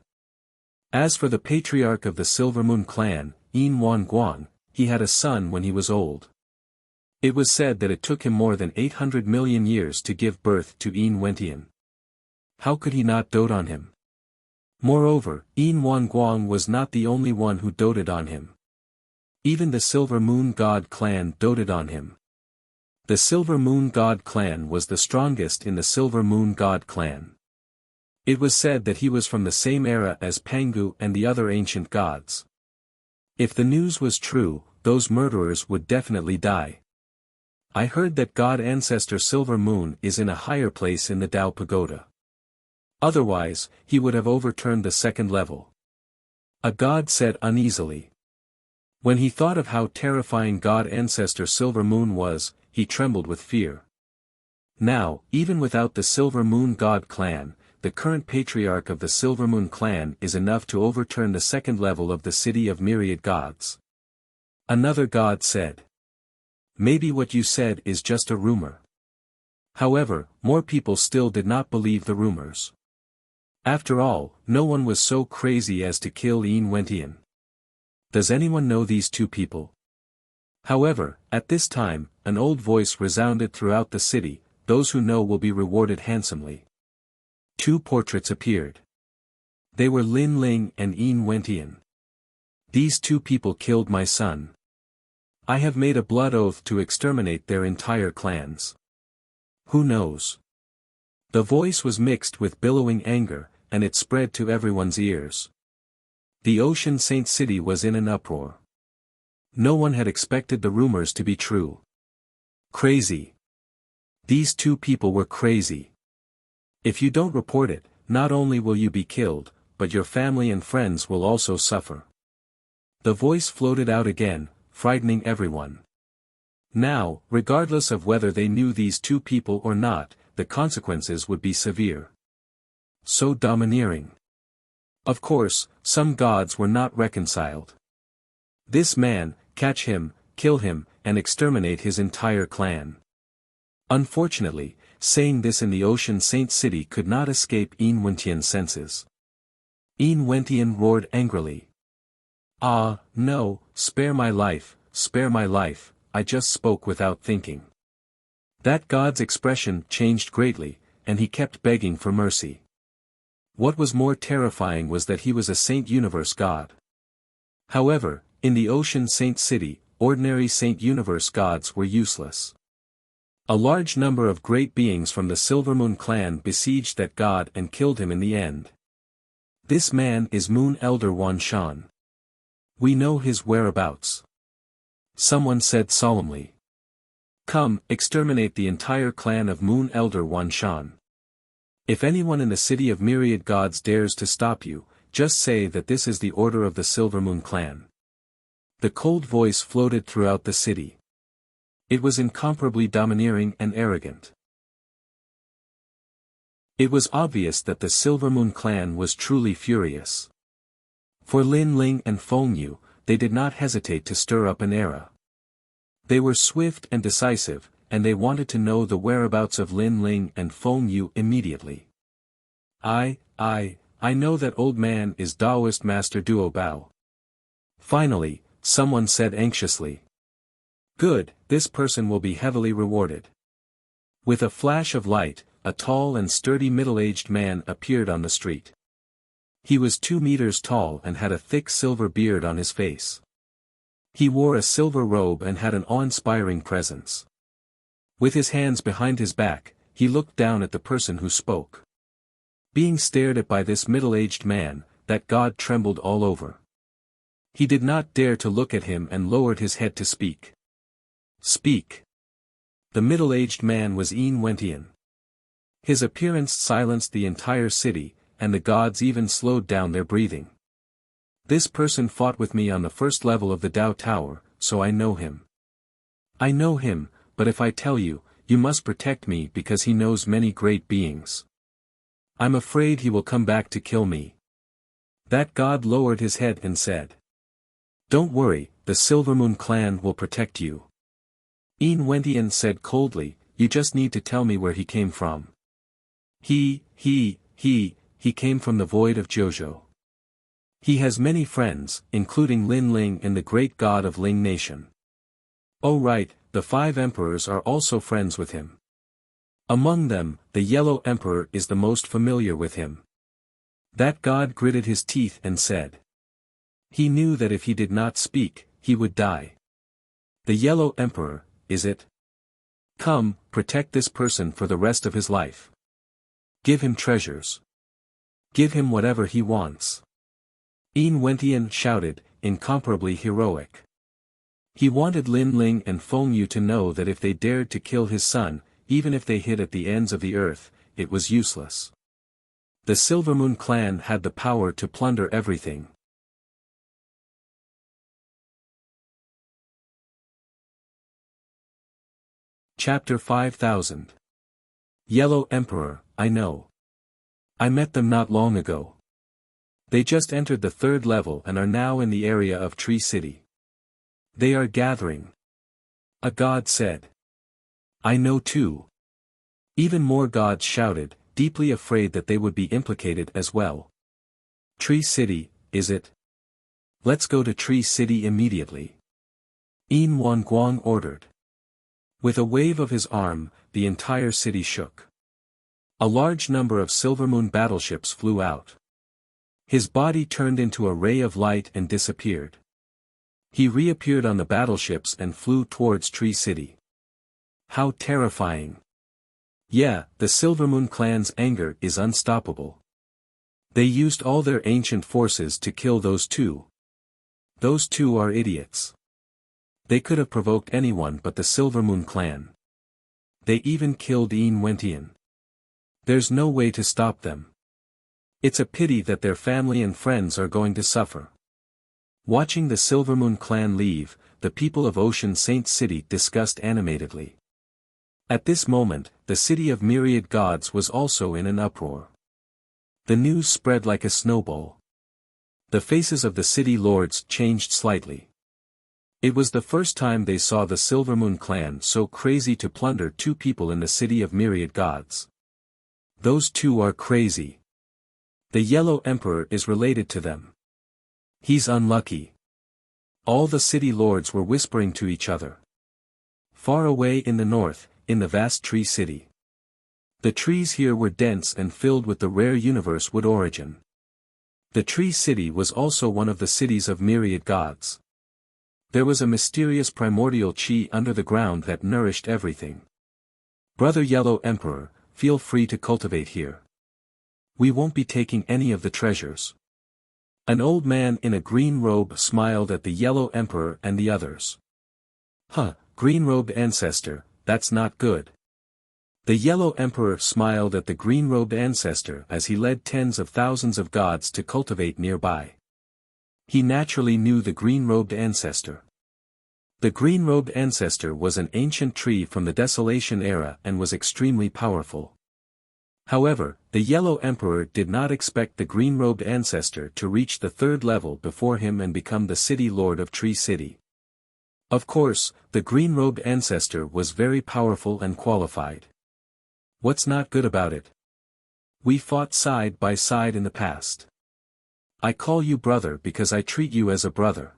Speaker 1: As for the patriarch of the Silvermoon clan, Yin Wanguang, he had a son when he was old. It was said that it took him more than 800 million years to give birth to Yin Wentian. How could he not dote on him? Moreover, Yin Wanguang was not the only one who doted on him. Even the Silver Moon God clan doted on him. The Silver Moon God clan was the strongest in the Silver Moon God clan. It was said that he was from the same era as Pangu and the other ancient gods. If the news was true, those murderers would definitely die. I heard that God Ancestor Silver Moon is in a higher place in the Tao Pagoda. Otherwise, he would have overturned the second level. A god said uneasily. When he thought of how terrifying God Ancestor Silver Moon was, he trembled with fear. Now, even without the Silver Moon God clan, the current patriarch of the Silver Moon clan is enough to overturn the second level of the City of Myriad Gods. Another god said. Maybe what you said is just a rumor. However, more people still did not believe the rumors. After all, no one was so crazy as to kill Yin Wentian. Does anyone know these two people? However, at this time, an old voice resounded throughout the city, those who know will be rewarded handsomely. Two portraits appeared. They were Lin Ling and Yin Wentian. These two people killed my son. I have made a blood oath to exterminate their entire clans. Who knows? The voice was mixed with billowing anger, and it spread to everyone's ears. The Ocean Saint City was in an uproar. No one had expected the rumors to be true. Crazy. These two people were crazy. If you don't report it, not only will you be killed, but your family and friends will also suffer. The voice floated out again, frightening everyone. Now, regardless of whether they knew these two people or not, the consequences would be severe. So domineering. Of course, some gods were not reconciled. This man, catch him, kill him, and exterminate his entire clan. Unfortunately, saying this in the Ocean Saint City could not escape Yin Wentian's senses. Yin Wentian roared angrily. Ah, no, spare my life, I just spoke without thinking. That god's expression changed greatly, and he kept begging for mercy. What was more terrifying was that he was a Saint Universe god. However, in the Ocean Saint City, ordinary Saint Universe gods were useless. A large number of great beings from the Silvermoon clan besieged that god and killed him in the end. This man is Moon Elder Wan Shan. We know his whereabouts. Someone said solemnly. Come, exterminate the entire clan of Moon Elder Wan Shan. If anyone in the city of myriad gods dares to stop you, just say that this is the order of the Silvermoon clan. The cold voice floated throughout the city. It was incomparably domineering and arrogant. It was obvious that the Silvermoon clan was truly furious. For Lin Ling and Feng Yu, they did not hesitate to stir up an era. They were swift and decisive, and they wanted to know the whereabouts of Lin Ling and Feng Yu immediately. I know that old man is Taoist Master Duo Bao. Finally, someone said anxiously. Good, this person will be heavily rewarded. With a flash of light, a tall and sturdy middle-aged man appeared on the street. He was 2 meters tall and had a thick silver beard on his face. He wore a silver robe and had an awe-inspiring presence. With his hands behind his back, he looked down at the person who spoke. Being stared at by this middle-aged man, that god trembled all over. He did not dare to look at him and lowered his head to speak. Speak. The middle-aged man was Yin Wentian. His appearance silenced the entire city, and the gods even slowed down their breathing. This person fought with me on the first level of the Tao Tower, so I know him. I know him, but if I tell you, you must protect me because he knows many great beings. I'm afraid he will come back to kill me. That god lowered his head and said. Don't worry, the Silvermoon clan will protect you. Yin Wentian said coldly, you just need to tell me where he came from. He came from the void of Jojo. He has many friends, including Lin Ling and the great god of Ling Nation. Oh right, the 5 emperors are also friends with him. Among them, the Yellow Emperor is the most familiar with him. That god gritted his teeth and said. He knew that if he did not speak, he would die. The Yellow Emperor, is it? Come, protect this person for the rest of his life. Give him treasures. Give him whatever he wants. Yin Wentian shouted, incomparably heroic. He wanted Lin Ling and Feng Yu to know that if they dared to kill his son, even if they hid at the ends of the earth, it was useless. The Silvermoon clan had the power to plunder everything. Chapter 5000. Yellow Emperor, I know. I met them not long ago. They just entered the 3rd level and are now in the area of Tree City. They are gathering. A god said. I know too. Even more gods shouted, deeply afraid that they would be implicated as well. Tree City, is it? Let's go to Tree City immediately. Yin Wanguang ordered. With a wave of his arm, the entire city shook. A large number of Silvermoon battleships flew out. His body turned into a ray of light and disappeared. He reappeared on the battleships and flew towards Tree City. How terrifying. Yeah, the Silvermoon clan's anger is unstoppable. They used all their ancient forces to kill those two. Those two are idiots. They could have provoked anyone but the Silvermoon clan. They even killed Een Wentian. There's no way to stop them. It's a pity that their family and friends are going to suffer. Watching the Silvermoon clan leave, the people of Ocean Saint City discussed animatedly. At this moment, the city of myriad gods was also in an uproar. The news spread like a snowball. The faces of the city lords changed slightly. It was the first time they saw the Silvermoon clan so crazy to plunder two people in the city of myriad gods. Those two are crazy. The Yellow Emperor is related to them. He's unlucky. All the city lords were whispering to each other. Far away in the north, in the vast tree city. The trees here were dense and filled with the rare universe wood origin. The tree city was also one of the cities of myriad gods. There was a mysterious primordial chi under the ground that nourished everything. Brother Yellow Emperor, feel free to cultivate here. We won't be taking any of the treasures. An old man in a green robe smiled at the Yellow Emperor and the others. Huh, green-robed ancestor, that's not good. The Yellow Emperor smiled at the green-robed ancestor as he led tens of thousands of gods to cultivate nearby. He naturally knew the green-robed ancestor. The green-robed ancestor was an ancient tree from the Desolation era and was extremely powerful. However, the Yellow Emperor did not expect the green-robed ancestor to reach the third level before him and become the city lord of Tree City. Of course, the green-robed ancestor was very powerful and qualified. What's not good about it? We fought side by side in the past. I call you brother because I treat you as a brother.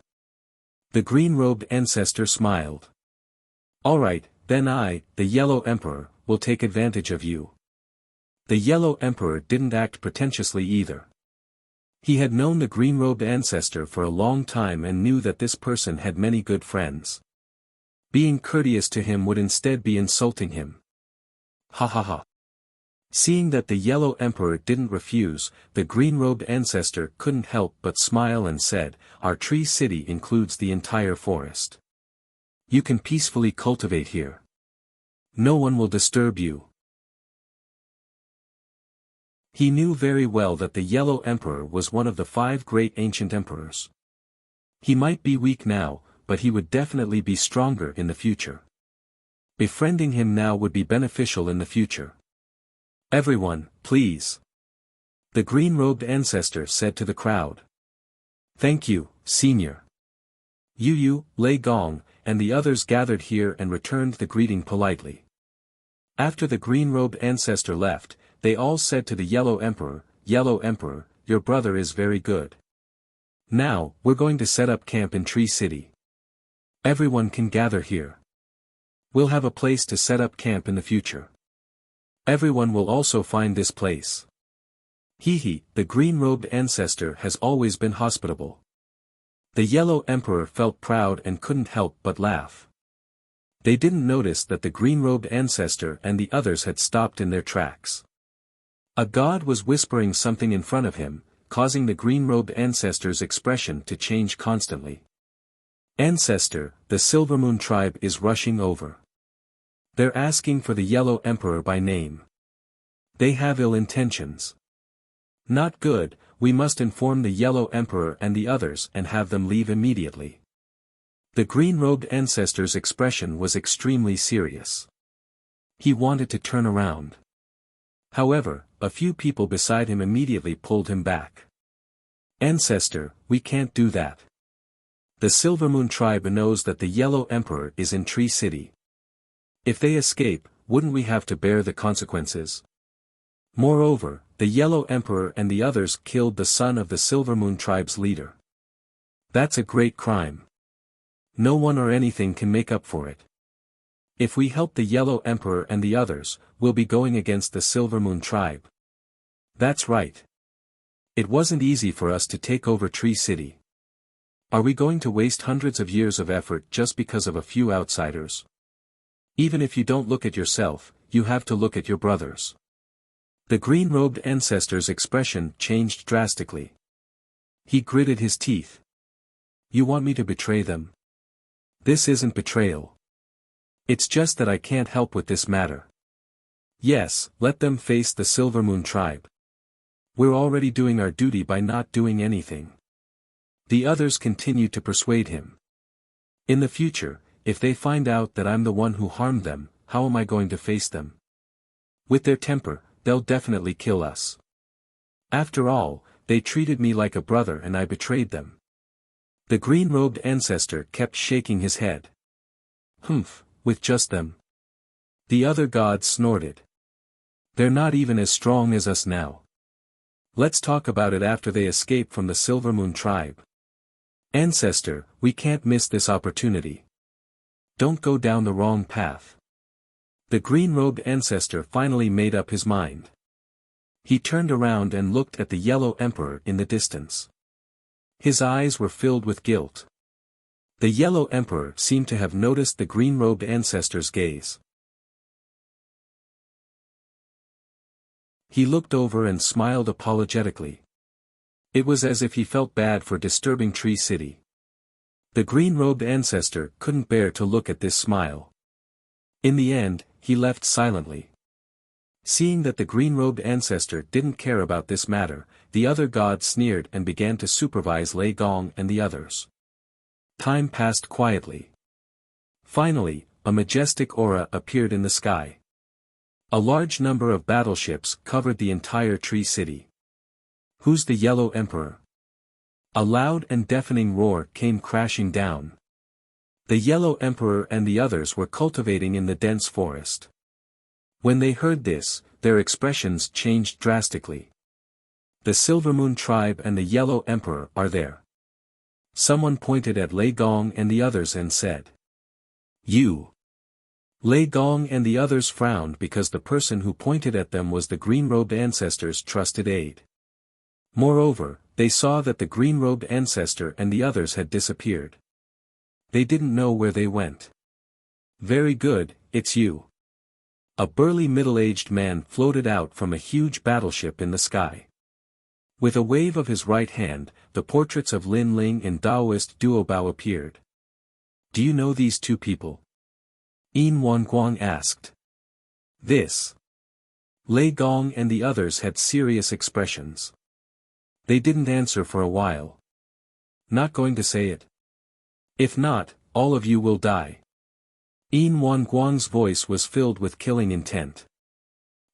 Speaker 1: The green-robed ancestor smiled. Alright, then I, the Yellow Emperor, will take advantage of you. The Yellow Emperor didn't act pretentiously either. He had known the green-robed ancestor for a long time and knew that this person had many good friends. Being courteous to him would instead be insulting him. Ha ha ha. Seeing that the Yellow Emperor didn't refuse, the green-robed ancestor couldn't help but smile and said, "Our tree city includes the entire forest. You can peacefully cultivate here. No one will disturb you." He knew very well that the Yellow Emperor was one of the 5 great ancient emperors. He might be weak now, but he would definitely be stronger in the future. Befriending him now would be beneficial in the future. "Everyone, please." The green-robed ancestor said to the crowd. "Thank you, Senior." Yu, Lei Gong, and the others gathered here and returned the greeting politely. After the green-robed ancestor left, they all said to the Yellow Emperor, "Yellow Emperor, your brother is very good. Now, we're going to set up camp in Tree City. Everyone can gather here. We'll have a place to set up camp in the future. Everyone will also find this place." Hee, the green-robed ancestor has always been hospitable. The Yellow Emperor felt proud and couldn't help but laugh. They didn't notice that the green-robed ancestor and the others had stopped in their tracks. A god was whispering something in front of him, causing the green-robed ancestor's expression to change constantly. "Ancestor, the Silvermoon tribe is rushing over. They're asking for the Yellow Emperor by name. They have ill intentions. Not good, we must inform the Yellow Emperor and the others and have them leave immediately." The green-robed ancestor's expression was extremely serious. He wanted to turn around. However, a few people beside him immediately pulled him back. "Ancestor, we can't do that. The Silvermoon tribe knows that the Yellow Emperor is in Tree City. If they escape, wouldn't we have to bear the consequences? Moreover, the Yellow Emperor and the others killed the son of the Silvermoon tribe's leader. That's a great crime. No one or anything can make up for it. If we help the Yellow Emperor and the others, we'll be going against the Silvermoon tribe." "That's right. It wasn't easy for us to take over Tree City. Are we going to waste hundreds of years of effort just because of a few outsiders? Even if you don't look at yourself, you have to look at your brothers. The green-robed ancestor's expression changed drastically. He gritted his teeth. You want me to betray them? This isn't betrayal. It's just that I can't help with this matter. Yes, let them face the Silvermoon tribe. We're already doing our duty by not doing anything. The others continued to persuade him. In the future, if they find out that I'm the one who harmed them, how am I going to face them? With their temper, they'll definitely kill us. After all, they treated me like a brother and I betrayed them. The green-robed ancestor kept shaking his head. Humph, with just them. The other gods snorted. They're not even as strong as us now. Let's talk about it after they escape from the Silvermoon tribe. Ancestor, we can't miss this opportunity. Don't go down the wrong path. The green-robed ancestor finally made up his mind. He turned around and looked at the Yellow Emperor in the distance. His eyes were filled with guilt. The Yellow Emperor seemed to have noticed the green-robed ancestor's gaze. He looked over and smiled apologetically. It was as if he felt bad for disturbing Tree City. The green-robed ancestor couldn't bear to look at this smile. In the end, he left silently. Seeing that the green-robed ancestor didn't care about this matter, the other gods sneered and began to supervise Lei Gong and the others. Time passed quietly. Finally, a majestic aura appeared in the sky. A large number of battleships covered the entire Tree City. Who's the Yellow Emperor? A loud and deafening roar came crashing down. The Yellow Emperor and the others were cultivating in the dense forest. When they heard this, their expressions changed drastically. The Silvermoon tribe and the Yellow Emperor are there. Someone pointed at Lei Gong and the others and said, You. Lei Gong and the others frowned because the person who pointed at them was the green-robed ancestor's trusted aide. Moreover, they saw that the green-robed ancestor and the others had disappeared. They didn't know where they went. Very good, it's you. A burly middle-aged man floated out from a huge battleship in the sky. With a wave of his right hand, the portraits of Lin Ling and Daoist Duobao appeared. Do you know these two people? Yin Wanguang asked. This. Lei Gong and the others had serious expressions. They didn't answer for a while. Not going to say it? If not, all of you will die. Yin Wanguang's voice was filled with killing intent.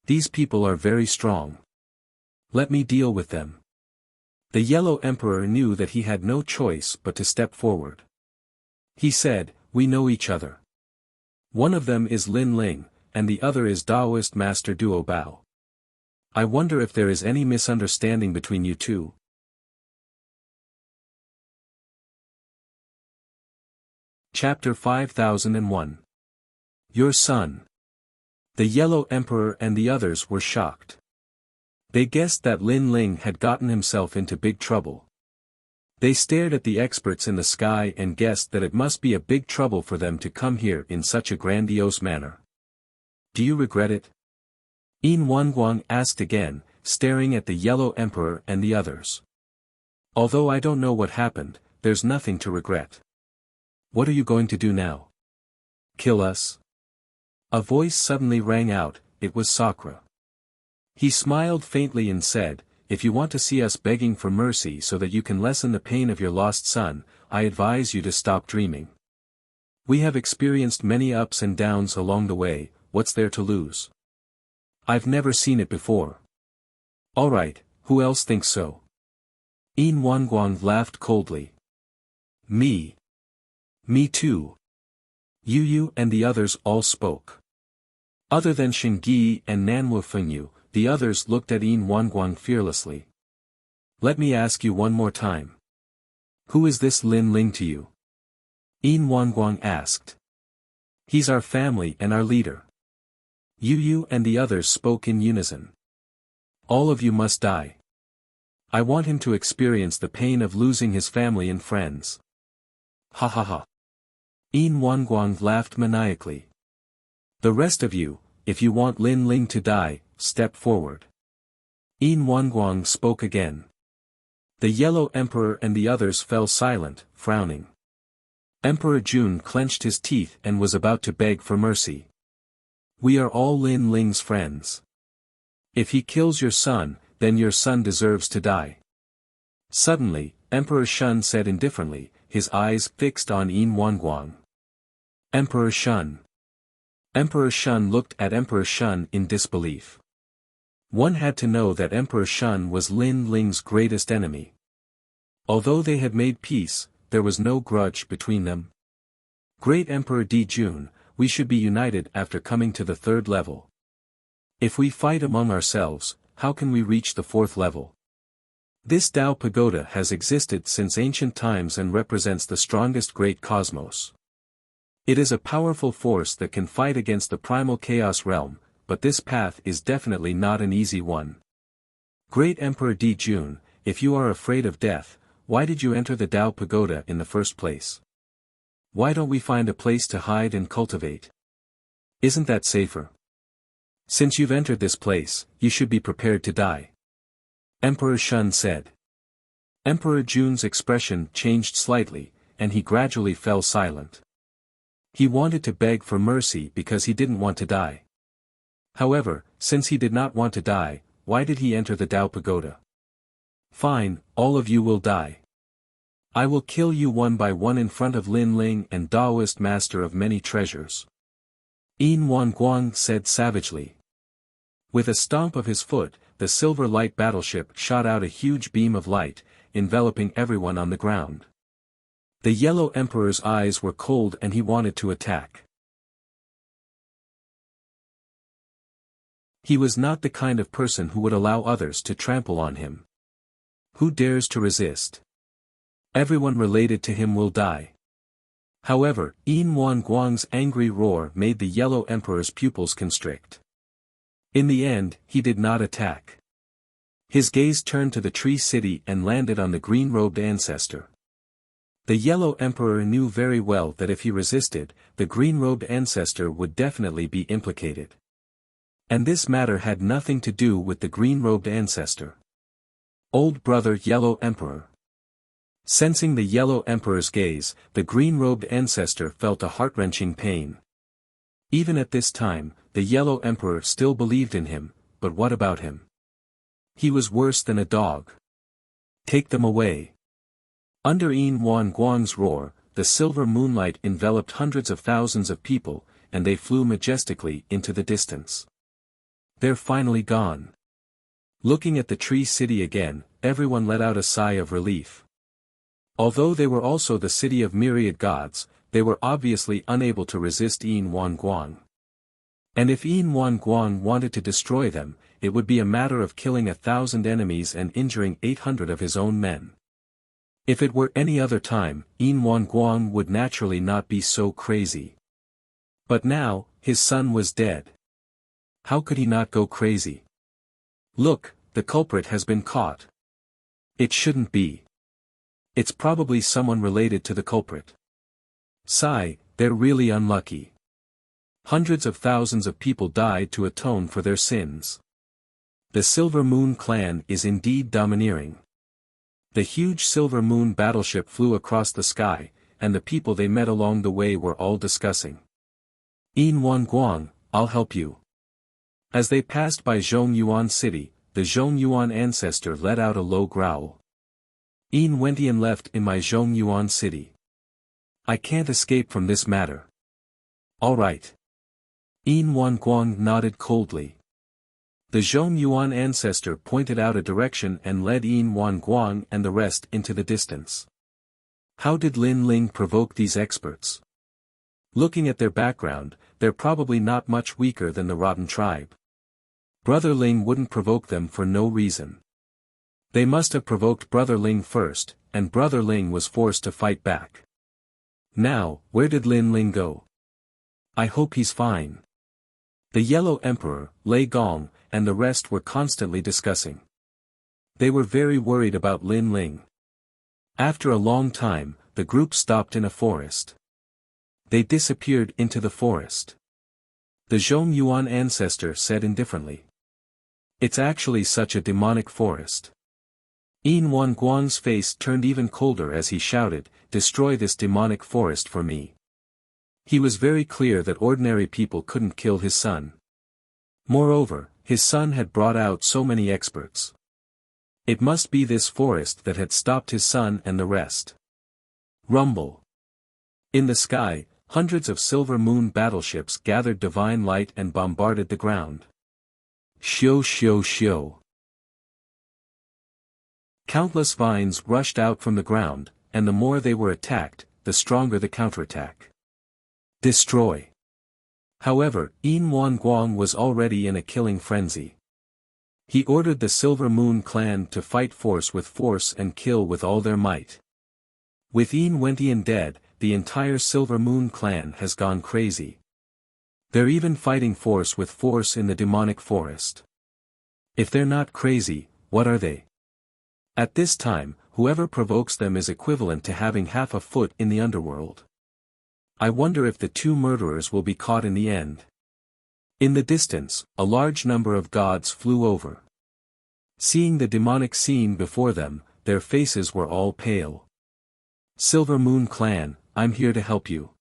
Speaker 1: These people are very strong. Let me deal with them. The Yellow Emperor knew that he had no choice but to step forward. He said, We know each other. One of them is Lin Ling, and the other is Daoist Master Duo Bao. I wonder if there is any misunderstanding between you two. Chapter 5001. Your son. The Yellow Emperor and the others were shocked. They guessed that Lin Ling had gotten himself into big trouble. They stared at the experts in the sky and guessed that it must be a big trouble for them to come here in such a grandiose manner. Do you regret it? Yin Wanguang asked again, staring at the Yellow Emperor and the others. Although I don't know what happened, there's nothing to regret. What are you going to do now? Kill us? A voice suddenly rang out, it was Sakura. He smiled faintly and said, If you want to see us begging for mercy so that you can lessen the pain of your lost son, I advise you to stop dreaming. We have experienced many ups and downs along the way, what's there to lose? I've never seen it before. Alright, who else thinks so? Yin Wanguang laughed coldly. Me. Me too. Yu and the others all spoke. Other than Xingyi and Nanwu Fengyu, the others looked at Yin Wanguang fearlessly. Let me ask you one more time. Who is this Lin Ling to you? Yin Wanguang asked. He's our family and our leader. Yu and the others spoke in unison. All of you must die. I want him to experience the pain of losing his family and friends. Ha ha ha. Yin Wanguang laughed maniacally. The rest of you, if you want Lin Ling to die, step forward. Yin Wanguang spoke again. The Yellow Emperor and the others fell silent, frowning. Emperor Jun clenched his teeth and was about to beg for mercy. We are all Lin Ling's friends. If he kills your son, then your son deserves to die. Suddenly, Emperor Shun said indifferently, his eyes fixed on Yin Wanguang. Emperor Shun. Emperor Shun looked at Emperor Shun in disbelief. One had to know that Emperor Shun was Lin Ling's greatest enemy. Although they had made peace, there was no grudge between them. Great Emperor Di Jun, we should be united after coming to the 3rd level. If we fight among ourselves, how can we reach the 4th level? This Tao Pagoda has existed since ancient times and represents the strongest great cosmos. It is a powerful force that can fight against the primal chaos realm, but this path is definitely not an easy one. Great Emperor Di Jun, if you are afraid of death, why did you enter the Tao Pagoda in the first place? Why don't we find a place to hide and cultivate? Isn't that safer? Since you've entered this place, you should be prepared to die. Emperor Shun said. Emperor Jun's expression changed slightly, and he gradually fell silent. He wanted to beg for mercy because he didn't want to die. However, since he did not want to die, why did he enter the Tao Pagoda? Fine, all of you will die. I will kill you one by one in front of Lin Ling and Taoist master of many treasures. Yin Wanguang said savagely. With a stomp of his foot, the silver light battleship shot out a huge beam of light, enveloping everyone on the ground. The Yellow Emperor's eyes were cold and he wanted to attack. He was not the kind of person who would allow others to trample on him. Who dares to resist? Everyone related to him will die. However, Yin Wanguang's angry roar made the Yellow Emperor's pupils constrict. In the end, he did not attack. His gaze turned to the tree city and landed on the green-robed ancestor. The Yellow Emperor knew very well that if he resisted, the green-robed ancestor would definitely be implicated. And this matter had nothing to do with the green-robed ancestor. Old brother Yellow Emperor. Sensing the Yellow Emperor's gaze, the green-robed ancestor felt a heart-wrenching pain. Even at this time, the Yellow Emperor still believed in him, but what about him? He was worse than a dog. Take them away. Under Yin Wanguang's roar, the silver moonlight enveloped hundreds of thousands of people, and they flew majestically into the distance. They're finally gone. Looking at the tree city again, everyone let out a sigh of relief. Although they were also the city of myriad gods, they were obviously unable to resist Yin Wanguang. And if Yin Wanguang wanted to destroy them, it would be a matter of killing 1,000 enemies and injuring 800 of his own men. If it were any other time, Yin Wanguang would naturally not be so crazy. But now, his son was dead. How could he not go crazy? Look, the culprit has been caught. It shouldn't be. It's probably someone related to the culprit. Sigh, they're really unlucky. Hundreds of thousands of people died to atone for their sins. The Silver Moon clan is indeed domineering. The huge Silver Moon battleship flew across the sky, and the people they met along the way were all discussing. Yin Wanguang, I'll help you. As they passed by Zhongyuan City, the Zhongyuan ancestor let out a low growl. Yin Wentian left in my Zhongyuan City. I can't escape from this matter. All right. Yin Wanguang nodded coldly. The Zhongyuan ancestor pointed out a direction and led Yin Wanguang and the rest into the distance. How did Lin Ling provoke these experts? Looking at their background, they're probably not much weaker than the Rotten tribe. Brother Ling wouldn't provoke them for no reason. They must have provoked Brother Ling first, and Brother Ling was forced to fight back. Now, where did Lin Ling go? I hope he's fine. The Yellow Emperor, Lei Gong, and the rest were constantly discussing. They were very worried about Lin Ling. After a long time, the group stopped in a forest. They disappeared into the forest. The Zhong Yuan ancestor said indifferently. It's actually such a demonic forest. Yin Wan Guang's face turned even colder as he shouted, destroy this demonic forest for me. He was very clear that ordinary people couldn't kill his son. Moreover, his son had brought out so many experts. It must be this forest that had stopped his son and the rest. Rumble. In the sky, hundreds of silver moon battleships gathered divine light and bombarded the ground. Shio shio shio. Countless vines rushed out from the ground, and the more they were attacked, the stronger the counterattack. Destroy. However, Yin Wan Guang was already in a killing frenzy. He ordered the Silver Moon clan to fight force with force and kill with all their might. With Yin Wentian dead, the entire Silver Moon clan has gone crazy. They're even fighting force with force in the demonic forest. If they're not crazy, what are they? At this time, whoever provokes them is equivalent to having half a foot in the underworld. I wonder if the two murderers will be caught in the end. In the distance, a large number of gods flew over. Seeing the demonic scene before them, their faces were all pale. Silver Moon Clan, I'm here to help you.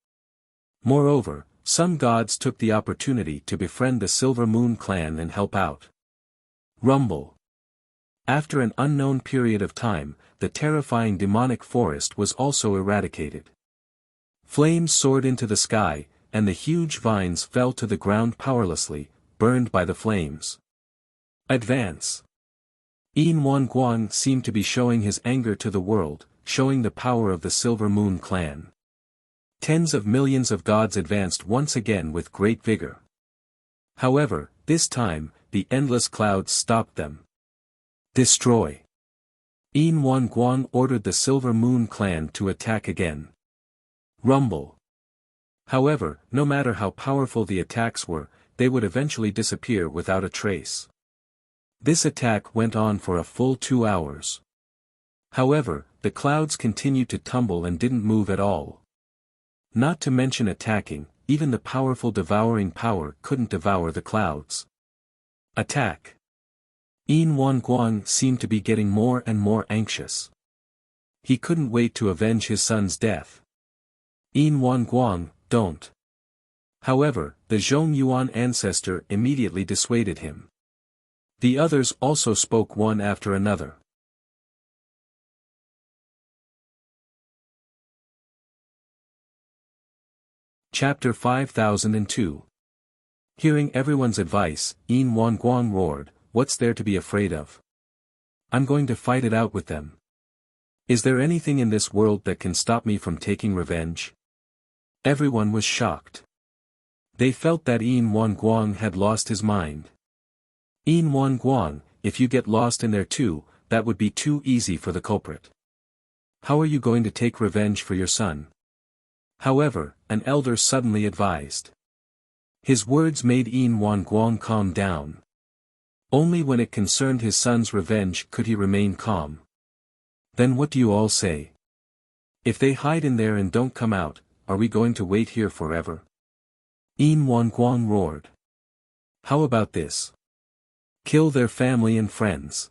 Speaker 1: Moreover, some gods took the opportunity to befriend the Silver Moon Clan and help out. Rumble. After an unknown period of time, the terrifying demonic forest was also eradicated. Flames soared into the sky, and the huge vines fell to the ground powerlessly, burned by the flames. Advance. Yin Wan Guang seemed to be showing his anger to the world, showing the power of the Silver Moon clan. Tens of millions of gods advanced once again with great vigor. However, this time, the endless clouds stopped them. Destroy. Yin Wan Guang ordered the Silver Moon clan to attack again. Rumble. However, no matter how powerful the attacks were, they would eventually disappear without a trace. This attack went on for a full 2 hours. However, the clouds continued to tumble and didn't move at all. Not to mention attacking, even the powerful devouring power couldn't devour the clouds. Attack. Yin Wan Guang seemed to be getting more and more anxious. He couldn't wait to avenge his son's death. Yin Wan Guang, don't. However, the Zhong Yuan ancestor immediately dissuaded him. The others also spoke one after another. Chapter 5002. Hearing everyone's advice, Yin Wan Guang roared, "What's there to be afraid of? I'm going to fight it out with them. Is there anything in this world that can stop me from taking revenge?" Everyone was shocked. They felt that Yin Wan Guang had lost his mind. Yin Wan Guang, if you get lost in there too, that would be too easy for the culprit. How are you going to take revenge for your son? However, an elder suddenly advised. His words made Yin Wan Guang calm down. Only when it concerned his son's revenge could he remain calm. Then what do you all say? If they hide in there and don't come out, are we going to wait here forever? Yin Wan Guang roared. How about this? Kill their family and friends.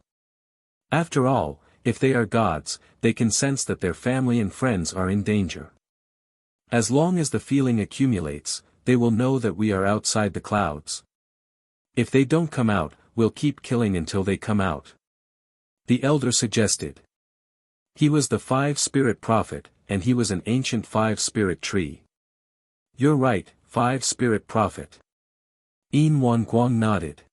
Speaker 1: After all, if they are gods, they can sense that their family and friends are in danger. As long as the feeling accumulates, they will know that we are outside the clouds. If they don't come out, we'll keep killing until they come out. The elder suggested. He was the 5-spirit prophet, and he was an ancient 5-spirit tree. You're right, 5-spirit prophet. Yin Wan Guang nodded.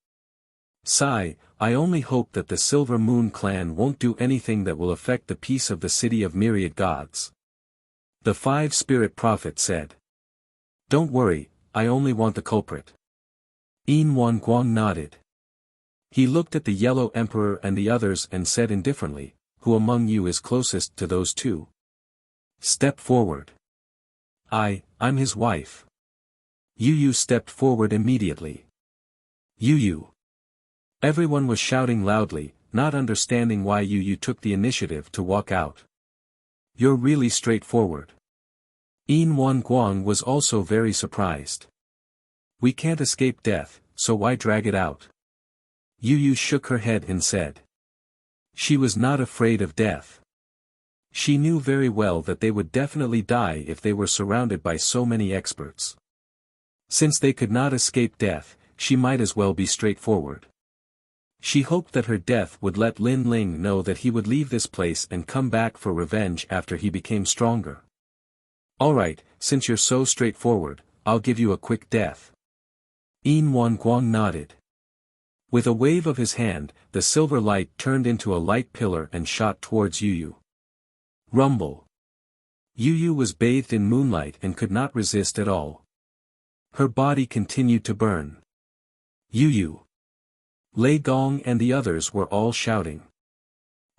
Speaker 1: Sigh, I only hope that the Silver Moon clan won't do anything that will affect the peace of the city of myriad gods. The 5-spirit prophet said. Don't worry, I only want the culprit. Yin Wan Guang nodded. He looked at the Yellow Emperor and the others and said indifferently, who among you is closest to those two? Step forward. I'm his wife. Yu stepped forward immediately. Yu. Everyone was shouting loudly, not understanding why Yu took the initiative to walk out. You're really straightforward. Yin Wan Guang was also very surprised. We can't escape death, so why drag it out? Yu shook her head and said. She was not afraid of death. She knew very well that they would definitely die if they were surrounded by so many experts. Since they could not escape death, she might as well be straightforward. She hoped that her death would let Lin Ling know that he would leave this place and come back for revenge after he became stronger. Alright, since you're so straightforward, I'll give you a quick death. Yin Wan Guang nodded. With a wave of his hand, the silver light turned into a light pillar and shot towards Yu. Rumble. Yu was bathed in moonlight and could not resist at all. Her body continued to burn. Yu. Lei Gong and the others were all shouting.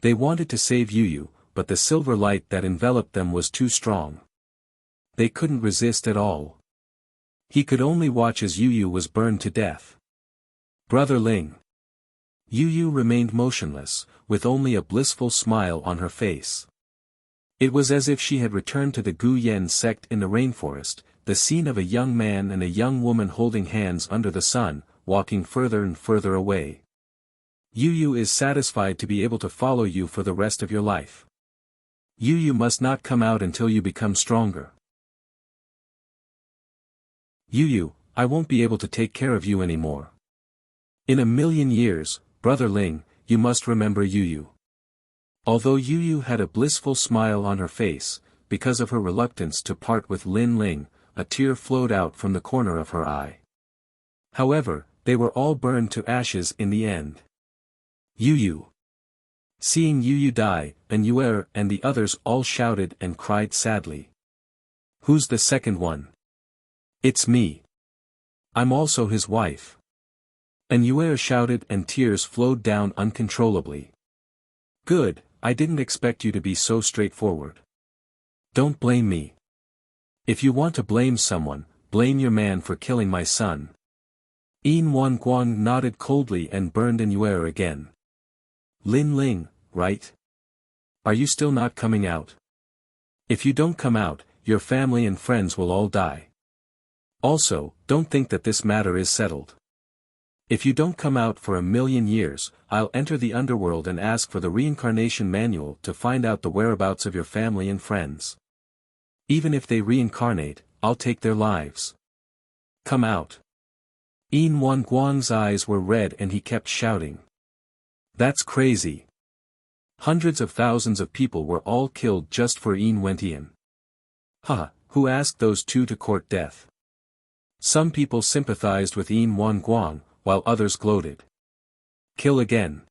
Speaker 1: They wanted to save Yu, but the silver light that enveloped them was too strong. They couldn't resist at all. He could only watch as Yu was burned to death. Brother Ling. Yu remained motionless, with only a blissful smile on her face. It was as if she had returned to the Gu Yen sect in the rainforest, the scene of a young man and a young woman holding hands under the sun, walking further and further away. Yu is satisfied to be able to follow you for the rest of your life. Yu must not come out until you become stronger. Yu, I won't be able to take care of you anymore. In a million years, Brother Ling, you must remember Yu. Although Yu had a blissful smile on her face, because of her reluctance to part with Lin Ling, a tear flowed out from the corner of her eye. However, they were all burned to ashes in the end. Yu. Seeing Yu die, and Yuer and the others all shouted and cried sadly. Who's the second one? It's me. I'm also his wife. And Yuer shouted and tears flowed down uncontrollably. Good, I didn't expect you to be so straightforward. Don't blame me. If you want to blame someone, blame your man for killing my son. Yin Wan Guang nodded coldly and burned in Yuer again. Lin Ling, right? Are you still not coming out? If you don't come out, your family and friends will all die. Also, don't think that this matter is settled. If you don't come out for a million years, I'll enter the underworld and ask for the reincarnation manual to find out the whereabouts of your family and friends. Even if they reincarnate, I'll take their lives. Come out. Yin Wan Guang's eyes were red and he kept shouting. That's crazy. Hundreds of thousands of people were all killed just for Yin Wentian. Who asked those two to court death? Some people sympathized with Yin Wan Guang, while others gloated. Kill again.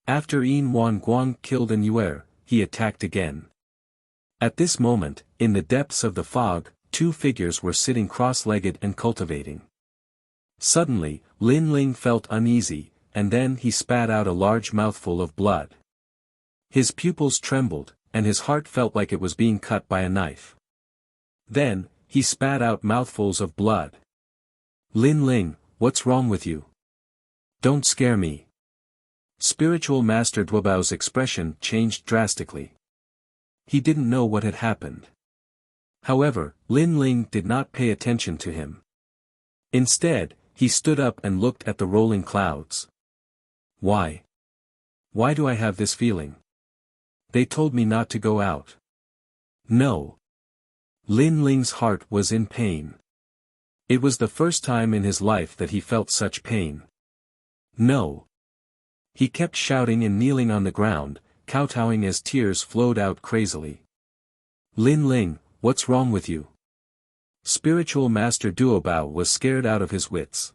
Speaker 1: After Yin Wan Guang killed an Yuer, he attacked again. At this moment, in the depths of the fog, two figures were sitting cross-legged and cultivating. Suddenly, Lin Ling felt uneasy, and then he spat out a large mouthful of blood. His pupils trembled, and his heart felt like it was being cut by a knife. Then, he spat out mouthfuls of blood. Lin Ling, what's wrong with you? Don't scare me. Spiritual Master Duobao's expression changed drastically. He didn't know what had happened. However, Lin Ling did not pay attention to him. Instead, he stood up and looked at the rolling clouds. Why? Why do I have this feeling? They told me not to go out. No. Lin Ling's heart was in pain. It was the first time in his life that he felt such pain. No. He kept shouting and kneeling on the ground, kowtowing as tears flowed out crazily. Lin Ling, what's wrong with you? Spiritual Master Duobao was scared out of his wits.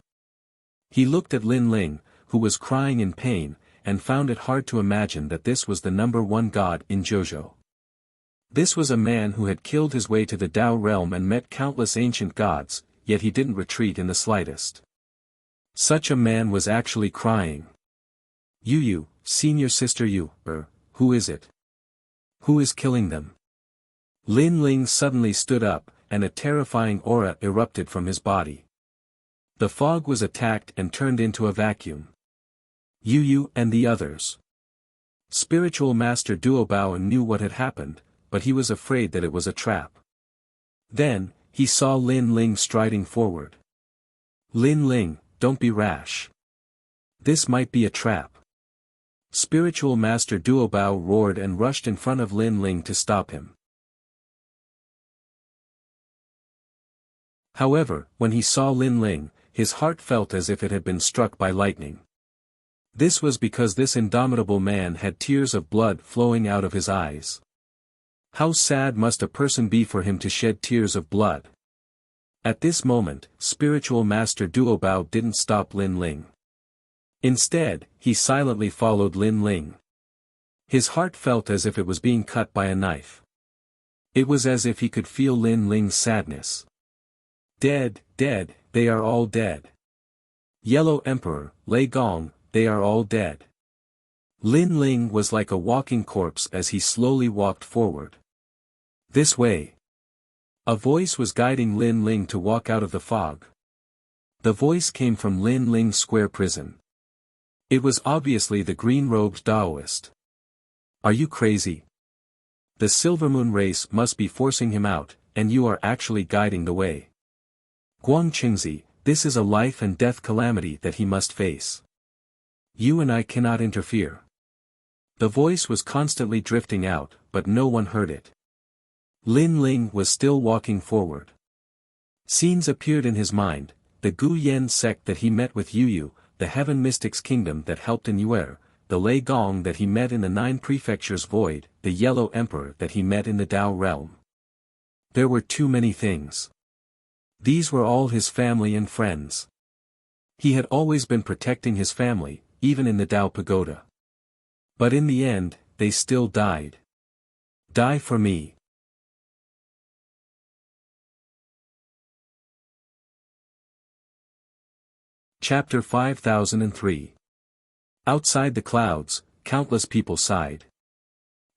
Speaker 1: He looked at Lin Ling, who was crying in pain, and found it hard to imagine that this was the #1 god in Jojo. This was a man who had killed his way to the Tao realm and met countless ancient gods, yet he didn't retreat in the slightest. Such a man was actually crying. Yu, senior sister Yu, who is it? Who is killing them? Lin Ling suddenly stood up, and a terrifying aura erupted from his body. The fog was attacked and turned into a vacuum. Yu and the others. Spiritual Master Duobao knew what had happened, but he was afraid that it was a trap. Then, he saw Lin Ling striding forward. Lin Ling, don't be rash. This might be a trap. Spiritual Master Duobao roared and rushed in front of Lin Ling to stop him. However, when he saw Lin Ling, his heart felt as if it had been struck by lightning. This was because this indomitable man had tears of blood flowing out of his eyes. How sad must a person be for him to shed tears of blood? At this moment, Spiritual Master Duobao didn't stop Lin Ling. Instead, he silently followed Lin Ling. His heart felt as if it was being cut by a knife. It was as if he could feel Lin Ling's sadness. Dead, dead, they are all dead. Yellow Emperor, Lei Gong, they are all dead. Lin Ling was like a walking corpse as he slowly walked forward. This way. A voice was guiding Lin Ling to walk out of the fog. The voice came from Lin Ling's square prison. It was obviously the green-robed Taoist. Are you crazy? The Silvermoon race must be forcing him out, and you are actually guiding the way. Guang Qingzi, this is a life and death calamity that he must face. You and I cannot interfere. The voice was constantly drifting out, but no one heard it. Lin Ling was still walking forward. Scenes appeared in his mind, the Gu Yen sect that he met with Yu, the Heaven Mystics Kingdom that helped in Yuer, the Lei Gong that he met in the 9 Prefectures Void, the Yellow Emperor that he met in the Tao Realm. There were too many things. These were all his family and friends. He had always been protecting his family, even in the Tao Pagoda. But in the end, they still died. Die for me. Chapter 5003. Outside the clouds, countless people sighed.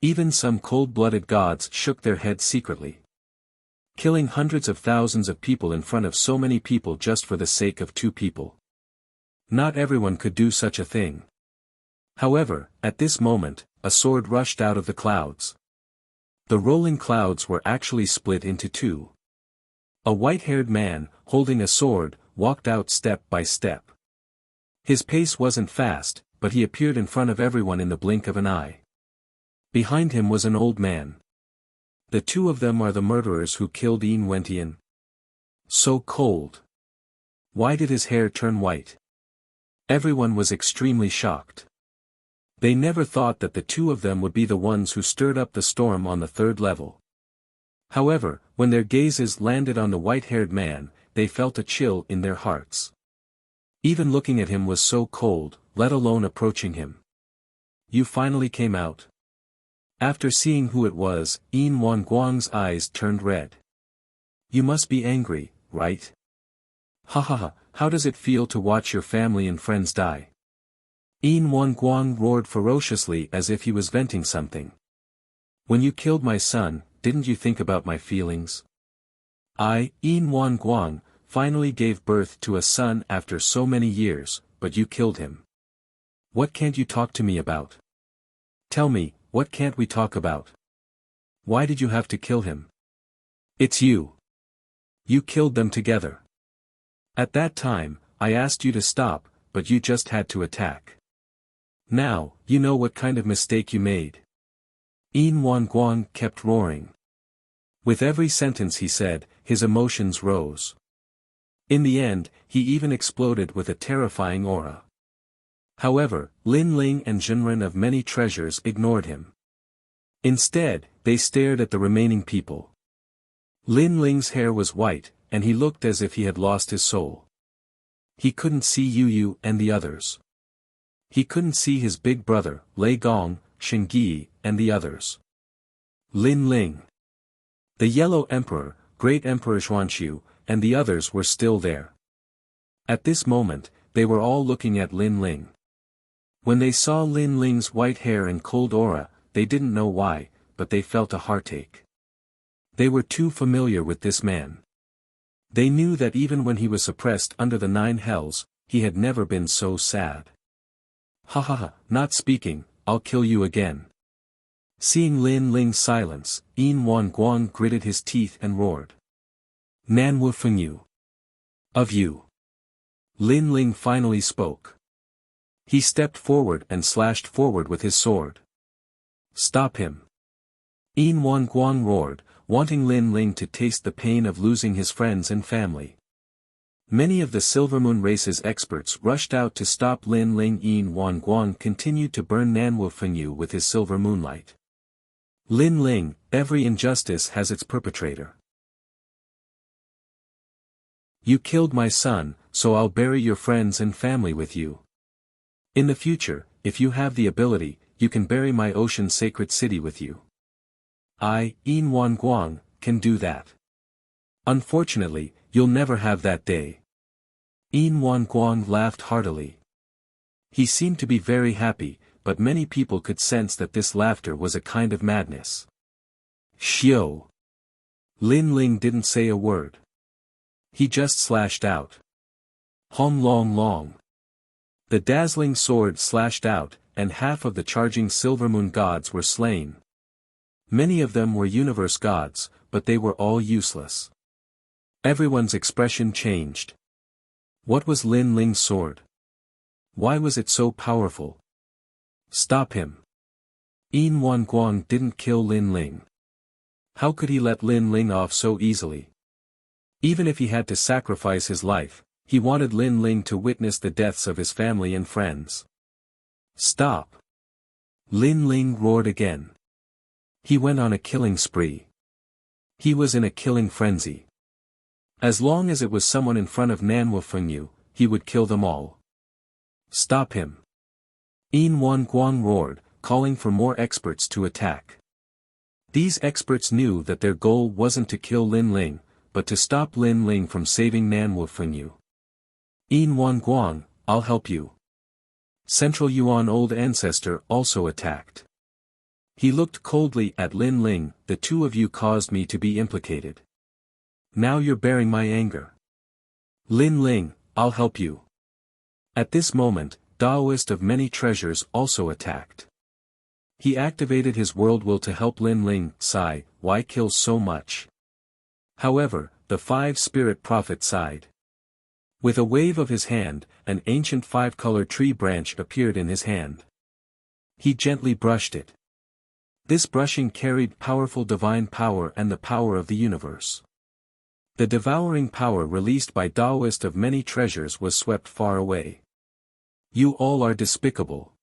Speaker 1: Even some cold-blooded gods shook their heads secretly. Killing hundreds of thousands of people in front of so many people just for the sake of 2 people. Not everyone could do such a thing. However, at this moment, a sword rushed out of the clouds. The rolling clouds were actually split into 2. A white-haired man, holding a sword, walked out step by step. His pace wasn't fast, but he appeared in front of everyone in the blink of an eye. Behind him was an old man. The 2 of them are the murderers who killed Yin Wentian. So cold. Why did his hair turn white? Everyone was extremely shocked. They never thought that the 2 of them would be the ones who stirred up the storm on the 3rd level. However, when their gazes landed on the white-haired man, they felt a chill in their hearts. Even looking at him was so cold, let alone approaching him. You finally came out. After seeing who it was, Yin Wanguang's eyes turned red. You must be angry, right? Ha ha ha, how does it feel to watch your family and friends die? Yin Wanguang roared ferociously as if he was venting something. When you killed my son, didn't you think about my feelings? I, Yin Wanguang, finally gave birth to a son after so many years, but you killed him. What can't you talk to me about? Tell me, what can't we talk about? Why did you have to kill him? It's you. You killed them together. At that time, I asked you to stop, but you just had to attack. Now, you know what kind of mistake you made. Yin Wanguang kept roaring. With every sentence he said, his emotions rose. In the end, he even exploded with a terrifying aura. However, Lin Ling and Zhenren of many treasures ignored him. Instead, they stared at the remaining people. Lin Ling's hair was white, and he looked as if he had lost his soul. He couldn't see Yu and the others. He couldn't see his big brother, Lei Gong, Xingyi, and the others. Lin Ling. The Yellow Emperor, Great Emperor Xuanqiu, and the others were still there. At this moment, they were all looking at Lin Ling. When they saw Lin Ling's white hair and cold aura, they didn't know why, but they felt a heartache. They were too familiar with this man. They knew that even when he was suppressed under the 9 hells, he had never been so sad. Ha ha ha, not speaking, I'll kill you again. Seeing Lin Ling's silence, Yin Wan Guang gritted his teeth and roared. Nan Wu Feng you. Of you. Lin Ling finally spoke. He stepped forward and slashed forward with his sword. Stop him. Yin Wan Guang roared, wanting Lin Ling to taste the pain of losing his friends and family. Many of the Silvermoon race's experts rushed out to stop Lin Ling. Yin Wan Guang continued to burn Nan Wu Feng you with his silver moonlight. Lin Ling, every injustice has its perpetrator. You killed my son, so I'll bury your friends and family with you. In the future, if you have the ability, you can bury my ocean sacred city with you. I, Yin Wan Guang, can do that. Unfortunately, you'll never have that day. Yin Wan Guang laughed heartily. He seemed to be very happy, but many people could sense that this laughter was a kind of madness. Xiao. Lin Ling didn't say a word. He just slashed out. Hong Long Long. The dazzling sword slashed out, and half of the charging Silvermoon gods were slain. Many of them were universe gods, but they were all useless. Everyone's expression changed. What was Lin Ling's sword? Why was it so powerful? Stop him. Yin Wan Guang didn't kill Lin Ling. How could he let Lin Ling off so easily? Even if he had to sacrifice his life, he wanted Lin Ling to witness the deaths of his family and friends. Stop. Lin Ling roared again. He went on a killing spree. He was in a killing frenzy. As long as it was someone in front of Nan Wu Feng you, he would kill them all. Stop him. Yin Wan Guang roared, calling for more experts to attack. These experts knew that their goal wasn't to kill Lin Ling, but to stop Lin Ling from saving Nan Wu Feng you. Yin Wan Guang, I'll help you. Central Yuan Old Ancestor also attacked. He looked coldly at Lin Ling. The two of you caused me to be implicated. Now you're bearing my anger. Lin Ling, I'll help you. At this moment, Taoist of Many Treasures also attacked. He activated his world will to help Lin Ling. Sigh, why kill so much? However, the five spirit prophet sighed. With a wave of his hand, an ancient five-colored tree branch appeared in his hand. He gently brushed it. This brushing carried powerful divine power and the power of the universe. The devouring power released by Taoist of Many Treasures was swept far away. You all are despicable.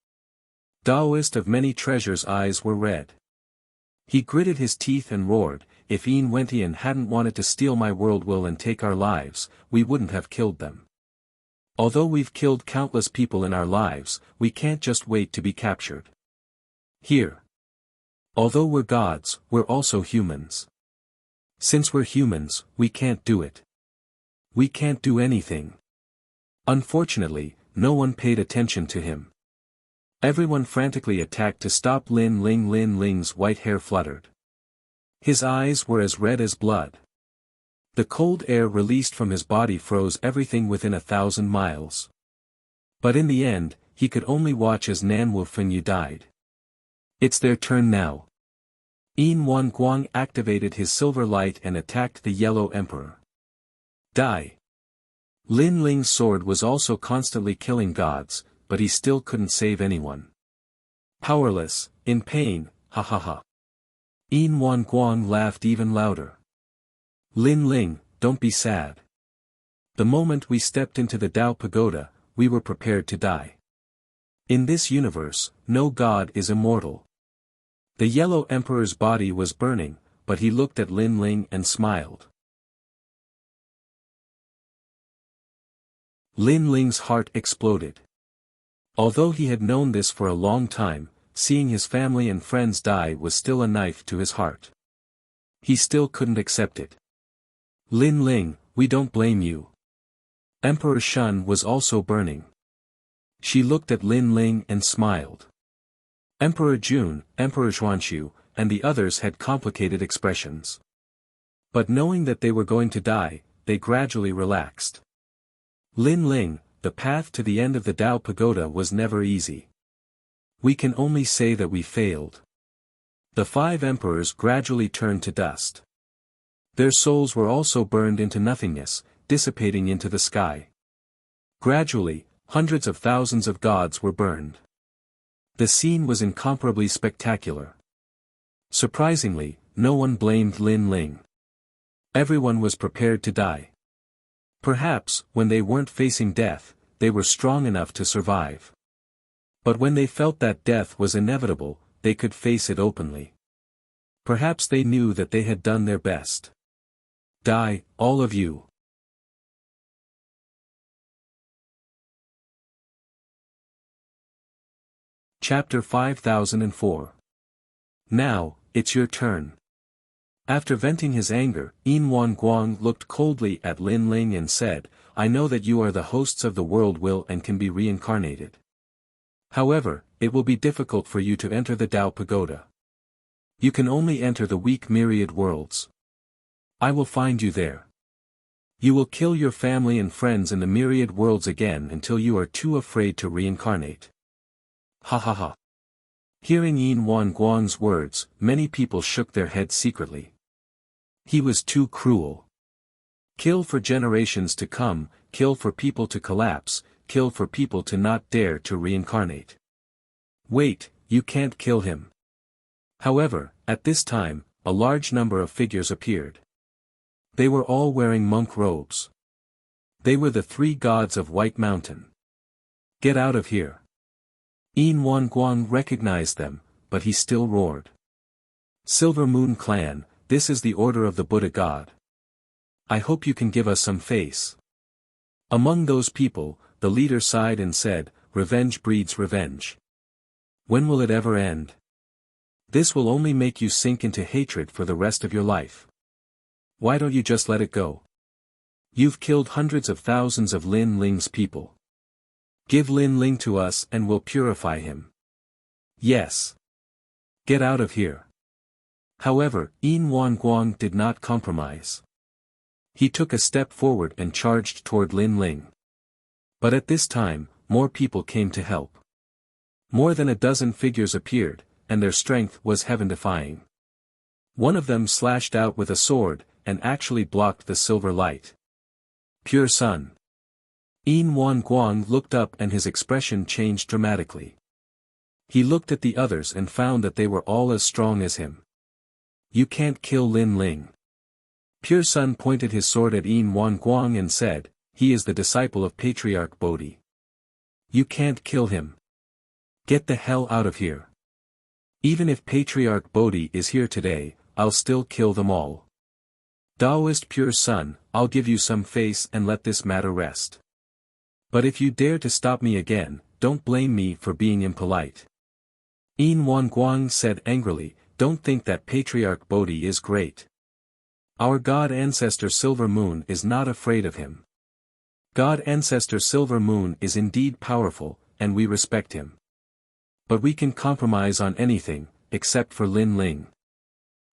Speaker 1: Taoist of Many Treasures' eyes were red. He gritted his teeth and roared, if Yin Wentian hadn't wanted to steal my world will and take our lives, we wouldn't have killed them. Although we've killed countless people in our lives, we can't just wait to be captured. Here. Although we're gods, we're also humans. Since we're humans, we can't do it. We can't do anything. Unfortunately, no one paid attention to him. Everyone frantically attacked to stop Lin Ling. Lin Ling's white hair fluttered. His eyes were as red as blood. The cold air released from his body froze everything within 1,000 miles. But in the end, he could only watch as Nan Wu Feng you died. It's their turn now. Yin Wan Guang activated his silver light and attacked the Yellow Emperor. Die. Lin Ling's sword was also constantly killing gods, but he still couldn't save anyone. Powerless, in pain, ha ha ha. Yin Wan Guang laughed even louder. Lin Ling, don't be sad. The moment we stepped into the Tao Pagoda, we were prepared to die. In this universe, no god is immortal. The Yellow Emperor's body was burning, but he looked at Lin Ling and smiled. Lin Ling's heart exploded. Although he had known this for a long time, seeing his family and friends die was still a knife to his heart. He still couldn't accept it. Lin Ling, we don't blame you. Emperor Shun was also burning. She looked at Lin Ling and smiled. Emperor Jun, Emperor Xuanxu, and the others had complicated expressions. But knowing that they were going to die, they gradually relaxed. Lin Ling, the path to the end of the Tao Pagoda was never easy. We can only say that we failed. The 5 emperors gradually turned to dust. Their souls were also burned into nothingness, dissipating into the sky. Gradually, hundreds of thousands of gods were burned. The scene was incomparably spectacular. Surprisingly, no one blamed Lin Ling. Everyone was prepared to die. Perhaps, when they weren't facing death, they were strong enough to survive. But when they felt that death was inevitable, they could face it openly. Perhaps they knew that they had done their best. Die, all of you. Chapter 5004. Now, it's your turn. After venting his anger, Yin Guang looked coldly at Lin Ling and said, I know that you are the hosts of the world will and can be reincarnated. However, it will be difficult for you to enter the Tao Pagoda. You can only enter the weak myriad worlds. I will find you there. You will kill your family and friends in the myriad worlds again until you are too afraid to reincarnate. Ha ha ha. Hearing Yin Guang's words, many people shook their heads secretly. He was too cruel. Kill for generations to come, kill for people to collapse, kill for people to not dare to reincarnate. Wait, you can't kill him. However, at this time, a large number of figures appeared. They were all wearing monk robes. They were the 3 gods of White Mountain. Get out of here. Yin Guang recognized them, but he still roared. Silver Moon Clan, this is the order of the Buddha God. I hope you can give us some face. Among those people, the leader sighed and said, revenge breeds revenge. When will it ever end? This will only make you sink into hatred for the rest of your life. Why don't you just let it go? You've killed hundreds of thousands of Lin Ling's people. Give Lin Ling to us and we'll purify him. Yes. Get out of here. However, Yin Guang did not compromise. He took a step forward and charged toward Lin Ling. But at this time, more people came to help. More than a dozen figures appeared, and their strength was heaven-defying. One of them slashed out with a sword, and actually blocked the silver light. Pure sun. Yin Guang looked up and his expression changed dramatically. He looked at the others and found that they were all as strong as him. You can't kill Lin Ling. Pure Sun pointed his sword at Yin Guang and said, he is the disciple of Patriarch Bodhi. You can't kill him. Get the hell out of here. Even if Patriarch Bodhi is here today, I'll still kill them all. Taoist Pure Sun, I'll give you some face and let this matter rest. But if you dare to stop me again, don't blame me for being impolite. Yin Guang said angrily, don't think that Patriarch Bodhi is great. Our God Ancestor Silver Moon is not afraid of him. God Ancestor Silver Moon is indeed powerful, and we respect him. But we can compromise on anything, except for Lin Ling.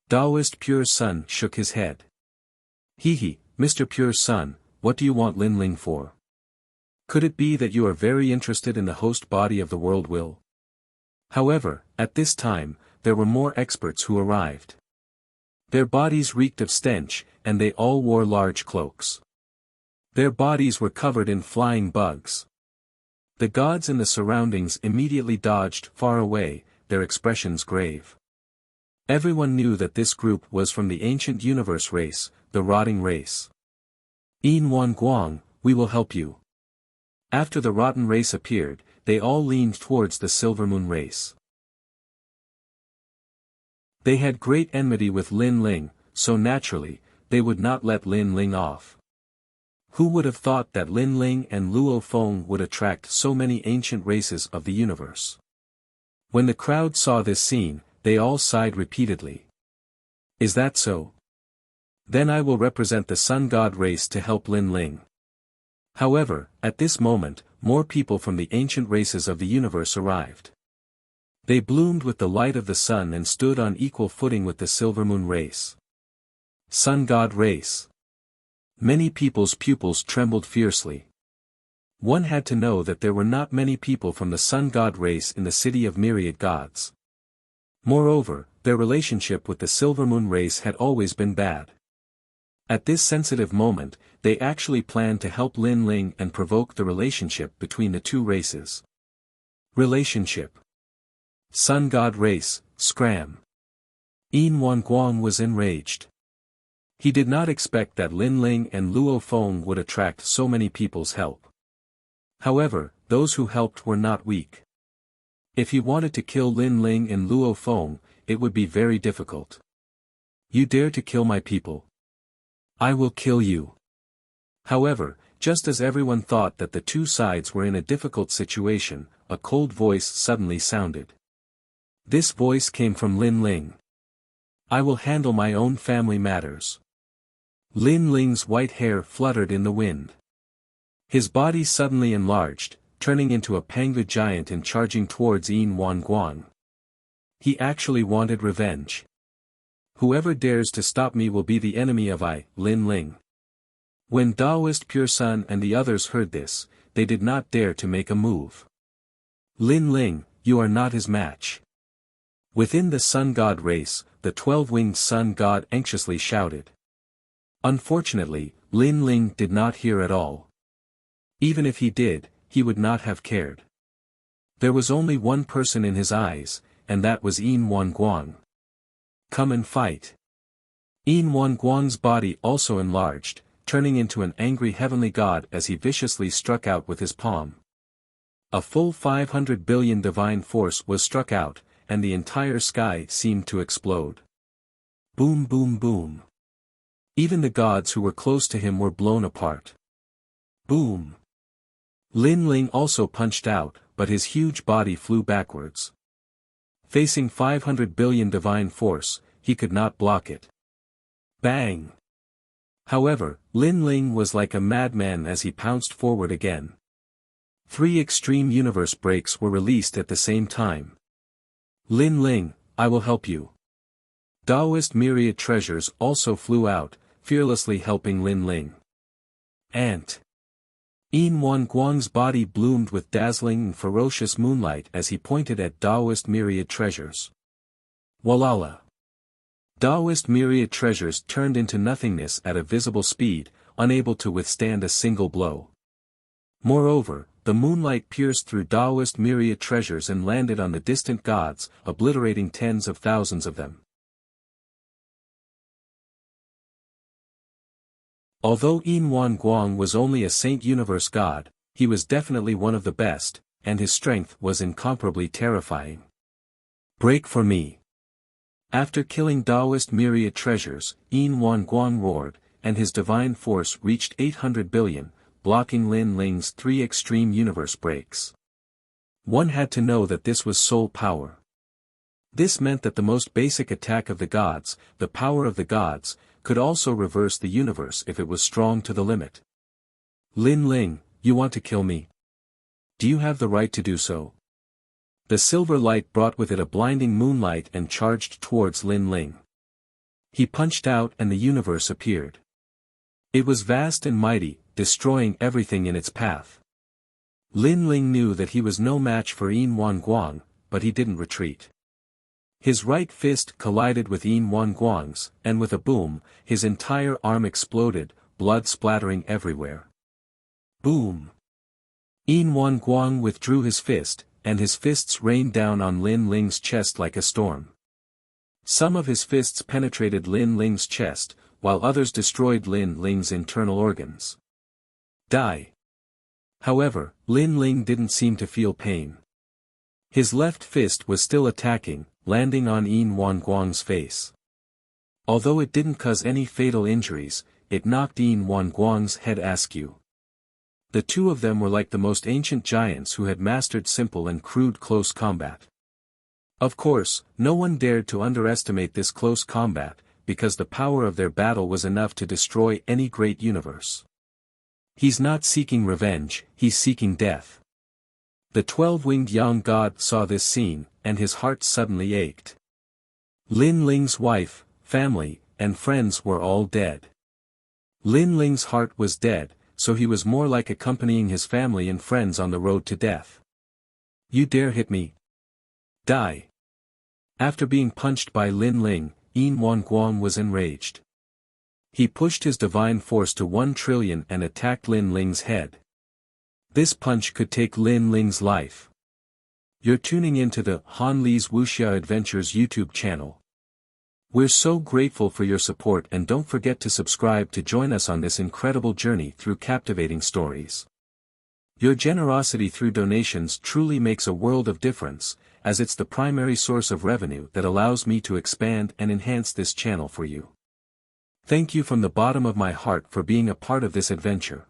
Speaker 1: Taoist Pure Sun shook his head. Hee, Mr. Pure Sun, what do you want Lin Ling for? Could it be that you are very interested in the host body of the world will? However, at this time, there were more experts who arrived. Their bodies reeked of stench, and they all wore large cloaks. Their bodies were covered in flying bugs. The gods in the surroundings immediately dodged far away, their expressions grave. Everyone knew that this group was from the ancient universe race, the rotting race. Yin Guang, we will help you. After the rotten race appeared, they all leaned towards the Silver Moon race. They had great enmity with Lin Ling, so naturally, they would not let Lin Ling off. Who would have thought that Lin Ling and Luo Feng would attract so many ancient races of the universe? When the crowd saw this scene, they all sighed repeatedly. Is that so? Then I will represent the Sun God race to help Lin Ling. However, at this moment, more people from the ancient races of the universe arrived. They bloomed with the light of the sun and stood on equal footing with the Silver Moon race. Sun God race. Many people's pupils trembled fiercely. One had to know that there were not many people from the sun god race in the city of myriad gods. Moreover, their relationship with the silver moon race had always been bad. At this sensitive moment, they actually planned to help Lin Ling and provoke the relationship between the two races. Relationship. Sun god race, scram. Yin Wanguang was enraged. He did not expect that Lin Ling and Luo Feng would attract so many people's help. However, those who helped were not weak. If he wanted to kill Lin Ling and Luo Feng, it would be very difficult. You dare to kill my people? I will kill you. However, just as everyone thought that the two sides were in a difficult situation, a cold voice suddenly sounded. This voice came from Lin Ling. I will handle my own family matters. Lin Ling's white hair fluttered in the wind. His body suddenly enlarged, turning into a panga giant and charging towards Yin Wanguang. He actually wanted revenge. Whoever dares to stop me will be the enemy of Lin Ling. When Taoist Pure Sun and the others heard this, they did not dare to make a move. Lin Ling, you are not his match. Within the sun god race, the 12-winged sun god anxiously shouted. Unfortunately, Lin Ling did not hear at all. Even if he did, he would not have cared. There was only one person in his eyes, and that was Yin Wanguang. Come and fight. Yin Wanguang's body also enlarged, turning into an angry heavenly god as he viciously struck out with his palm. A full 500 billion divine force was struck out, and the entire sky seemed to explode. Boom boom boom. Even the gods who were close to him were blown apart. Boom. Lin Ling also punched out, but his huge body flew backwards. Facing 500 billion divine force, he could not block it. Bang! However, Lin Ling was like a madman as he pounced forward again. 3 extreme universe breaks were released at the same time. Lin Ling, I will help you. Taoist myriad treasures also flew out, fearlessly helping Lin Ling. Ant. Yin Wanguang's body bloomed with dazzling and ferocious moonlight as he pointed at Taoist myriad treasures. Walala. Taoist myriad treasures turned into nothingness at a visible speed, unable to withstand a single blow. Moreover, the moonlight pierced through Taoist myriad treasures and landed on the distant gods, obliterating tens of thousands of them. Although Yin Wanguang was only a Saint Universe god, he was definitely one of the best, and his strength was incomparably terrifying. Break for me. After killing Taoist myriad treasures, Yin Wanguang roared, and his divine force reached 800 billion, blocking Lin Ling's 3 extreme universe breaks. One had to know that this was soul power. This meant that the most basic attack of the gods, the power of the gods, could also reverse the universe if it was strong to the limit. Lin Ling, you want to kill me? Do you have the right to do so? The silver light brought with it a blinding moonlight and charged towards Lin Ling. He punched out and the universe appeared. It was vast and mighty, destroying everything in its path. Lin Ling knew that he was no match for Yin Wanguang, but he didn't retreat. His right fist collided with Yin Wanguang's, and with a boom, his entire arm exploded, blood splattering everywhere. Boom! Yin Wanguang withdrew his fist, and his fists rained down on Lin Ling's chest like a storm. Some of his fists penetrated Lin Ling's chest, while others destroyed Lin Ling's internal organs. Die! However, Lin Ling didn't seem to feel pain. His left fist was still attacking, landing on Yin Wanguang's face. Although it didn't cause any fatal injuries, it knocked Yin Wanguang's head askew. The two of them were like the most ancient giants who had mastered simple and crude close combat. Of course, no one dared to underestimate this close combat, because the power of their battle was enough to destroy any great universe. He's not seeking revenge, he's seeking death. The 12-winged young god saw this scene, and his heart suddenly ached. Lin Ling's wife, family, and friends were all dead. Lin Ling's heart was dead, so he was more like accompanying his family and friends on the road to death. You dare hit me? Die. After being punched by Lin Ling, Yin Wanguan was enraged. He pushed his divine force to 1 trillion and attacked Lin Ling's head. This punch could take Lin Ling's life. You're tuning into the Han Li's Wuxia Adventures YouTube channel. We're so grateful for your support, and don't forget to subscribe to join us on this incredible journey through captivating stories. Your generosity through donations truly makes a world of difference, as it's the primary source of revenue that allows me to expand and enhance this channel for you. Thank you from the bottom of my heart for being a part of this adventure.